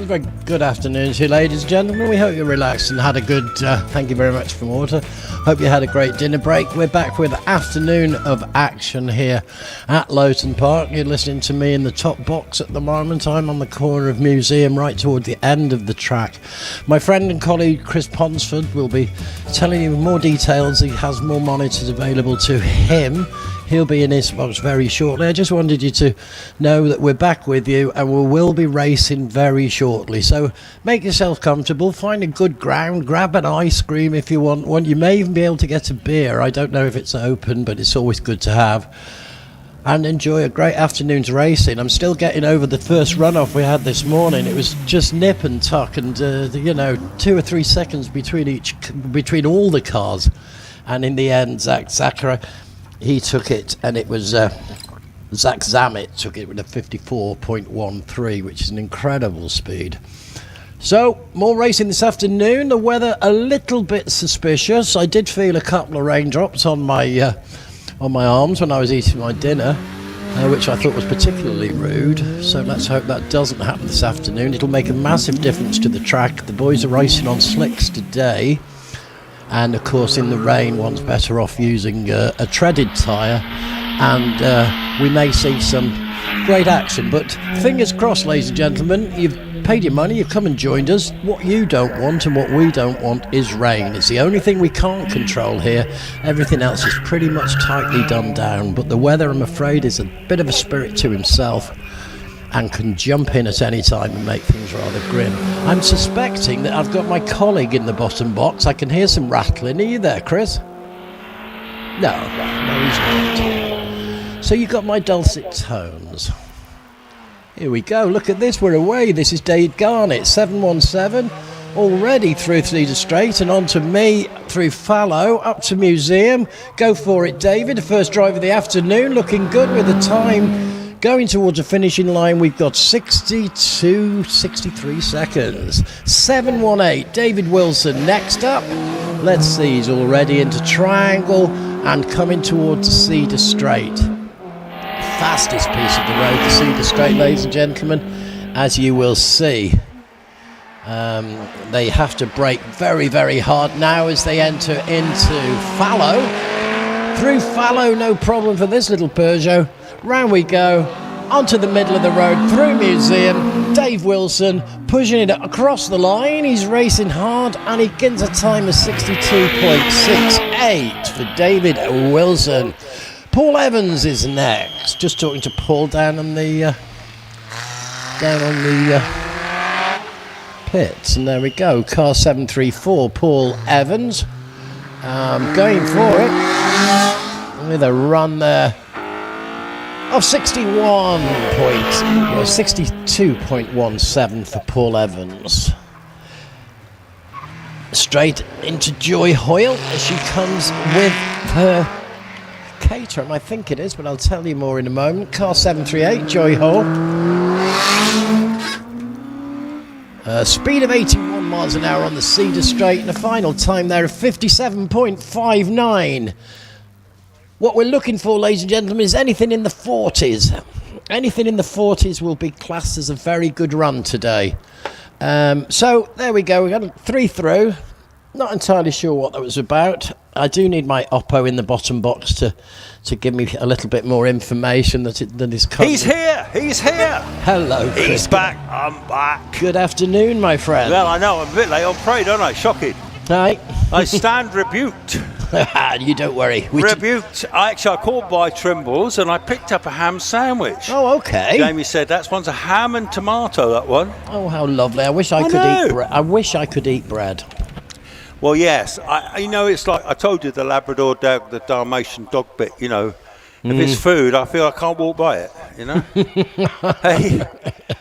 very good afternoon to you, ladies and gentlemen. We hope you're relaxed and had a good, thank you very much for water. Hope you had a great dinner break. We're back with afternoon of action here at Loton Park. You're listening to me in the top box at the moment. I'm on the corner of Museum, right toward the end of the track. My friend and colleague Chris Ponsford will be telling you more details. He has more monitors available to him. He'll be in his box very shortly. I just wanted you to know that we're back with you and we will be racing very shortly. So make yourself comfortable, find a good ground, grab an ice cream if you want one. You may even be able to get a beer. I don't know if it's open, but it's always good to have. And enjoy a great afternoon's racing. I'm still getting over the first runoff we had this morning. It was just nip and tuck and, 2 or 3 seconds between all the cars. And in the end, Zach Zachary, he took it, and it was Zach Zammit took it with a 54.13, which is an incredible speed. So, more racing this afternoon. The weather a little bit suspicious. I did feel a couple of raindrops on my arms when I was eating my dinner, which I thought was particularly rude. So let's hope that doesn't happen this afternoon. It'll make a massive difference to the track. The boys are racing on slicks today. And of course in the rain one's better off using a treaded tyre, and we may see some great action. But fingers crossed, ladies and gentlemen, you've paid your money, you've come and joined us. What you don't want and what we don't want is rain. It's the only thing we can't control here. Everything else is pretty much tightly done down, but the weather, I'm afraid, is a bit of a spirit to himself and can jump in at any time and make things rather grim. I'm suspecting that I've got my colleague in the bottom box. I can hear some rattling. Are you there, Chris? No, he's not. So you got my dulcet tones. Here we go. Look at this. We're away. This is Dave Garnett, 717. Already through Cedar Straight and on to me through Fallow, up to Museum. Go for it, David. The first drive of the afternoon. Looking good with the time. Going towards a finishing line, we've got 63 seconds. 718, David Wilson next up. Let's see, he's already into Triangle and coming towards the Cedar Straight. Fastest piece of the road, the Cedar Straight, ladies and gentlemen, as you will see. They have to brake very, very hard now as they enter into Fallow. Through Fallow, no problem for this little Peugeot. Round we go, onto the middle of the road, through Museum. Dave Wilson pushing it across the line. He's racing hard and he gets a time of 62.68 for David Wilson. Paul Evans is next. Just talking to Paul down on the pits, and there we go. Car 734, Paul Evans, going for it with a run there of 62.17 for Paul Evans. Straight into Joy Hoyle as she comes with her Caterham, I think it is, but I'll tell you more in a moment. Car 738, Joy Hoyle. Speed of 81 miles an hour on the Cedar Straight and a final time there of 57.59. What we're looking for, ladies and gentlemen, is anything in the 40s. Anything in the 40s will be classed as a very good run today. So there we go. We got 3 through. Not entirely sure what that was about. I do need my Oppo in the bottom box to give me a little bit more information that is coming. He's here! Hello, Chris. He's back! I'm back! Good afternoon, my friend. Well, I know, I'm a bit late on parade, don't I? Shocking. Hi. I stand rebuked. You don't worry. Rebuked. I called by Trimble's and I picked up a ham sandwich. Oh, okay. Jamie said that one's a ham and tomato, that one. Oh, how lovely. I wish I could eat bread. I wish I could eat bread. Well, yes. It's like I told you, the Labrador dog, the Dalmatian dog bit, if it's food, I feel I can't walk by it, Hey,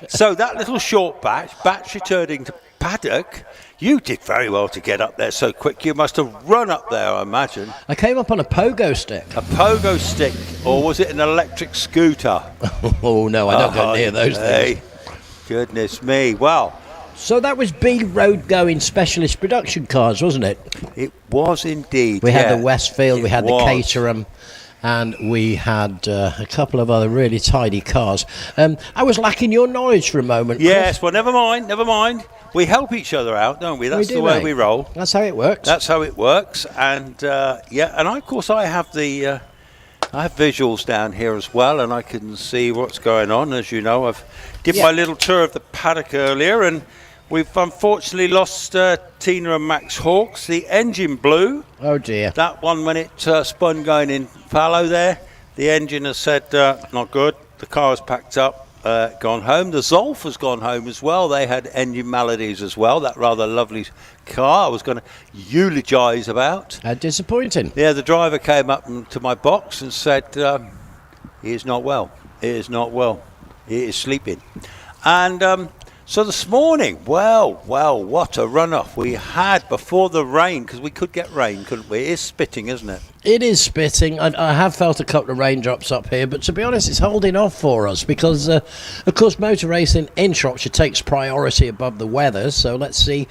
so that little short batch returning to Paddock, you did very well to get up there so quick. You must have run up there, I imagine. I came up on a pogo stick. A pogo stick, or was it an electric scooter? Oh, no, I don't go near those things. Goodness me. Well, so that was B Road Going Specialist Production Cars, wasn't it? it was indeed. We had the Westfield, we had the Caterham, and we had a couple of other really tidy cars. I was lacking your knowledge for a moment, Chris. Yes, well, never mind. We help each other out, don't we? That's We do, the way mate. we roll. That's how it works. That's how it works. And and of course I have the I have visuals down here as well, and I can see what's going on. As you know, I've did my little tour of the paddock earlier, and we've unfortunately lost Tina and Max Hawkes. The engine blew. Oh dear. That one, when it spun going in fallow there, the engine has said not good. The car is packed up. Gone home. The Zolf has gone home as well. They had engine maladies as well. That rather lovely car I was going to eulogise about. How disappointing. Yeah, the driver came up to my box and said, he is not well. He is not well. He is sleeping. And so this morning, well, what a runoff we had before the rain, because we could get rain, couldn't we? It is spitting, isn't it? It is spitting. I have felt a couple of raindrops up here, but to be honest, it's holding off for us because, of course, motor racing in Shropshire takes priority above the weather. So let's see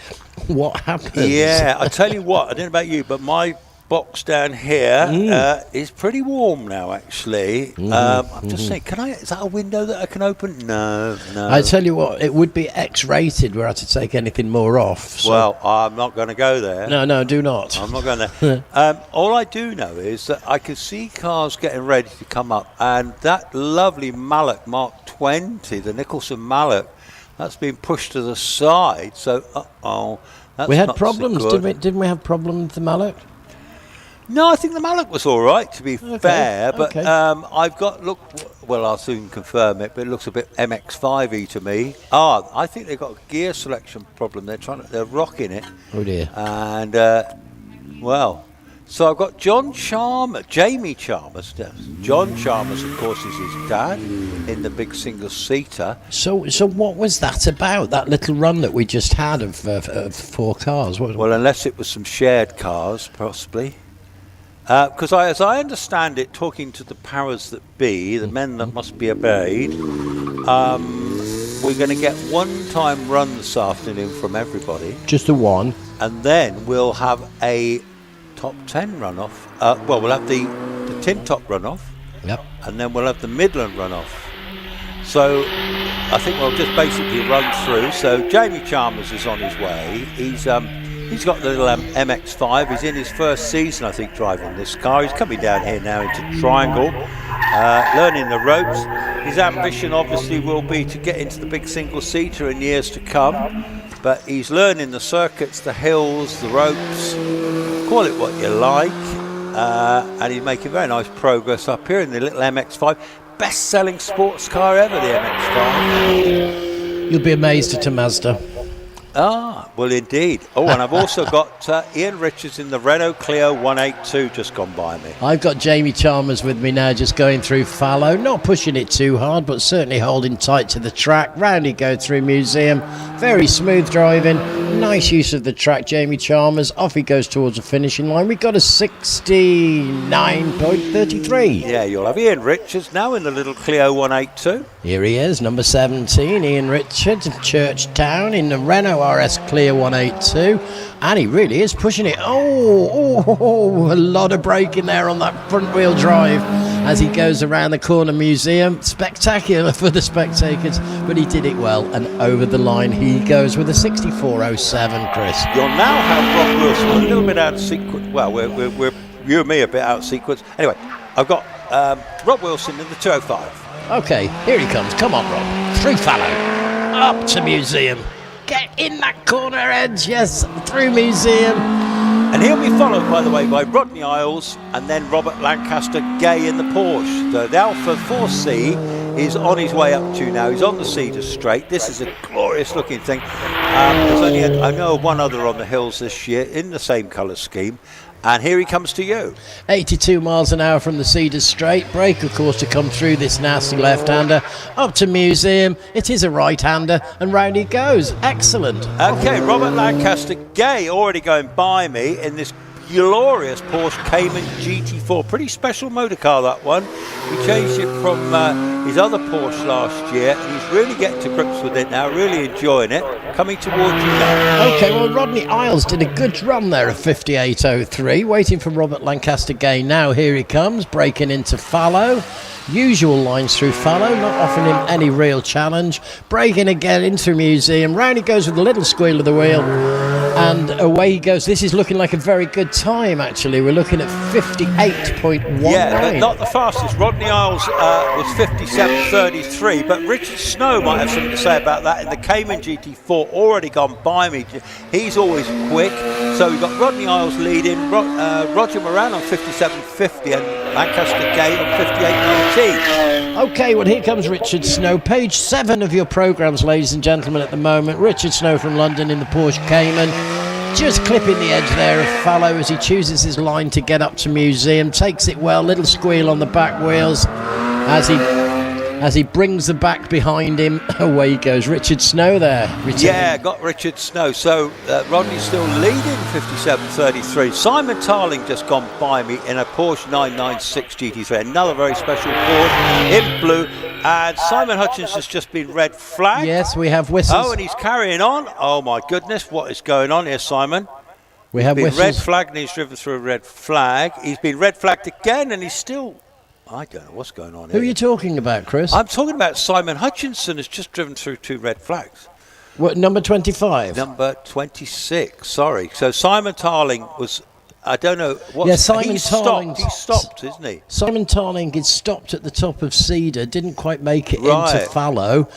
what happens. Yeah, I tell you what, I don't know about you, but my box down here is pretty warm now, actually. I'm just saying, is that a window that I can open? No. I tell you what, it would be X-rated were I to take anything more off. So. Well, I'm not going to go there. No, do not. I'm not going there. All I do know is that I can see cars getting ready to come up, and that lovely Mallock Mark 20, the Nicholson Mallock, that's been pushed to the side. So, that's we had not problems, so good. didn't we have problems with the Mallock? No, I think the Mallock was all right, to be fair. But okay. I've got, well, I'll soon confirm it, but it looks a bit MX-5y to me. I think they've got a gear selection problem. They're rocking it. Oh dear. And, so I've got Jamie Chalmers. John Chalmers, of course, is his dad in the big single-seater. So what was that about, that little run that we just had of 4 cars? Well, unless it was some shared cars, possibly. Because as I understand it, talking to the powers that be, the men that must be obeyed, we're going to get one-time run this afternoon from everybody. Just the one. And then we'll have a top 10 runoff. We'll have the tin top runoff. Yep. And then we'll have the Midland runoff. So I think we'll just basically run through. So Jamie Chalmers is on his way. He's got the little MX-5. He's in his first season, I think, driving this car. He's coming down here now into Triangle, learning the ropes. His ambition, obviously, will be to get into the big single-seater in years to come. But he's learning the circuits, the hills, the ropes, call it what you like. And he's making very nice progress up here in the little MX-5. Best-selling sports car ever, the MX-5. You'll be amazed at a Mazda. Well, indeed. Oh, and I've also got Ian Richards in the Renault Clio 182 just gone by me. I've got Jamie Chalmers with me now, just going through fallow, not pushing it too hard, but certainly holding tight to the track. Round he goes through Museum. Very smooth driving, nice use of the track, Jamie Chalmers. Off he goes towards the finishing line. We've got a 69.33. Yeah, you'll have Ian Richards now in the little Clio 182. Here he is, number 17, Ian Richards, Churchtown in the Renault RS Clio 182. And he really is pushing it. Oh, a lot of braking there on that front wheel drive as he goes around the corner Museum. Spectacular for the spectators, but he did it well, and over the line he goes with a 64.07, Chris. You'll now have Rob Wilson a little bit out of sequence. Well, we're you and me a bit out of sequence. Anyway, I've got Rob Wilson in the 205. Okay, here he comes. Come on, Rob. Through fallow. Up to Museum. Get in that corner edge. Yes, through Museum. And he'll be followed, by the way, by Rodney Isles and then Robert Lancaster Gay in the Porsche. So the Alpha 4C is on his way up to now. He's on the Cedar Straight. This is a glorious looking thing. There's only, I know, one other on the hills this year in the same colour scheme. And here he comes to you. 82 miles an hour from the Cedar Straight. Brake, of course, to come through this nasty left-hander. Up to Museum. It is a right-hander. And round he goes. Excellent. Okay, Robert Lancaster Gay already going by me in this glorious Porsche Cayman GT4. Pretty special motor car, that one. He changed it from his other Porsche last year, and he's really getting to grips with it now, really enjoying it. Coming towards you now. Okay, well, Rodney Isles did a good run there of 58.03, waiting for Robert Lancaster Gay. Now here he comes, breaking into fallow. Usual lines through fallow, not offering him any real challenge. Breaking again into museum. Round he goes with a little squeal of the wheel. And away he goes. This is looking like a very good time, actually. We're looking at 58.19. Yeah, not the fastest. Rodney Isles was 57.33, but Richard Snow might have something to say about that. In the Cayman GT4, already gone by me. He's always quick. So we've got Rodney Isles leading, Roger Moran on 57.50, and Lancaster Gay on 58.19. Okay, well, here comes Richard Snow. Page 7 of your programmes, ladies and gentlemen, at the moment. Richard Snow from London in the Porsche Cayman. Just clipping the edge there of fallow as he chooses his line to get up to museum. Takes it well, little squeal on the back wheels as he brings the back behind him. Away he goes. Richard Snow there. Yeah, got Richard Snow. So Rodney's still leading 57.33. Simon Tarling just gone by me in a Porsche 996 GT3. Another very special Porsche in blue. And Simon Hutchins has just been red flagged. Yes, we have whistles. Oh, and he's carrying on. Oh, my goodness. What is going on here, Simon? We have He's been whistles. red flagged and he's driven through a red flag. He's been red flagged again and he's still... I don't know what's going on here. Who are you talking about, Chris? I'm talking about Simon Hutchinson has just driven through 2 red flags. What, number 25? Number 26, sorry. So Simon Tarling was, I don't know what. Yeah, Simon He's Tarling. stopped, isn't he? Simon Tarling is stopped at the top of Cedar, didn't quite make it Right. into fallow.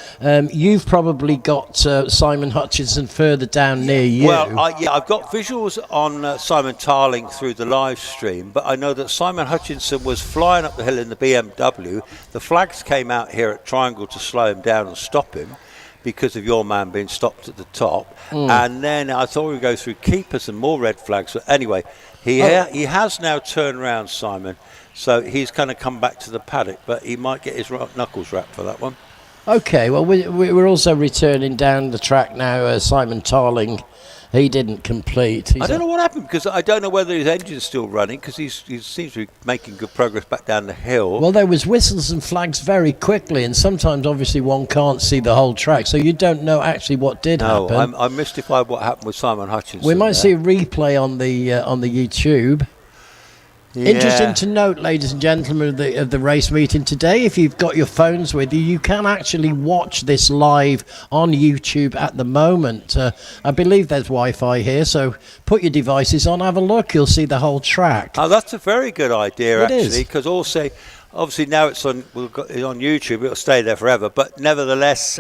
You've probably got Simon Hutchinson further down near you. Well, I've got visuals on Simon Tarling through the live stream, but I know that Simon Hutchinson was flying up the hill in the BMW. The flags came out here at Triangle to slow him down and stop him because of your man being stopped at the top. And then I thought we'd go through keepers and more red flags. But anyway, he has now turned round, Simon. So he's going to come back to the paddock, but he might get his knuckles wrapped for that one. Okay, well, we're also returning down the track now. Simon Tarling, he didn't complete. I don't know what happened, because I don't know whether his engine's still running, because he seems to be making good progress back down the hill. Well, there was whistles and flags very quickly, and sometimes, obviously, one can't see the whole track, so you don't know actually what did happen. I'm mystified what happened with Simon Hutchinson. We might there. see a replay on the YouTube. Yeah. Interesting to note, ladies and gentlemen, of the race meeting today, if you've got your phones with you, you can actually watch this live on YouTube at the moment. I believe there's Wi-Fi here, so put your devices on, have a look, you'll see the whole track. Oh, that's a very good idea, It is. actually, because also, obviously now it's on YouTube, it'll stay there forever, but nevertheless,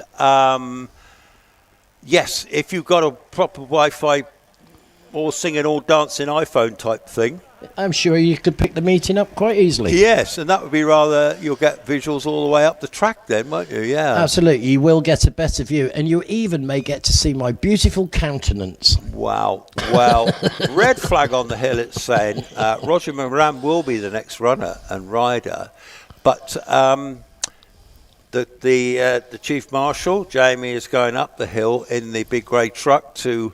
yes, if you've got a proper Wi-Fi, all singing, all dancing iPhone type thing. I'm sure you could pick the meeting up quite easily. Yes, and that would be you'll get visuals all the way up the track then, won't you? Yeah. Absolutely, you will get a better view, and you even may get to see my beautiful countenance. Wow. Well, red flag on the hill, it's saying. Roger Moran will be the next runner and rider, but the Chief Marshal, Jamie, is going up the hill in the big grey truck to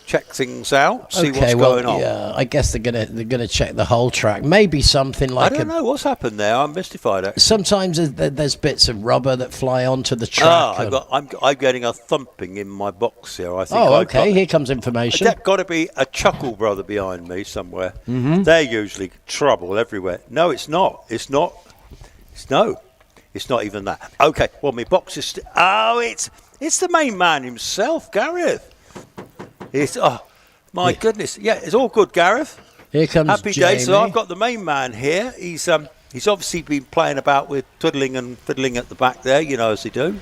check things out, see what's going on. Yeah, I guess they're gonna check the whole track. Maybe something like I don't know what's happened there. I'm mystified, actually. Sometimes there's bits of rubber that fly onto the track. I'm getting a thumping in my box here. I think. Oh, okay. Here comes information. There's got to be a Chuckle brother behind me somewhere. Mm-hmm. They're usually trouble everywhere. No, it's not. It's not. It's not even that. Okay. Well, my box is. It's the main man himself, Gareth. My goodness. Yeah, it's all good, Gareth. Here comes Happy Jamie. days. So I've got the main man here. He's obviously been playing about with twiddling and fiddling at the back there, as they do.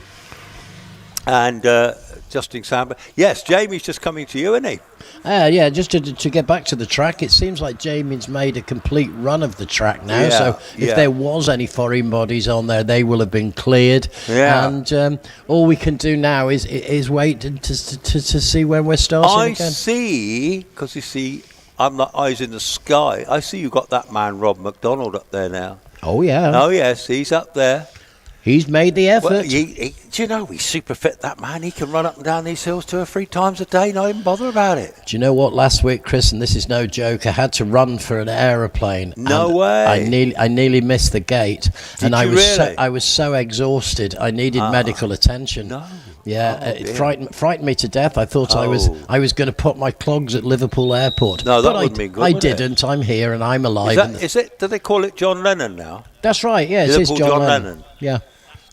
And adjusting sound. Yes, Jamie's just coming to you, isn't he? Yeah, just to get back to the track, it seems like Jamie's made a complete run of the track now. So if there was any foreign bodies on there, they will have been cleared. Yeah. And all we can do now is wait to see when we're starting again. I see, because you see, I'm not eyes in the sky. I see you've got that man, Rob McDonald, up there now. Oh, yeah. Oh, yes, he's up there. He's made the effort. Well, do you know, he's super fit, that man. He can run up and down these hills 2 or 3 times a day, not even bother about it. Do you know what? Last week, Chris, and this is no joke, I had to run for an aeroplane. No way. I nearly missed the gate. Did I you was really? I was so exhausted. I needed medical attention. No. Yeah, Oh, it dear. frightened me to death. I thought I was going to put my clogs at Liverpool Airport. No, that but wouldn't be good, I would it? didn't. I'm here and I'm alive. Is it? Do they call it John Lennon now? That's right. Yeah, it is Liverpool John John Lennon. Lennon. Yeah,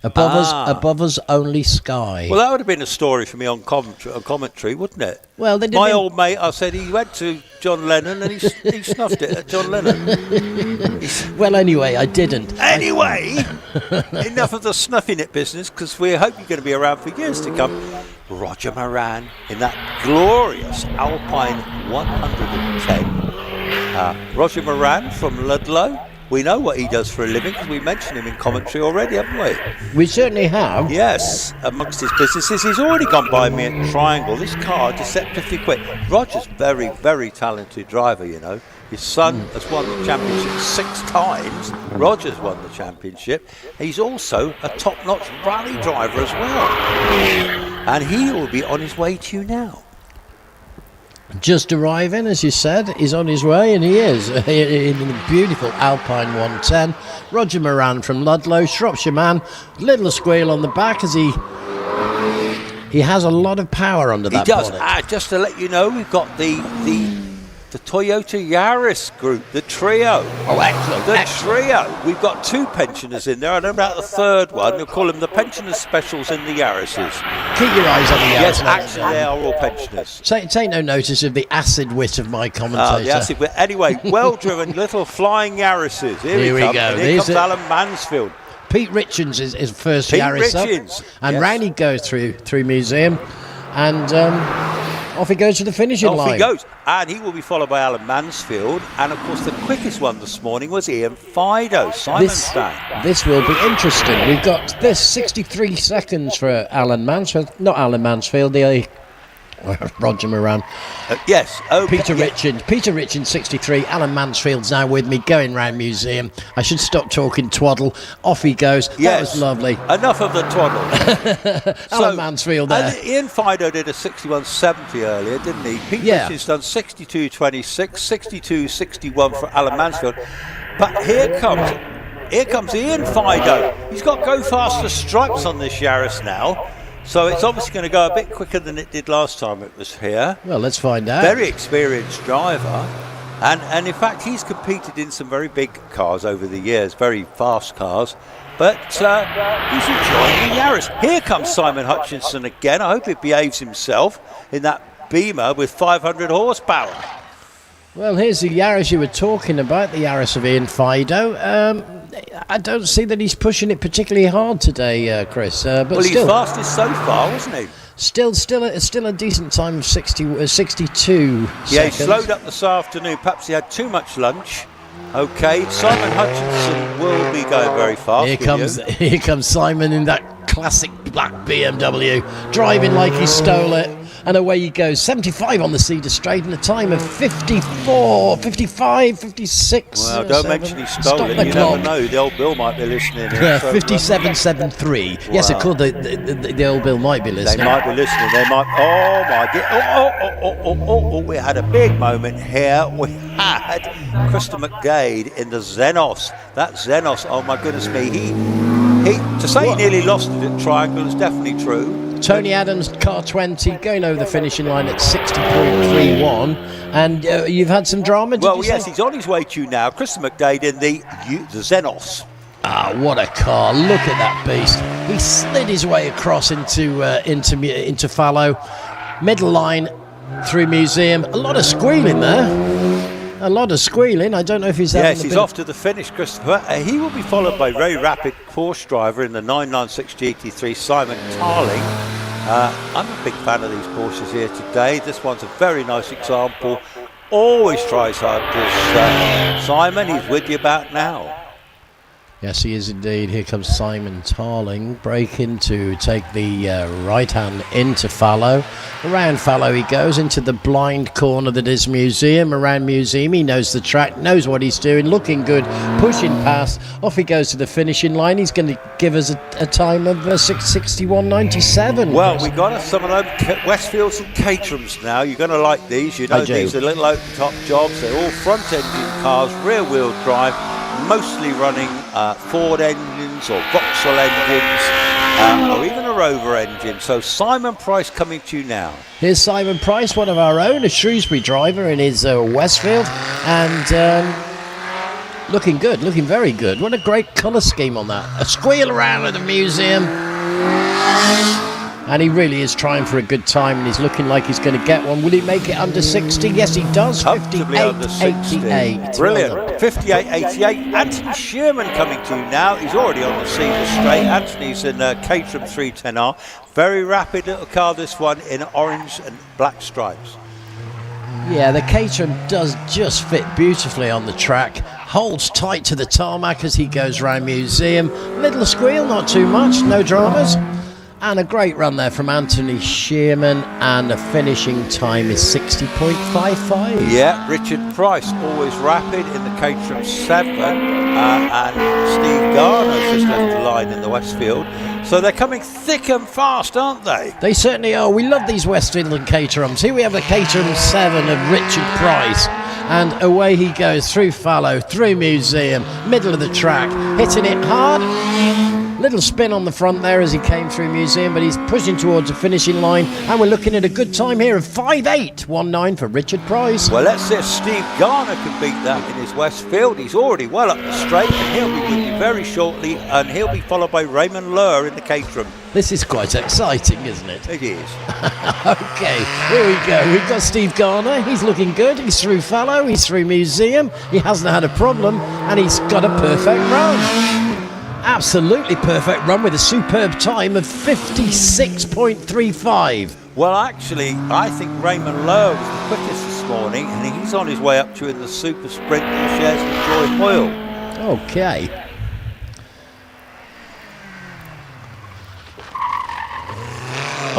above us only sky. Well, that would have been a story for me on commentary, wouldn't it? Well, they My didn't- old mate, I said he went to John Lennon and he snuffed it at John Lennon. Well, anyway, I didn't. Anyway, enough of the snuffing it business, because we hope you're going to be around for years to come. Roger Moran in that glorious Alpine 110. Roger Moran from Ludlow. We know what he does for a living because we mentioned him in commentary already, haven't we? We certainly have. Yes, amongst his businesses. He's already gone by me at Triangle. This car, deceptively quick. Roger's very, very talented driver, you know. His son has won the championship 6 times. Roger's won the championship. He's also a top-notch rally driver as well. And he will be on his way to you now. Just arriving, as you said, he's on his way, and he is in the beautiful Alpine 110. Roger Moran from Ludlow, Shropshire man, little squeal on the back as he has a lot of power under that He does. bonnet. Just to let you know, we've got the Toyota Yaris group, the trio. Oh, excellent. The excellent. trio. We've got 2 pensioners in there. I don't know about the third one. We'll call them the pensioners specials in the Yarises. Keep your eyes on the Yaris. Yes, actually, they are all pensioners. Take no notice of the acid wit of my commentator. Yes, anyway, well-driven little flying Yarises. Here we we come. go. And here comes These are- Alan Mansfield. Pete Richards is first Pete Yaris up, Richards, and yes. round he goes through museum, and off he goes to the finishing line. Off he goes. And he will be followed by Alan Mansfield. And, of course, the quickest one this morning was Ian Fido, Simonstown. This will be interesting. We've got this 63 seconds for Alan Mansfield. Not Alan Mansfield, Roger Moran. Yes. Oh, Peter Richards 63. Alan Mansfield's now with me, going round museum. I should stop talking twaddle. Off he goes. That Yes. was lovely. Enough of the twaddle. Alan Mansfield there. And Ian Fido did a 61.70 earlier, didn't he? Pete Yeah. Richards done 62.26, 62.61 for Alan Mansfield. But here comes Ian Fido. He's got go faster stripes on this Yaris now. So it's obviously going to go a bit quicker than it did last time it was here. Well, let's find out. Very experienced driver. And in fact, he's competed in some very big cars over the years, very fast cars. But he's enjoying the Yaris. Here comes Simon Hutchinson again. I hope he behaves himself in that Beamer with 500 horsepower. Well, here's the Yaris you were talking about, the Yaris of Ian Fido. I don't see that he's pushing it particularly hard today, Chris. But Well, still, he's fastest so far, wasn't he? still a decent time of 62 Yeah, he seconds. slowed up this afternoon. Perhaps he had too much lunch. Okay, Simon Hutchinson will be going very fast. Here comes Simon in that classic black BMW, driving like he stole it. And away he goes. 75 on the Cedar Straight and a time of 54, 55, 56. Well, don't mention he stole Stop it. the You clock. never know. The old Bill might be listening. Yeah, So, 57.73. Yes, of Wow. course, the old Bill might be They listening. might be listening. They might. Oh my God! We had a big moment here. We had Krista McDade in the Xenos. That Xenos. Oh my goodness me! He to say he nearly lost it at Triangle is definitely true. Tony Adams, car 20, going over the finishing line at 60.31. And you've had some drama, did Well, you yes, say? he's on his way to you now. Krista McDade in the Xenos. Ah, what a car. Look at that beast. He slid his way across into Fallow. Middle line through museum. A lot of squealing there. A lot of squealing. I don't know if he's having Yes, a he's bit- off to the finish, Christopher. He will be followed by very rapid Porsche driver in the 996 GT3, Simon Tarling. I'm a big fan of these Porsches here today. This one's a very nice example. Always tries hard, this Simon. He's with you about now. Yes, he is indeed. Here comes Simon Tarling, braking to take the right hand into fallow. Around fallow he goes into the blind corner that is Museum. Around Museum, he knows the track, knows what he's doing, looking good, pushing past. Off he goes to the finishing line. He's going to give us a time of 6:61.97. Well, we got some of them Westfields and Caterhams now. You're going to like these. You know, these are little open top jobs. They're all front engine cars, rear wheel drive, mostly running Ford engines or Vauxhall engines or even a Rover engine. So Simon Price coming to you now. Here's Simon Price, one of our own, a Shrewsbury driver in his Westfield, and looking good, looking very good. What a great colour scheme on that. A squeal around at the Museum. And he really is trying for a good time, and he's looking like he's going to get one. Will he make it under 60? Yes, he does. Comfortably under 60. 58. Brilliant. 58.88. Anthony Shearman coming to you now. He's already on the Cedar Straight. Anthony's in Caterham 310R. Very rapid little car, this one, in orange and black stripes. Yeah, the Caterham does just fit beautifully on the track. Holds tight to the tarmac as he goes round Museum. Little squeal, not too much, no dramas. And a great run there from Anthony Shearman, and the finishing time is 60.55. Yeah, Richard Price, always rapid in the Caterham 7, and Steve Garner's just left the line in the Westfield. So they're coming thick and fast, aren't they? They certainly are. We love these West England Caterhams. Here we have the Caterham 7 of Richard Price. And away he goes through fallow, through Museum, middle of the track, hitting it hard. Little spin on the front there as he came through Museum, but he's pushing towards the finishing line, and we're looking at a good time here of 5.819 for Richard Price. Well, let's see if Steve Garner can beat that in his Westfield. He's already well up the straight, and he'll be with you very shortly, and he'll be followed by Raymond Lurr in the Caterham. This is quite exciting, isn't it? It is. Okay, here we go. We've got Steve Garner. He's looking good. He's through fallow, he's through Museum. He hasn't had a problem, and he's got a perfect run. Absolutely perfect run with a superb time of 56.35. Well, actually, I think Raymond Lowe was the quickest this morning, and he's on his way up to in the super sprint that he shares with Joy Hoyle. Okay.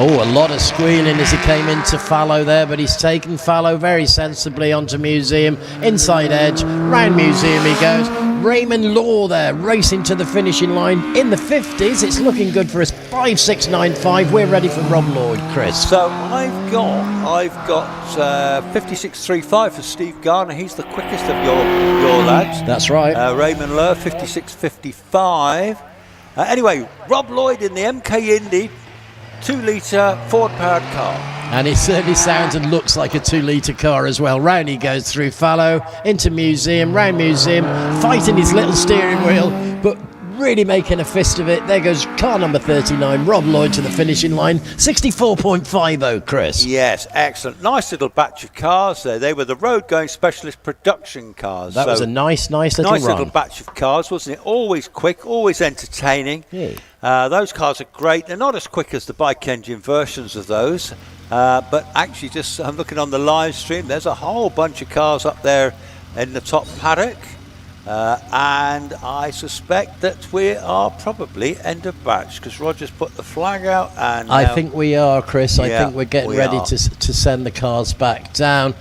Oh, a lot of squealing as he came into fallow there, but he's taken fallow very sensibly onto Museum, inside edge, round Museum he goes. Raymond Law there, racing to the finishing line in the 50s. It's looking good for us. 5.695. We're ready for Rob Lloyd, Chris. So I've got 56.35 for Steve Garner. He's the quickest of your lads. That's right. Raymond Lurr 56.55. Anyway, Rob Lloyd in the MK Indy 2-litre Ford-powered car. And it certainly sounds and looks like a 2-litre car as well. Round he goes through fallow, into Museum, round Museum, fighting his little steering wheel, but really making a fist of it. There goes car number 39, Rob Lloyd to the finishing line, 64.50, Chris. Yes, excellent. Nice little batch of cars there. They were the road-going specialist production cars. That was a nice little run. Nice little batch of cars, wasn't it? Always quick, always entertaining. Yeah. Those cars are great. They're not as quick as the bike engine versions of those, but actually just I'm looking on the live stream, there's a whole bunch of cars up there in the top paddock, and I suspect that we are probably end of batch because Roger's put the flag out, and I think we are, Chris. I think we're getting ready are. to send the cars back down.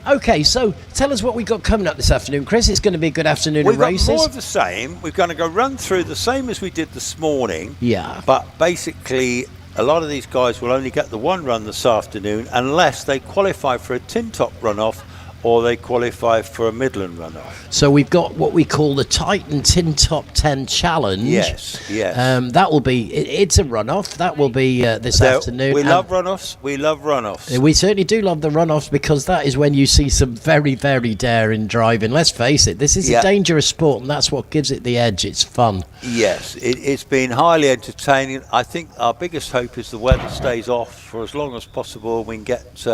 Okay, so tell us what we've got coming up this afternoon, Chris. It's going to be a good afternoon We've of got races. more of the same. We're going to go run through the same as we did this morning. Yeah. But basically, a lot of these guys will only get the one run this afternoon unless they qualify for a tin top runoff or they qualify for a Midland runoff. So we've got what we call the Titan Tin Top 10 Challenge. Yes. That will be, it's a runoff. That will be this afternoon. We love runoffs. We love runoffs. We certainly do love the runoffs because that is when you see some very, very daring driving. Let's face it, this is a dangerous sport, and that's what gives it the edge. It's fun. Yes, it's been highly entertaining. I think our biggest hope is the weather stays off for as long as possible. We can get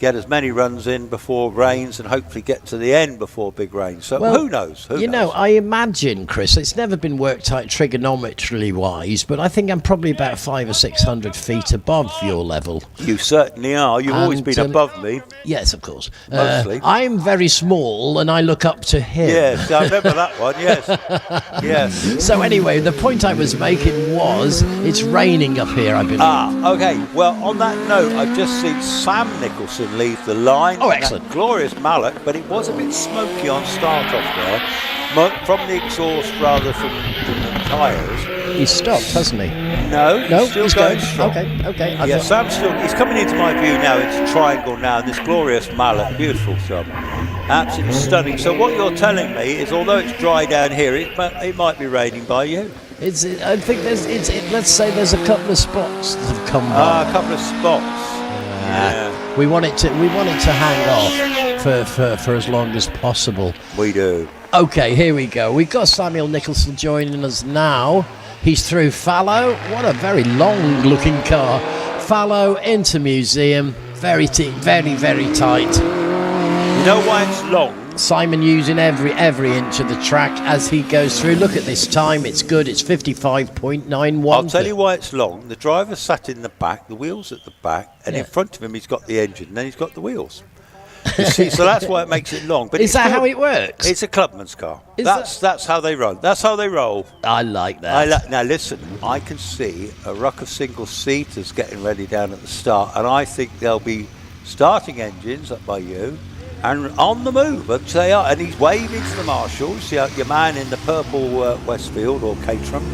get as many runs in before rains and hopefully get to the end before big rains. So Well, who knows? Who You know, knows? I imagine, Chris, it's never been worked out trigonometrically wise, but I think I'm probably about 500 or 600 feet above your level. You certainly are. You've always And, been above me. Yes, of course. Mostly. I'm very small and I look up to him. Yes, I remember that one. Yes, yes. So anyway, the point I was making was it's raining up here, I believe. Okay. Well, on that note, I've just seen Sam Nicholson leave the line. Oh, in excellent. that glorious Mallock, but it was a bit smoky on start off there, from the exhaust rather from the tyres. He's stopped, hasn't he? No, No, still he's going going. strong. Okay. I Yeah, thought- Sam's he's coming into my view now, into Triangle now, this glorious Mallock, beautiful job. Absolutely stunning. So what you're telling me is, although it's dry down here, it might be raining by you. I think let's say there's a couple of spots that have come by. A couple of spots. Yeah, We want it to hang off for as long as possible. we do. Okay, here we go. We've got Samuel Nicholson joining us now. He's through Fallow. What a very long-looking car. Fallow into Museum. Very very tight. You know why it's long? Simon using every inch of the track as he goes through. Look at this time. It's good. It's 55.91. I'll tell you why it's long. The driver sat in the back, the wheels at the back, and in front of him he's got the engine, and then he's got the wheels. You see, so that's why it makes it long. But Is it's that still- how it works? It's a clubman's car. Is That's how they run. That's how they roll. I like that. Now listen, I can see a ruck of single-seaters getting ready down at the start, and I think they'll be starting engines up by you and on the move, which they are. And he's waving to the marshals. See your man in the purple Westfield or Caterham.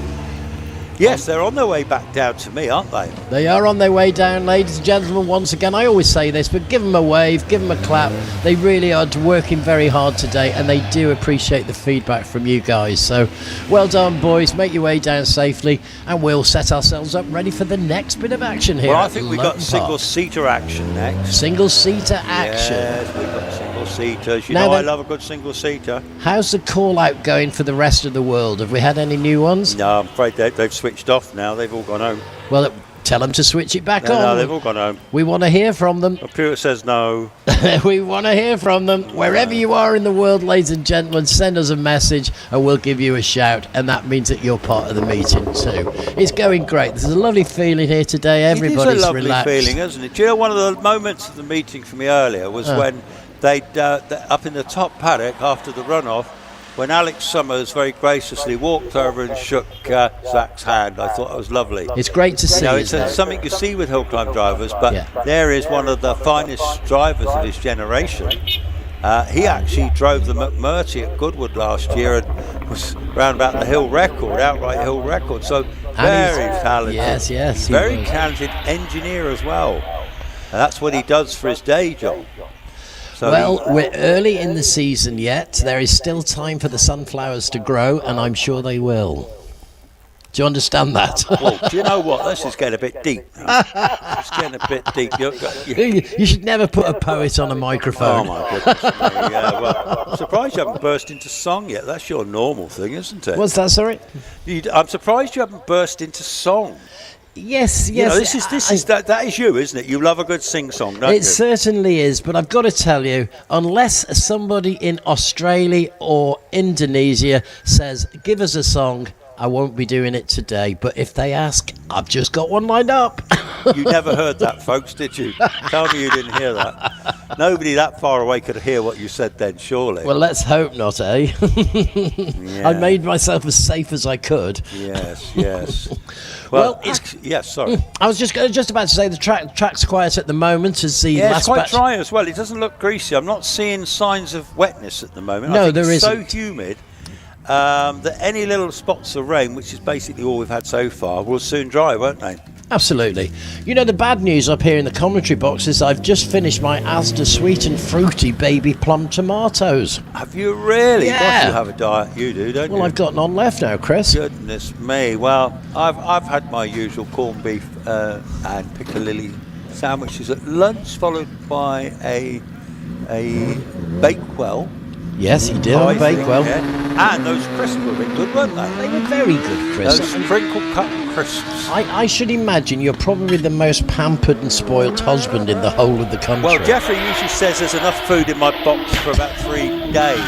Yes, they're on their way back down to me, aren't they? They are on their way down, ladies and gentlemen. Once again, I always say this, but give them a wave, give them a clap. They really are working very hard today, and they do appreciate the feedback from you guys. So, well done, boys. Make your way down safely, and we'll set ourselves up ready for the next bit of action here. Well, I at think we've Loton got Park. single-seater action next. Single-seater action. Yes, we've got single-seaters. You Now know I then- love a good single-seater. How's the call-out going for the rest of the world? Have we had any new ones? No, I'm afraid they've switched off now. They've all gone home. Well, tell them to switch it back No, on. they've all gone home. We want to hear from them. Computer says no. We want to hear from them. Wherever you are in the world, ladies and gentlemen, send us a message and we'll give you a shout. And that means that you're part of the meeting too. It's going great. There's a lovely feeling here today. Everybody's It is a lovely relaxed. feeling, isn't it? Do you know one of the moments of the meeting for me earlier was when up in the top paddock after the runoff, when Alex Summers very graciously walked over and shook Zach's hand. I thought it was lovely. It's great to see. You know, it's isn't it? something you see with hill climb drivers, but there is one of the finest drivers of his generation. He actually drove the McMurtry at Goodwood last year and was round about the hill record, outright hill record. So very talented. Yes, he Very was. talented engineer as well. And that's what he does for his day job. So Well, we're early in the season yet. There is still time for the sunflowers to grow, and I'm sure they will. Do you understand that? well, do you know what? Let's just get a bit deep now. It's getting a bit deep. You should never put a poet on a Oh microphone. my goodness me. Yeah, well, I'm surprised you haven't burst into song yet. That's your normal thing, isn't it? What's that, sorry? I'm surprised you haven't burst into song. Yes. You know, that is you, isn't it? You love a good sing song, don't It you? certainly is, but I've got to tell you, unless somebody in Australia or Indonesia says, give us a song, I won't be doing it today. But if they ask, I've just got one lined up. You never heard that, folks, did you? Tell me you didn't hear that. Nobody that far away could hear what you said then, surely. Well, let's hope not, eh? I made myself as safe as I could. Yes. Well, yes, sorry. I was just about to say the track's quiet at the moment as the Yeah, it's last quite batch. dry as well. It doesn't look greasy. I'm not seeing signs of wetness at the moment. No, I think there it's so isn't. humid that any little spots of rain, which is basically all we've had so far, will soon dry, won't they? Absolutely. You know, the bad news up here in the commentary box is I've just finished my Asda Sweet and Fruity Baby Plum Tomatoes. Have you really? Yeah. Gosh, you have a diet. You do, don't Well, you? I've got none left now, Chris. Goodness me. Well, I've had my usual corned beef and piccalilli sandwiches at lunch, followed by a Bakewell Yes, he did Oh, on I think, Bakewell. yeah. And those crisps were a bit good, weren't they? They were very good, Chris. Those sprinkle cut crisps. I should imagine you're probably the most pampered and spoilt husband in the whole of the country. Well, Jeffrey usually says there's enough food in my box for about 3 days.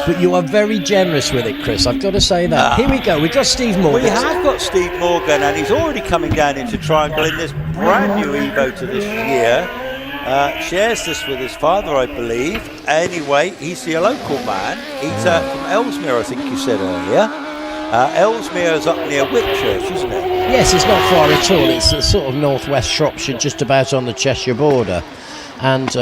But you are very generous with it, Chris. I've got to say that. Here we go. We've got Steve Morgan. We have got Steve Morgan, and he's already coming down into Triangle in this brand new Evo to this year. Shares this with his father, I believe. Anyway, he's the local man. He's from Ellesmere, I think you said earlier. Ellesmere's up near Whitchurch, isn't it? Yes, it's not far at all. It's sort of northwest Shropshire, just about on the Cheshire border. And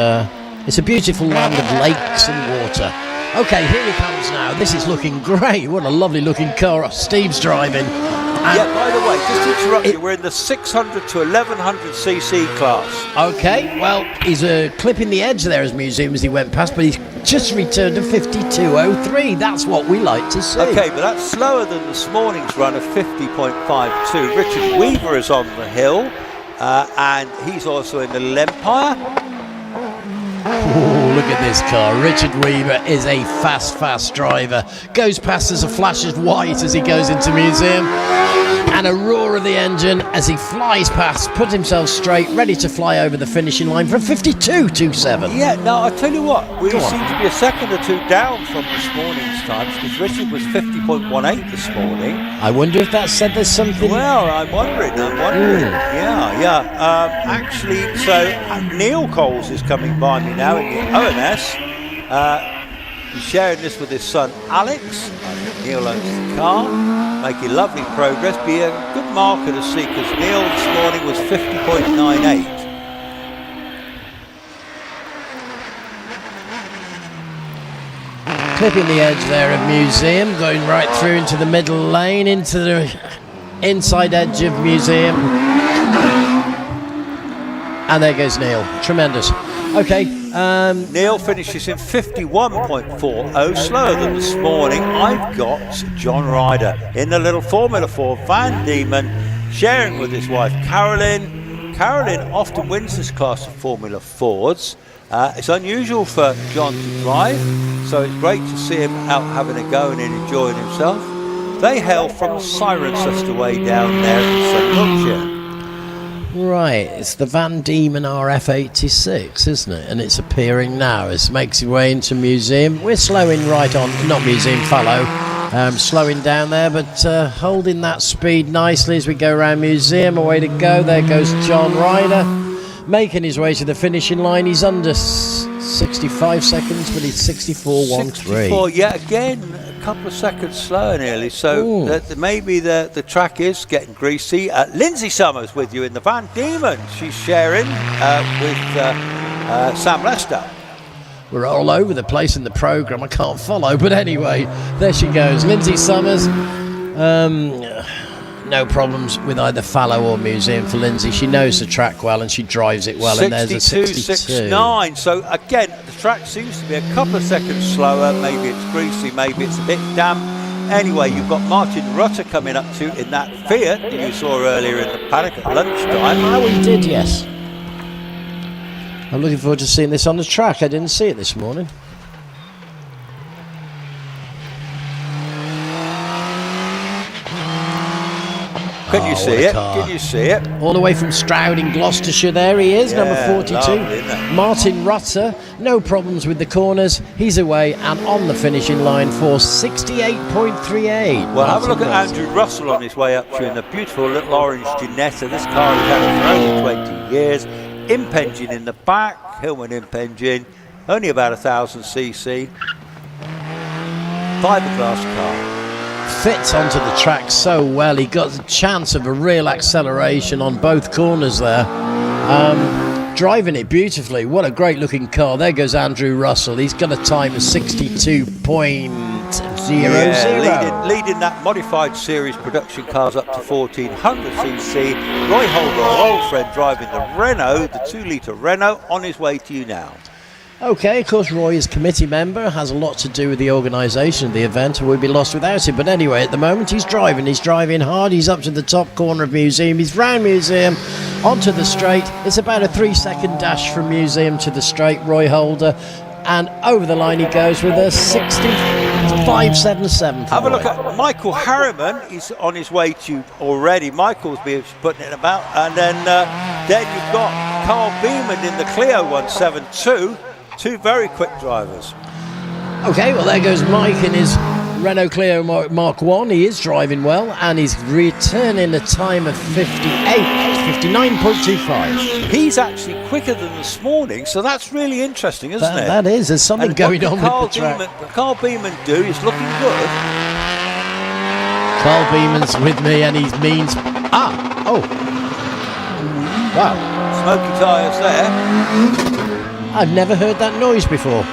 it's a beautiful land of lakes and water. Okay, here he comes now. This is looking great. What a lovely looking car Steve's driving. And yeah, by the way, just to interrupt you, we're in the 600 to 1100cc class. Okay, well, he's clipping the edge there as museum as he went past, but he's just returned to 52.03. That's what we like to see. Okay, but that's slower than this morning's run of 50.52. Richard Weaver is on the hill, and he's also in the Little Empire. Oh, look at this car. Richard Weaver is a fast driver. Goes past as a flash of white as he goes into museum. And a roar of the engine as he flies past, put himself straight, ready to fly over the finishing line for 52.27. Yeah, now I'll tell you what, we seem to be a second or two down from this morning's times, because Richard was 50.18 this morning. I wonder if that said there's something... Well, I'm wondering. Yeah. Actually, so Neil Coles is coming by me now in the OMS. He's sharing this with his son Alex. Neil owns the car, making lovely progress. Be a good marker to see, because Neil this morning was 50.98. Clipping the edge there of museum, going right through into the middle lane, into the inside edge of museum. And there goes Neil. Tremendous. Okay. Neil finishes in 51.40, slower than this morning. I've got John Ryder in the little Formula 4 Van Diemen, sharing with his wife Carolyn. Carolyn often wins this class of Formula 4s. It's unusual for John to drive, so it's great to see him out having a go and enjoying himself. They hail from Cirencester way down there in St Wiltshire. Right, it's the Van Diemen RF86, isn't it? And it's appearing now. It makes its way into museum. We're slowing right on, not museum, fallow. Slowing down there, but holding that speed nicely as we go around museum. Away to go. There goes John Ryder, making his way to the finishing line. He's under 65 seconds, but he's 64.13. 64, yeah, again, a couple of seconds slower nearly. So maybe the track is getting greasy. Lindsay Summers with you in the Van Diemen. She's sharing with Sam Lester. We're all over the place in the programme. I can't follow, but anyway, there she goes. Lindsay Summers. No problems with either fallow or museum for Lindsay. She knows the track well and she drives it well. And there's a 62.69. So again, the track seems to be a couple of seconds slower. Maybe it's greasy, maybe it's a bit damp. Anyway, you've got Martin Rutter coming up to in that Fiat that you saw earlier in the paddock at lunchtime. Oh, we did, yes. I'm looking forward to seeing this on the track. I didn't see it this morning. Can you see it? Can you see it? All the way from Stroud in Gloucestershire, there he is, number 42. Lovely, Martin Rutter, no problems with the corners. He's away and on the finishing line for 68.38. Well, have a look at Andrew Russell on his way up to in the beautiful little orange Ginetta. This car has had it for over 20 years. Imp engine in the back, Hillman imp engine, only about 1,000cc. Fiberglass car. Fits onto the track so well. He got a chance of a real acceleration on both corners there. Driving it beautifully. What a great looking car. There goes Andrew Russell. He's got a time of 62.00. Leading that modified series production cars up to 1,400cc. Roy Holder, our old friend, driving the Renault, the 2-litre Renault, on his way to you now. Okay, of course, Roy is committee member, has a lot to do with the organisation of the event, and we'd be lost without him. But anyway, at the moment, he's driving hard. He's up to the top corner of museum. He's round museum, onto the straight. It's about a 3-second dash from museum to the straight. Roy Holder and over the line he goes with a 65.77. Have a look at Michael Harriman. He's on his way to already. Michael's been putting it about, and then you've got Carl Beeman in the Clio 172. Two very quick drivers. Okay, well there goes Mike in his Renault Clio Mark 1. He is driving well, and he's returning a time of 59.25. He's actually quicker than this morning, so that's really interesting, isn't it? That is. There's something going on with the track. Carl Beeman he's looking good. Carl Beeman's with me, and he means... Wow. Smoky tyres there. I've never heard that noise before.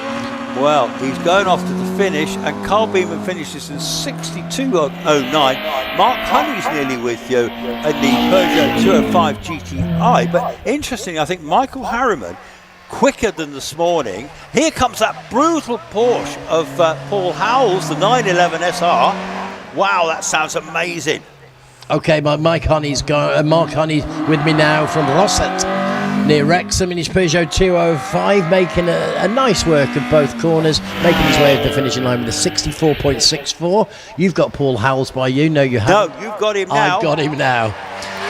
Well, he's going off to the finish, and Carl Beeman finishes in 62.09. Mark Honey's nearly with you in the Peugeot 205 GTI. But interesting, I think Michael Harriman, quicker than this morning. Here comes that brutal Porsche of Paul Howells, the 911 SR. Wow, that sounds amazing. Okay, Mark Honey's with me now from Rosset, near Wrexham, in his Peugeot 205, making a nice work of both corners, making his way to the finishing line with a 64.64. You've got Paul Howells by you. No, you haven't. No, you've got him now. I've got him now.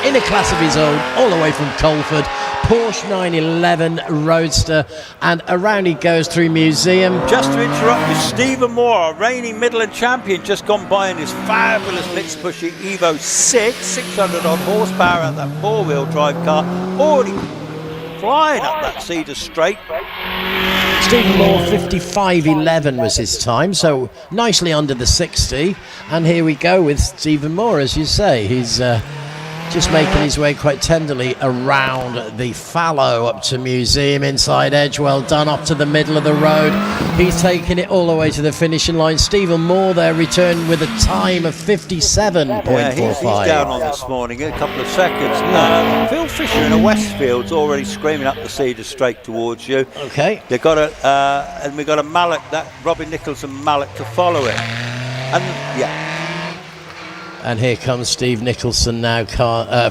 In a class of his own, all the way from Colford. Porsche 911 Roadster, and around he goes through Museum. Just to interrupt you, Stephen Moore, a reigning Midland champion, just gone by in his fabulous Mitsubishi Evo 6, 600 odd horsepower at that four-wheel drive car, already flying up that Cedar Straight. Stephen Moore 55.11 was his time, so nicely under the 60. And here we go with Stephen Moore, as you say. He's just making his way quite tenderly around the fallow up to Museum, inside edge, well done, up to the middle of the road. He's taking it all the way to the finishing line. Stephen Moore there returned with a time of 57.45. Yeah, he's down on this morning, a couple of seconds. Phil Fisher in a Westfield's already screaming up the Cedar Straight towards you. Okay. They've got and we've got a Mallock, that Robin Nichols and Mallock to follow it. And yeah. And here comes Steve Nicholson now,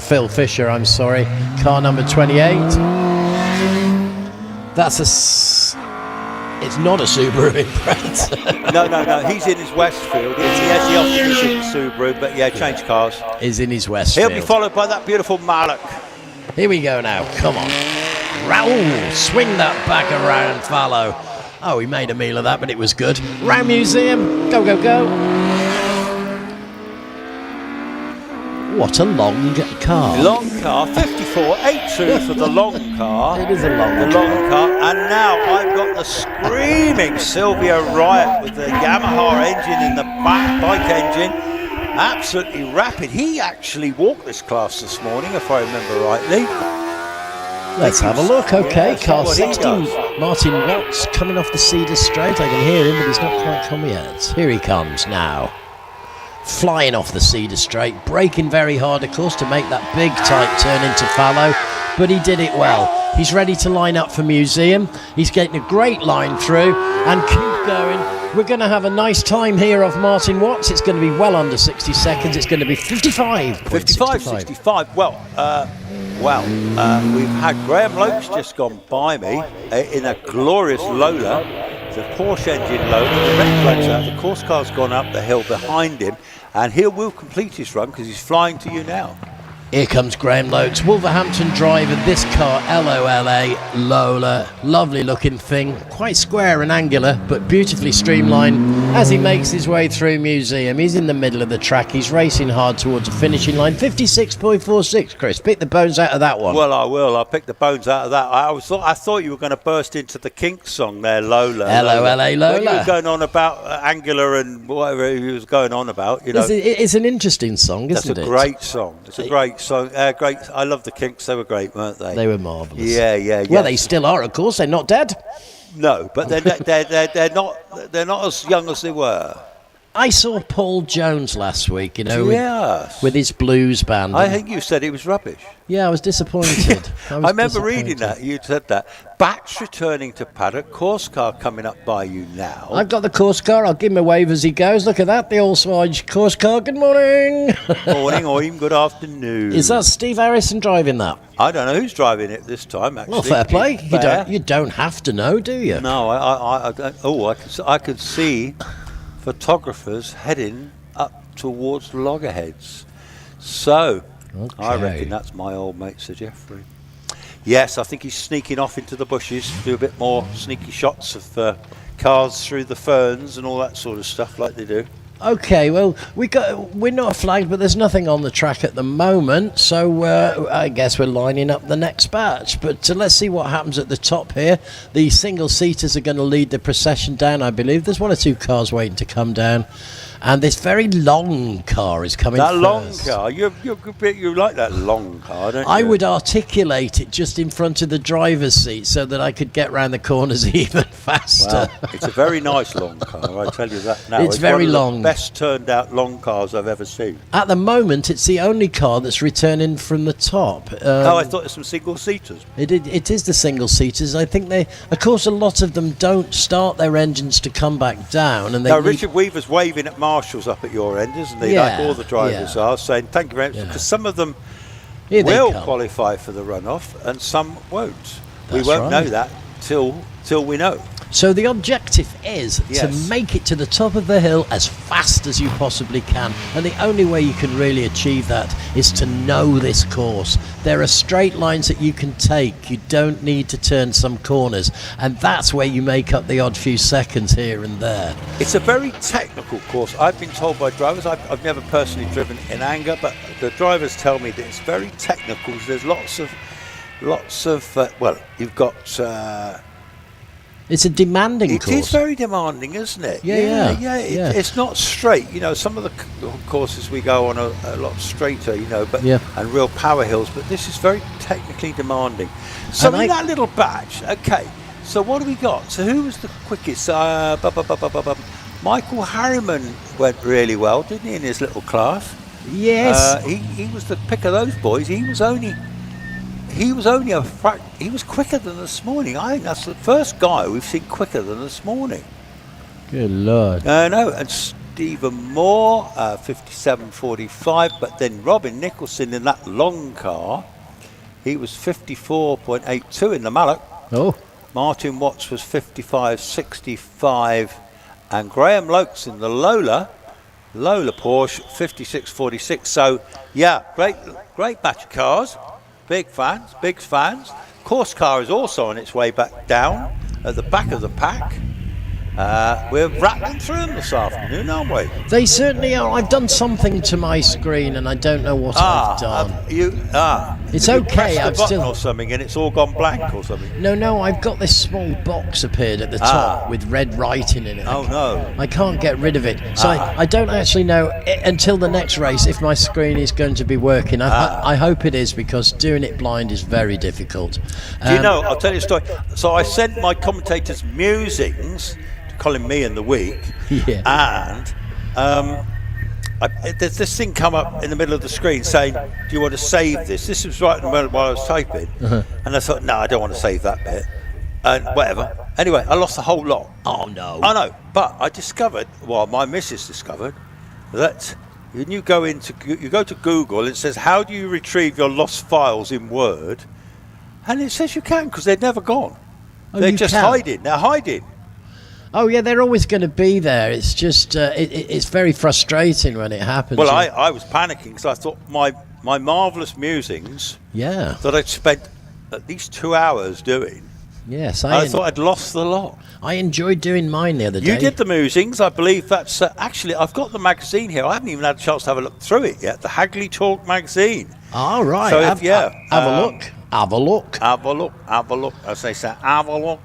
Phil Fisher, I'm sorry, car number 28. That's it's not a Subaru Impreza. No, he's in his Westfield. He has the opposite Subaru, but yeah, change cars. Is in his Westfield. He'll be followed by that beautiful Mallock. Here we go now, come on. Raoul, swing that back around fallow. Oh, he made a meal of that, but it was good. Round Museum, go, go, go. What a long car. Long car, 54.82 for the long car. It is a long car. And now I've got the screaming Sylvia Riot with the Yamaha engine in the back, bike engine. Absolutely rapid. He actually walked this class this morning, if I remember rightly. Let's have a look. Okay, car 16. He Martin Watts coming off the Cedar Straight. I can hear him, but he's not quite come yet. Here he comes now. Flying off the Cedar Straight, braking very hard, of course, to make that big tight turn into fallow, but he did it well. He's ready to line up for Museum. He's getting a great line through, and keep going. We're going to have a nice time here off Martin Watts. It's going to be well under 60 seconds. It's going to be 55.65. Well, we've had Graham Lokes just gone by me in a glorious Lola. It's a Porsche engine Lola. The red flag's out. The course car's gone up the hill behind him, and he will complete his run because he's flying to you now. Here comes Graham Lokes, Wolverhampton driver. This car, LOLA Lola, lovely looking thing, quite square and angular, but beautifully streamlined as he makes his way through Museum. He's in the middle of the track. He's racing hard towards the finishing line. 56.46, Chris. Pick the bones out of that one. Well, I will. I'll pick the bones out of that. I thought you were going to burst into the Kinks song there, Lola. LOLA Lola. When you were going on about angular and whatever he was going on about, you know. It's an interesting song, isn't it? That's a great song. It's a great song. Great. I love the Kinks. They were great, weren't they? They were marvellous. Yeah. Well, they still are, of course. They're not dead. No, but they're not as young as they were. I saw Paul Jones last week, you know, Yes. with his blues band. I think you said it was rubbish. Yeah, I was disappointed. I remember reading that. You said that. Batch returning to Paddock. Course car coming up by you now. I've got the course car. I'll give him a wave as he goes. Look at that, the all-smudge course car. Good morning. Morning, or even good afternoon. Is that Steve Harrison driving that? I don't know who's driving it this time, actually. Well, fair play. Fair. You don't have to know, do you? No, I could see photographers heading up towards Loggerheads. So, I Okay. reckon that's my old mate Sir Geoffrey. Yes, I think he's sneaking off into the bushes to do a bit more sneaky shots of cars through the ferns and all that sort of stuff like they do. Okay, well, we're not flagged, but there's nothing on the track at the moment, so I guess we're lining up the next batch. But let's see what happens at the top here. The single-seaters are going to lead the procession down, I believe. There's one or two cars waiting to come down, and this very long car is coming That first. long car, you like that long car, don't you? I would articulate it just in front of the driver's seat so that I could get round the corners even faster. Well, it's a very nice long car, I tell you that now. It's very one of long. The best turned out long cars I've ever seen. At the moment, it's the only car that's returning from the top. I thought there's some single seaters. It is the single seaters. I think of course, a lot of them don't start their engines to come back down, and they Now, need- Richard Weaver's waving at marshals up at your end, isn't he? Yeah, Like all the drivers yeah. are, saying thank you very much, Yeah. because some of them Here they will come. qualify for the runoff and some won't. We That's won't know right. that till we know. So the objective is to Yes. make it to the top of the hill as fast as you possibly can, and the only way you can really achieve that is to know this course. There are straight lines that you can take. You don't need to turn some corners, and that's where you make up the odd few seconds here and there. It's a very technical course. I've been told by drivers, I've never personally driven in anger, but the drivers tell me that it's very technical. There's lots of well, you've got It's a demanding it course. is very demanding, isn't it? Yeah. It's not straight. You know, some of the courses we go on are a lot straighter, you know, but Yeah. and real power hills, but this is very technically demanding. So And in that little batch, okay, so what do we got? So who was the quickest? Michael Harriman went really well, didn't he, in his little class? Yes. He was the pick of those boys. He was quicker than this morning. I think that's the first guy we've seen quicker than this morning. Good Lord. No, and Stephen Moore, 57.45, but then Robin Nicholson in that long car, he was 54.82 in the Mallock. Oh. Martin Watts was 55.65, and Graham Lokes in the Lola Porsche, 56.46. So, yeah, great batch of cars. Big fans. Course car is also on its way back down at the back of the pack. We're rattling through them this afternoon, aren't we? They certainly are. I've done something to my screen and I don't know what I've done. It's you okay, pressed a I've button still- or something and it's all gone blank or something. No, I've got this small box appeared at the top with red writing in it. Oh no. I can't get rid of it. So I don't actually know until the next race if my screen is going to be working. I hope it is, because doing it blind is very difficult. Do you know, I'll tell you a story. So I sent my commentators musings to Colin Me in the week, Yeah. and there's this thing come up in the middle of the screen saying, do you want to save this? This was right in the middle while I was typing, and I thought, no, I don't want to save that bit, and whatever. Anyway, I lost the whole lot. Oh no. I know, but I discovered, well, my missus discovered, that when you go to Google, and it says, how do you retrieve your lost files in Word? And it says you can, because they're never gone. Oh, They're you just can? hiding. They're hiding. Oh yeah, they're always going to be there. It's just it's very frustrating when it happens. Well, I was panicking because I thought my marvellous musings Yeah. that I'd spent at least 2 hours doing, Yes, I thought I'd lost the lot. I enjoyed doing mine the other day. You did the musings, I believe that's... actually, I've got the magazine here. I haven't even had a chance to have a look through it yet. The Hagley Talk magazine. All right. So have a look. Have a look. Have a look. As they say, have a look.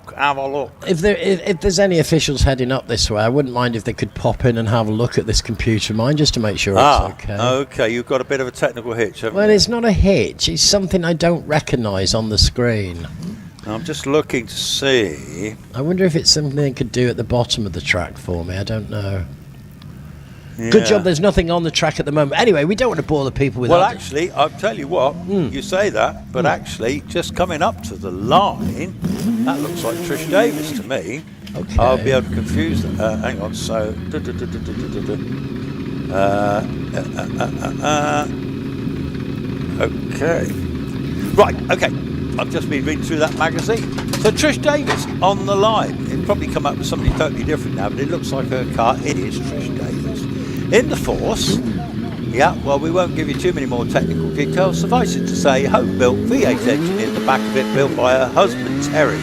If there's any officials heading up this way, I wouldn't mind if they could pop in and have a look at this computer of mine just to make sure it's okay. Okay, you've got a bit of a technical hitch, haven't Well, you? it's not a hitch. It's something I don't recognise on the screen. I'm just looking to see. I wonder if it's something they could do at the bottom of the track for me. I don't know. Good job there's nothing on the track at the moment. Anyway, we don't want to bore the people with Well, that. actually, I'll tell you what, you say that, but actually, just coming up to the line, that looks like Trish Davis to me. Okay. I'll be able to confuse them. Hang on, so... okay. Right, okay. I've just been reading through that magazine. So Trish Davis on the line. It'd probably come up with somebody totally different now, but it looks like her car. It is Trish Davis. In the Force. Yeah, well, we won't give you too many more technical details. Suffice it to say, home-built V8 engine in the back of it, built by her husband, Terry.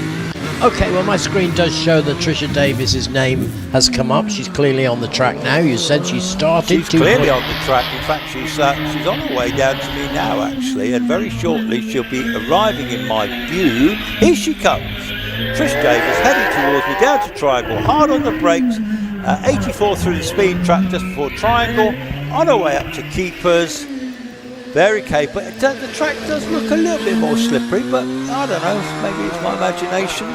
Okay, well, my screen does show that Trisha Davis's name has come up. She's clearly on the track now. You said she started. She's clearly on the track. In fact, she's on her way down to me now, actually, and very shortly she'll be arriving in my view. Here she comes. Trish Davis heading towards me down to Triangle, hard on the brakes, 84 through the speed trap just before Triangle, on her way up to Keepers. Very capable. The track does look a little bit more slippery, but I don't know, maybe it's my imagination.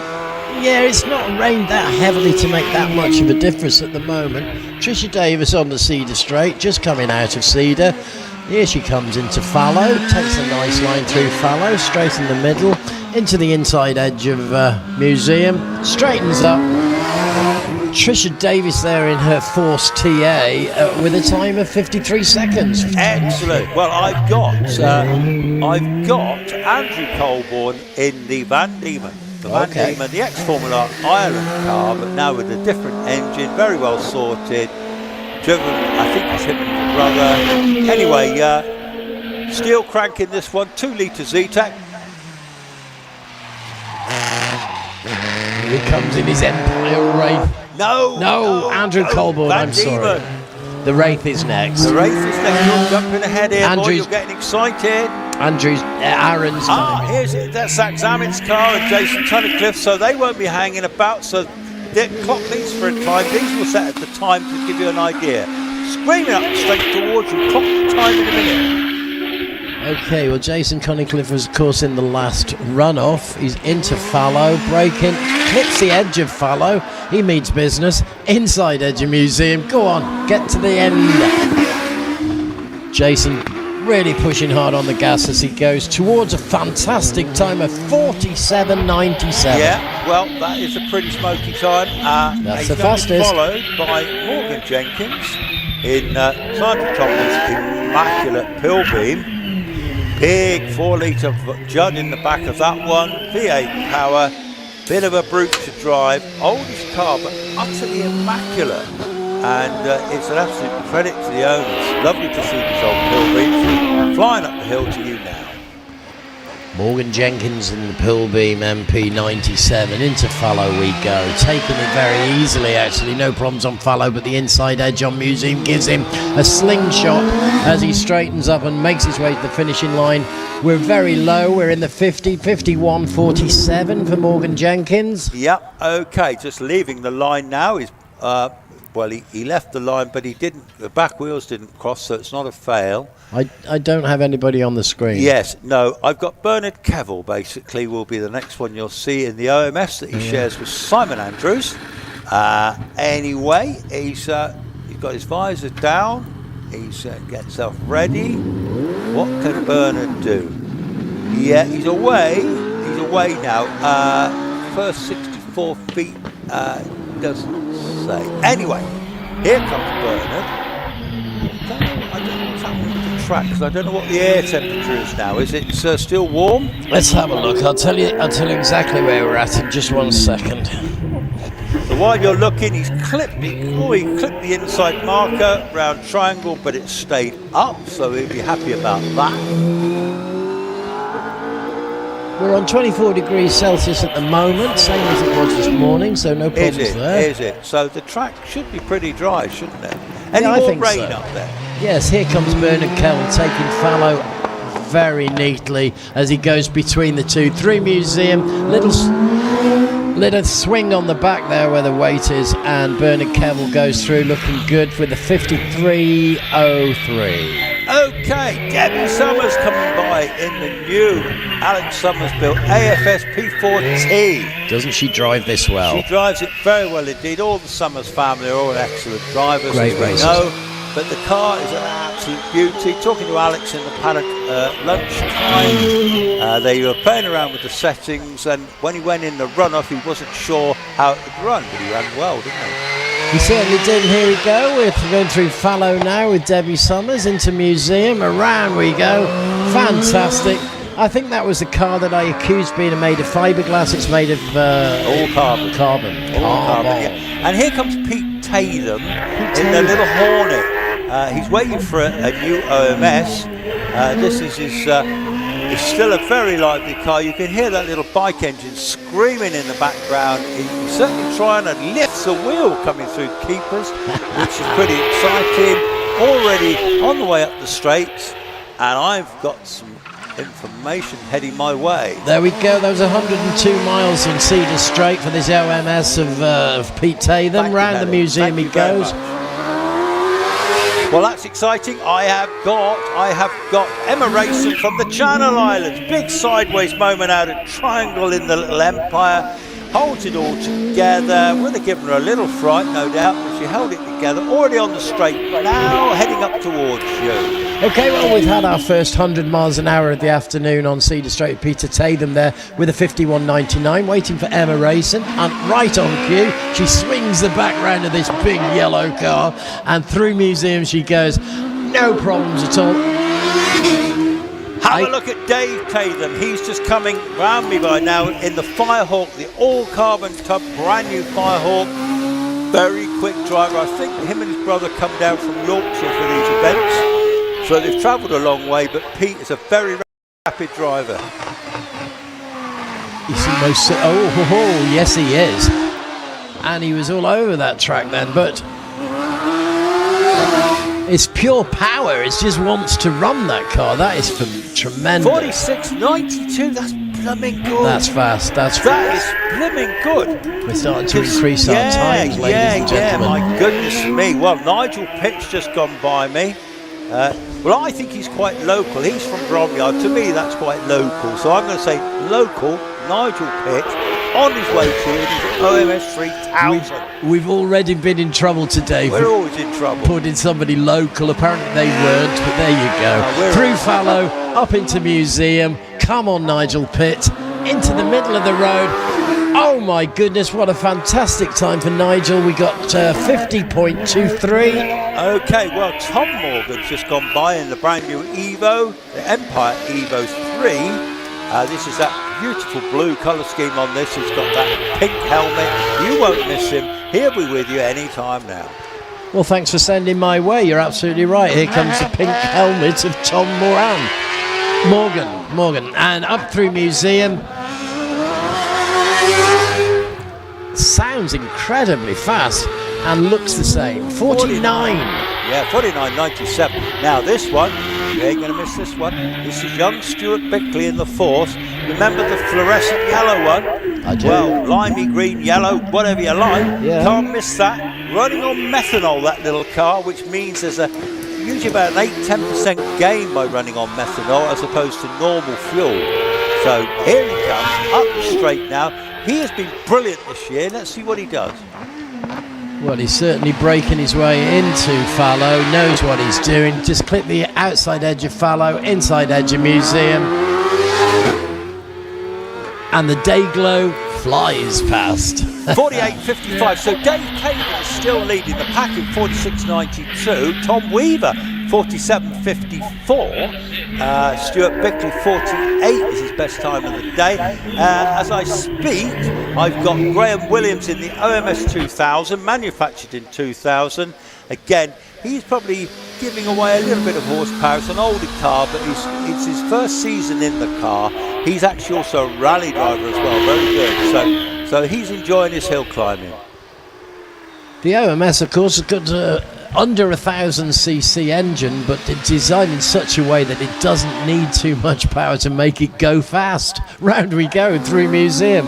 Yeah, it's not rained that heavily to make that much of a difference at the moment. Trisha Davis on the Cedar Straight, just coming out of Cedar. Here she comes into Fallow, takes a nice line through Fallow, straight in the middle, into the inside edge of Museum, straightens up. Trisha Davis there in her Force TA with a time of 53 seconds. Excellent. Well, I've got Andrew Colborne in the Van Diemen. The Van Diemen, the ex-Formula Ireland car, but now with a different engine, very well sorted. Driven, I think it's him and his brother. Anyway, steel crank in this one, 2 litre Z-Tech. Here he comes in his Empire Wraith. No, Andrew Colborne, I'm sorry. The Wraith is next. The Wraith is next. You're jumping ahead here, boy. You're getting excited. Aaron's here's it. That's Zach Zamet's car and Jason Tunnicliffe, so they won't be hanging about. So clock these for a time. These will set at the time to give you an idea. Screaming up straight towards you. Clock the time in a minute. Okay, well, Jason Tunnicliffe was, of course, in the last runoff. He's into Fallow, braking, clips the edge of Fallow. He meets business. Inside edge of Museum. Go on, get to the end. Jason really pushing hard on the gas as he goes towards a fantastic time of 47.97. Yeah, well, that is a pretty smoky time. That's the fastest. Followed by Morgan Jenkins in Sergeant Thomas' immaculate Pilbeam. Big 4 litre Judd in the back of that one. V8 power, bit of a brute to drive. Oldish car, but utterly immaculate. And it's an absolute credit to the owners. Lovely to see this old Pilbeam flying up the hill to you now. Morgan Jenkins in the Pilbeam MP97. Into Fallow we go. Taking it very easily, actually. No problems on Fallow, but the inside edge on Museum gives him a slingshot as he straightens up and makes his way to the finishing line. We're very low. We're in the 51.47 for Morgan Jenkins. Yep, okay. Just leaving the line now. He's well, he left the line, but he didn't. The back wheels didn't cross, so it's not a fail. I don't have anybody on the screen. Yes, no. I've got Bernard Kevill, basically, will be the next one you'll see in the OMS that he shares with Simon Andrews. Anyway, he's got his visor down. He's getting himself ready. What can Bernard do? Yeah, he's away. He's away now. First 64 feet doesn't say. Anyway, here comes Bernard. I don't know what's happening with the track because I don't know what the air temperature is now. Is it still warm? Let's have a look. I'll tell you exactly where we're at in just 1 second. So while you're looking, he clipped the inside marker round Triangle, but it stayed up, so he'll be happy about that. We're on 24 degrees Celsius at the moment, same as it was this morning, so no problems there. Is it? So the track should be pretty dry, shouldn't it? Any I more think rain so. up there? Yes, here comes Bernard Kevill taking Fallow very neatly as he goes between the two. 3 Museum, little swing on the back there where the weight is, and Bernard Kevill goes through looking good with a 53.03. Okay, Debbie Summers coming by in the new Alex Summers built AFS P4T. Doesn't she drive this well? She drives it very well indeed. All the Summers family are all excellent drivers, Great as we racers. know. but the car is an absolute beauty. Talking to Alex in the paddock lunchtime, they were playing around with the settings, and when he went in the runoff, he wasn't sure how it would run, but he ran well, didn't he? He certainly did. Here we go. We're going through Fallow now with Debbie Summers into museum. Around we go. Fantastic. I think that was the car that I accused being made of fiberglass. It's made of all carbon. All carbon, yeah. And here comes Pete Tatham in the little Hornet. He's waiting for a new OMS. This is his. It's still a very lively car. You can hear that little bike engine screaming in the background. He's certainly trying to lift the wheel coming through keepers, which is pretty exciting. Already on the way up the straights, and I've got some information heading my way. There we go. That was 102 miles on Cedar Straight for this OMS of Pete Tatham. Round the museum he goes. Well, that's exciting. I have got Emma Racing from the Channel Islands. Big sideways moment out at Triangle in the Little Empire. Holds it all together. Would have given her a little fright, no doubt, but she held it together. Already on the straight, now heading up towards you. Okay, well, we've had our first 100 miles an hour of the afternoon on Cedar Straight. Peter Tatham there with a 51.99, waiting for Emma Racing, and right on cue, she swings the back round of this big yellow car, and through museum she goes, no problems at all. Have a look at Dave Tatham. He's just coming round me by now in the Firehawk, the all-carbon tub, brand new Firehawk. Very quick driver. I think him and his brother come down from Yorkshire for these events. So they've travelled a long way, but Pete is a very rapid driver. He's the most... Oh, yes he is. And he was all over that track then, but... It's pure power. It just wants to run that car. That is tremendous. 46.92. That's blooming good. That's fast. That is blooming good. We're starting to increase our times, ladies and gentlemen. My goodness me. Well, Nigel Pitt's just gone by me. Well, I think he's quite local. He's from Bromyard. To me, that's quite local. So I'm going to say local Nigel Pitt on his way to his OMS 3000. We've already been in trouble today. We're always in trouble. Putting somebody local. Apparently they weren't, but there you go. Through Fallow, up into museum. Come on, Nigel Pitt. Into the middle of the road. Oh my goodness, what a fantastic time for Nigel. We got 50.23. Okay, well, Tom Morgan's just gone by in the brand new Evo, the Empire Evo 3. This is that beautiful blue colour scheme on this. He's got that pink helmet. You won't miss him. He'll be with you any time now. Well, thanks for sending my way. You're absolutely right. Here comes the pink helmet of Tom Morgan. And up through museum. Sounds incredibly fast and looks the same. 49. Yeah, 49.97. Now this one, you ain't going to miss this one. This is young Stuart Bickley in the fourth. Remember the fluorescent yellow one? I do. Well, limey green, yellow, whatever you like. Yeah. Can't miss that. Running on methanol, that little car, which means there's usually about an 8-10% gain by running on methanol as opposed to normal fuel. So here he comes, up the straight now. He has been brilliant this year. Let's see what he does. Well, he's certainly breaking his way into Fallow, knows what he's doing. Just clip the outside edge of Fallow, inside edge of museum. And the Dayglow flies past. 48.55. So Dave Taylor is still leading the pack in 46.92. Tom Weaver, 47.54. Stuart Bickley, 48 is his best time of the day. As I speak, I've got Graham Williams in the OMS 2000, manufactured in 2000. Again, he's probably giving away a little bit of horsepower. It's an older car, but it's his first season in the car. He's actually also a rally driver as well, very good. So he's enjoying his hill climbing. The OMS, of course, has got under 1,000cc engine, but it's designed in such a way that it doesn't need too much power to make it go fast. Round we go through museum.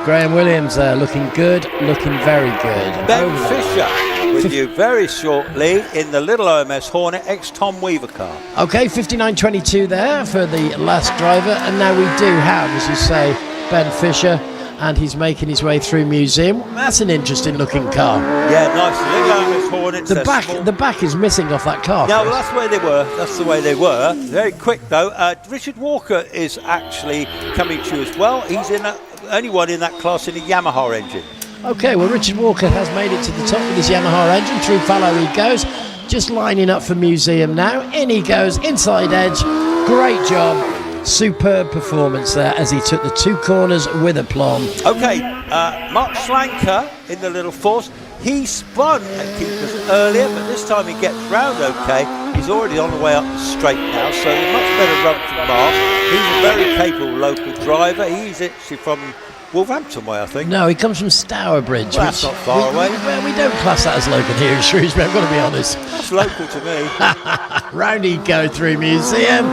Graham Williams looking good, looking very good. Ben Fisher with you very shortly in the little OMS Hornet ex-Tom Weaver car. Okay, 59.22 there for the last driver, and now we do have, as you say, Ben Fisher and he's making his way through museum. That's an interesting looking car. Yeah, nice. Look at those Hornets. The back is missing off that car. No, Chris. well, that's where they were. That's the way they were. Very quick though. Richard Walker is actually coming to you as well. He's in only one in that class in a Yamaha engine. Okay, well, Richard Walker has made it to the top with his Yamaha engine. Through fallow he goes. Just lining up for museum now. In he goes, inside edge. Great job. Superb performance there as he took the 2 corners with aplomb. Okay, Mark Schlanker in the little force. He spun at keepers earlier, but this time he gets round okay. He's already on the way up the straight now, so a much better run from Mark. He's a very capable local driver. He's actually from Wolverhampton way, I think. No, he comes from Stourbridge. Well, that's not far away. We don't class that as local here in Shrewsbury, I've got to be honest. That's local to me. Round he go through museum.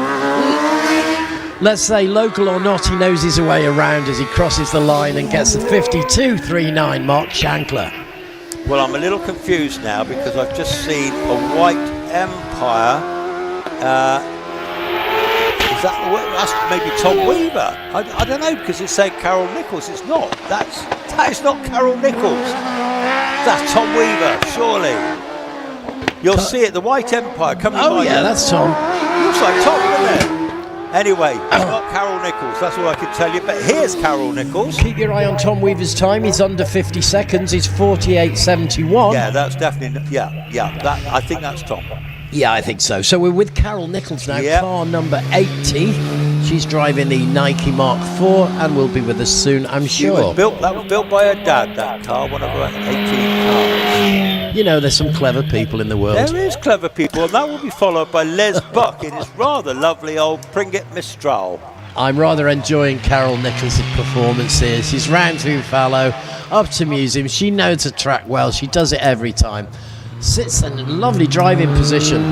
Let's say local or not, he knows his way around as he crosses the line and gets the 52.39 Mark Shankler. Well, I'm a little confused now because I've just seen a white Empire. That's maybe Tom Weaver. I don't know because it's saying Carol Nichols. It's not. That is not Carol Nichols. That's Tom Weaver, surely. You'll see it. The white Empire coming. Oh yeah, that's Tom. Looks like Tom, doesn't it? Anyway, it's not Carol Nichols. That's all I can tell you. But here's Carol Nichols. Keep your eye on Tom Weaver's time. He's under 50 seconds. He's 48.71. Yeah, that's definitely. Yeah. I think that's Tom. Yeah, I think so. So we're with Carol Nichols now, Yep. car number 80. She's driving the Nike Mark IV and will be with us soon, I'm sure. That was built by her dad, that car, one of her 18 cars. You know, there's some clever people in the world. There is clever people, and that will be followed by Les Buck in his rather lovely old Pringgett Mistral. I'm rather enjoying Carol Nichols' performance here. She's round through fallow, up to museum. She knows the track well. She does it every time. Sits in a lovely driving position.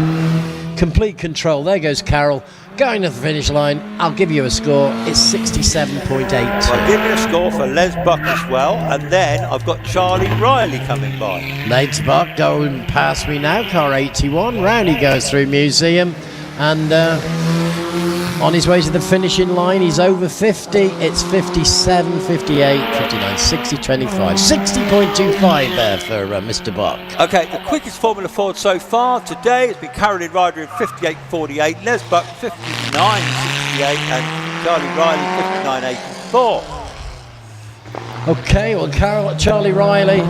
Complete control. There goes Carol. Going to the finish line. I'll give you a score. It's 67.82. I'll give you a score for Les Buck as well, and then I've got Charlie Riley coming by. Les Buck going past me now. Car 81. Round he goes through museum. And on his way to the finishing line, he's over 50. It's 57, 58, 59, 60, 25. 60.25 there for Mr. Buck. Okay, the quickest Formula Ford so far today has been Caroline Ryder in 58.48, Les Buck 59.68, and Charlie Riley 59.84. Okay, well, Charlie Riley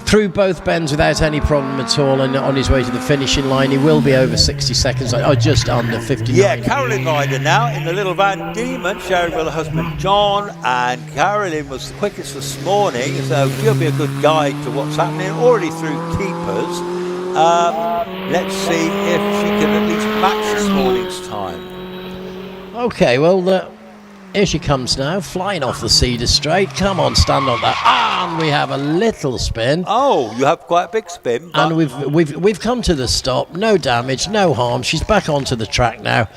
through both bends without any problem at all, and on his way to the finishing line, he will be over 60 seconds, or just under 59. Yeah, Caroline Ryder now in the little Van Diemen, sharing with her husband John, and Caroline was the quickest this morning, so she'll be a good guide to what's happening, already through keepers. Let's see if she can at least match this morning's time. Okay, well, here she comes now, flying off the Cedar Straight. Come on, stand on that. And we have a little spin. Oh, you have quite a big spin. And we've come to the stop. No damage, no harm. She's back onto the track now.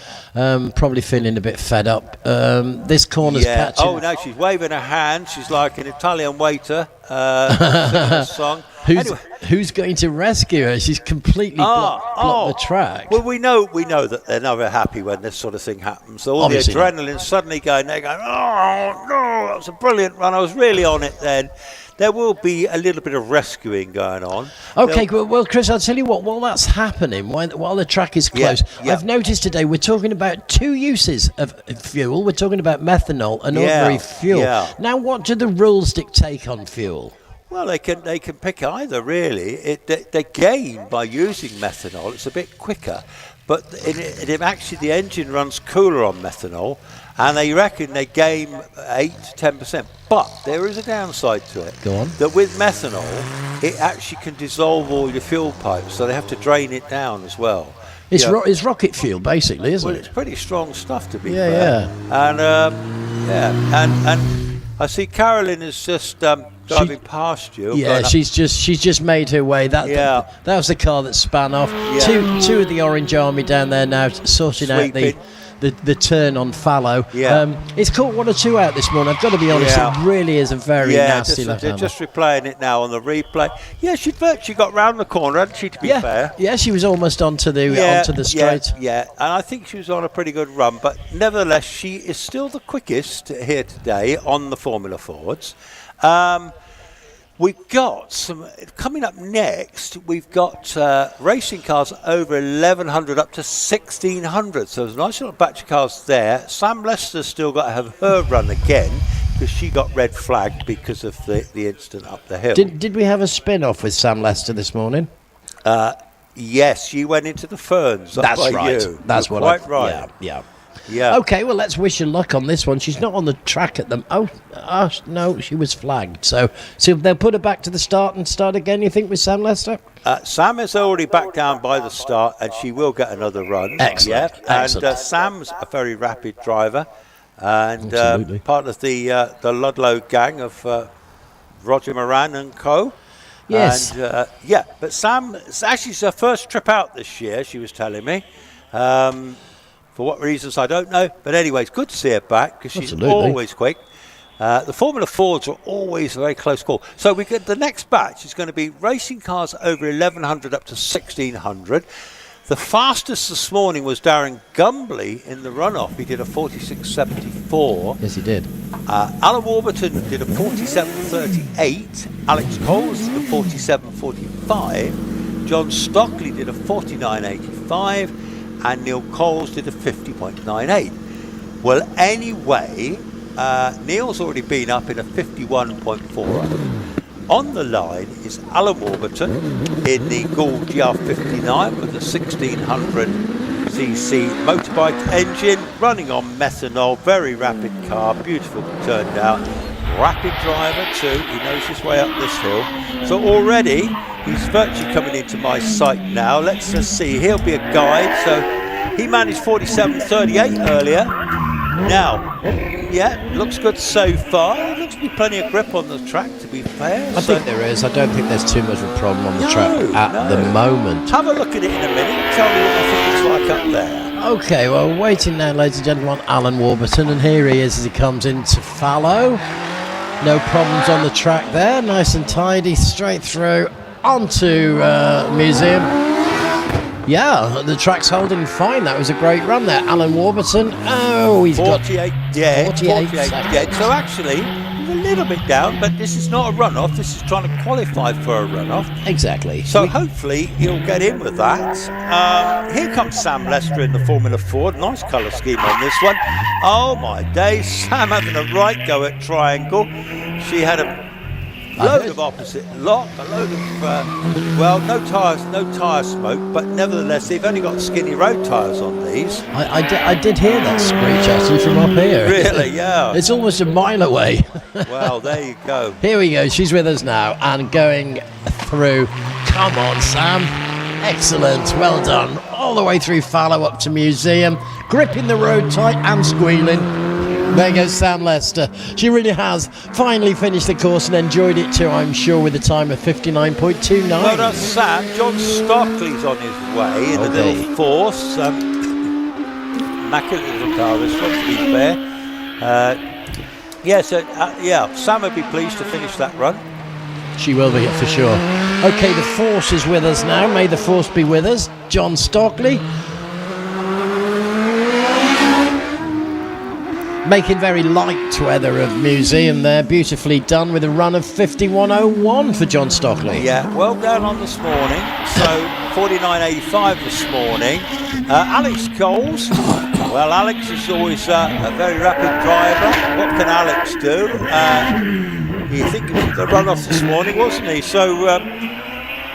Probably feeling a bit fed up. This corner's patching. Oh no, she's waving her hand. She's like an Italian waiter singing a song. Who's going to rescue her? She's completely blocked the track. Well, we know that they're never happy when this sort of thing happens. So all Obviously the adrenaline suddenly going. They're going, oh no, that was a brilliant run. I was really on it then. There will be a little bit of rescuing going on. Okay, well, Chris, I'll tell you what, while that's happening, while the track is closed, I've noticed today we're talking about 2 uses of fuel. We're talking about methanol and ordinary fuel. Yeah. Now, what do the rules dictate on fuel? Well, they can pick either, really. They gain by using methanol. It's a bit quicker. But actually the engine runs cooler on methanol, and they reckon they gain 8 to 10%. But there is a downside to it. Go on. That with methanol, it actually can dissolve all your fuel pipes, so they have to drain it down as well. It's rocket fuel, basically, isn't Well, it? it's pretty strong stuff, to be Yeah, fair. yeah. And I see Carolyn is just driving past you. Yeah, she's just made her way. That Yeah. was the car that span off. Yeah. Two of the Orange Army down there now sorting out the the turn on fallow. Yeah. It's caught 1 or 2 out this morning. I've got to be honest, Yeah. it really is a very nasty they're left-hander. just replaying it now on the replay. Yeah, she'd virtually got round the corner, hadn't she, to be fair? Yeah, she was almost onto the straight. Yeah, and I think she was on a pretty good run, but nevertheless, she is still the quickest here today on the Formula Fords. We've got some coming up next. We've got racing cars over 1100 up to 1600. So there's a nice little batch of cars there. Sam Lester's still got to have her run again because she got red flagged because of the incident up the hill. Did we have a spin-off with Sam Lester this morning? Yes, she went into the ferns. That's right. You. That's You're what quite right. Yeah. Okay, well, let's wish her luck on this one. She's not on the track at them. No, she was flagged. So they'll put her back to the start and start again, you think, with Sam Lester? Sam is already back down by the start, and she will get another run. Excellent. Yeah. Excellent. And Sam's a very rapid driver, and Absolutely. part of the Ludlow gang of Roger Moran and co. Yes. And, but Sam, it's actually her first trip out this year, she was telling me. For what reasons, I don't know. But anyway, it's good to see her back because she's always quick. The Formula Fords are always a very close call. So we get the next batch is going to be racing cars over 1100 up to 1600. The fastest this morning was Darren Gumbley in the runoff. He did a 46.74. Yes, he did. Alan Warburton did a 47.38. Alex Coles did a 47.45. John Stockley did a 49.85. And Neil Coles did a 50.98. Well, anyway, Neil's already been up in a 51.4. On the line is Alan Warburton in the Gould GR59 with a 1600cc motorbike engine, running on methanol, very rapid car, beautiful turned out, rapid driver too, he knows his way up this hill. So already he's virtually coming into my sight now. Let's just see, he'll be a guide. So he managed 47.38 earlier. Now, looks good so far. There looks to be plenty of grip on the track, to be fair. I think there is. I don't think there's too much of a problem on the track at the moment. Have a look at it in a minute. Tell me what you think it's like up there. Okay, well, waiting now, ladies and gentlemen, on Alan Warburton, and here he is as he comes into fallow. No problems on the track there. Nice and tidy, straight through onto Museum. Yeah, the track's holding fine. That was a great run there. Alan Warburton, he's 48 got dead. 48 dead. So actually, he's a little bit down, but this is not a runoff. This is trying to qualify for a runoff. Exactly. So hopefully he'll get in with that. Here comes Sam Lester in the Formula Ford. Nice colour scheme on this one. Oh my days, Sam having a right go at Triangle. She had a load of opposite lock, a load of, no tyre smoke, but nevertheless, they've only got skinny road tyres on these. I did hear that screech actually from up here. Really, yeah. It's almost a mile away. Well, there you go. Here we go, she's with us now and going through. Come on, Sam. Excellent, well done. All the way through fallow up to Museum, gripping the road tight and squealing. There goes Sam Lester. She really has finally finished the course and enjoyed it too, I'm sure, with a time of 59.29. Well done, Sam. John Stockley's on his way in a little force. Immaculate little car, this one, to be fair. Sam would be pleased to finish that run. She will be, for sure. Okay, the force is with us now. May the force be with us. John Stockley. Making very light weather of Museum there. Beautifully done with a run of 51.01 for John Stockley. Yeah, well done on this morning. So 49.85 this morning. Alex Coles. Well, Alex is always a very rapid driver. What can Alex do? He think the runoff this morning, wasn't he? So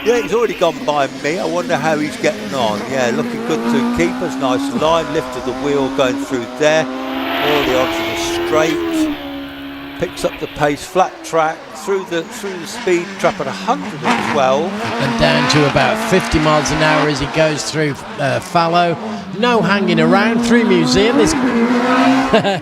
he's already gone by me. I wonder how he's getting on. Yeah, looking good to keepers. Nice line. Lift of the wheel going through there. Already onto the straight, picks up the pace, flat track, through the speed trap at 112. And down to about 50 miles an hour as he goes through fallow. No hanging around through museum.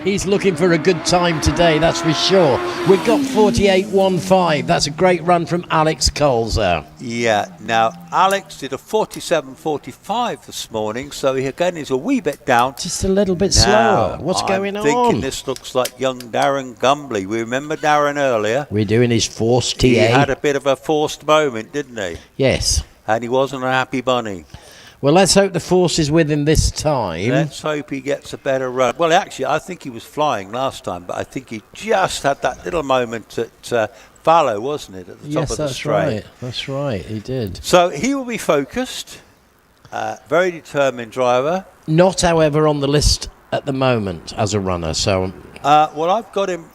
He's looking for a good time today, that's for sure. We've got 48.15. That's a great run from Alex Colzer. Yeah, now Alex did a 47.45 this morning, so he again is a wee bit down. Just a little bit Now, slower. What's going I'm thinking on? this looks like young Darren Gumbley. We remember Darren earlier. We're doing his forced TA. He had a bit of a forced moment, didn't he? Yes. And he wasn't a happy bunny. Well, let's hope the force is with him this time. Let's hope he gets a better run. Well, actually, I think he was flying last time, but I think he just had that little moment at Fallow, wasn't it, at the top of the straight? Right. That's right, he did. So he will be focused. Very determined driver. Not, however, on the list at the moment as a runner, so... Well, I've got him.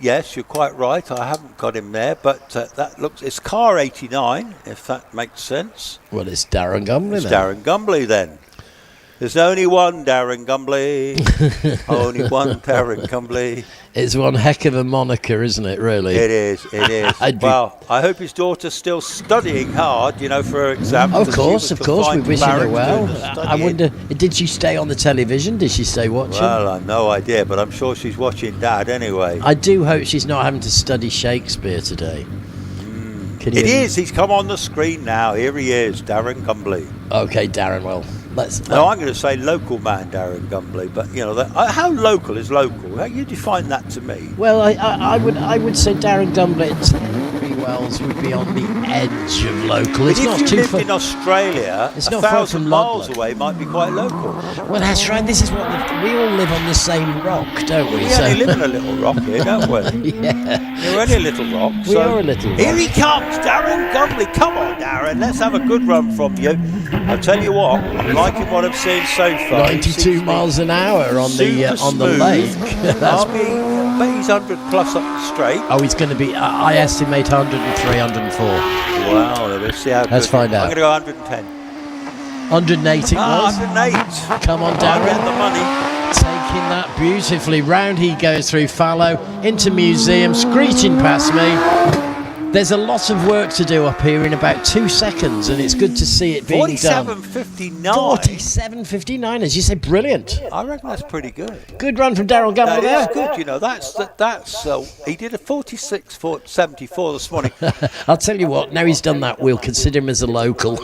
Yes, you're quite right. I haven't got him there, but that looks. It's car 89, if that makes sense. Well, it's Darren Gumbley It's then. Darren Gumbley then. There's only one Darren Gumbley. Only one Darren Gumbley. It's one heck of a moniker, isn't it, really? It is, it is. Well, I hope his daughter's still studying hard, you know, for her exam. Of course, we wish her Barracks well. doing the I studying. wonder, did she stay on the television? Did she stay watching? Well, I've no idea, but I'm sure she's watching Dad anyway. I do hope she's not having to study Shakespeare today. Can you It is. He's come on the screen now. Here he is, Darren Gumbley. Okay, Darren, well, let's... No, I'm going to say local man Darren Gumbley, but you know how local is local? How you define that to me? Well, I would say Darren Gumbley Wells would be on the edge of local. But It's not if you too lived far. in Australia, It's a not far 1,000 from miles Ludlow. away might be quite local. Well, that's right. This is what we all live on the same rock, don't we? We only live in a little rock here, don't we? Yeah. We're only a little rock. We are a little rock. Here he comes, Darren Gumbley. Come on, Darren. Let's have a good run from you. I'll tell you what, I'm liking what I've seen so far. He 92 seems miles an hour on super the lake. smooth. That's I bet he's 100 plus up the straight. Oh, he's going to be, I estimate 103, 104. Wow, let's see how good. Let's find out. I'm going to go 110. 108 it was. 108. Come on, I'll get Darren. the money. Taking that beautifully. Round he goes through Fallow, into museum, screeching past me. There's a lot of work to do up here in about 2 seconds, and it's good to see it being done. 47.59. 47.59, as you say, brilliant. I reckon that's pretty good. Good run from Darren Gumbley That there. is good, you know. That's he did a 46.74 this morning. I'll tell you what, now he's done that, we'll consider him as a local.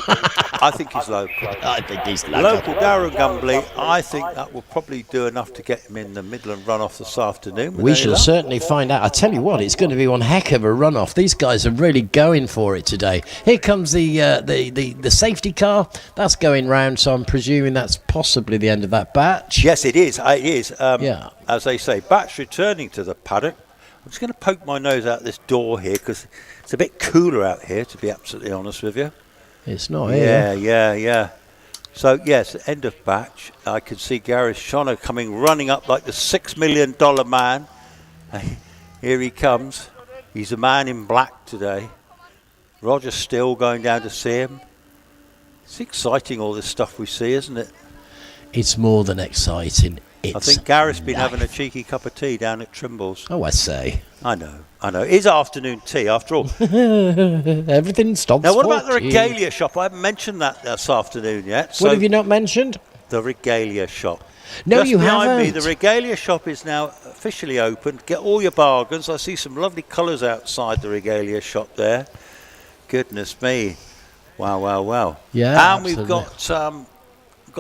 I think he's local. I think he's local. Local Darren Gumbley, I think that will probably do enough to get him in the Midland runoff this afternoon. We shall certainly find out. I tell you what, it's going to be one heck of a runoff. These guys are really going for it today. Here comes the safety car. That's going round, so I'm presuming that's possibly the end of that batch. Yes, it is. It is. Yeah. As they say, batch returning to the paddock. I'm just going to poke my nose out this door here because it's a bit cooler out here, to be absolutely honest with you. It's not here. Yeah. So, yes, end of batch. I can see Gareth Shonner coming running up like the $6 million man. Here he comes. He's a man in black today. Roger Still going down to see him. It's exciting, all this stuff we see, isn't it? It's more than exciting. I think Gareth's been having a cheeky cup of tea down at Trimble's. Oh, I say. I know. It's afternoon tea, after all. Everything stops. Now, what about the for tea. regalia shop? I haven't mentioned that this afternoon yet. What have you not mentioned? The regalia shop. No, Just you behind me, haven't. the regalia shop is now officially open. Get all your bargains. I see some lovely colours outside the regalia shop there. Goodness me. Wow. Yeah, and we've got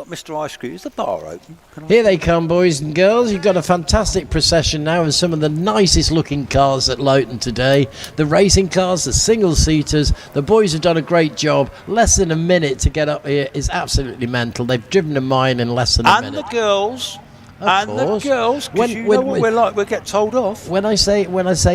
Mr. Ice Cream. Is the bar open? Here they come, boys and girls. You've got a fantastic procession now of some of the nicest looking cars at Loton today. The racing cars, the single-seaters. The boys have done a great job. Less than a minute to get up here is absolutely mental. They've driven a mile in less than a minute. And the girls. Of course. The girls, because you know what we're like, we get told off. When I say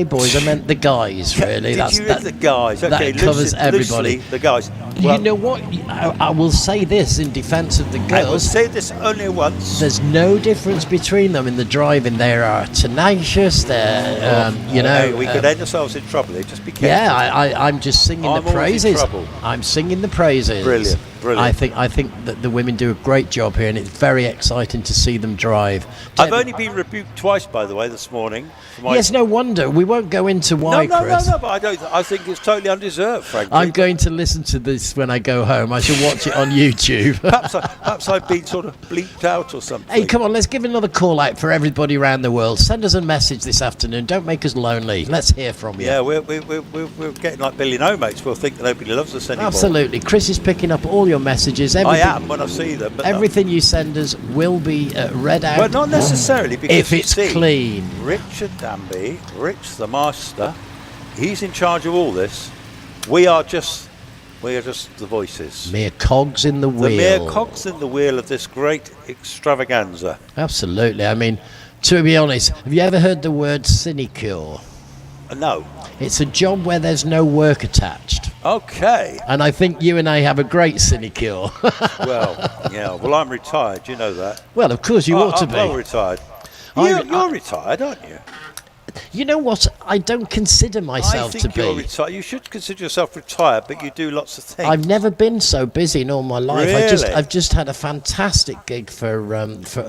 boys, I meant the guys, really. Did you read the guys? Okay, that covers everybody. Loosely, the guys. You know what? I will say this in defence of the I will girls. say this only once. There's no difference between them in the driving. They are tenacious. They're, Hey, we could end ourselves in trouble here. Just be careful. Yeah, I'm just singing I'm the always in praises. trouble. I'm singing the praises. Brilliant. Brilliant. I think that the women do a great job here, and it's very exciting to see them drive. I've only been rebuked twice, by the way, this morning. For my Yes, no wonder. We won't go into why, Chris. No, but I think it's totally undeserved, frankly. I'm going to listen to this when I go home. I shall watch it on YouTube. Perhaps I've been sort of bleeped out or something. Hey, come on, let's give another call out for everybody around the world. Send us a message this afternoon. Don't make us lonely. Let's hear from you. Yeah, we're getting like Billy No Mates. We'll think that nobody loves us anymore. Absolutely. Chris is picking up all your messages. I am when I see them. But everything you send us will be read out. Well, not necessarily, because if it's clean. Richard Danby, Rich the Master, he's in charge of all this. We are just the voices. Mere cogs in the wheel. The mere cogs in the wheel of this great extravaganza. Absolutely. I mean, to be honest, have you ever heard the word sinecure? No. It's a job where there's no work attached. Okay. And I think you and I have a great sinecure. Well, yeah. Well, I'm retired. You know that. Well, of course, you ought to I'm be. well retired. You're retired, aren't you? You know what? I don't consider myself I think to you're be. retired. You should consider yourself retired, but you do lots of things. I've never been so busy in all my life. Really? I've just had a fantastic gig for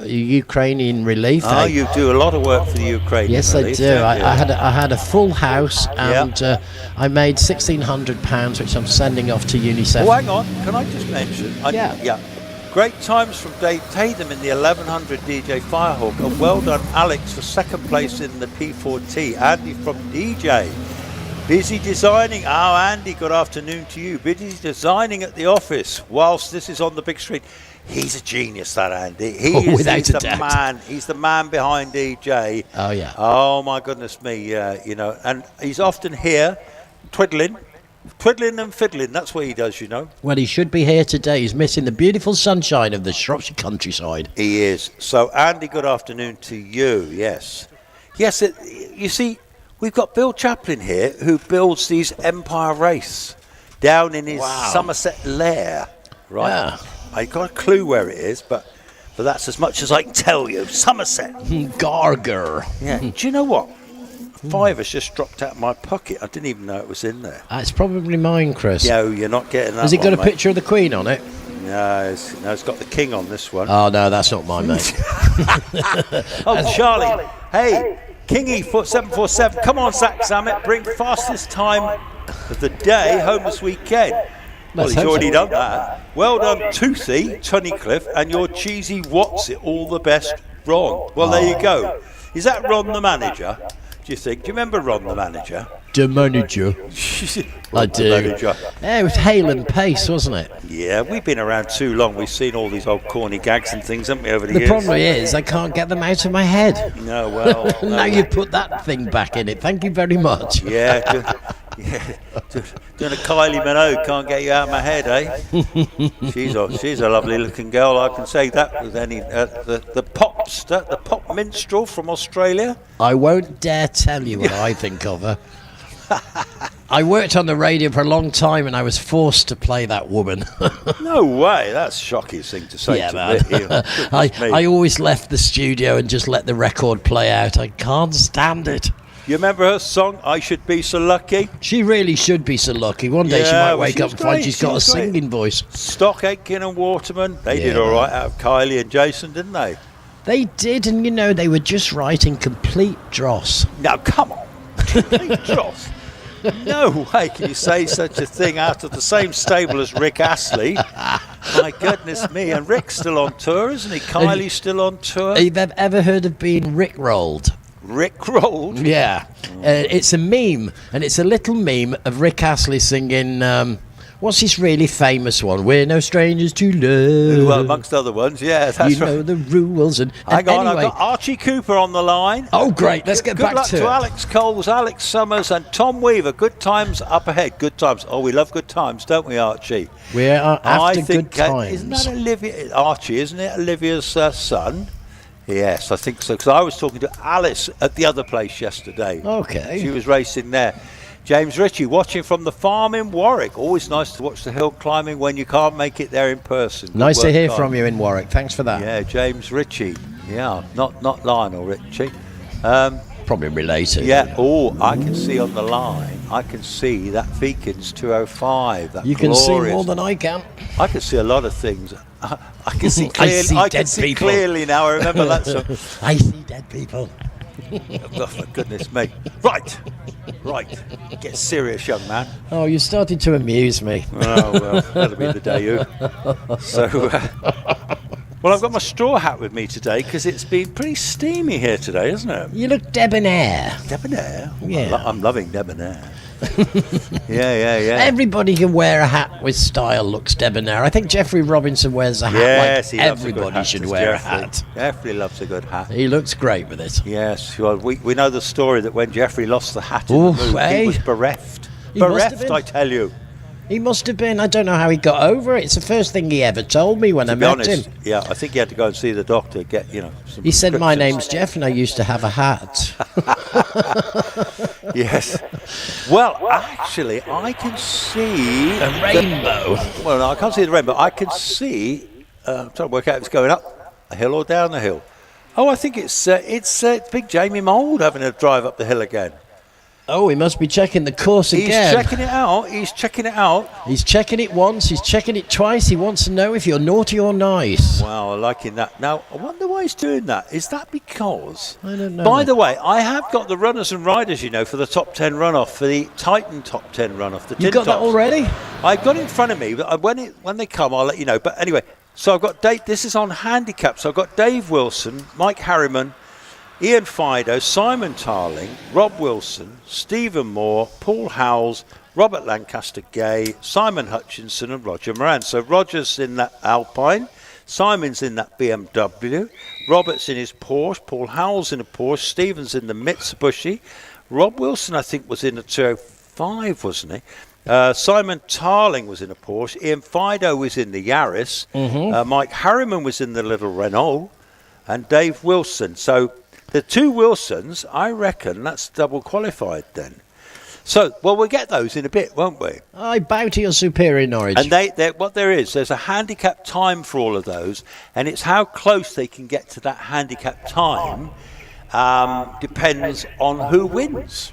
Ukrainian relief. Oh, you do a lot of work for the Ukrainian Yes, relief, I do. don't you? I had a full house, and I made £1,600, which I'm sending off to UNICEF. Oh, hang on. Can I just mention? Yeah. Great times from Dave Tatum in the 1100 DJ Firehawk. And well done, Alex, for second place in the P4T. Andy from DJ. Busy designing. Oh, Andy, good afternoon to you. Busy designing at the office whilst this is on the big screen. He's a genius, that Andy. He's the man. He's the man behind DJ. Oh, yeah. Oh, my goodness me. And he's often here twiddling and fiddling. That's what he does, you know. Well, he should be here today. He's missing the beautiful sunshine of the Shropshire countryside. He is. So, Andy, good afternoon to you. Yes. Yes, you see, we've got Bill Chaplin here, who builds these Empire Wraiths down in his Somerset lair. Right? Yeah. I got a clue where it is, but that's as much as I can tell you. Somerset. Garger. Yeah. Do you know what? £5 has just dropped out of my pocket. I didn't even know it was in there. It's probably mine, Chris. No, you're not getting that. Has it got a mate. picture of the Queen on it? No, it's got the King on this one. Oh, no, that's not mine, mate. Oh, Charlie. Hey, Kingy 747. Come on, Zach Zammit. Bring fastest time of the day home this weekend. Well, he's already done that. Well done, Toothy, Tunnicliffe, and your cheesy what's it all the best, Ron. Well, there you go. Is that Ron the manager? Do you think? Do you remember Ron the manager? The manager. I do. Manager. Yeah, it was Hale and Pace, wasn't it? Yeah, we've been around too long. We've seen all these old corny gags and things, haven't we, over the years? The problem is, I can't get them out of my head. No, well... Now you put that thing back in it. Thank you very much. Yeah, doing a Kylie Minogue can't get you out of my head, eh? She's a lovely looking girl, I can say that with any... the pop minstrel from Australia. I won't dare tell you what I think of her. I worked on the radio for a long time, and I was forced to play that woman. No way, that's a shocking thing to say. Yeah, to man. me. I always left the studio and just let the record play out. I can't stand it. You remember her song, I Should Be So Lucky? She really should be so lucky. One day she might wake up and find she's got a great. singing voice. Stock Aitken and Waterman, they did all right out of Kylie and Jason, didn't they? They did, and they were just writing complete dross. Now, come on. Complete dross. No way can you say such a thing out of the same stable as Rick Astley. My goodness me. And Rick's still on tour, isn't he? Kylie's still on tour. Have you ever heard of being Rickrolled? Rickrolled? Yeah. It's a meme, and it's a little meme of Rick Astley singing... what's this really famous one? We're no strangers to love. Well, amongst other ones, yeah, that's you know the rules. And hang on, anyway, I've got Archie Cooper on the line. Oh, great. Let's get back to it. Good luck to it. Alex Coles, Alex Summers, and Tom Weaver. Good times up ahead. Good times. Oh, we love good times, don't we, Archie? We are after good times. Isn't that Olivia? Archie, isn't it Olivia's son? Yes, I think so. Because I was talking to Alice at the other place yesterday. Okay. She was racing there. James Ritchie watching from the farm in Warwick. Always nice to watch the hill climbing when you can't make it there in person. Good nice to hear guys. from you in Warwick. Thanks for that. Yeah, James Ritchie. Yeah, not Lionel Ritchie. Probably related. Yeah. Oh, I can see on the line. I can see that Feekins 205. That You can see glorious- more than I can. I can see a lot of things. I can see clearly. see I dead can see people. clearly now. I remember that song. I see dead people. Oh, for goodness me. Right. Get serious, young man. Oh, you started to amuse me. Oh, well, that'll be the day you. So, well, I've got my straw hat with me today because it's been pretty steamy here today, isn't it? You look debonair. Debonair? Yeah. I'm loving debonair. Yeah. Everybody can wear a hat with style, looks debonair. I think Jeffrey Robinson wears a hat Yes, like he loves a good everybody hat, should does wear Jeffrey. a hat. Jeffrey loves a good hat. He looks great with it. Yes, well, we know the story that when Jeffrey lost the hat in Oof, the move, eh? he was bereft. He must have Bereft, been. I tell you. He must have been. I don't know how he got over it. It's the first thing he ever told me when I To be met honest, him. yeah, I think he had to go and see the doctor, get, some He said, "My prescriptions." name's Jeff and I used to have a hat." Yes. Well, actually, I can see A rainbow. Well, no, I can't see the rainbow. I can see. I'm trying to work out if it's going up a hill or down the hill. Oh, I think it's Big Jamie Mould having a drive up the hill again. Oh, he must be checking the course He's again. checking it out. He's checking it out. He's checking it once, he's checking it twice. He wants to know if you're naughty or nice. Wow, I'm liking that. Now, I wonder why he's doing that. Is that because? I don't know. By the way, I have got the runners and riders, for the top 10 runoff, for the Titan top 10 runoff. The You tin got that tops. already? I've got it in front of me, but when they come, I'll let you know. But anyway, so I've got Dave. This is on handicap. So I've got Dave Wilson, Mike Harriman, Ian Fido, Simon Tarling, Rob Wilson, Stephen Moore, Paul Howells, Robert Lancaster Gay, Simon Hutchinson and Roger Moran. So Roger's in that Alpine, Simon's in that BMW, Robert's in his Porsche, Paul Howells in a Porsche, Stephen's in the Mitsubishi, Rob Wilson I think was in a 205, wasn't he? Simon Tarling was in a Porsche, Ian Fido was in the Yaris, Mike Harriman was in the little Renault, and Dave Wilson. So the two Wilsons, I reckon that's double qualified then. So, well, we'll get those in a bit, won't we? I bow to your superior knowledge. And what there's a handicap time for all of those, and it's how close they can get to that handicap time depends on who wins.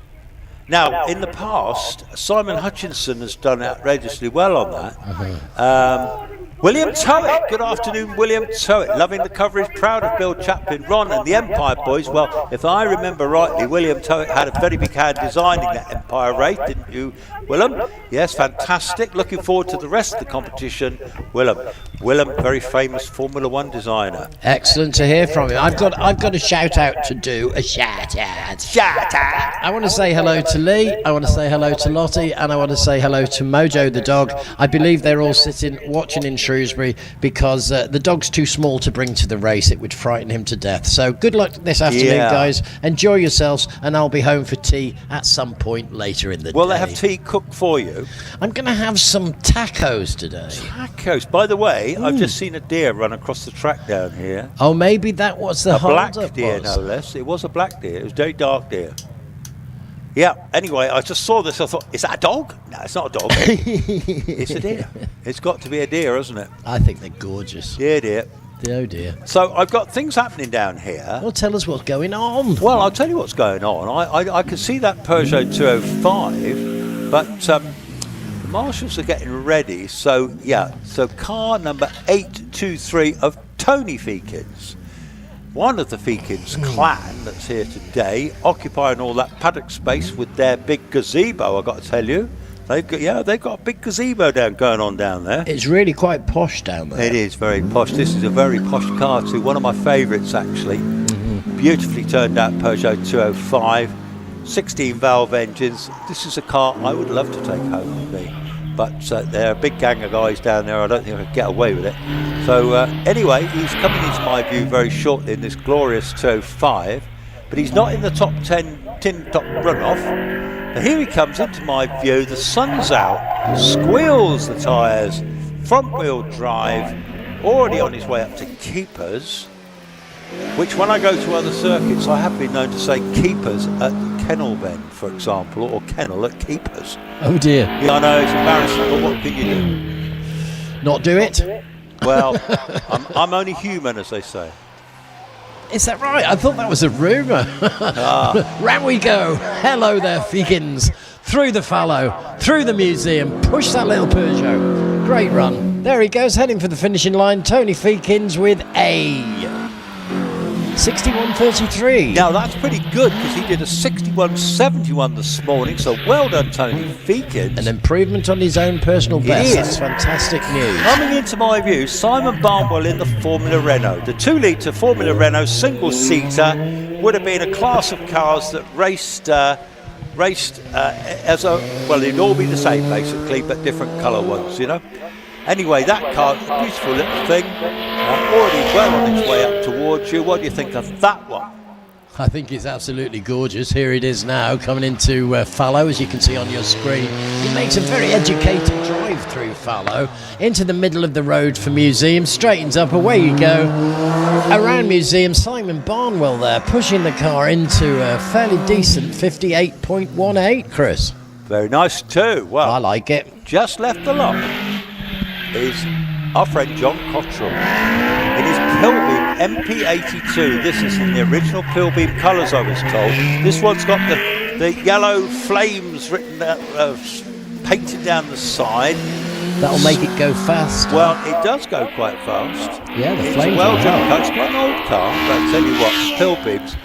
Now, in the past, Simon Hutchinson has done outrageously well on that. William Towett, good afternoon, William Towett, loving the coverage, proud of Bill Chaplin, Ron and the Empire Boys. Well, if I remember rightly, William Towett had a very big hand designing that Empire race, didn't you, Willem? Yes, fantastic. Looking forward to the rest of the competition, Willem. Willem, very famous Formula One designer. Excellent to hear from you. I've got a shout out to do. A shout out. Shout out! I want to say hello to Lee, I want to say hello to Lottie, and I want to say hello to Mojo the dog. I believe they're all sitting watching in Shrewsbury because the dog's too small to bring to the race. It would frighten him to death. So good luck this afternoon, guys. Enjoy yourselves, and I'll be home for tea at some point later in the day. Will they have tea cooked for you? I'm going to have some tacos today. Tacos. By the way, I've just seen a deer run across the track down here. Oh, maybe that was the A black hold-up deer, was. no less. It was a black deer. It was a very dark deer. Yeah, anyway, I just saw this. I thought, is that a dog? No, it's not a dog. It's a deer. It's got to be a deer, hasn't it? I think they're gorgeous. Yeah, dear. Oh dear. So I've got things happening down here. Well, tell us what's going on. Well, I'll tell you what's going on. I can see that Peugeot 205, but the marshals are getting ready. So, yeah, so car number 823 of Tony Feekins. One of the Feekins clan that's here today, occupying all that paddock space with their big gazebo, I've got to tell you. They've got a big gazebo going on down there. It's really quite posh down there. It is very posh. This is a very posh car too. One of my favourites actually. Beautifully turned out Peugeot 205, 16 valve engines. This is a car I would love to take home with me. But there are a big gang of guys down there. I don't think I could get away with it. So anyway, he's coming into my view very shortly in this glorious 205. But he's not in the top 10 tin top runoff. Now here he comes into my view. The sun's out. Squeals the tyres. Front wheel drive. Already on his way up to keepers. Which when I go to other circuits, I have been known to say keepers at Kennel Bend, for example, or kennel at keepers. Oh dear. Yeah, I know, it's embarrassing, but what can you do? Not do it? Well, I'm only human, as they say. Is that right? I thought that was a rumour. Round we go. Hello there, Feekins. through the fallow, through the museum, push that little Peugeot. Great run. There he goes, heading for the finishing line. Tony Feekins with a 61.33. Now that's pretty good because he did a 61.71 this morning, so well done Tony Feekins. An improvement on his own personal best. is. That's fantastic news. Coming into my view, Simon Barnwell in the Formula Renault. The 2-litre Formula Renault single-seater would have been a class of cars that raced as a, well, it'd all be the same basically, but different colour ones, you know. Anyway, that car, a beautiful little thing, already well on its way up towards you. What do you think of that one? I think it's absolutely gorgeous. Here it is now, coming into fallow, as you can see on your screen. It makes a very educated drive through fallow, into the middle of the road for Museum, straightens up, away you go. Around Museum, Simon Barnwell there, pushing the car into a fairly decent 58.18, Chris. Very nice too. Well, I like it. just left the lot is our friend John Cottrell in his Pilbeam MP82. This is in the original Pilbeam colours, I was told. This one's got the yellow flames written painted down the side. That'll make it go fast. Well, it does go quite fast. Yeah, the It's flames a well will done help. car. It's quite an old car, but I tell you what, Pilbeams,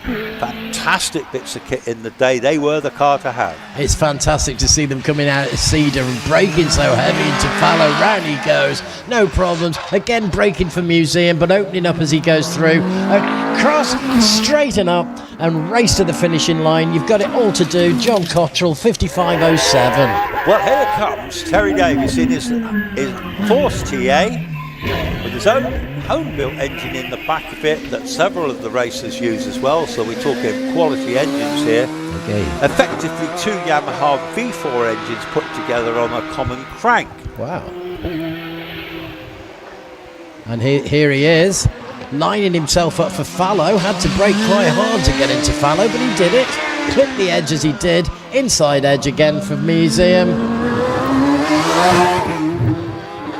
fantastic bits of kit in the day. They were the car to have. It's fantastic to see them coming out of Cedar and braking so heavy into fallow. Round he goes, no problems. Again braking for Museum, but opening up as he goes through. Across, straighten up, and race to the finishing line. You've got it all to do. John Cottrell, 55.07. Well, here comes Terry Davies in his Porsche TA with his own home-built engine in the back of it that several of the racers use as well. So we're talking quality engines here. Okay. Effectively 2 Yamaha V4 engines put together on a common crank. Wow. And here he is, lining himself up for fallow. Had to brake quite hard to get into fallow, but he did it. Clipped the edge as he did. Inside edge again for Museum.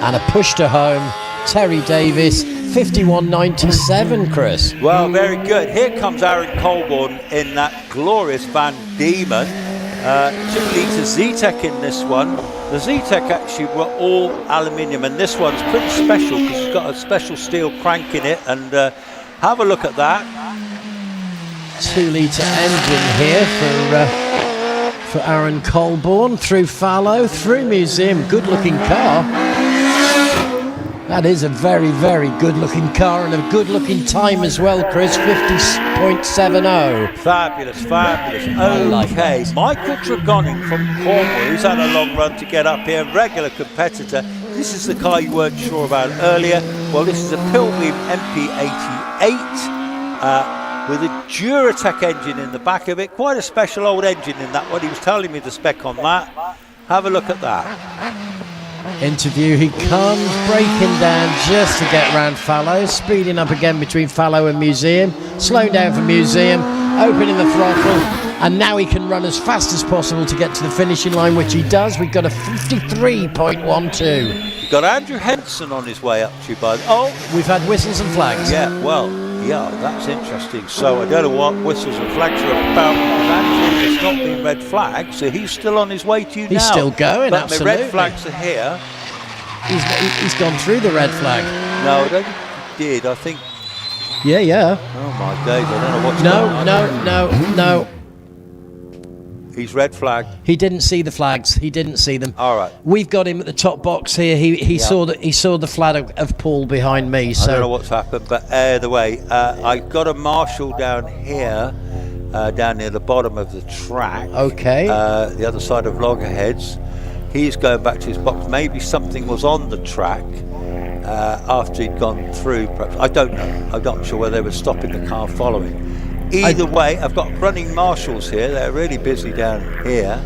And a push to home. Terry Davis, 51.97, Chris. Well, very good. Here comes Aaron Colborne in that glorious Van Diemen. 2-litre Z-Tech in this one. The Z-Tech actually were all aluminium, and this one's pretty special because it's got a special steel crank in it. And have a look at that. 2-litre engine here for Aaron Colborne, through fallow, through Museum. Good looking car. That is a very, very good looking car, and a good looking time as well, Chris. 50.70. Fabulous, fabulous. like Okay, that. Michael Tregoning from Cornwall, who's had a long run to get up here, regular competitor. This is the car you weren't sure about earlier. Well, this is a Pilbeam MP88 with a Duratec engine in the back of it. Quite a special old engine in that one. He was telling me the spec on that. Have a look at that. Interview, he comes breaking down just to get round fallow, speeding up again between fallow and Museum, slowing down for Museum, opening the throttle, and now he can run as fast as possible to get to the finishing line, which he does. We've got a 53.12. You've got Andrew Henson on his way up to you, by the... Oh, We've had whistles and flags. yeah, well, yeah, that's interesting. So I don't know what whistles and flags are about, because Andrew has not been red flagged, so he's still on his way to you now. He's still going, but absolutely. the red flags are here. He's gone through the red flag. No, I don't think he did. I think... Yeah. Oh my days, I don't know what's going on. No. He's red flagged. He didn't see the flags. He didn't see them. All right. We've got him at the top box here. He saw the flag of Paul behind me. I don't know what's happened, but either way, I've got a marshal down here, down near the bottom of the track. Okay. The other side of Loggerheads. He's going back to his box. Maybe something was on the track after he'd gone through. Perhaps. I don't know. I'm not sure whether they were stopping the car following. Either way, I've got running marshals here. They're really busy down here.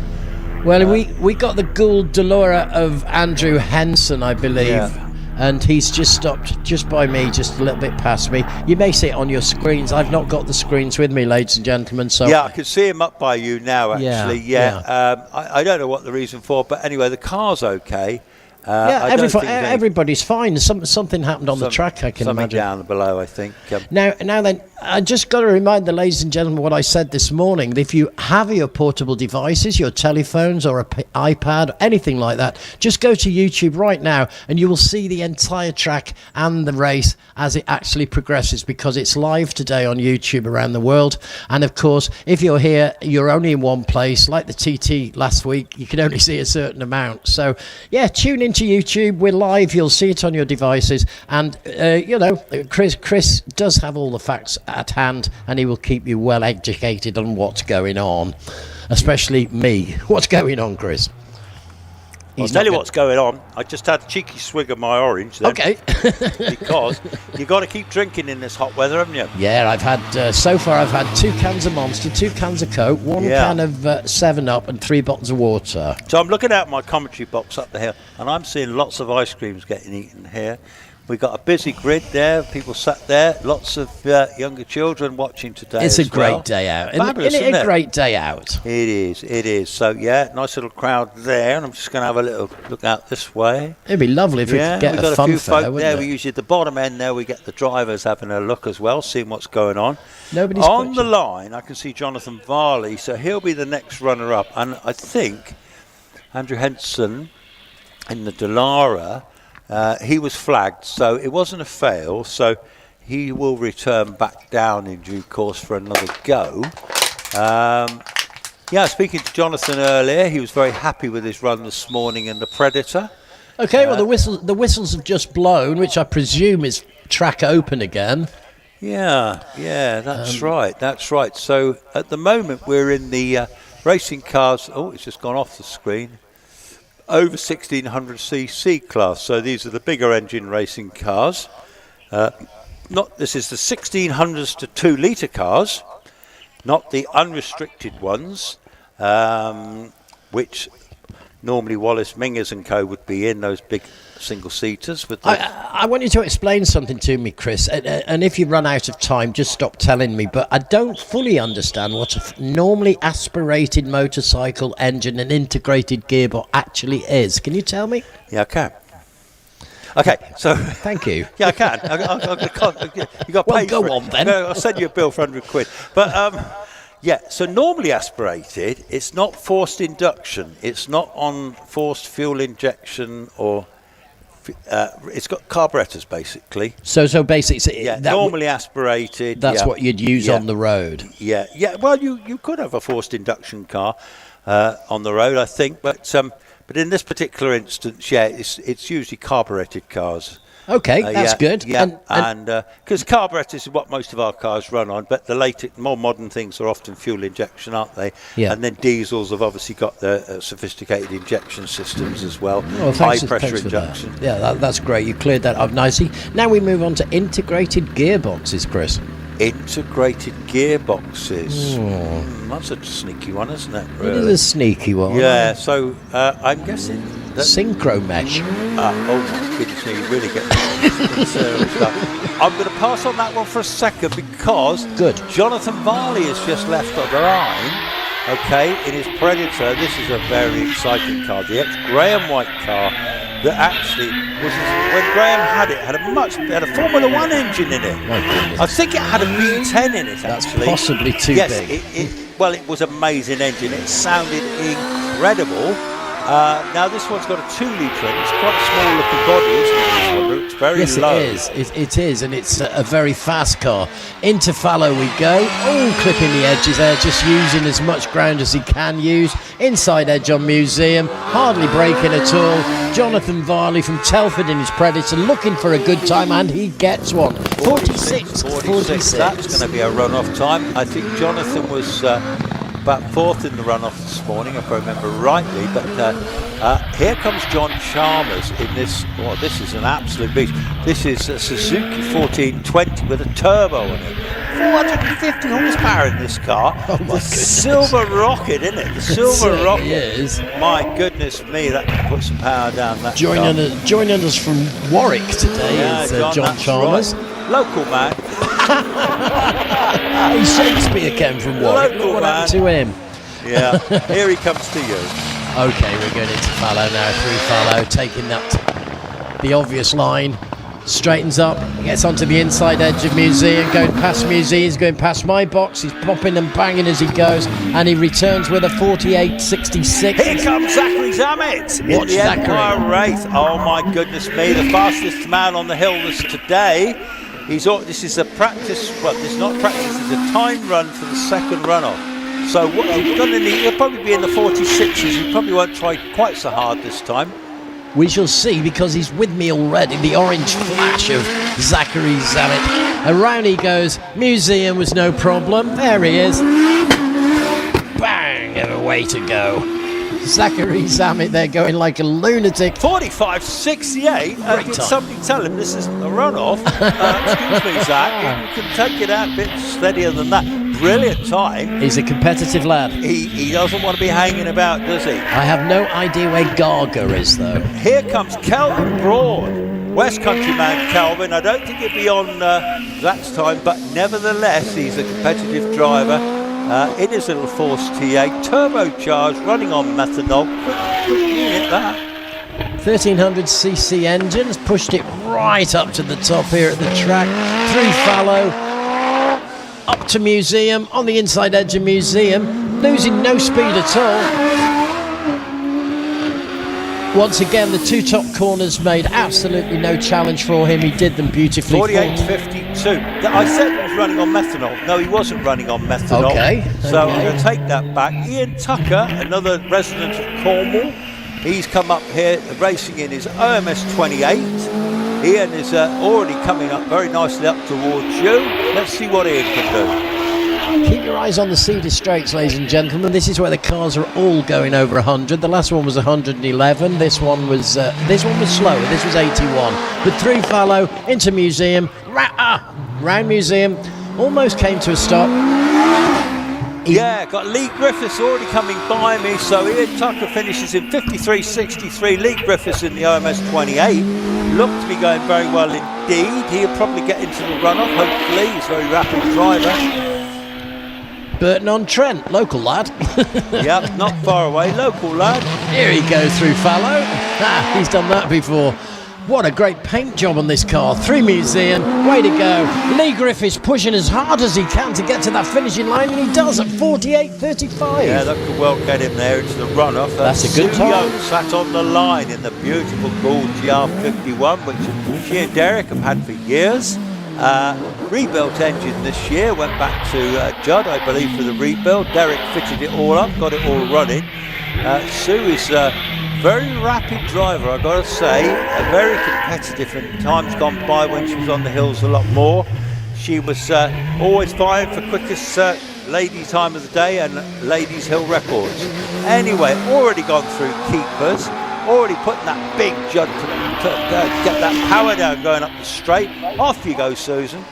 Well, we got the Gould Delora of Andrew Henson, I believe. Yeah. And he's just stopped just by me, just a little bit past me. You may see it on your screens. I've not got the screens with me, ladies and gentlemen. So yeah, I can see him up by you now, actually. Yeah. I don't know what the reason for, but anyway, the car's okay. Yeah, I don't think there's everybody's fine. Something happened on the track, I can something imagine. down below, I think. Now then, I just got to remind the ladies and gentlemen what I said this morning. That if you have your portable devices, your telephones or iPad, anything like that, just go to YouTube right now and you will see the entire track and the race as it actually progresses, because it's live today on YouTube around the world. And of course, if you're here, you're only in one place. Like the TT last week, you can only see a certain amount. So yeah, tune into YouTube. We're live. You'll see it on your devices. And Chris does have all the facts at hand, and he will keep you well educated on what's going on, especially me. What's going on, Chris? I'll tell you what's going on. I just had a cheeky swig of my orange then. Okay. Because you've got to keep drinking in this hot weather, haven't you? Yeah, I've had, so far I've had 2 cans of Monster, 2 cans of Coke, 1 can of 7-Up and 3 bottles of water. So I'm looking out my commentary box up the hill, and I'm seeing lots of ice creams getting eaten here. We've got a busy grid there, people sat there, lots of younger children watching today. It's as a great well. day out. Fabulous, Isn't it isn't a great day out? It is. So yeah, nice little crowd there, and I'm just going to have a little look out this way. It'd be lovely if we could get we've got a fun few fair, folk wouldn't there. it? We usually at the bottom end there, we get the drivers having a look as well, seeing what's going on. Nobody's on the question. line. I can see Jonathan Varley, so he'll be the next runner-up, and I think Andrew Henson in the Dallara. He was flagged, so it wasn't a fail, so he will return back down in due course for another go. Speaking to Jonathan earlier, he was very happy with his run this morning in the Predator. Okay, well, the whistles have just blown, which I presume is track open again. Yeah, that's right. So at the moment we're in the racing cars. Oh, it's just gone off the screen. Over 1600cc class, so these are the bigger engine racing cars. This is the 1600s to 2 litre cars, not the unrestricted ones, which normally Wallace Mingers and Co would be in, those big single-seaters. With I want you to explain something to me, Chris, and if you run out of time, just stop telling me, but I don't fully understand what a normally aspirated motorcycle engine and integrated gearbox actually is. Can you tell me? Yeah, I can. Okay, so... Thank you. Yeah, I can. You got Well, paid go for it. on then. No, I'll send you a bill for 100 quid. But... so normally aspirated, it's not forced induction. It's not on forced fuel injection or... it's got carburetors, basically. So basically... normally aspirated. That's what you'd use on the road. Yeah. Well, you could have a forced induction car on the road, I think. But in this particular instance, it's usually carbureted cars. Okay, that's good. Yeah, and because carburetors is what most of our cars run on, but the later, more modern things are often fuel injection, aren't they? Yeah. And then diesels have obviously got the sophisticated injection systems as well. Oh, high pressure injection. Yeah, that's great. You cleared that up nicely. Now we move on to integrated gearboxes, Chris. Integrated gearboxes. That's a sneaky one, isn't it? Really? It is a sneaky one. Yeah, so I'm guessing that... Synchro mesh. Oh my goodness me, you really get stuff. I'm going to pass on that one for a second because Jonathan Varley has just left on the line. Okay, in his Predator. This is a very exciting car. The ex-Graham White car that actually was, when Graham had it, had a Formula 1 engine in it. My goodness. I think it had a V10 in it, actually. That's possibly too big. It was an amazing engine. It sounded incredible. Now this one's got a 2 litre. It's quite a small looking body, isn't it? This one? It's very low. It is, and it's a very fast car. Into fallow we go. Oh, clipping the edges there, just using as much ground as he can use. Inside edge on Museum, hardly braking at all. Jonathan Varley from Telford in his Predator, looking for a good time, and he gets one. 46. That's going to be a run-off time. I think Jonathan was about 4th in the runoff this morning, if I remember rightly. But here comes John Chalmers in this. Well, this is an absolute beast. This is a Suzuki 1420 with a turbo on it. 450 horsepower in this car. Oh my goodness. Silver Rocket, isn't it? The Silver Rocket. Is. My goodness me, that can put some power down that car. Joining us from Warwick today is John Chalmers. Right. Local man. Shakespeare came from Warwick. What happened to him? Yeah, here he comes to you. Okay, we're going into fallow now, through fallow, taking that, the obvious line, straightens up, gets onto the inside edge of Museum, going past Museum, he's going past my box, he's popping and banging as he goes, and he returns with a 48.66. Here comes Zachary Zammit in Watch the Zachary. Empire race. Oh my goodness me, the fastest man on the hill was today. This is a practice, well, it's not practice, it's a time run for the second runoff. So what he's going to need, he'll probably be in the 46s, he probably won't try quite so hard this time. We shall see, because he's with me already, the orange flash of Zachary Zammit. Around he goes, Museum was no problem, there he is. Bang, and away to go. Zachary Zammit there going like a lunatic. 45.68. Great Did time. somebody tell him this isn't a runoff? Excuse me, Zach. You can take it out a bit steadier than that. Brilliant time. He's a competitive lad. He doesn't want to be hanging about, does he? I have no idea where Garga is, though. Here comes Kelvin Broad. West Country man Kelvin. I don't think he'll be on Zach's time, but nevertheless, he's a competitive driver. In his little Force T8, turbocharged, running on methanol. Quick unit that. 1300cc engines, pushed it right up to the top here at the track, through fallow, up to Museum, on the inside edge of Museum, losing no speed at all. Once again, the two top corners made absolutely no challenge for him. He did them beautifully. 48.52. I said he was running on methanol. No, he wasn't running on methanol. Okay. So I'm going to take that back. Ian Tucker, another resident of Cornwall. He's come up here racing in his OMS 28. Ian is already coming up very nicely up towards you. Let's see what Ian can do. Keep your eyes on the Cedar Straits, ladies and gentlemen. This is where the cars are all going over 100. The last one was 111. This one was slower. This was 81. But through fallow, into Museum, round Museum, almost came to a stop. Yeah, got Lee Griffiths already coming by me, so Ian Tucker finishes in 53.63. Lee Griffiths in the OMS 28. Looked to be going very well indeed. He'll probably get into the runoff, hopefully. He's a very rapid driver. Burton-on-Trent, local lad. Yep, not far away, local lad. Here he goes through fallow. He's done that before. What a great paint job on this car. Through Museum, way to go. Lee Griffiths pushing as hard as he can to get to that finishing line, and he does at 48.35. Yeah, that could well get him there into the runoff. That's a good Sue time. Young sat on the line in the beautiful Gould GR51, which she and Derek have had for years. Rebuilt engine this year, went back to Judd, I believe, for the rebuild. Derek fitted it all up, got it all running. Sue is a very rapid driver, I've got to say, very competitive in times gone by when she was on the hills a lot more. She was always vying for quickest ladies time of the day and ladies hill records. Anyway, already gone through keepers, already putting that big Judd to get that power down going up the straight. Off you go, Susan.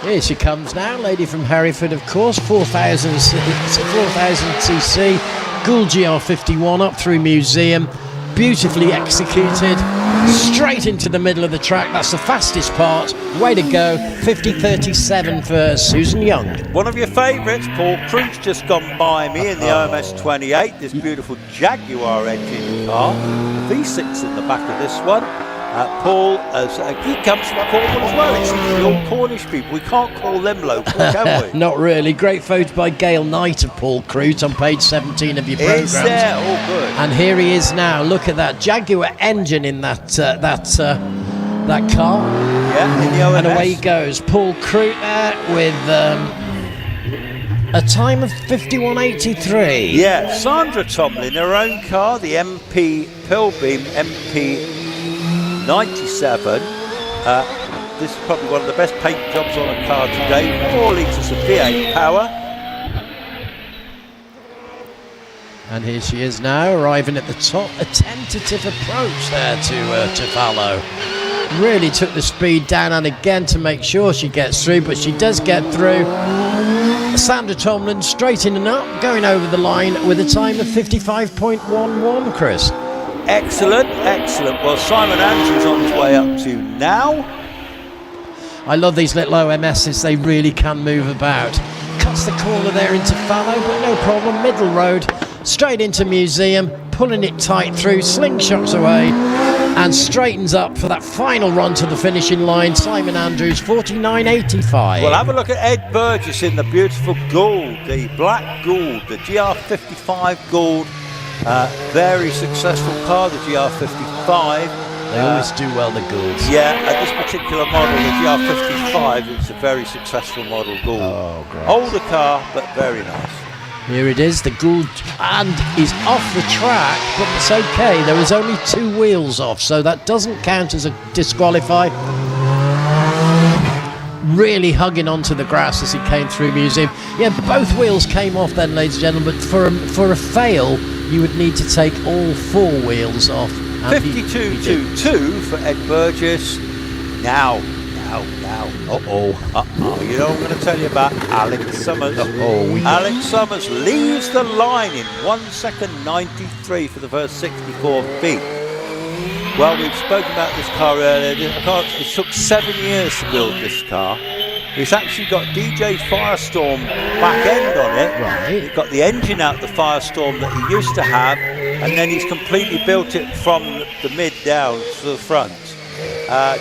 Here she comes now, lady from Hereford, of course, 4,000 cc, Gould GR51 up through Museum, beautifully executed, straight into the middle of the track. That's the fastest part. Way to go. 50.37 for Susan Young. One of your favourites, Paul Cruz, just gone by me in the OMS 28, this beautiful Jaguar engine car. V6 in the back of this one. Paul, he comes from Cornwall as well. It's the old Cornish people. We can't call them local, can we? Not really. Great photo by Gail Knight of Paul Cruz on page 17 of your programme. Is there? All good. And here he is now. Look at that Jaguar engine in that car. Yeah, in the OMS. And away he goes. Paul Cruz with a time of 51.83. Yeah, Sandra Tomlin, her own car, the MP Pilbeam MP 97. This is probably one of the best paint jobs on a car today. 4 litres of V8 power. And here she is now, arriving at the top. A tentative approach there to fallow. Really took the speed down and again to make sure she gets through, but she does get through. Sandra Tomlin straightening up, going over the line with a time of 55.11, Chris. Excellent, excellent. Well, Simon Andrews on his way up to now. I love these little OMSs, they really can move about. Cuts the corner there into fallow, but no problem, middle road, straight into Museum, pulling it tight through, slingshots away, and straightens up for that final run to the finishing line. Simon Andrews, 49.85. Well, have a look at Ed Burgess in the beautiful Gould, the black Gould, the GR55 Gould. Very successful car, the GR55. They always do well, the Goulds. Yeah, at this particular model, the GR55, it's a very successful model Gould. Oh, great. Older car, but very nice. Here it is, the Gould, and he's off the track, but it's okay. There was only 2 wheels off, so that doesn't count as a disqualify. Really hugging onto the grass as he came through Museum. Yeah, both wheels came off then, ladies and gentlemen. For a fail, you would need to take all 4 wheels off. 52.22 for Ed Burgess. Now. You know what I'm going to tell you about Alex Summers. Alex Summers leaves the line in 1 second 93 for the first 64 feet. Well, we've spoken about this car earlier. It took 7 years to build this car. It's actually got DJ Firestorm back end on it. Right. It's got the engine out the Firestorm that he used to have, and then he's completely built it from the mid down to the front.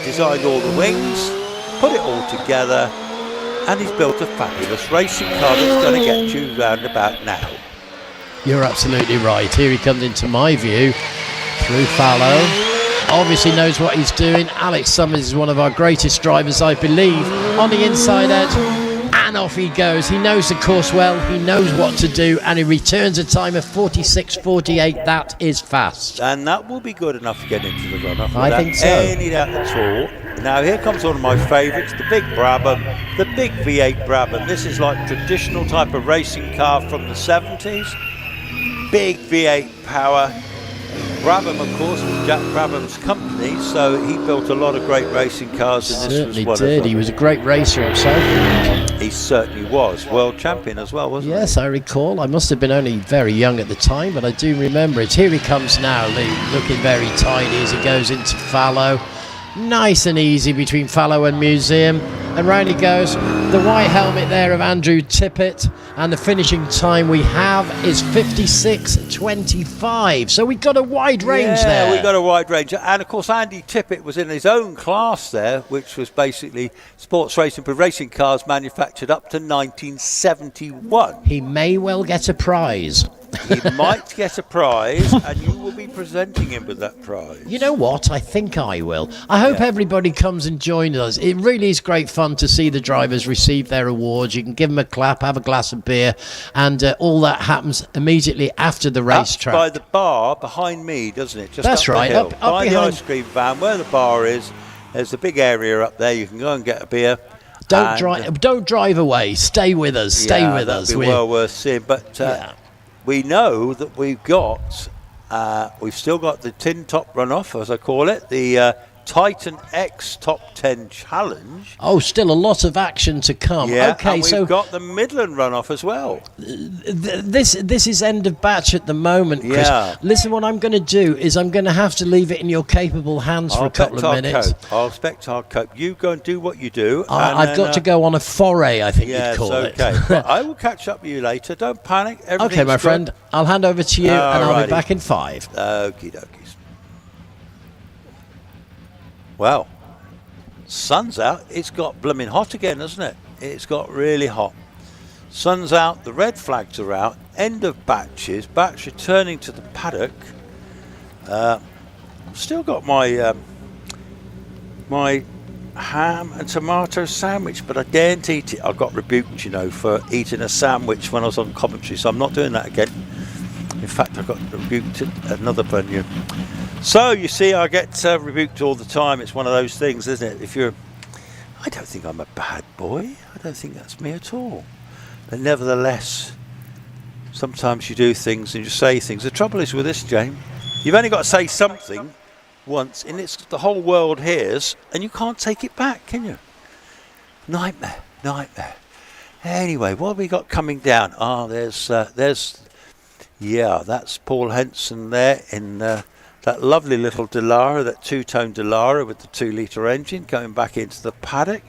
Designed all the wings, put it all together, and he's built a fabulous racing car that's going to get you round about now. You're absolutely right. Here he comes into my view through fallow. Obviously knows what he's doing. Alex Summers is one of our greatest drivers, I believe. On the inside edge, and off he goes. He knows the course well, he knows what to do, and he returns a time of 46.48. That is fast. And that will be good enough to get into the runoff. I think so. Any doubt at all. Now here comes one of my favourites, the big Brabham, the big V8 Brabham. This is like traditional type of racing car from the 70s. Big V8 power. Brabham, of course, was Jack Brabham's company, so he built a lot of great racing cars, and this Certainly was one did. of them. He was a great racer himself. He certainly was. World champion as well, wasn't he? Yes, I recall. I must have been only very young at the time, but I do remember it. Here he comes now, Lee, looking very tidy as he goes into fallow. Nice and easy between fallow and Museum. And round he goes. The white helmet there of Andrew Tippett. And the finishing time we have is 56.25. So we've got a wide range there. Yeah, we've got a wide range. And of course, Andy Tippett was in his own class there, which was basically sports racing for racing cars manufactured up to 1971. He may well get a prize. He might get a prize, and you will be presenting him with that prize. You know what? I think I will. I hope everybody comes and joins us. It really is great fun to see the drivers receive their awards. You can give them a clap, have a glass of beer, and all that happens immediately after the racetrack. By the bar behind me, doesn't it? Just That's up right. the hill. Up By the behind- ice cream van, where the bar is, there's a big area up there. You can go and get a beer. Don't drive away. Stay with us. Stay with us. That'd be well worth seeing. But we know that we've still got the tin top runoff, as I call it, the Titan X Top 10 Challenge. Oh, still a lot of action to come. Yeah, okay, and we've got the Midland runoff as well. This is end of batch at the moment, Chris. Yeah. Listen, what I'm going to do is I'm going to have to leave it in your capable hands for a couple of minutes. I'll expect our cope. You go and do what you do. I've got to go on a foray, I think you'd call it. Okay. But I will catch up with you later. Don't panic. Okay, my friend. I'll hand over to you, and I'll be back in 5. Okie dokies. Well, sun's out. It's got blooming hot again, hasn't it? It's got really hot. Sun's out. The red flags are out. End of batches. Batch returning to the paddock. I've still got my my ham and tomato sandwich, but I daren't eat it. I got rebuked, for eating a sandwich when I was on commentary, so I'm not doing that again. In fact, I got rebuked at another venue. So, you see, I get rebuked all the time. It's one of those things, isn't it? I don't think I'm a bad boy. I don't think that's me at all. But nevertheless, sometimes you do things and you say things. The trouble is with this, James, you've only got to say something once, and it's the whole world hears, and you can't take it back, can you? Nightmare. Anyway, what have we got coming down? That's Paul Henson there in that lovely little Delara, that two-tone Delara with the 2-litre engine going back into the paddock.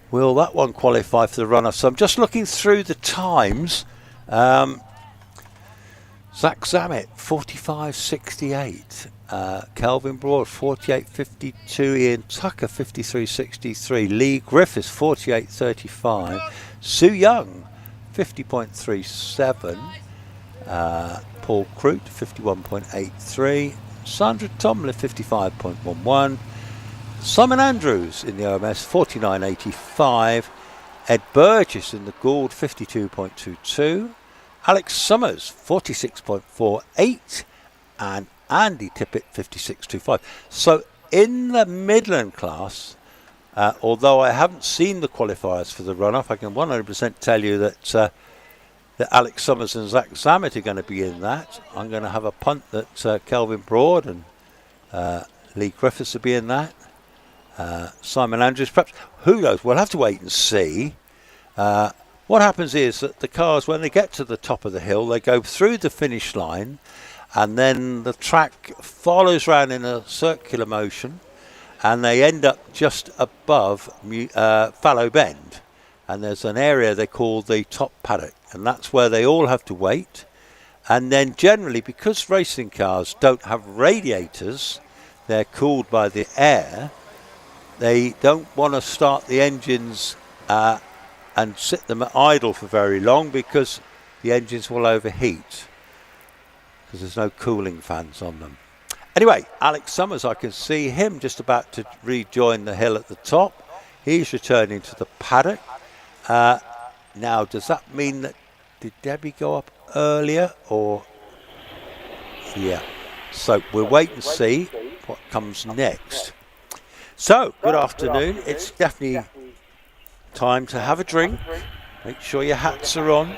Will that one qualify for the runoff? So I'm just looking through the times. Zach Zammit, 45.68. Kelvin Broad, 48.52. Ian Tucker, 53.63. Lee Griffiths, 48.35. Sue Young, 50.37. Paul Crute, 51.83. Sandra Tomlin, 55.11. Simon Andrews in the OMS, 49.85. Ed Burgess in the Gould, 52.22. Alex Summers, 46.48. And Andy Tippett, 56.25. So in the Midland class, although I haven't seen the qualifiers for the runoff, I can 100% tell you that Alex Summers and Zach Zammit are going to be in that. I'm going to have a punt that Kelvin Broad and Lee Griffiths will be in that. Simon Andrews, perhaps. Who knows? We'll have to wait and see. What happens is that the cars, when they get to the top of the hill, they go through the finish line, and then the track follows around in a circular motion, and they end up just above Fallow Bend. And there's an area they call the top paddock, and that's where they all have to wait. And then generally, because racing cars don't have radiators, they're cooled by the air, they don't want to start the engines and sit them idle for very long, because the engines will overheat, because there's no cooling fans on them. Anyway, Alex Summers, I can see him just about to rejoin the hill at the top. He's returning to the paddock. Now, does that mean that, did Debbie go up earlier, or? Yeah. So we'll wait and see what comes next. So, good afternoon. It's definitely time to have a drink. Make sure your hats are on.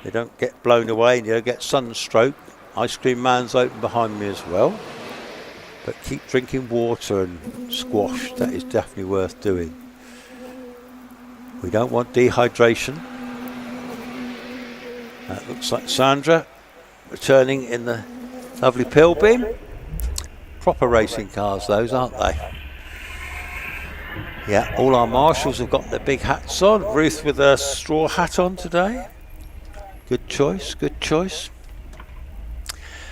They don't get blown away and you don't get sunstroke. Ice cream man's open behind me as well. But keep drinking water and squash. That is definitely worth doing. We don't want dehydration. That looks like Sandra returning in the lovely Pilbeam. Proper racing cars, those, aren't they? Yeah, all our marshals have got their big hats on. Ruth with a straw hat on today. Good choice, good choice.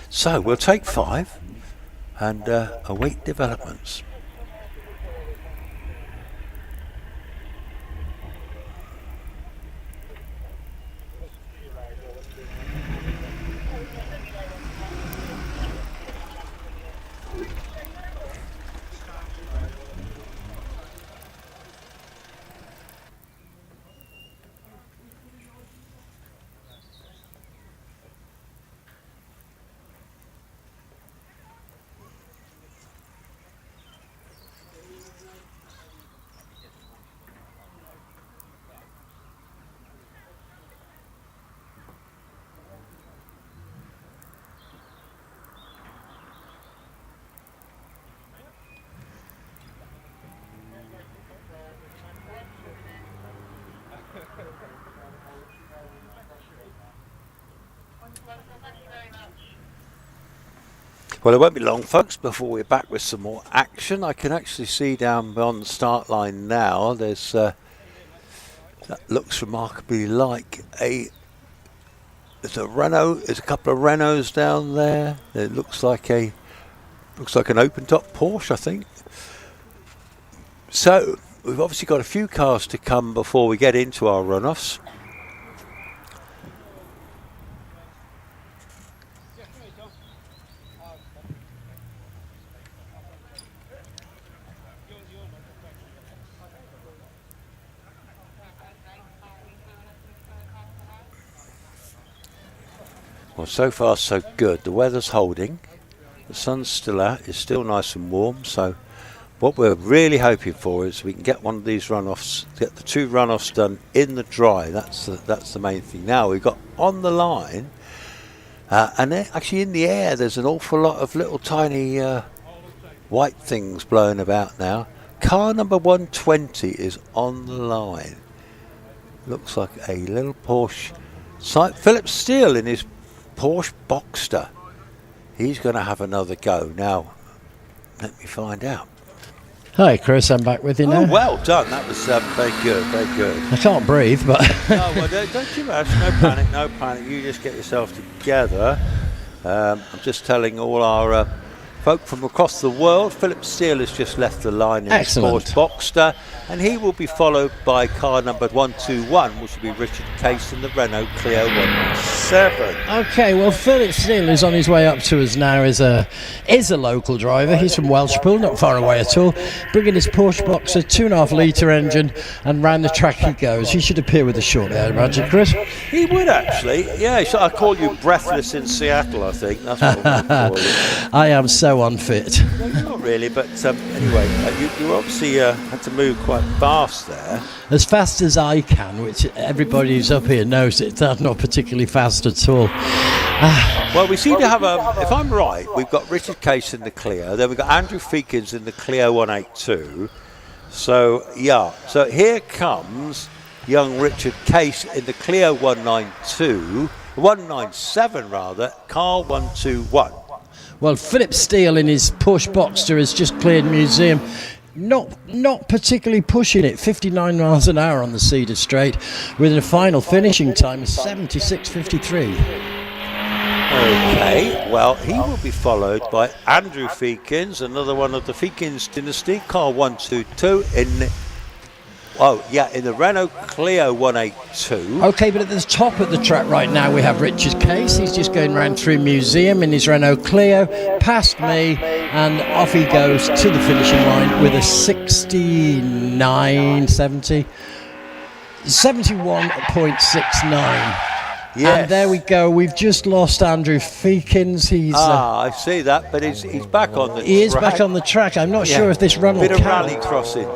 So we'll take 5 and await developments. Well, it won't be long, folks, before we're back with some more action. I can actually see down beyond the start line now, there's that looks remarkably like there's a Renault, there's a couple of Renaults down there. It looks like an open top Porsche, I think. So we've obviously got a few cars to come before we get into our runoffs. Well, so far so good. The weather's holding. The sun's still out. It's still nice and warm. So what we're really hoping for is we can get one of these runoffs, get the 2 runoffs done in the dry. That's the main thing. Now we've got on the line, and actually in the air, there's an awful lot of little tiny white things blowing about now. Car number 120 is on the line. Looks like a little Porsche. Philip Steele in his Porsche Boxster. He's going to have another go. Now, let me find out. Hi, Chris. I'm back with you now. Oh, well done. That was very good, very good. I can't breathe, but... No, well, don't you rush. No panic, no panic. You just get yourself together. I'm just telling all our folk from across the world, Philip Steele has just left the line in his Porsche Boxster, and he will be followed by car number 121, which will be Richard Case in the Renault Clio 117. Okay, well, Philip Steele is on his way up to us now. Is a local driver. He's from Welshpool, not far away at all. Bringing his Porsche Boxer 2.5 litre engine, and round the track he goes. He should appear with us shortly, I'd imagine, Chris. He would actually, yeah. So I call you breathless in Seattle, I think. That's what I'm calling you. I am so unfit. Not really, but anyway, you obviously had to move quite fast there. As fast as I can, which everybody who's up here knows that's not particularly fast at all. Well, we seem to have if I'm right, we've got Richard Case in the Clio, then we've got Andrew Feekins in the Clio 182. So, yeah, so here comes young Richard Case in the Clio 197 rather, car 121. Well, Philip Steele in his Porsche Boxster has just cleared museum. Not particularly pushing it, 59 miles an hour on the Cedar Straight, with a final finishing time of 76.53. Okay, well, he will be followed by Andrew Feekins, another one of the Feekins dynasty, car 122 in the Renault Clio 182. Okay, but at the top of the track right now we have Richard Case. He's just going round through museum in his Renault Clio, past me, and off he goes to the finishing line with a 71.69. Yes. And there we go. We've just lost Andrew Feekins. I see that, but he's back on the track. He is back on the track. I'm not sure if this run will count. Bit of count. rally crossing.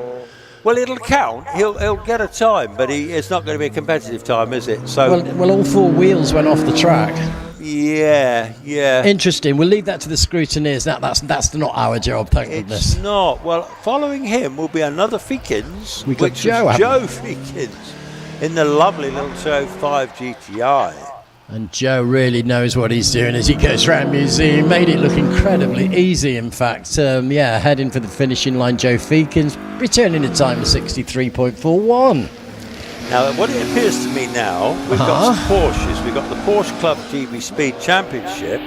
Well, it'll count. He'll get a time, but it's not going to be a competitive time, is it? So well, all four wheels went off the track. Yeah. Interesting. We'll leave that to the scrutineers. That's not our job, thank goodness. It's not. Well, following him will be another Feekins, We got which Joe, is Joe Feekins in the lovely little 205 GTI. And Joe really knows what he's doing as he goes round museum. Made it look incredibly easy, in fact. Heading for the finishing line, Joe Feekins, returning a time of 63.41. Now, what it appears to me now, we've got some Porsches. We've got the Porsche Club GB Speed Championship.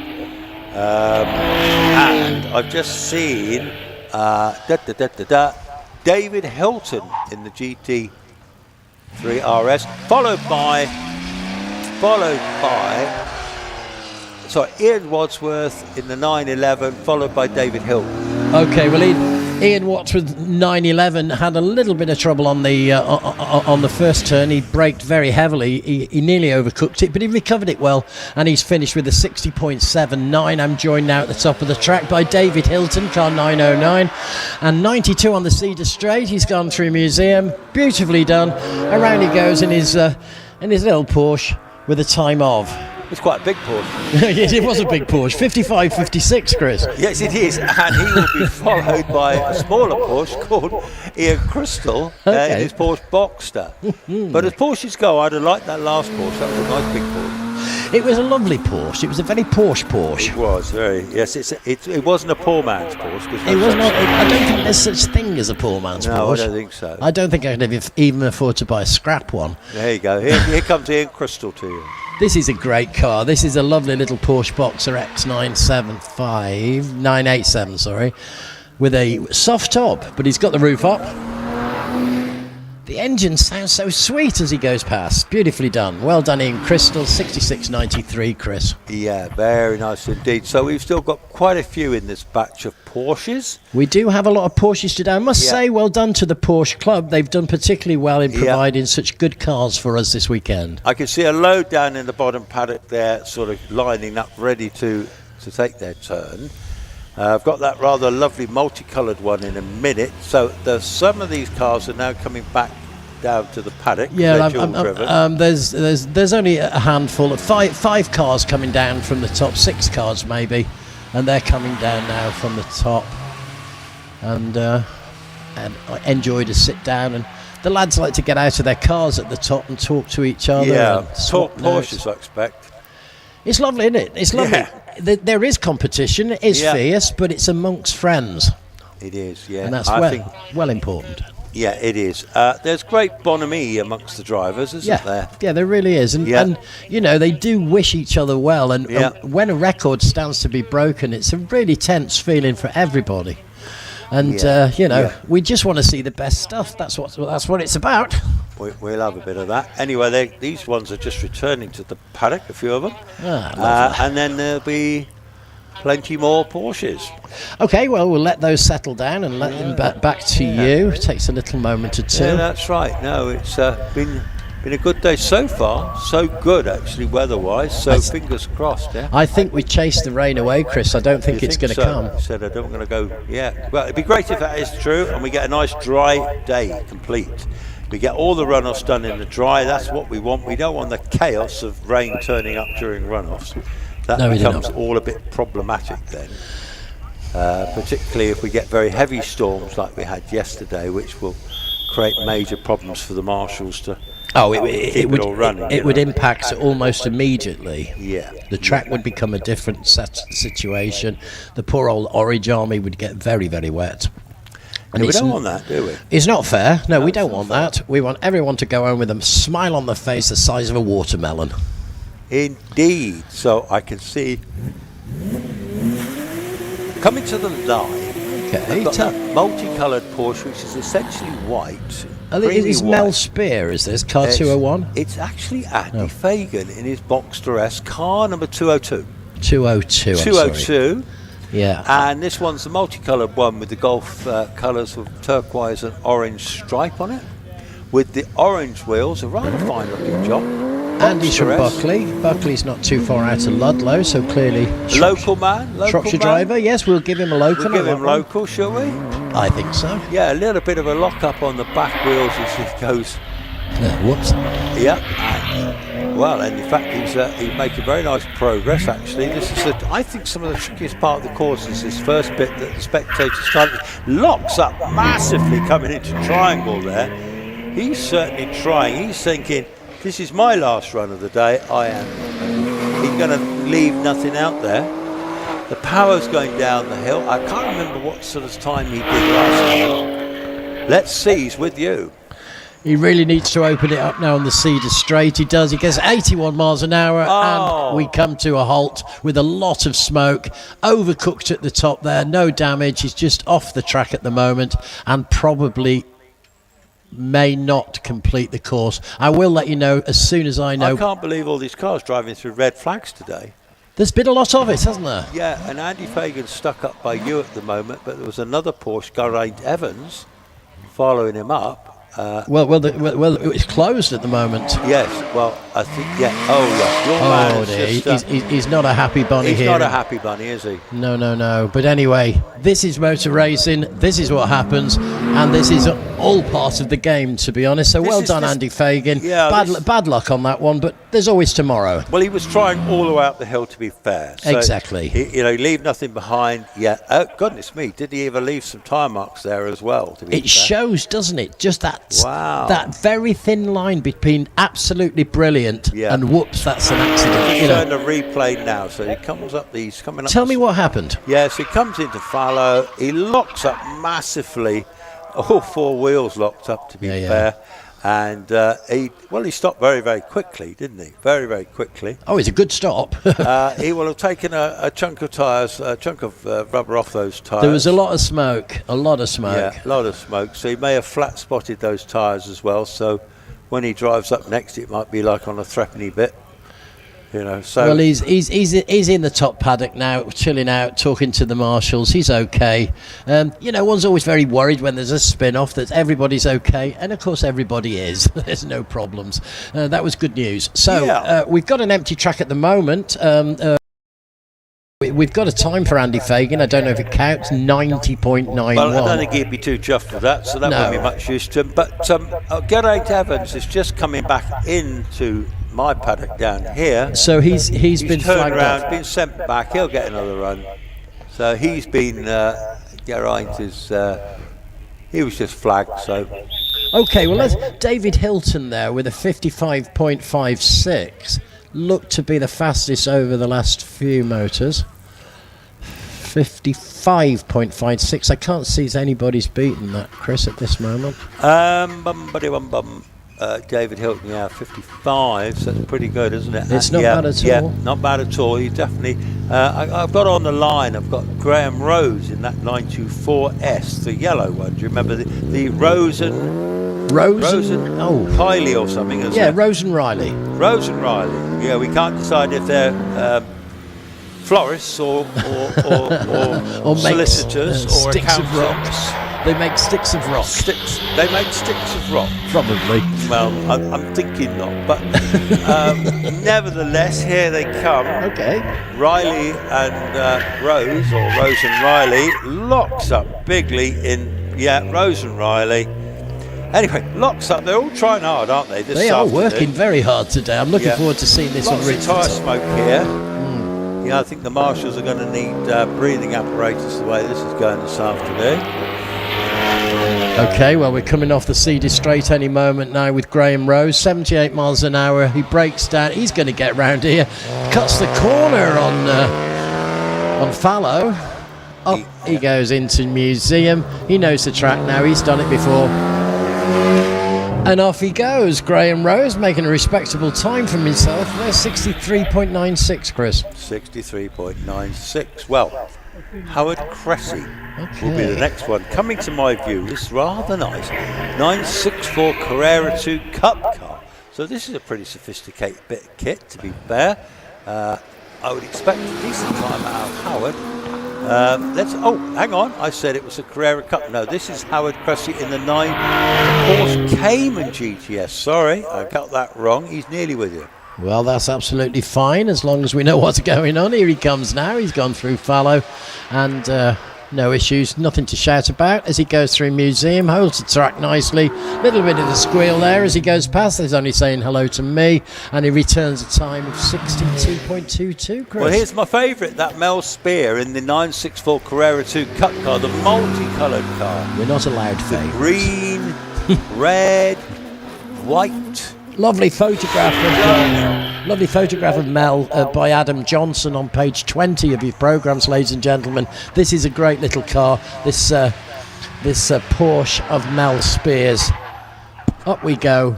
And I've just seen David Hilton in the GT3 RS, followed by Ian Wadsworth in the 911, followed by David Hilton. Okay, well, Ian Wadsworth 911 had a little bit of trouble on the first turn. He braked very heavily. He nearly overcooked it, but he recovered it well, and he's finished with a 60.79. I'm joined now at the top of the track by David Hilton, car 909, and 92 on the Cedar Straight. He's gone through museum, beautifully done. Around he goes in his little Porsche with a time of. It's quite a big Porsche. Yes, it was a big Porsche. 55.56, Chris. Yes, it is. And he will be followed by a smaller Porsche called Ian Crystal in his Porsche Boxster. But as Porsches go, I'd have liked that last Porsche. That was a nice big Porsche. It was a lovely Porsche. It was a very Porsche. It was, very. Yes, it wasn't a poor man's Porsche. It was not. I don't think there's such thing as a poor man's Porsche. No, I don't think so. I don't think I could even afford to buy a scrap one. There you go. Here comes Ian Crystal to you. This is a great car. This is a lovely little Porsche Boxer X987, sorry, with a soft top, but he's got the roof up. The engine sounds so sweet as he goes past. Beautifully done. Well done, Ian Crystal. 66.93, Chris. Yeah, very nice indeed. So we've still got quite a few in this batch of Porsches. We do have a lot of Porsches today. I must say, well done to the Porsche Club. They've done particularly well in providing such good cars for us this weekend. I can see a load down in the bottom paddock there, sort of lining up, ready to take their turn. I've got that rather lovely multicoloured one in a minute. So some of these cars are now coming back down to the paddock. Yeah, there's only a handful of five cars coming down from the top, 6 cars maybe, and they're coming down now from the top. And I enjoy to sit down, and the lads like to get out of their cars at the top and talk to each other. Yeah, talk Porsches, I expect. It's lovely, isn't it? It's lovely. Yeah. There is competition, it is fierce, but it's amongst friends. It is, yeah. And that's well important. Yeah, it is. There's great bonhomie amongst the drivers, isn't there? Yeah, there really is. And you know, they do wish each other well. And when a record stands to be broken, it's a really tense feeling for everybody. And you know, we just want to see the best stuff. That's what it's about. We'll have a bit of that. Anyway, these ones are just returning to the paddock, a few of them. And then there'll be plenty more Porsches. Okay, well, we'll let those settle down and let them back to you. It takes a little moment or two. Yeah, that's right. No, it's been a good day so far. So good, actually, weather-wise. So fingers crossed. Yeah. I think we chased the rain away, Chris. I don't think it's going to come. I said I don't want to go. Yeah. Well, it'd be great if that is true, and we get a nice dry day complete. We get all the runoffs done in the dry. That's what we want. We don't want the chaos of rain turning up during runoffs. That becomes all a bit problematic then. Particularly if we get very heavy storms like we had yesterday, which will create major problems for the marshals to keep it all running. It would impact almost immediately. Yeah. The track would become a different situation. The poor old Orange Army would get very, very wet. And we don't want that, do we? It's not fair. No, we don't want that. We want everyone to go home with a smile on their face the size of a watermelon. Indeed. So I can see coming to the line. Okay. I've got that multicoloured Porsche, which is essentially white. It is Mel Spear, is this car 201? It's actually Andy Fagan in his Boxster S, car number 202. 202. 202. Yeah. And this one's the multicoloured one with the Golf colours of turquoise and orange stripe on it, with the orange wheels. A rather fine looking job. Andy's from Buckley. Buckley's not too far out of Ludlow, so clearly local man. Shropshire driver. Yes, we'll give him a local. We'll give him local, shall we? I think so. Yeah, a little bit of a lock up on the back wheels as he goes. Whoops. Yeah. Well, and in fact, he's making very nice progress. Actually, this is I think some of the trickiest part of the course is this first bit that the spectators can't. Locks up massively coming into triangle there. He's certainly trying. He's thinking, this is my last run of the day. I am. He's going to leave nothing out there. The power's going down the hill. I can't remember what sort of time he did last time. Let's see. He's with you. He really needs to open it up now on the Cedar Straight. He does. He gets 81 miles an hour, and we come to a halt with a lot of smoke. Overcooked at the top there. No damage. He's just off the track at the moment and probably may not complete the course. I will let you know as soon as I know. I can't believe all these cars driving through red flags today. There's been a lot of it, hasn't there? Yeah, and Andy Fagan's stuck up by you at the moment, but there was another Porsche, Geraint Evans, following him up. Well, it's closed at the moment. Yes, well, I think, yeah. Oh, yeah. Your man he's not a happy bunny here. He's not a happy bunny, is he? No. But anyway, this is motor racing. This is what happens. And this is all part of the game, to be honest. So well done, Andy Fagan. Yeah, bad luck on that one, but there's always tomorrow. Well, he was trying all the way up the hill, to be fair. So exactly. Leave nothing behind. Yeah. Oh, goodness me. Did he ever leave some tyre marks there as well? To be fair? Shows, doesn't it? Just that. Wow. That very thin line between absolutely brilliant and whoops, that's an accident. He's showing a replay now, so he comes up. He's coming up. Tell me what happened. Yes, he comes into fallow. He locks up massively. All four wheels locked up, to be fair. And he stopped very, very quickly, didn't he? Very, very quickly. Oh, it's a good stop. He will have taken a chunk of tyres, a chunk of rubber off those tyres. There was a lot of smoke. Yeah, a lot of smoke. So he may have flat spotted those tyres as well. So when he drives up next, it might be like on a threepenny bit. So well, he's in the top paddock now, chilling out, talking to the marshals. He's okay. One's always very worried when there's a spin-off that everybody's okay, and of course everybody is. There's no problems. That was good news. So we've got an empty track at the moment. We've got a time for Andy Fagan. I don't know if it counts. 90.91. Well, I don't think he'd be too chuffed with that, so that won't be much use to him. But Geraint Evans is just coming back into my paddock down here. So he's been turned around, off. been sent back. He'll get another run. So he's been Geraint is he was just flagged. So okay, well, that's David Hilton there with a 55.56. Looked to be the fastest over the last few motors. 55. 65.56. I can't see as anybody's beaten that, Chris, at this moment. David Hilton, 55, so that's pretty good, isn't it? It's not bad at all. Yeah, not bad at all. You definitely. I've got on the line. I've got Graham Rose in that 924S, the yellow one. Do you remember the Rose and Kylie or something? Isn't it? Rose and Riley. Rose and Riley. Yeah, we can't decide if they're florists or solicitors or sticks of accountants. rocks. They make sticks of rock. They make sticks of rock. Probably. Well, I'm thinking not, but nevertheless, here they come. Okay. Riley and Rose, or Rose and Riley, locks up bigly in, Rose and Riley. Anyway, locks up. They're all trying hard, aren't they? They are working very hard today. I'm looking forward to seeing this one reach the tyre top. smoke here. I think the marshals are going to need breathing apparatus the way this is going this afternoon. Okay, well, we're coming off the Cedar Straight any moment now with Graham Rose. 78 miles an hour. He breaks down. He's going to get round here. Cuts the corner on Fallow. Up he goes into Museum. He knows the track now. He's done it before. And off he goes. Graham Rose making a respectable time for himself. There's 63.96, Chris. 63.96. Well, Howard Cressy will be the next one. Coming to my view, this is rather nice 964 Carrera 2 Cup car. So this is a pretty sophisticated bit of kit, to be fair. I would expect a decent time out of Howard. Hang on, I said it was a Carrera Cup. No, this is Howard Cressy in the 9 Porsche Cayman GTS. Sorry, I got that wrong. He's nearly with you. Well, that's absolutely fine as long as we know what's going on. Here he comes now. He's gone through Fallow and no issues, nothing to shout about as he goes through Museum, holds the track nicely. Little bit of a squeal there as he goes past. He's only saying hello to me, and he returns a time of 62.22, Chris. Well, here's my favourite, that Mel Spear in the 964 Carrera 2 Cup car, the multicoloured car. We're not allowed favourites. Green, red, white. Lovely photograph of Mel by Adam Johnson on page 20 of your programmes, ladies and gentlemen. This is a great little car. This Porsche of Mel Spears. Up we go,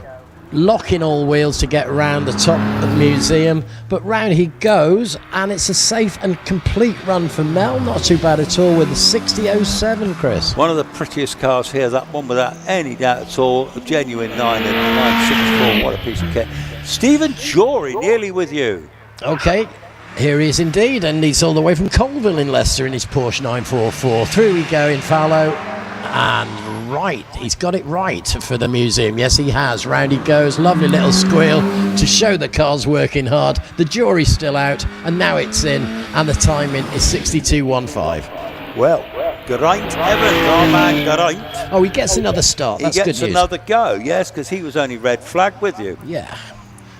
locking all wheels to get round the top of the Museum, but round he goes, and it's a safe and complete run for Mel. Not too bad at all with the 60.07, Chris. One of the prettiest cars here, that one without any doubt at all. A genuine 9 and 964. What a piece of kit. Stephen Jory, nearly with you. Okay, here he is indeed, and he's all the way from Colville in Leicester in his Porsche 944. Through we go in Fallow, and right, he's got it right for the Museum. Yes, he has. Round he goes. Lovely little squeal to show the car's working hard. The jury's still out, and now it's in, and the timing is 62.15. Well, Geraint Evans, our man Geraint. Oh, he gets another start. That's good news. He gets another go, yes, because he was only red flag with you. Yeah.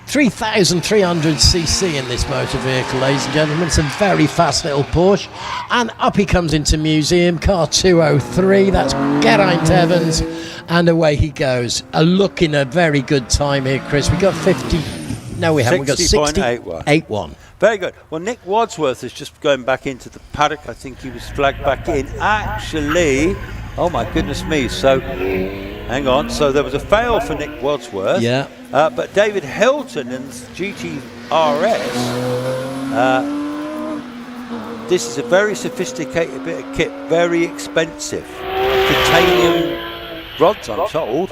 3,300cc in this motor vehicle, ladies and gentlemen. It's a very fast little Porsche. And up he comes into Museum, car 203. That's Geraint Evans. And away he goes. Looking a very good time here, Chris. We got 50. No, we haven't. We got 60.81. Very good. Well, Nick Wadsworth is just going back into the paddock. I think he was flagged back in. Actually, oh my goodness me. So, hang on. So there was a fail for Nick Wadsworth. Yeah. But David Hilton in GTRS, this is a very sophisticated bit of kit, very expensive. Titanium rods, I'm told.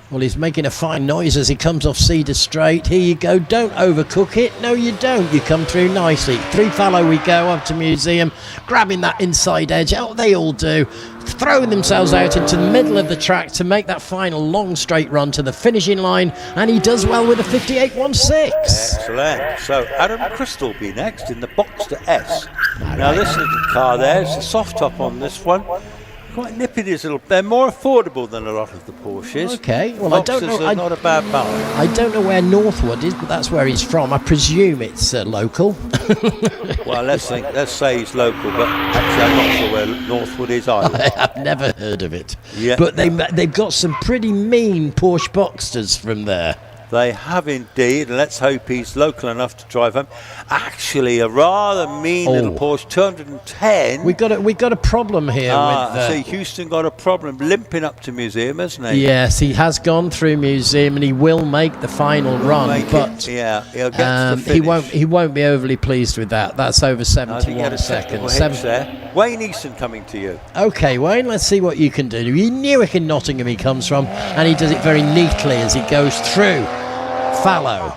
Well, he's making a fine noise as he comes off Cedar Straight. Here you go. Don't overcook it. No, you don't. You come through nicely. Through Fallow we go, up to Museum, grabbing that inside edge. Oh, they all do. Throwing themselves out into the middle of the track to make that final long straight run to the finishing line. And he does well with a 58.16. Excellent. So Adam Crystal will be next in the Boxster S. Now this little car there, it's a soft top on this one. Quite nippy, these little. They're more affordable than a lot of the Porsches. Okay, well, Boxsters I don't know. Are not a bad buy. I don't know where Northwood is, but that's where he's from. I presume it's local. Well, let's say he's local, but actually I'm not sure where Northwood is either. I've never heard of it. Yeah. But they've got some pretty mean Porsche Boxsters from there. They have indeed, and let's hope he's local enough to drive home. Actually, a rather mean little Porsche 210. We got a problem here with. See, Houston got a problem limping up to museum, hasn't he? Yes, he has gone through museum, and he will make the final run. But he'll get to the finish. He won't be overly pleased with that. That's over 71 seconds. There. Wayne Easton coming to you. Okay, Wayne, let's see what you can do. You Newark in Nottingham he comes from, and he does it very neatly as he goes through Fallow,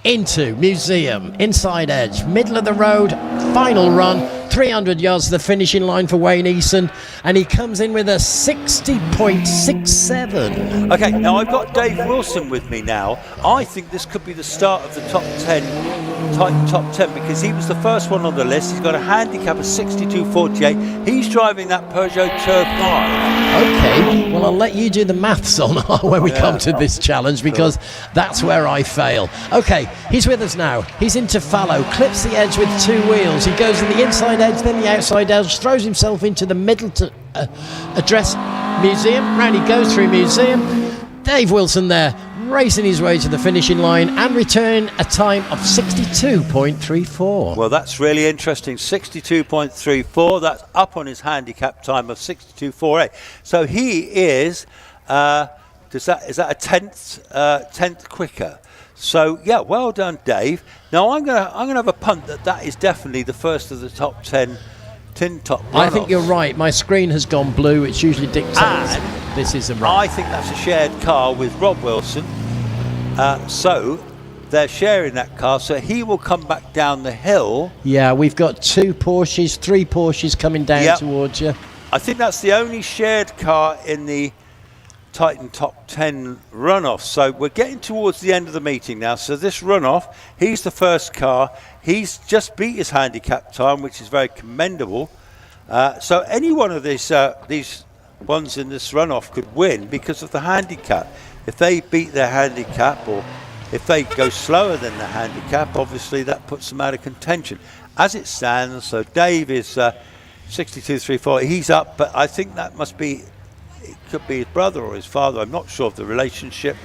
into museum, inside edge, middle of the road, final run, 300 yards to the finishing line for Wayne Easton, and he comes in with a 60.67. Okay, now I've got Dave Wilson with me now. I think this could be the start of the top 10, Titan top 10, because he was the first one on the list. He's got a handicap of 62.48. He's driving that Peugeot Turf 5. Okay, well, I'll let you do the maths on when we come to this challenge, because that's where I fail. Okay, he's with us now. He's into Fallow, clips the edge with two wheels. He goes in the inside edge, then the outside edge, throws himself into the middle to address museum. Round he goes through museum. Dave Wilson there, racing his way to the finishing line and return a time of 62.34. Well, that's really interesting. 62.34. That's up on his handicap time of 62.48. So he is. Is that a tenth quicker? So yeah, well done, Dave. Now I'm gonna have a punt that is definitely the first of the top 10 tin top runoffs. I think you're right. My screen has gone blue, which usually dictates this is a run. I think that's a shared car with Rob Wilson. So they're sharing that car, so he will come back down the hill. Yeah, we've got three Porsches coming down towards you. I think that's the only shared car in the Titan top 10 runoff. So we're getting towards the end of the meeting now. So this runoff, he's the first car. He's just beat his handicap time, which is very commendable. So any one of these ones in this runoff could win because of the handicap. If they beat their handicap, or if they go slower than the handicap, obviously that puts them out of contention. As it stands, so Dave is 62.34. He's up, but I think that must be, it could be his brother or his father. I'm not sure of the relationship.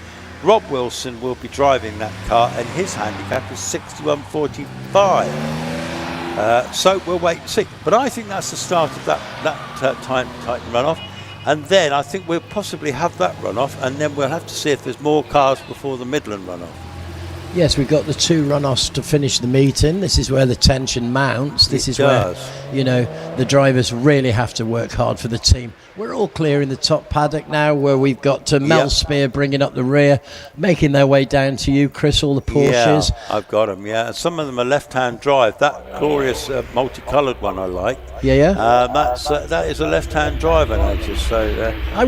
Rob Wilson will be driving that car, and his handicap is 61.45. So we'll wait and see. But I think that's the start of that Titan runoff. And then I think we'll possibly have that runoff, and then we'll have to see if there's more cars before the Midland runoff. Yes, we've got the two runoffs to finish the meeting. This is where the tension mounts. This is where, the drivers really have to work hard for the team. We're all clear in the top paddock now, where we've got Mel Spear bringing up the rear, making their way down to you, Chris, all the Porsches. Yeah, I've got them, and some of them are left-hand drive. That glorious multicoloured one I like. That is a left-hand drive, I noticed. So I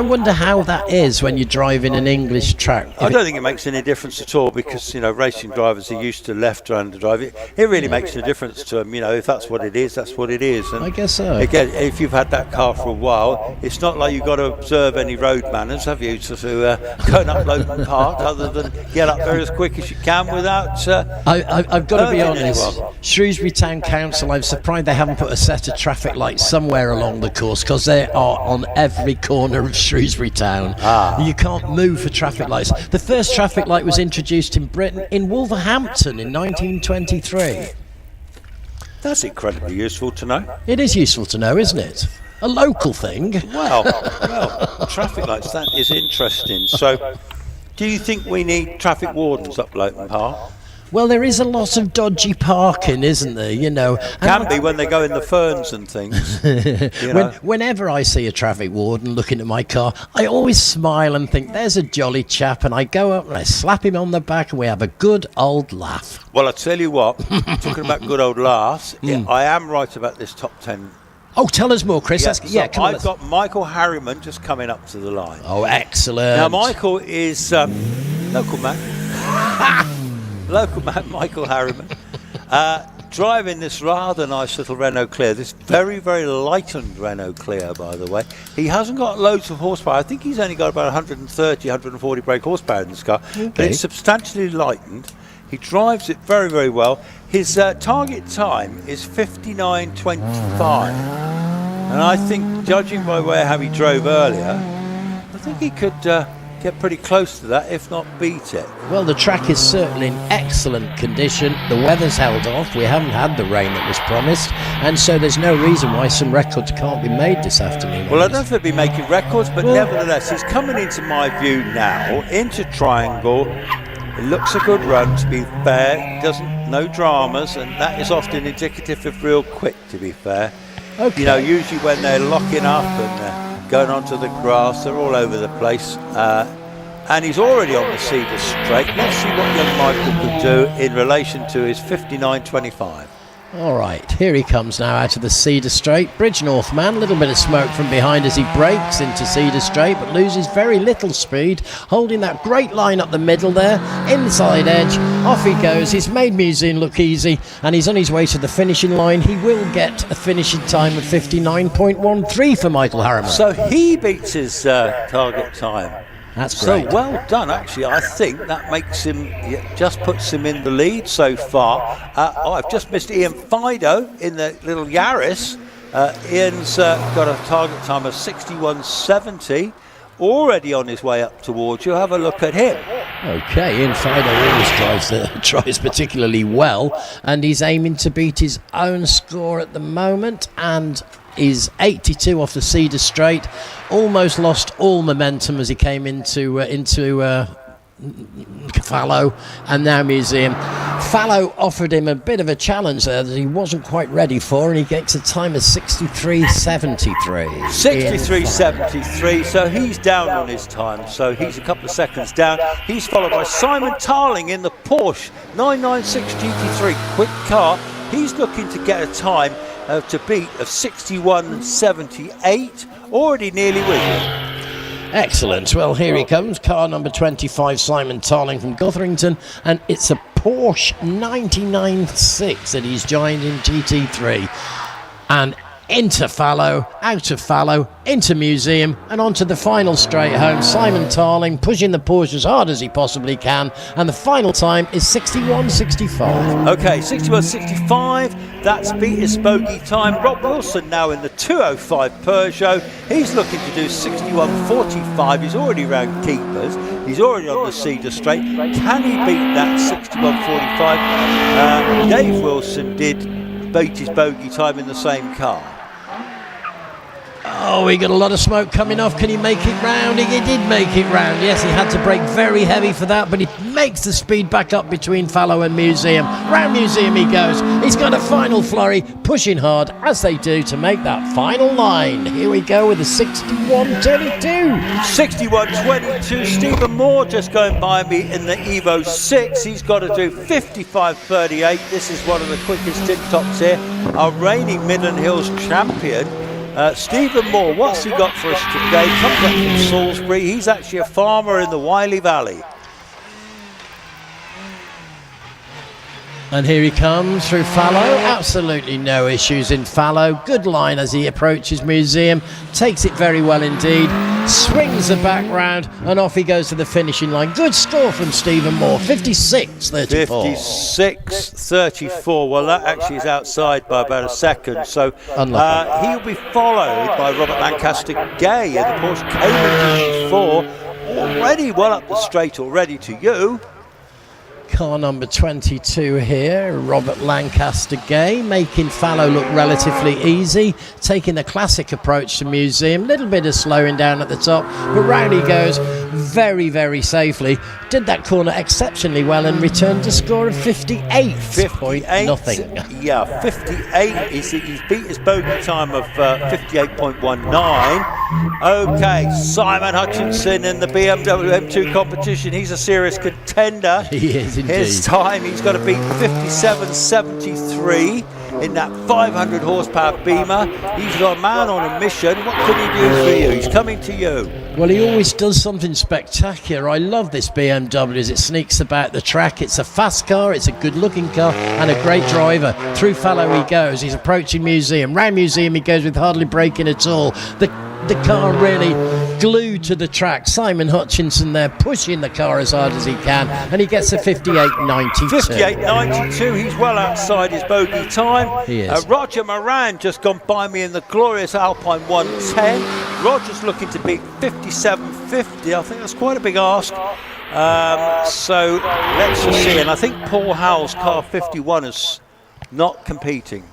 wonder how that is when you drive in an English track. I don't think it makes any difference at all, because racing drivers are used to left-hand drive. It really makes a difference to them. If that's what it is, that's what it is. And I guess so. Again, if you've had that car for a while, it's not like you've got to observe any road manners, have you, to going up Loton Park, other than get up there as quick as you can without. I've got to be honest. Anyone. Shrewsbury Town Council, I'm surprised they haven't put a set of traffic lights somewhere along the course, because they are on every corner of Shrewsbury Town. You can't move for traffic lights. The first traffic light was introduced in Britain in Wolverhampton in 1923. That's incredibly useful to know. It is useful to know, isn't it? A local thing. Well, traffic lights, that is interesting. So, do you think we need traffic wardens up Loton Park? Well, there is a lot of dodgy parking, isn't there? Can be when they go in the ferns and things. Whenever I see a traffic warden looking at my car, I always smile and think, there's a jolly chap, and I go up and I slap him on the back and we have a good old laugh. Well, I tell you what, talking about good old laughs, I am right about this top 10. Oh, tell us more, Chris. I've got Michael Harriman just coming up to the line. Oh, excellent. Now, Michael is local man. Local man, Michael Harriman, driving this rather nice little Renault Clio, this very, very lightened Renault Clio, by the way. He hasn't got loads of horsepower. I think he's only got about 130, 140 brake horsepower in this car, but it's substantially lightened. He drives it very, very well. His target time is 59.25, and I think, judging by how he drove earlier, I think he could get pretty close to that, if not beat it. Well, the track is certainly in excellent condition. The weather's held off. We haven't had the rain that was promised, and so there's no reason why some records can't be made this afternoon. Well, I don't know if he'll be making records, but nevertheless, he's coming into my view now, into triangle. It looks a good run, to be fair. No dramas, and that is often indicative of real quick, to be fair. Okay. You know, usually when they're locking up and going onto the grass, they're all over the place. And he's already on the Cedar Straight. Let's see what young Michael could do in relation to his 59.25. All right, here he comes now out of the Cedar Straight. Bridgnorth man, a little bit of smoke from behind as he breaks into Cedar Straight, but loses very little speed, holding that great line up the middle there, inside edge, off he goes. He's made Museum look easy, and he's on his way to the finishing line. He will get a finishing time of 59.13 for Michael Harriman. So he beats his target time. That's great. So well done, actually. I think that makes him, just puts him in the lead so far. I've just missed Ian Fido in the little Yaris. Ian's got a target time of 61.70, already on his way up towards you. Have a look at him. Okay, Ian Fido always tries particularly well, and he's aiming to beat his own score at the moment, and is 82 off the Cedar Straight. Almost lost all momentum as he came into Fallow, and now Museum. Fallow offered him a bit of a challenge there that he wasn't quite ready for, and he gets a time of 63.73. 63.73, so he's down on his time, so he's a couple of seconds down. He's followed by Simon Tarling in the Porsche 996 GT3, quick car. He's looking to get a time to beat of 61.78, already nearly with you. Excellent. Well, here he comes, car number 25, Simon Tarling from Gutherington, and it's a Porsche 996 that he's joined in GT3. And into Fallow, out of Fallow, into Museum, and onto the final straight home. Simon Tarling pushing the Porsche as hard as he possibly can, and the final time is 61.65. Okay, 61.65. That's beat his bogey time. Rob Wilson now in the 205 Peugeot. He's looking to do 61.45. He's already round keepers. He's already on the Cedar Straight. Can he beat that 61.45? Dave Wilson did beat his bogey time in the same car. Oh, he got a lot of smoke coming off. Can he make it round? He did make it round. Yes, he had to brake very heavy for that, but he makes the speed back up between Fallow and Museum. Round Museum he goes. He's got a final flurry, pushing hard, as they do, to make that final line. Here we go with a 61.22. 61.22. Stephen Moore just going by me in the Evo 6. He's got to do 55.38. This is one of the quickest tip tops here. Our reigning Midland Hills champion. Stephen Moore, what's he got for us today? Comes up from Salisbury. He's actually a farmer in the Wiley Valley. And here he comes through Fallow. Absolutely no issues in Fallow. Good line as he approaches Museum. Takes it very well indeed. Swings the back round and off he goes to the finishing line. Good score from Stephen Moore. 56.34. 56.34. Well, that actually is outside by about a second. So he'll be followed by Robert Lancaster Gay in the Porsche Cayman GT4. Already well up the straight already to you. Car number 22 here, Robert Lancaster Gay, making Fallow look relatively easy, taking the classic approach to Museum, little bit of slowing down at the top, but round he goes very, very safely. Did that corner exceptionally well and returned a score of 58. 58. Nothing. Yeah, 58. He's beat his bogey time of 58.19. Okay, Simon Hutchinson in the BMW M2 competition. He's a serious contender. He is indeed. His time, he's got to beat 57.73 in that 500 horsepower Beamer. He's a man on a mission. What can he do for you? He's coming to you. Well, he always does something spectacular. I love this BMW as it sneaks about the track. It's a fast car, it's a good looking car, and a great driver. Through Fallow he goes. He's approaching Museum. Round Museum he goes with hardly braking at all. The car really glued to the track. Simon Hutchinson there pushing the car as hard as he can, and he gets a 58.92. 58.92. He's well outside his bogey time. He is. Roger Moran just gone by me in the glorious Alpine 110. Roger's looking to beat 57.50. 50. I think that's quite a big ask. So let's just see. And I think Paul Howell's car 51 is not competing.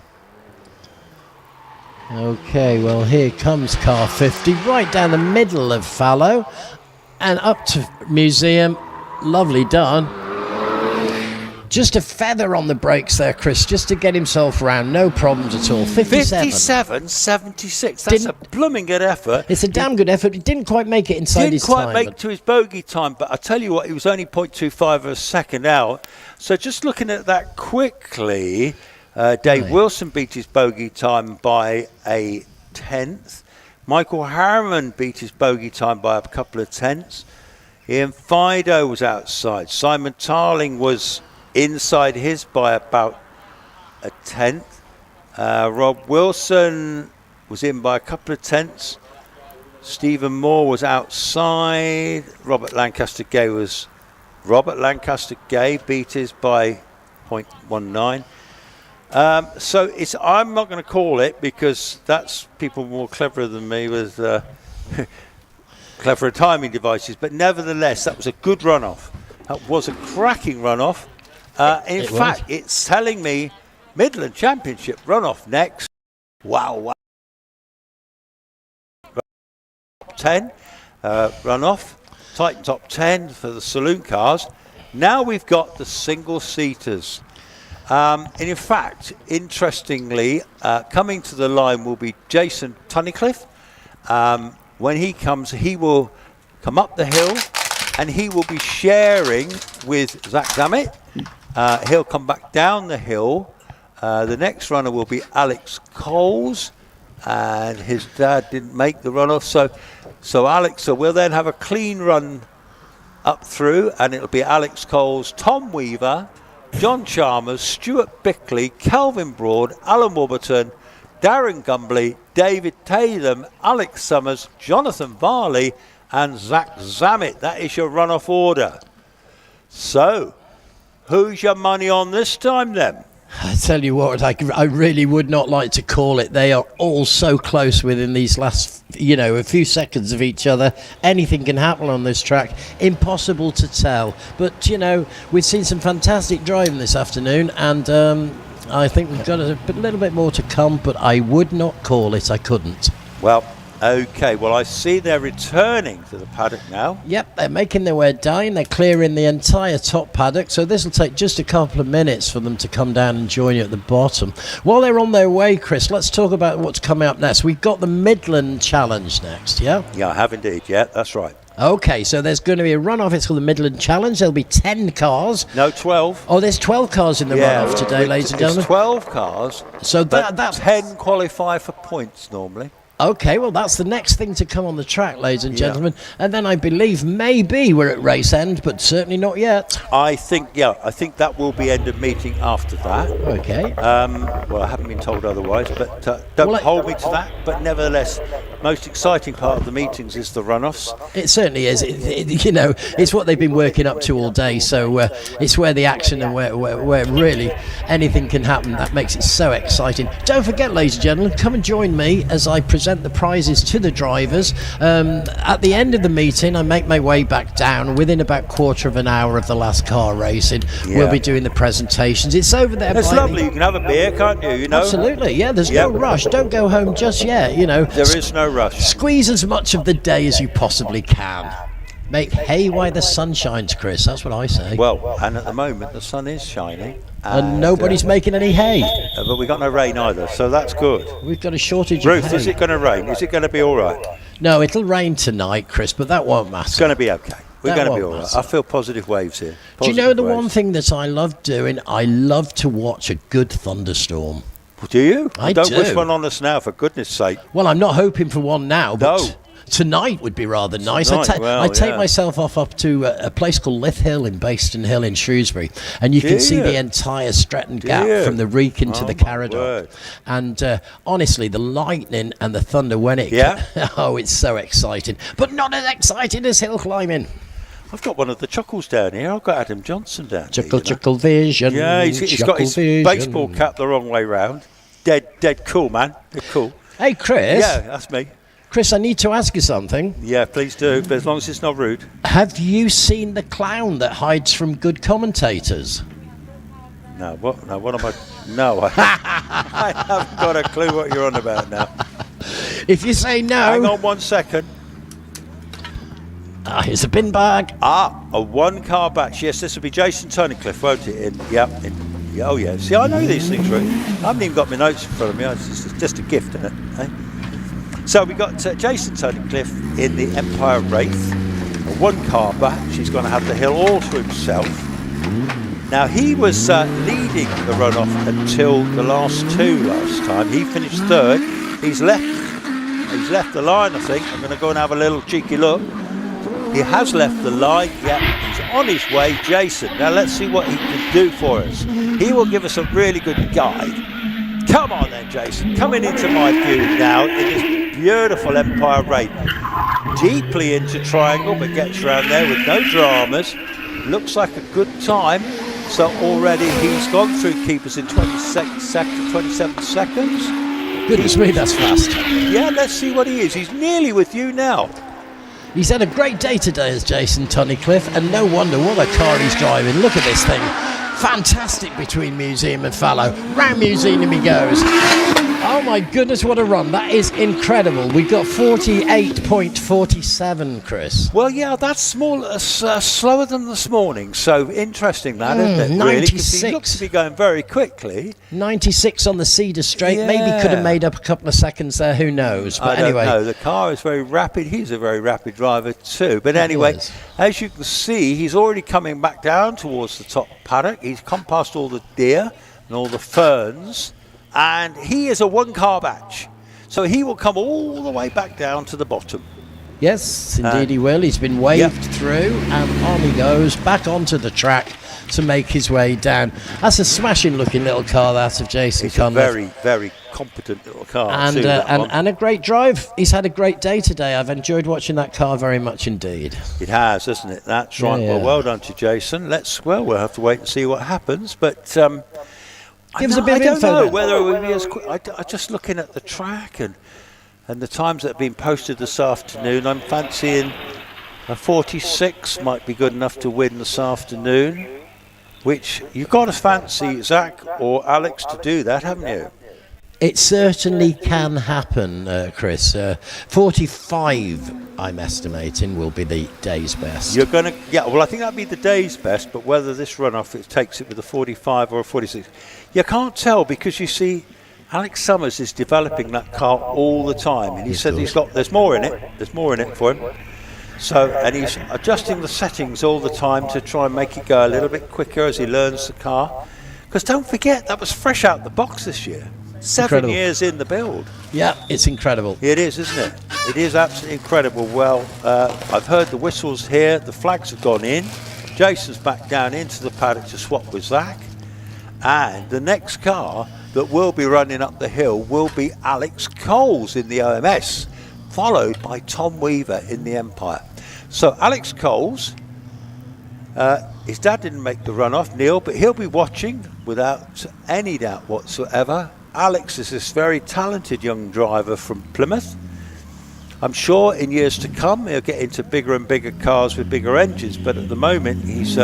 Okay, well, here comes car 50, right down the middle of fallow and up to museum. Lovely done. Just a feather on the brakes there, Chris, just to get himself round. No problems at all. 57, 76. That's a blooming good effort. It's a damn good effort. He didn't quite make it inside his time. Didn't quite make to his bogey time, but I tell you what, he was only 0.25 of a second out. So just looking at that quickly, Dave Wilson beat his bogey time by a tenth. Michael Harriman beat his bogey time by a couple of tenths. Ian Fido was outside. Simon Tarling was inside his by about a tenth. Rob Wilson was in by a couple of tenths. Stephen Moore was outside. Robert Lancaster Gay beat his by 0.19. So I'm not going to call it because that's people more cleverer than me with cleverer timing devices. But nevertheless, that was a good runoff. That was a cracking runoff. In fact, it's telling me Midland Championship runoff next. Wow. Top 10 runoff. Titan top 10 for the saloon cars. Now we've got the single-seaters. And in fact, interestingly, coming to the line will be Jason Tunnicliffe. When he comes, he will come up the hill and he will be sharing with Zach Zammit. He'll come back down the hill. The next runner will be Alex Coles, and his dad didn't make the runoff. So Alex will then have a clean run up through, and it'll be Alex Coles, Tom Weaver, John Chalmers, Stuart Bickley, Calvin Broad, Alan Warburton, Darren Gumbley, David Tatham, Alex Summers, Jonathan Varley, and Zach Zammit. That is your runoff order. So, who's your money on this time then? I tell you what, I really would not like to call it. They are all so close within these last, a few seconds of each other. Anything can happen on this track. Impossible to tell. But, we've seen some fantastic driving this afternoon, and I think we've got a little bit more to come, but I would not call it. I couldn't. Well, okay, well, I see they're returning to the paddock now. Yep, they're making their way down. They're clearing the entire top paddock, so this will take just a couple of minutes for them to come down and join you at the bottom. While they're on their way, Chris, let's talk about what's coming up next. We've got the Midland Challenge next, yeah? Yeah, I have indeed, yeah, that's right. Okay, so there's going to be a runoff. It's called the Midland Challenge. There'll be 10 cars. No, 12. Oh, there's 12 cars in the runoff today, ladies and gentlemen. It's 12 cars, so that's 10 qualify for points normally. Okay, well, that's the next thing to come on the track, ladies and gentlemen. And then I believe maybe we're at race end, but certainly not yet. I think that will be end of meeting after that. Okay. Well, I haven't been told otherwise, but don't hold me to that. But nevertheless, most exciting part of the meetings is the runoffs. It certainly is. It's what they've been working up to all day. So it's where the action and where really anything can happen. That makes it so exciting. Don't forget, ladies and gentlemen, come and join me as I present the prizes to the drivers. At the end of the meeting, I make my way back down. Within about quarter of an hour of the last car racing, we'll be doing the presentations. It's over there. It's lovely. You can have a beer, can't you? Absolutely. Yeah, there's no rush. Don't go home just yet. There is no rush. Squeeze as much of the day as you possibly can. Make hay while the sun shines, Chris. That's what I say. Well, and at the moment the sun is shining. And nobody's making any hay. But we got no rain either, so that's good. We've got a shortage Ruth, of hay. is it going to rain? Is it going to be all right? No, it'll rain tonight, Chris, but that won't matter. It's going to be okay. We're going to be all right. I feel positive waves here. Do you know the one thing that I love doing? I love to watch a good thunderstorm. Do you? I don't do. wish one on us now, for goodness sake. Well, I'm not hoping for one now, but... No. Tonight would be rather nice. Tonight, I take myself up to a place called Lith Hill in Baston Hill in Shrewsbury, and you can see the entire Stretton Gap from the Wrekin to the Caradoc. And honestly, the lightning and the thunder when it... it's so exciting. But not as exciting as hill climbing. I've got one of the chuckles down here. I've got Adam Johnson down here. Chuckle vision. Yeah, he's got his baseball cap the wrong way round. Dead cool, man. Dead cool. Hey, Chris. Yeah, that's me. Chris, I need to ask you something. Yeah, please do, but as long as it's not rude. Have you seen the clown that hides from good commentators? No, what? No, what am I? No, I haven't got a clue what you're on about now. If you say no... Hang on 1 second. Here's a bin bag. A one-car batch. Yes, this will be Jason Tunnicliffe, won't it? Oh, yeah. See, I know these things, right? I haven't even got my notes in front of me. It's just a gift, isn't it? Eh? So we got Jason Tunnicliffe in the Empire Wraith, a one-car batch. He's going to have the hill all to himself. Now, he was leading the runoff until the last time. He finished third. He's left the line, I think. I'm going to go and have a little cheeky look. He has left the line. Yeah, he's on his way, Jason. Now, let's see what he can do for us. He will give us a really good guide. Come on then, Jason. Coming into my view now in this beautiful Empire Wraith. Deeply into triangle, but gets around there with no dramas. Looks like a good time. So already he's gone through keepers in 27 seconds. Goodness me, that's fast. Yeah, let's see what he is. He's nearly with you now. He's had a great day today as Jason Tunnicliffe, and no wonder what a car he's driving. Look at this thing. Fantastic between Museum and Fallow. Round Museum he goes. Oh my goodness, what a run. That is incredible. We got 48.47, Chris. Well, yeah, that's slower than this morning. So interesting that, isn't it? 96. Really, 'cause he looks to be going very quickly. 96 on the Cedar Straight. Yeah. Maybe could have made up a couple of seconds there. Who knows? But anyway. I don't know. The car is very rapid. He's a very rapid driver too. But anyway, as you can see, he's already coming back down towards the top paddock. He's come past all the deer and all the ferns. And he is a one-car batch. So he will come all the way back down to the bottom. Yes, indeed he will. He's been waved through, and on he goes, back onto the track to make his way down. That's a smashing-looking little car, that of Jason Conliffe. It's a very, very competent little car. And a great drive. He's had a great day today. I've enjoyed watching that car very much indeed. It has, hasn't it? That's right. Yeah. Well done to Jason. We'll have to wait and see what happens. But Give us a bit of info. I don't know then. whether it will be as quick. I'm just looking at the track and the times that have been posted this afternoon. I'm fancying a 46 might be good enough to win this afternoon, which you've got to fancy Zach or Alex to do that, haven't you? It certainly can happen, Chris. 45, I'm estimating, will be the day's best. You're going to, well, I think that'd be the day's best, but whether this runoff it takes it with a 45 or a 46, you can't tell because you see, Alex Summers is developing that car all the time, and he said there's more in it. There's more in it for him. So, and he's adjusting the settings all the time to try and make it go a little bit quicker as he learns the car. Because don't forget, that was fresh out the box this year. 7 years in the build. Yeah, it's incredible. It is, isn't it? It is absolutely incredible. Well, I've heard the whistles here. The flags have gone in. Jason's back down into the paddock to swap with Zach. And the next car that will be running up the hill will be Alex Coles in the OMS, followed by Tom Weaver in the Empire. So Alex Coles, his dad didn't make the runoff, Neil, but he'll be watching without any doubt whatsoever. Alex is this very talented young driver from Plymouth. I'm sure in years to come he'll get into bigger and bigger cars with bigger engines, but at the moment he's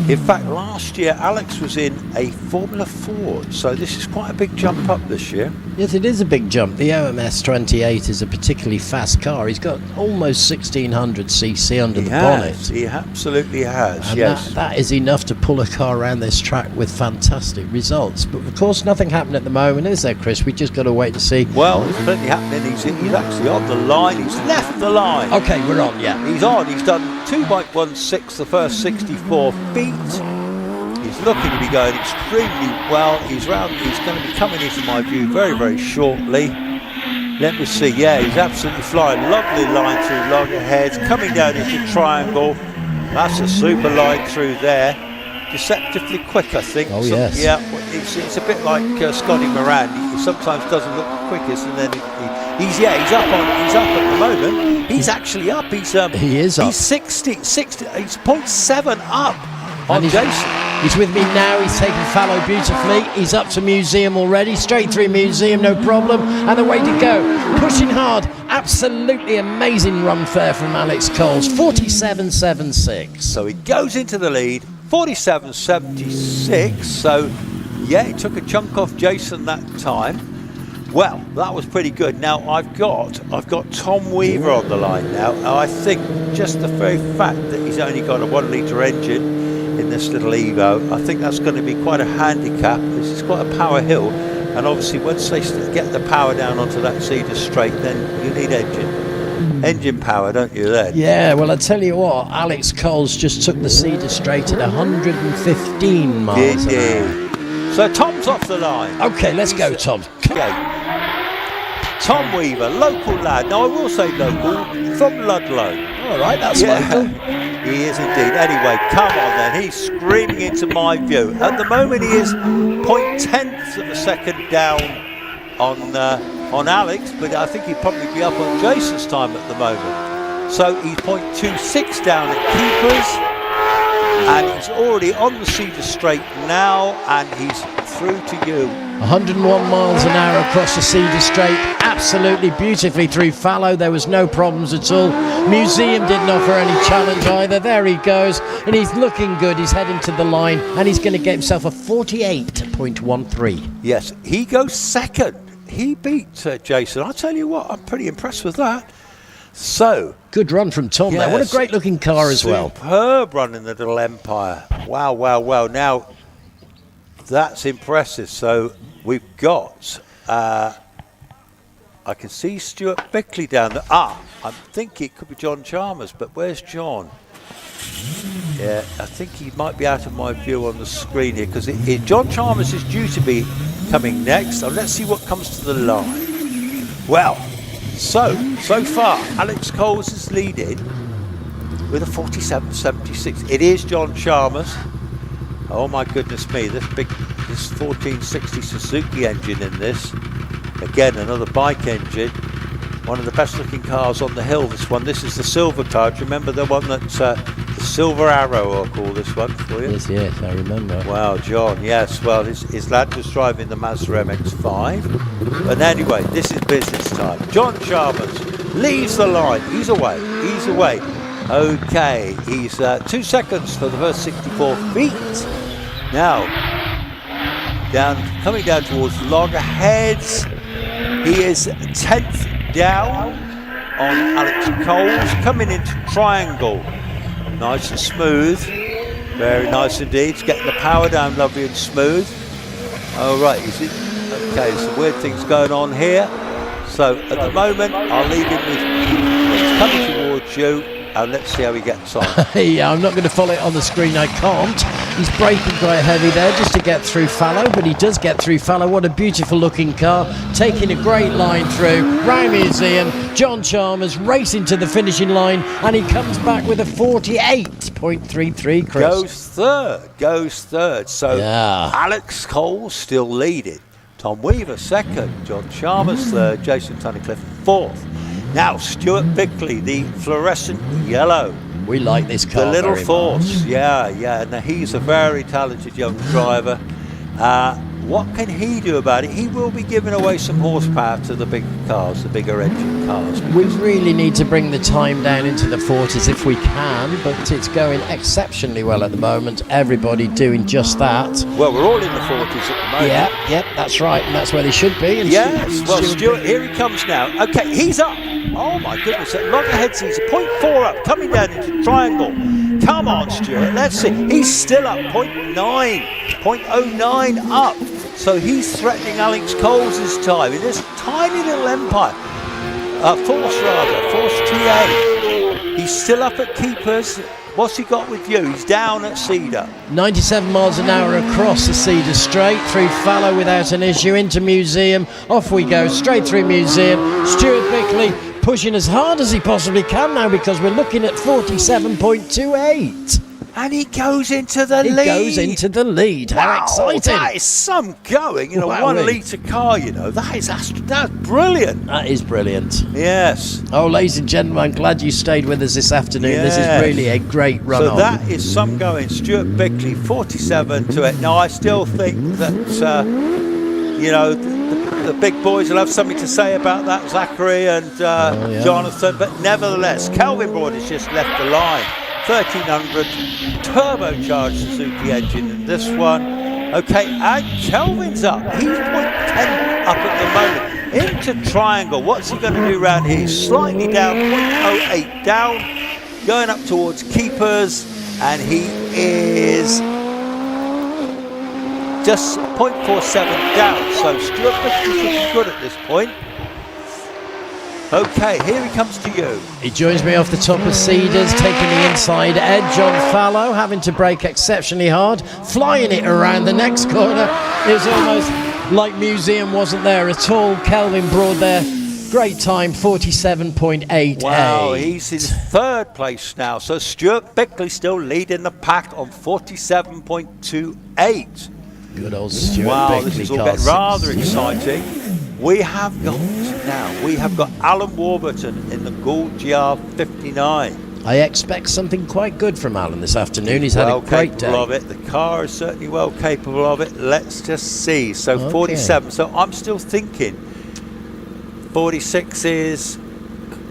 in fact last year Alex was in a Formula Ford, so this is quite a big jump up this year. Yes, it is a big jump. The OMS 28 is a particularly fast car. He's got almost 1600cc under the bonnet. He absolutely has, and yes. that is enough to pull a car around this track with fantastic results. But of course nothing happened at the moment, is there, Chris? We just got to wait to see. Well, there's plenty happening. He's actually on the line. He's left the line. Okay, we're on, yeah. He's on. He's done 2.16 the first 64 feet. He's looking to be going extremely well. He's going to be coming into my view very, very shortly. Let me see. Yeah, he's absolutely flying. Lovely line through Loggerheads, coming down into Triangle. That's a super line through there. Deceptively quick, I think. Oh, yes. Yeah, it's a bit like Scotty Moran. He sometimes doesn't look the quickest, and then he's up at the moment. He's actually up. He is up. He's 60. He's 0.7 up on Jason. He's with me now. He's taking fallow beautifully. He's up to Museum already. Straight through Museum, no problem. And away to go. Pushing hard. Absolutely amazing run there from Alex Coles. 47.76. So he goes into the lead. 47.76. So yeah, he took a chunk off Jason that time. Well, that was pretty good. Now I've got Tom Weaver on the line now. I think just the very fact that he's only got a 1 litre engine in this little Evo, I think that's going to be quite a handicap. This is quite a power hill, and obviously once they get the power down onto that Cedar Straight, then you need engine power, don't you then? Yeah, well, I tell you what, Alex Coles just took the Cedar Straight at 115 miles an hour. So Tom's off the line. Okay, let's go, Tom. Okay. Tom Weaver, local lad. Now I will say local, from Ludlow. All right, that's local. He is indeed. Anyway, come on then. He's screaming into my view. At the moment, he is 0.10 of a second down on Alex, but I think he'd probably be up on Jason's time at the moment. So he's 0.26 down at Keepers, and he's already on the Cedar Straight now, and he's through to you. 101 miles an hour across the Cedar Straight, absolutely beautifully through fallow. There was no problems at all. Museum didn't offer any challenge either. There he goes, and he's looking good. He's heading to the line, and he's going to get himself a 48.13. Yes, he goes second. He beat Jason. I'll tell you what, I'm pretty impressed with that. So good run from Tom there. What a great looking car as well. Superb run in the little Empire. Wow, wow, wow. Now that's impressive. So we've got I can see Stuart Bickley down there. I'm thinking it could be John Chalmers, but where's John? Yeah, I think he might be out of my view on the screen here, because John Chalmers is due to be coming next. So let's see what comes to the line. Well, so far Alex Coles is leading with a 47.76. It is John Chalmers. Oh my goodness me, this 1460 Suzuki engine in this. Again, another bike engine. One of the best looking cars on the hill, this one. This is the silver car. Do you remember the one that's the Silver Arrow, I'll call this one for you? Yes, I remember. Wow, John, yes. Well, his lad was driving the Mazda MX-5. But anyway, this is business time. John Chalmers leaves the line. He's away. Okay, he's 2 seconds for the first 64 feet. Now, coming down towards Loggerheads. He is 10th down on Alex Coles, coming into Triangle. Nice and smooth. Very nice indeed. He's getting the power down lovely and smooth. All right, okay, some weird things going on here. So at the moment, I'll leave him with he's coming towards you, and let's see how he gets on. Yeah, I'm not going to follow it on the screen. I can't. He's braking quite heavy there just to get through fallow, but he does get through fallow. What a beautiful looking car, taking a great line through. Round Museum, John Chalmers racing to the finishing line, and he comes back with a 48.33, Chris. Goes third. So yeah. Alex Coles still leading. Tom Weaver second, John Chalmers third, Jason Tunnicliffe fourth. Now Stuart Bickley, the fluorescent yellow. We like this car. The little very force, much. yeah. Now he's a very talented young driver. What can he do about it? He will be giving away some horsepower to the big cars, the bigger engine cars. We really need to bring the time down into the 40s if we can, but it's going exceptionally well at the moment. Everybody doing just that. Well, we're all in the 40s at the moment. Yeah, that's right, and that's where they should be. And yes, well, Stuart, here he comes now. Okay, he's up. Oh my goodness, at Loggerheads he's 0.4 up, coming down into Triangle. Come on, Stuart, let's see. He's still up, 0.09 up. So he's threatening Alex Coles' time in this tiny little Empire. Force TA. He's still up at Keepers. What's he got with you? He's down at Cedar. 97 miles an hour across the Cedar Straight, through fallow without an issue, into Museum. Off we go, straight through Museum. Stuart Bickley pushing as hard as he possibly can now, because we're looking at 47.28. And he goes into the lead. He goes into the lead. How exciting. That is some going in a Wowee. 1 litre car, you know. That's brilliant. That is brilliant. Yes. Oh, ladies and gentlemen, I'm glad you stayed with us this afternoon. This is Yes. really a great run So on. that is some going. Stuart Bickley, 47 to it. Now, I still think that, you know, the big boys will have something to say about that, Zachary and yeah. Jonathan. But nevertheless, Kelvin Broad has just left the line. 1300 turbocharged Suzuki engine in this one. Okay, and Kelvin's up. He's 0.10 up at the moment. Into triangle. What's he going to do round here? He's slightly down, 0.08 down. Going up towards keepers. And he is just 0.47 down. So Stuart Bickley's looking good at this point. Okay, here he comes to you. He joins me off the top of Cedars, taking the inside edge on Fallow, having to brake exceptionally hard, flying it around the next corner. It was almost like Museum wasn't there at all. Kelvin Broad there, great time, 47.8. Wow, he's in third place now. So Stuart Bickley still leading the pack on 47.28. Good old Stuart Wow, Bickley. this is all getting rather exciting. We have got Alan Warburton in the Gould GR59. I expect something quite good from Alan this afternoon. He's had a great day. Well capable of it. The car is certainly well capable of it. Let's just see. So Okay. 47. So I'm still thinking 46 is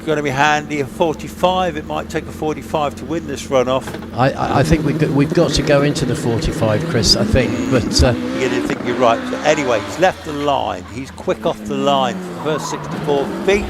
going to be handy. A 45. It might take a 45 to win this runoff. I think we've got to go into the 45, Chris, I think. But You think you're right. So anyway, he's left the line. He's quick off the line for the first 64 feet.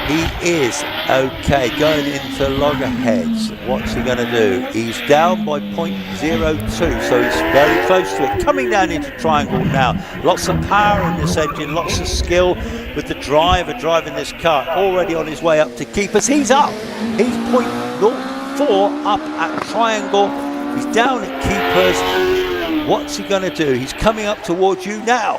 He is okay going into loggerheads. What's he going to do? He's down by 0.02, so he's very close to it. Coming down into triangle now. Lots of power in this engine, lots of skill with the driver driving this car. Already on his way up to keepers. He's up. He's 0.04 up at triangle. He's down at keepers. What's he going to do? He's coming up towards you now.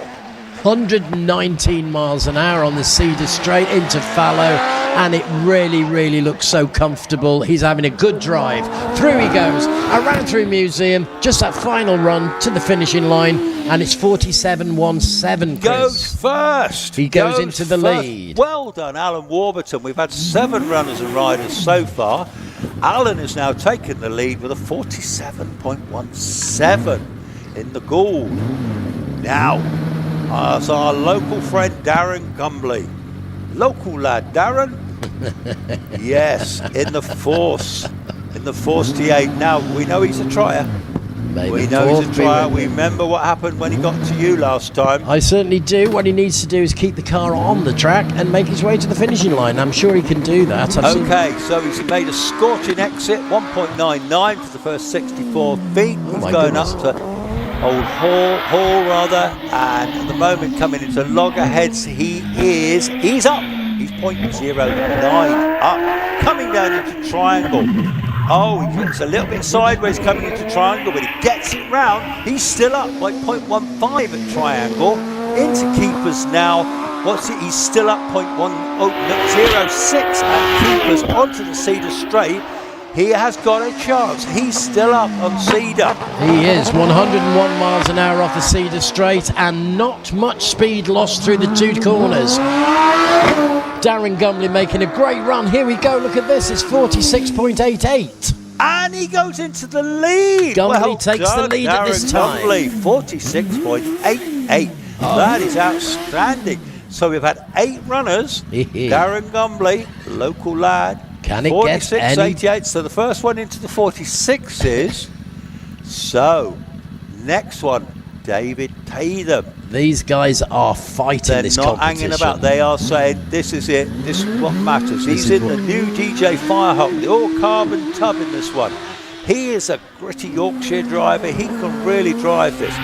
119 miles an hour on the Cedar Straight into Fallow, and it really looks so comfortable. He's having a good drive. Through he goes, around through Museum, just that final run to the finishing line, and it's 47.17. Goes first. He goes into the first. lead. Well done, Alan Warburton. We've had 7 runners and riders so far. Alan has now taken the lead with a 47.17 in the Gould. Now, as our local friend Darren Gumbly. Local lad, Darren? Yes, in the Force. In the Force T8. Now, we know he's a trier. Maybe We know he's a trier. We remember what happened when he got to you last time. I certainly do. What he needs to do is keep the car on the track and make his way to the finishing line. I'm sure he can do that. Okay, so he's made a scorching exit, 1.99 for the first 64 feet. He's my going goodness. up to Old Hall rather, and at the moment coming into loggerheads, he's up. He's 0.09 up, coming down into triangle. Oh, he's a little bit sideways coming into triangle, but he gets it round. He's still up by 0.15 at triangle. Into keepers now. What's it? He's still up 0.06 at keepers onto the Cedar Straight. He has got a chance. He's still up on Cedar. He is 101 miles an hour off the Cedar Straight, and not much speed lost through the 2 corners. Darren Gumley making a great run. Here we go. Look at this. It's 46.88. And he goes into the lead. Gumley takes the lead at this time. Gumley, 46.88. That is outstanding. So we've had 8 runners. Darren Gumley, local lad. Can it get any? 46.88. So the first one into the 46s. So next one, David Tatham. These guys are fighting They're this not competition. hanging about. They are saying, this is it. This is what matters. He's in the new DJ Firehawk, the all-carbon tub in this one. He is a gritty Yorkshire driver. He can really drive this.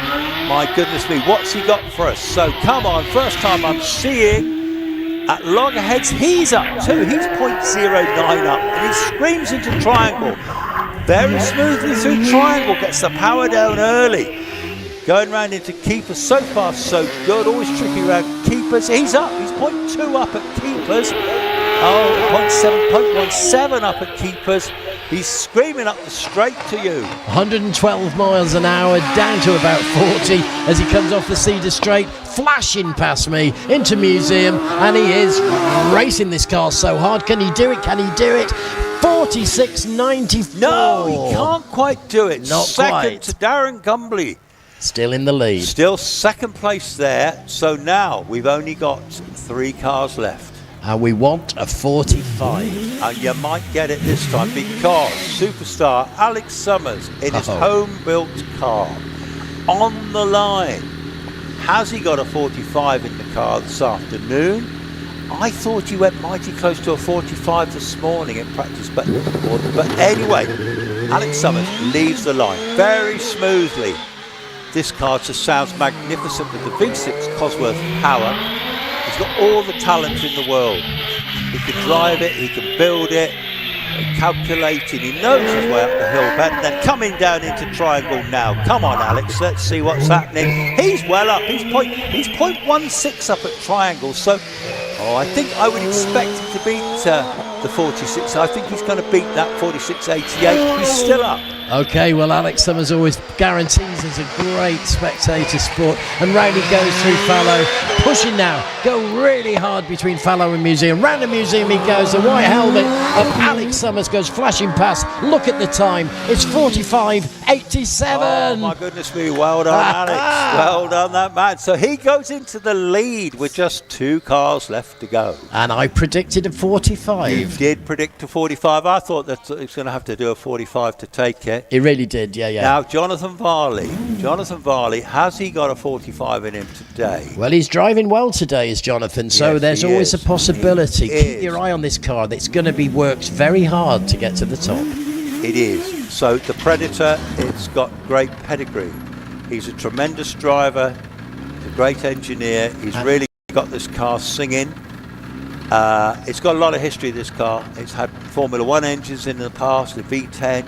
My goodness me, what's he got for us? So come on, first time I'm seeing at loggerheads, he's up too. He's 0.09 up, and he screams into triangle. Very smoothly through triangle, gets the power down early. Going round into keepers, so far so good. Always tricky around keepers. He's up. He's 0.2 up at keepers. Oh, 0.7, 0.17 up at keepers. He's screaming up the straight to you. 112 miles an hour, down to about 40 as he comes off the Cedar Straight, flashing past me into Museum, and he is racing this car so hard. Can he do it? Can he do it? 46.94. No, he can't quite do it. Not Second quite. to Darren Gumbley. Still in the lead. Still second place there. So now we've only got 3 cars left. And we want a 45. And you might get it this time because superstar Alex Summers in his home-built car on the line. Has he got a 45 in the car this afternoon? I thought he went mighty close to a 45 this morning in practice, but anyway, Alex Summers leaves the line very smoothly. This car just sounds magnificent with the V6 Cosworth power. He's got all the talent in the world. He can drive it, he can build it, calculating, he knows his way up the hill, and then coming down into triangle now. Come on, Alex, let's see what's happening. He's well up, he's 0.16 up at triangle, so I think I would expect him to beat the 46. I think he's going to beat that 46.88. He's still up. Okay, well, Alex Summers always guarantees us a great spectator sport. And round he goes through Fallow, pushing now, go really hard between Fallow and Museum. Round the Museum he goes, the white helmet of Alex Summers goes flashing past. Look at the time, it's 45.87. Oh my goodness me, well done Alex, well done that man. So he goes into the lead with just 2 cars left to go. And I predicted a 45. You did predict a 45. I thought that he was going to have to do a 45 to take it. He really did, yeah. Now, Jonathan Varley, has he got a 45 in him today? Well, he's driving well today, is Jonathan, so Yes, there's he always is. a possibility. He Keep is. your eye on this car. It's going to be worked very hard to get to the top. It is. So the Predator, it's got great pedigree. He's a tremendous driver, he's a great engineer. He's really got this car singing. It's got a lot of history, this car. It's had Formula 1 engines in the past, the V10.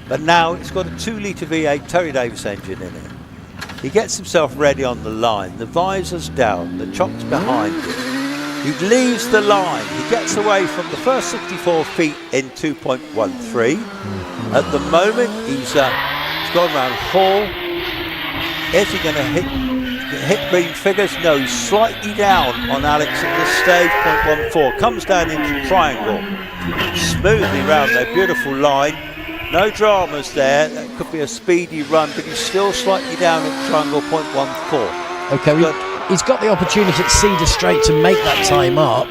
But now it's got a 2-litre V8 Terry Davis engine in it. He gets himself ready on the line. The visor's down, the chock's behind him. He leaves the line. He gets away from the first 64 feet in 2.13. At the moment, he's gone around Hall. Is he going to hit green figures? No, he's slightly down on Alex at this stage, 0.14. Comes down into triangle. Smoothly round their beautiful line. No dramas there. That could be a speedy run, but he's still slightly down at triangle, 0.14. Okay, he's got the opportunity at Cedar Straight to make that time up.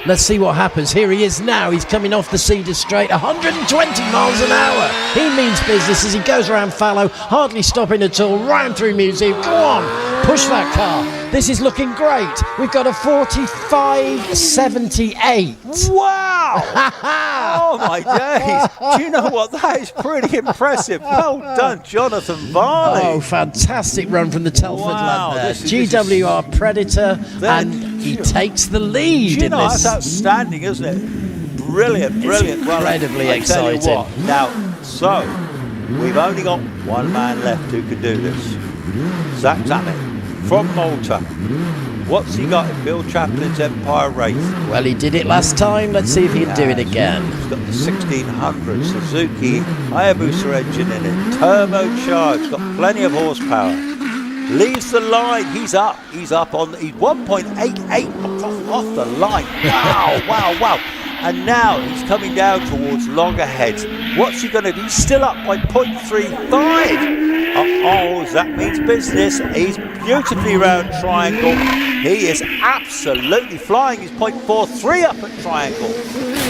Let's see what happens. Here he is now. He's coming off the Cedar Straight, 120 miles an hour. He means business as he goes around Fallow, hardly stopping at all, round through Museum. Go on, push that car. This is looking great. We've got a 45.78. Wow! Oh my days! Do you know what? That is pretty impressive. Well done, Jonathan Varley. Oh, fantastic run from the Telford Wow, lad there. this is- GWR Predator, and he takes the lead Do you in know, this. that's outstanding, isn't it? Brilliant, brilliant. incredibly well, I tell you exciting. what, now, so we've only got one man left who can do this. Zach Zammit from Malta. What's he got in Bill Chaplin's Empire Race? Well, he did it last time. Let's see if he can do it again. He's got the 1600 Suzuki Hayabusa engine in it, turbocharged, got plenty of horsepower. Leaves the line. He's up. He's 1.88 off the line. Wow. And now he's coming down towards loggerheads. What's he going to do? He's still up by 0.35. That means business. He's beautifully round triangle. He is absolutely flying. He's 0.43 up at triangle.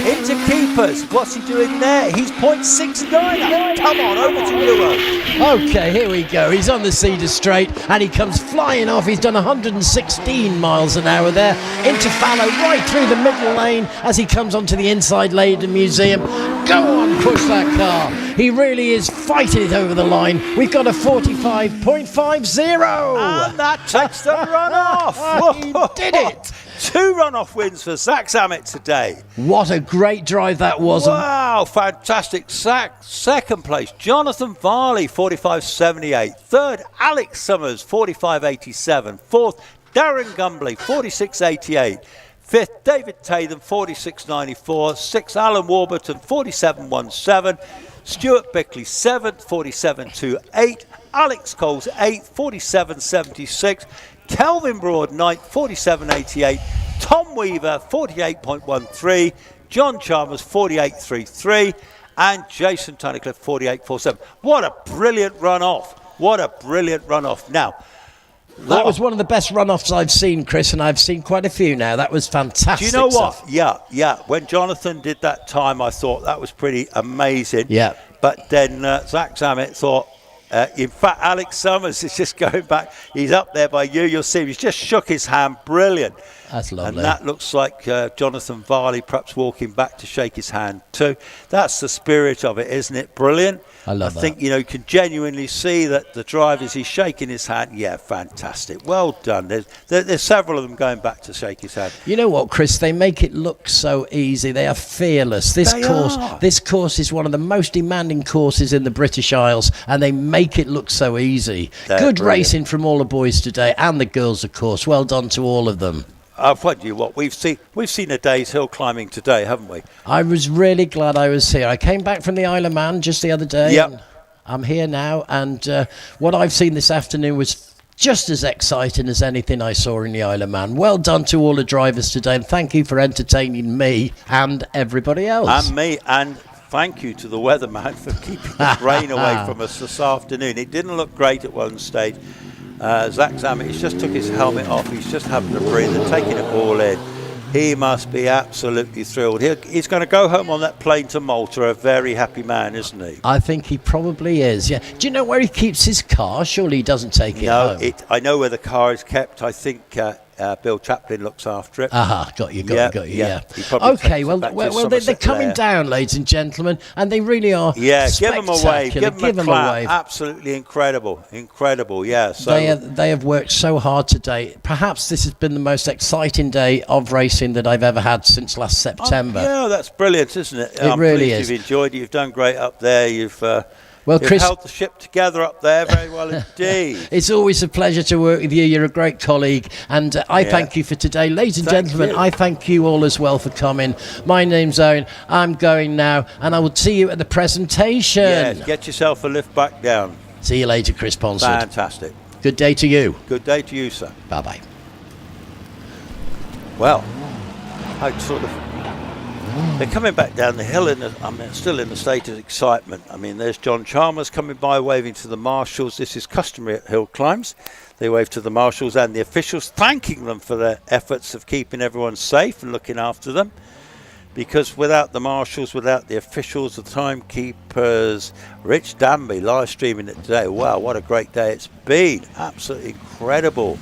Into keepers. What's he doing there? He's 0.69 up. Come on, over to you. Okay, here we go. He's on the Cedar Straight and he comes flying off. He's done 116 miles an hour there. Into Fallow, right through the middle lane as he comes onto the inside lane of the Museum. Go on, push that car. He really is fighting it over the line. We've got a 45.50. And that takes the runoff. He did it. 2 runoff wins for Zach Zammit today. What a great drive that was. Wow, fantastic. Zach, second place. Jonathan Varley, 45.78. Third, Alex Summers, 45.87. Fourth, Darren Gumbley, 46.88. 5th, David Tatham, 46.94. 6th, Alan Warburton, 47.17. Stuart Bickley, 7th, 47.28. Alex Coles, 8th, 47.76. Kelvin Broad, 9th, 47.88. Tom Weaver, 48.13. John Chalmers, 48.33. And Jason Tunnicliffe, 48.47. What a brilliant run-off. What a brilliant run-off. Now, that was one of the best runoffs I've seen, Chris, and I've seen quite a few now. That was fantastic. Do you know what? stuff. Yeah. When Jonathan did that time, I thought that was pretty amazing. Yeah. But then Zach Zammit thought, in fact, Alex Summers is just going back. He's up there by you. You'll see him. He's just shook his hand. Brilliant. That's lovely. And that looks like Jonathan Varley perhaps walking back to shake his hand too. That's the spirit of it, isn't it? Brilliant. I love that. I think, you can genuinely see that the drivers, he's shaking his hand. Yeah, fantastic. Well done. There's several of them going back to shake his hand. You know what, Chris? They make it look so easy. They are fearless. This course is one of the most demanding courses in the British Isles, and they make it look so easy. They're Good brilliant. racing from all the boys today, and the girls, of course. Well done to all of them. We've seen a day's hill climbing today, haven't we? I was really glad I was here. I came back from the Isle of Man just the other day. Yep. And I'm here now, and what I've seen this afternoon was just as exciting as anything I saw in the Isle of Man. Well done to all the drivers today, and thank you for entertaining me and everybody else. And me, and thank you to the weatherman for keeping the rain away from us this afternoon. It didn't look great at one stage. Zach Zammit, he's just took his helmet off. He's just having a breather, taking it all in. He must be absolutely thrilled. He's going to go home on that plane to Malta a very happy man, isn't he? I think he probably is, yeah. Do you know where he keeps his car? Surely he doesn't take it home. No, I know where the car is kept. I think Bill Chaplin looks after it. Aha, got you, yeah. He probably Okay, takes well, it back to they're Somerset coming Lair. down, ladies and gentlemen, and they really are Yeah, give them a wave. spectacular. Give them a clap. wave. Absolutely incredible. Yeah. So They have worked so hard today. Perhaps this has been the most exciting day of racing that I've ever had since last September. yeah, that's brilliant, isn't it? It really is. You've enjoyed it. You've done great up there. You've Chris, held the ship together up there very well indeed. it's always a pleasure to work with you. You're a great colleague, and I thank you for today. Ladies and gentlemen, I thank you all as well for coming. My name's Owen. I'm going now, and I will see you at the presentation. Yes, get yourself a lift back down. See you later, Chris Ponsford. Fantastic. Good day to you. Good day to you, sir. Bye-bye. Well, they're coming back down the hill, still in a state of excitement. I mean, there's John Chalmers coming by, waving to the marshals. This is customary at hill climbs. They wave to the marshals and the officials, thanking them for their efforts of keeping everyone safe and looking after them. Because without the marshals, without the officials, the timekeepers, Rich Danby live streaming it today. Wow, what a great day it's been. Absolutely incredible.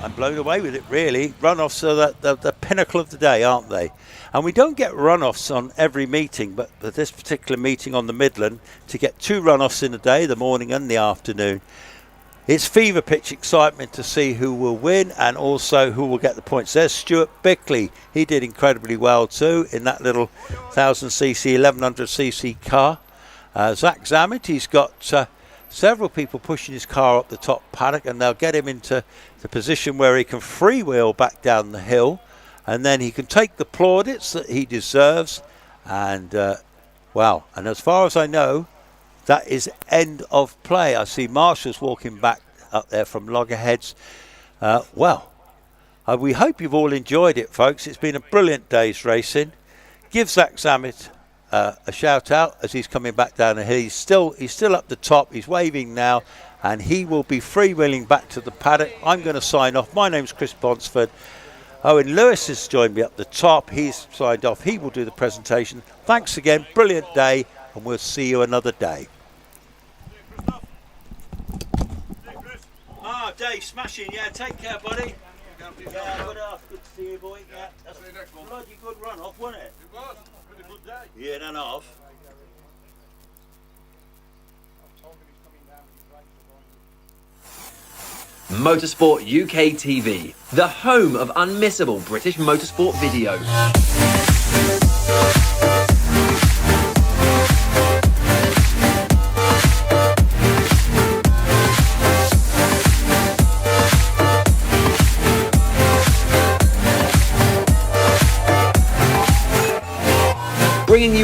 I'm blown away with it, really. Runoffs are the pinnacle of the day, aren't they? And we don't get runoffs on every meeting, but for this particular meeting on the Midland, to get 2 runoffs in a day, the morning and the afternoon, it's fever pitch excitement to see who will win and also who will get the points. There's Stuart Bickley. He did incredibly well too in that little 1000cc, 1100cc car. Zach Zammit, he's got several people pushing his car up the top paddock, and they'll get him into the position where he can freewheel back down the hill, and then he can take the plaudits that he deserves. And wow, and as far as I know, that is end of play. I see marshals walking back up there from loggerheads. We hope you've all enjoyed it, folks. It's been a brilliant day's racing. Give Zach Zammit a shout out as he's coming back down the hill. He's still up the top. He's waving now, and he will be freewheeling back to the paddock. I'm going to sign off. My name's Chris Ponsford. Owen Lewis has joined me up the top. He's signed off. He will do the presentation. Thanks again. Brilliant day, and we'll see you another day. Dave, smashing. Yeah, take care, buddy. Yeah, good to see you, boy. Yeah, that's a bloody good run off, wasn't it? It was. It's been a good day. Yeah, and off. Motorsport UK TV, the home of unmissable British motorsport videos.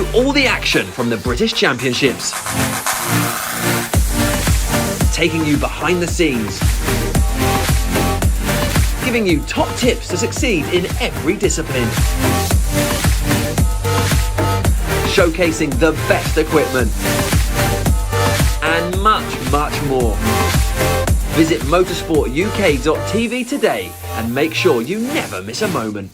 you all the action from the British Championships. Taking you behind the scenes. Giving you top tips to succeed in every discipline. Showcasing the best equipment. And much, much more. Visit motorsportuk.tv today and make sure you never miss a moment.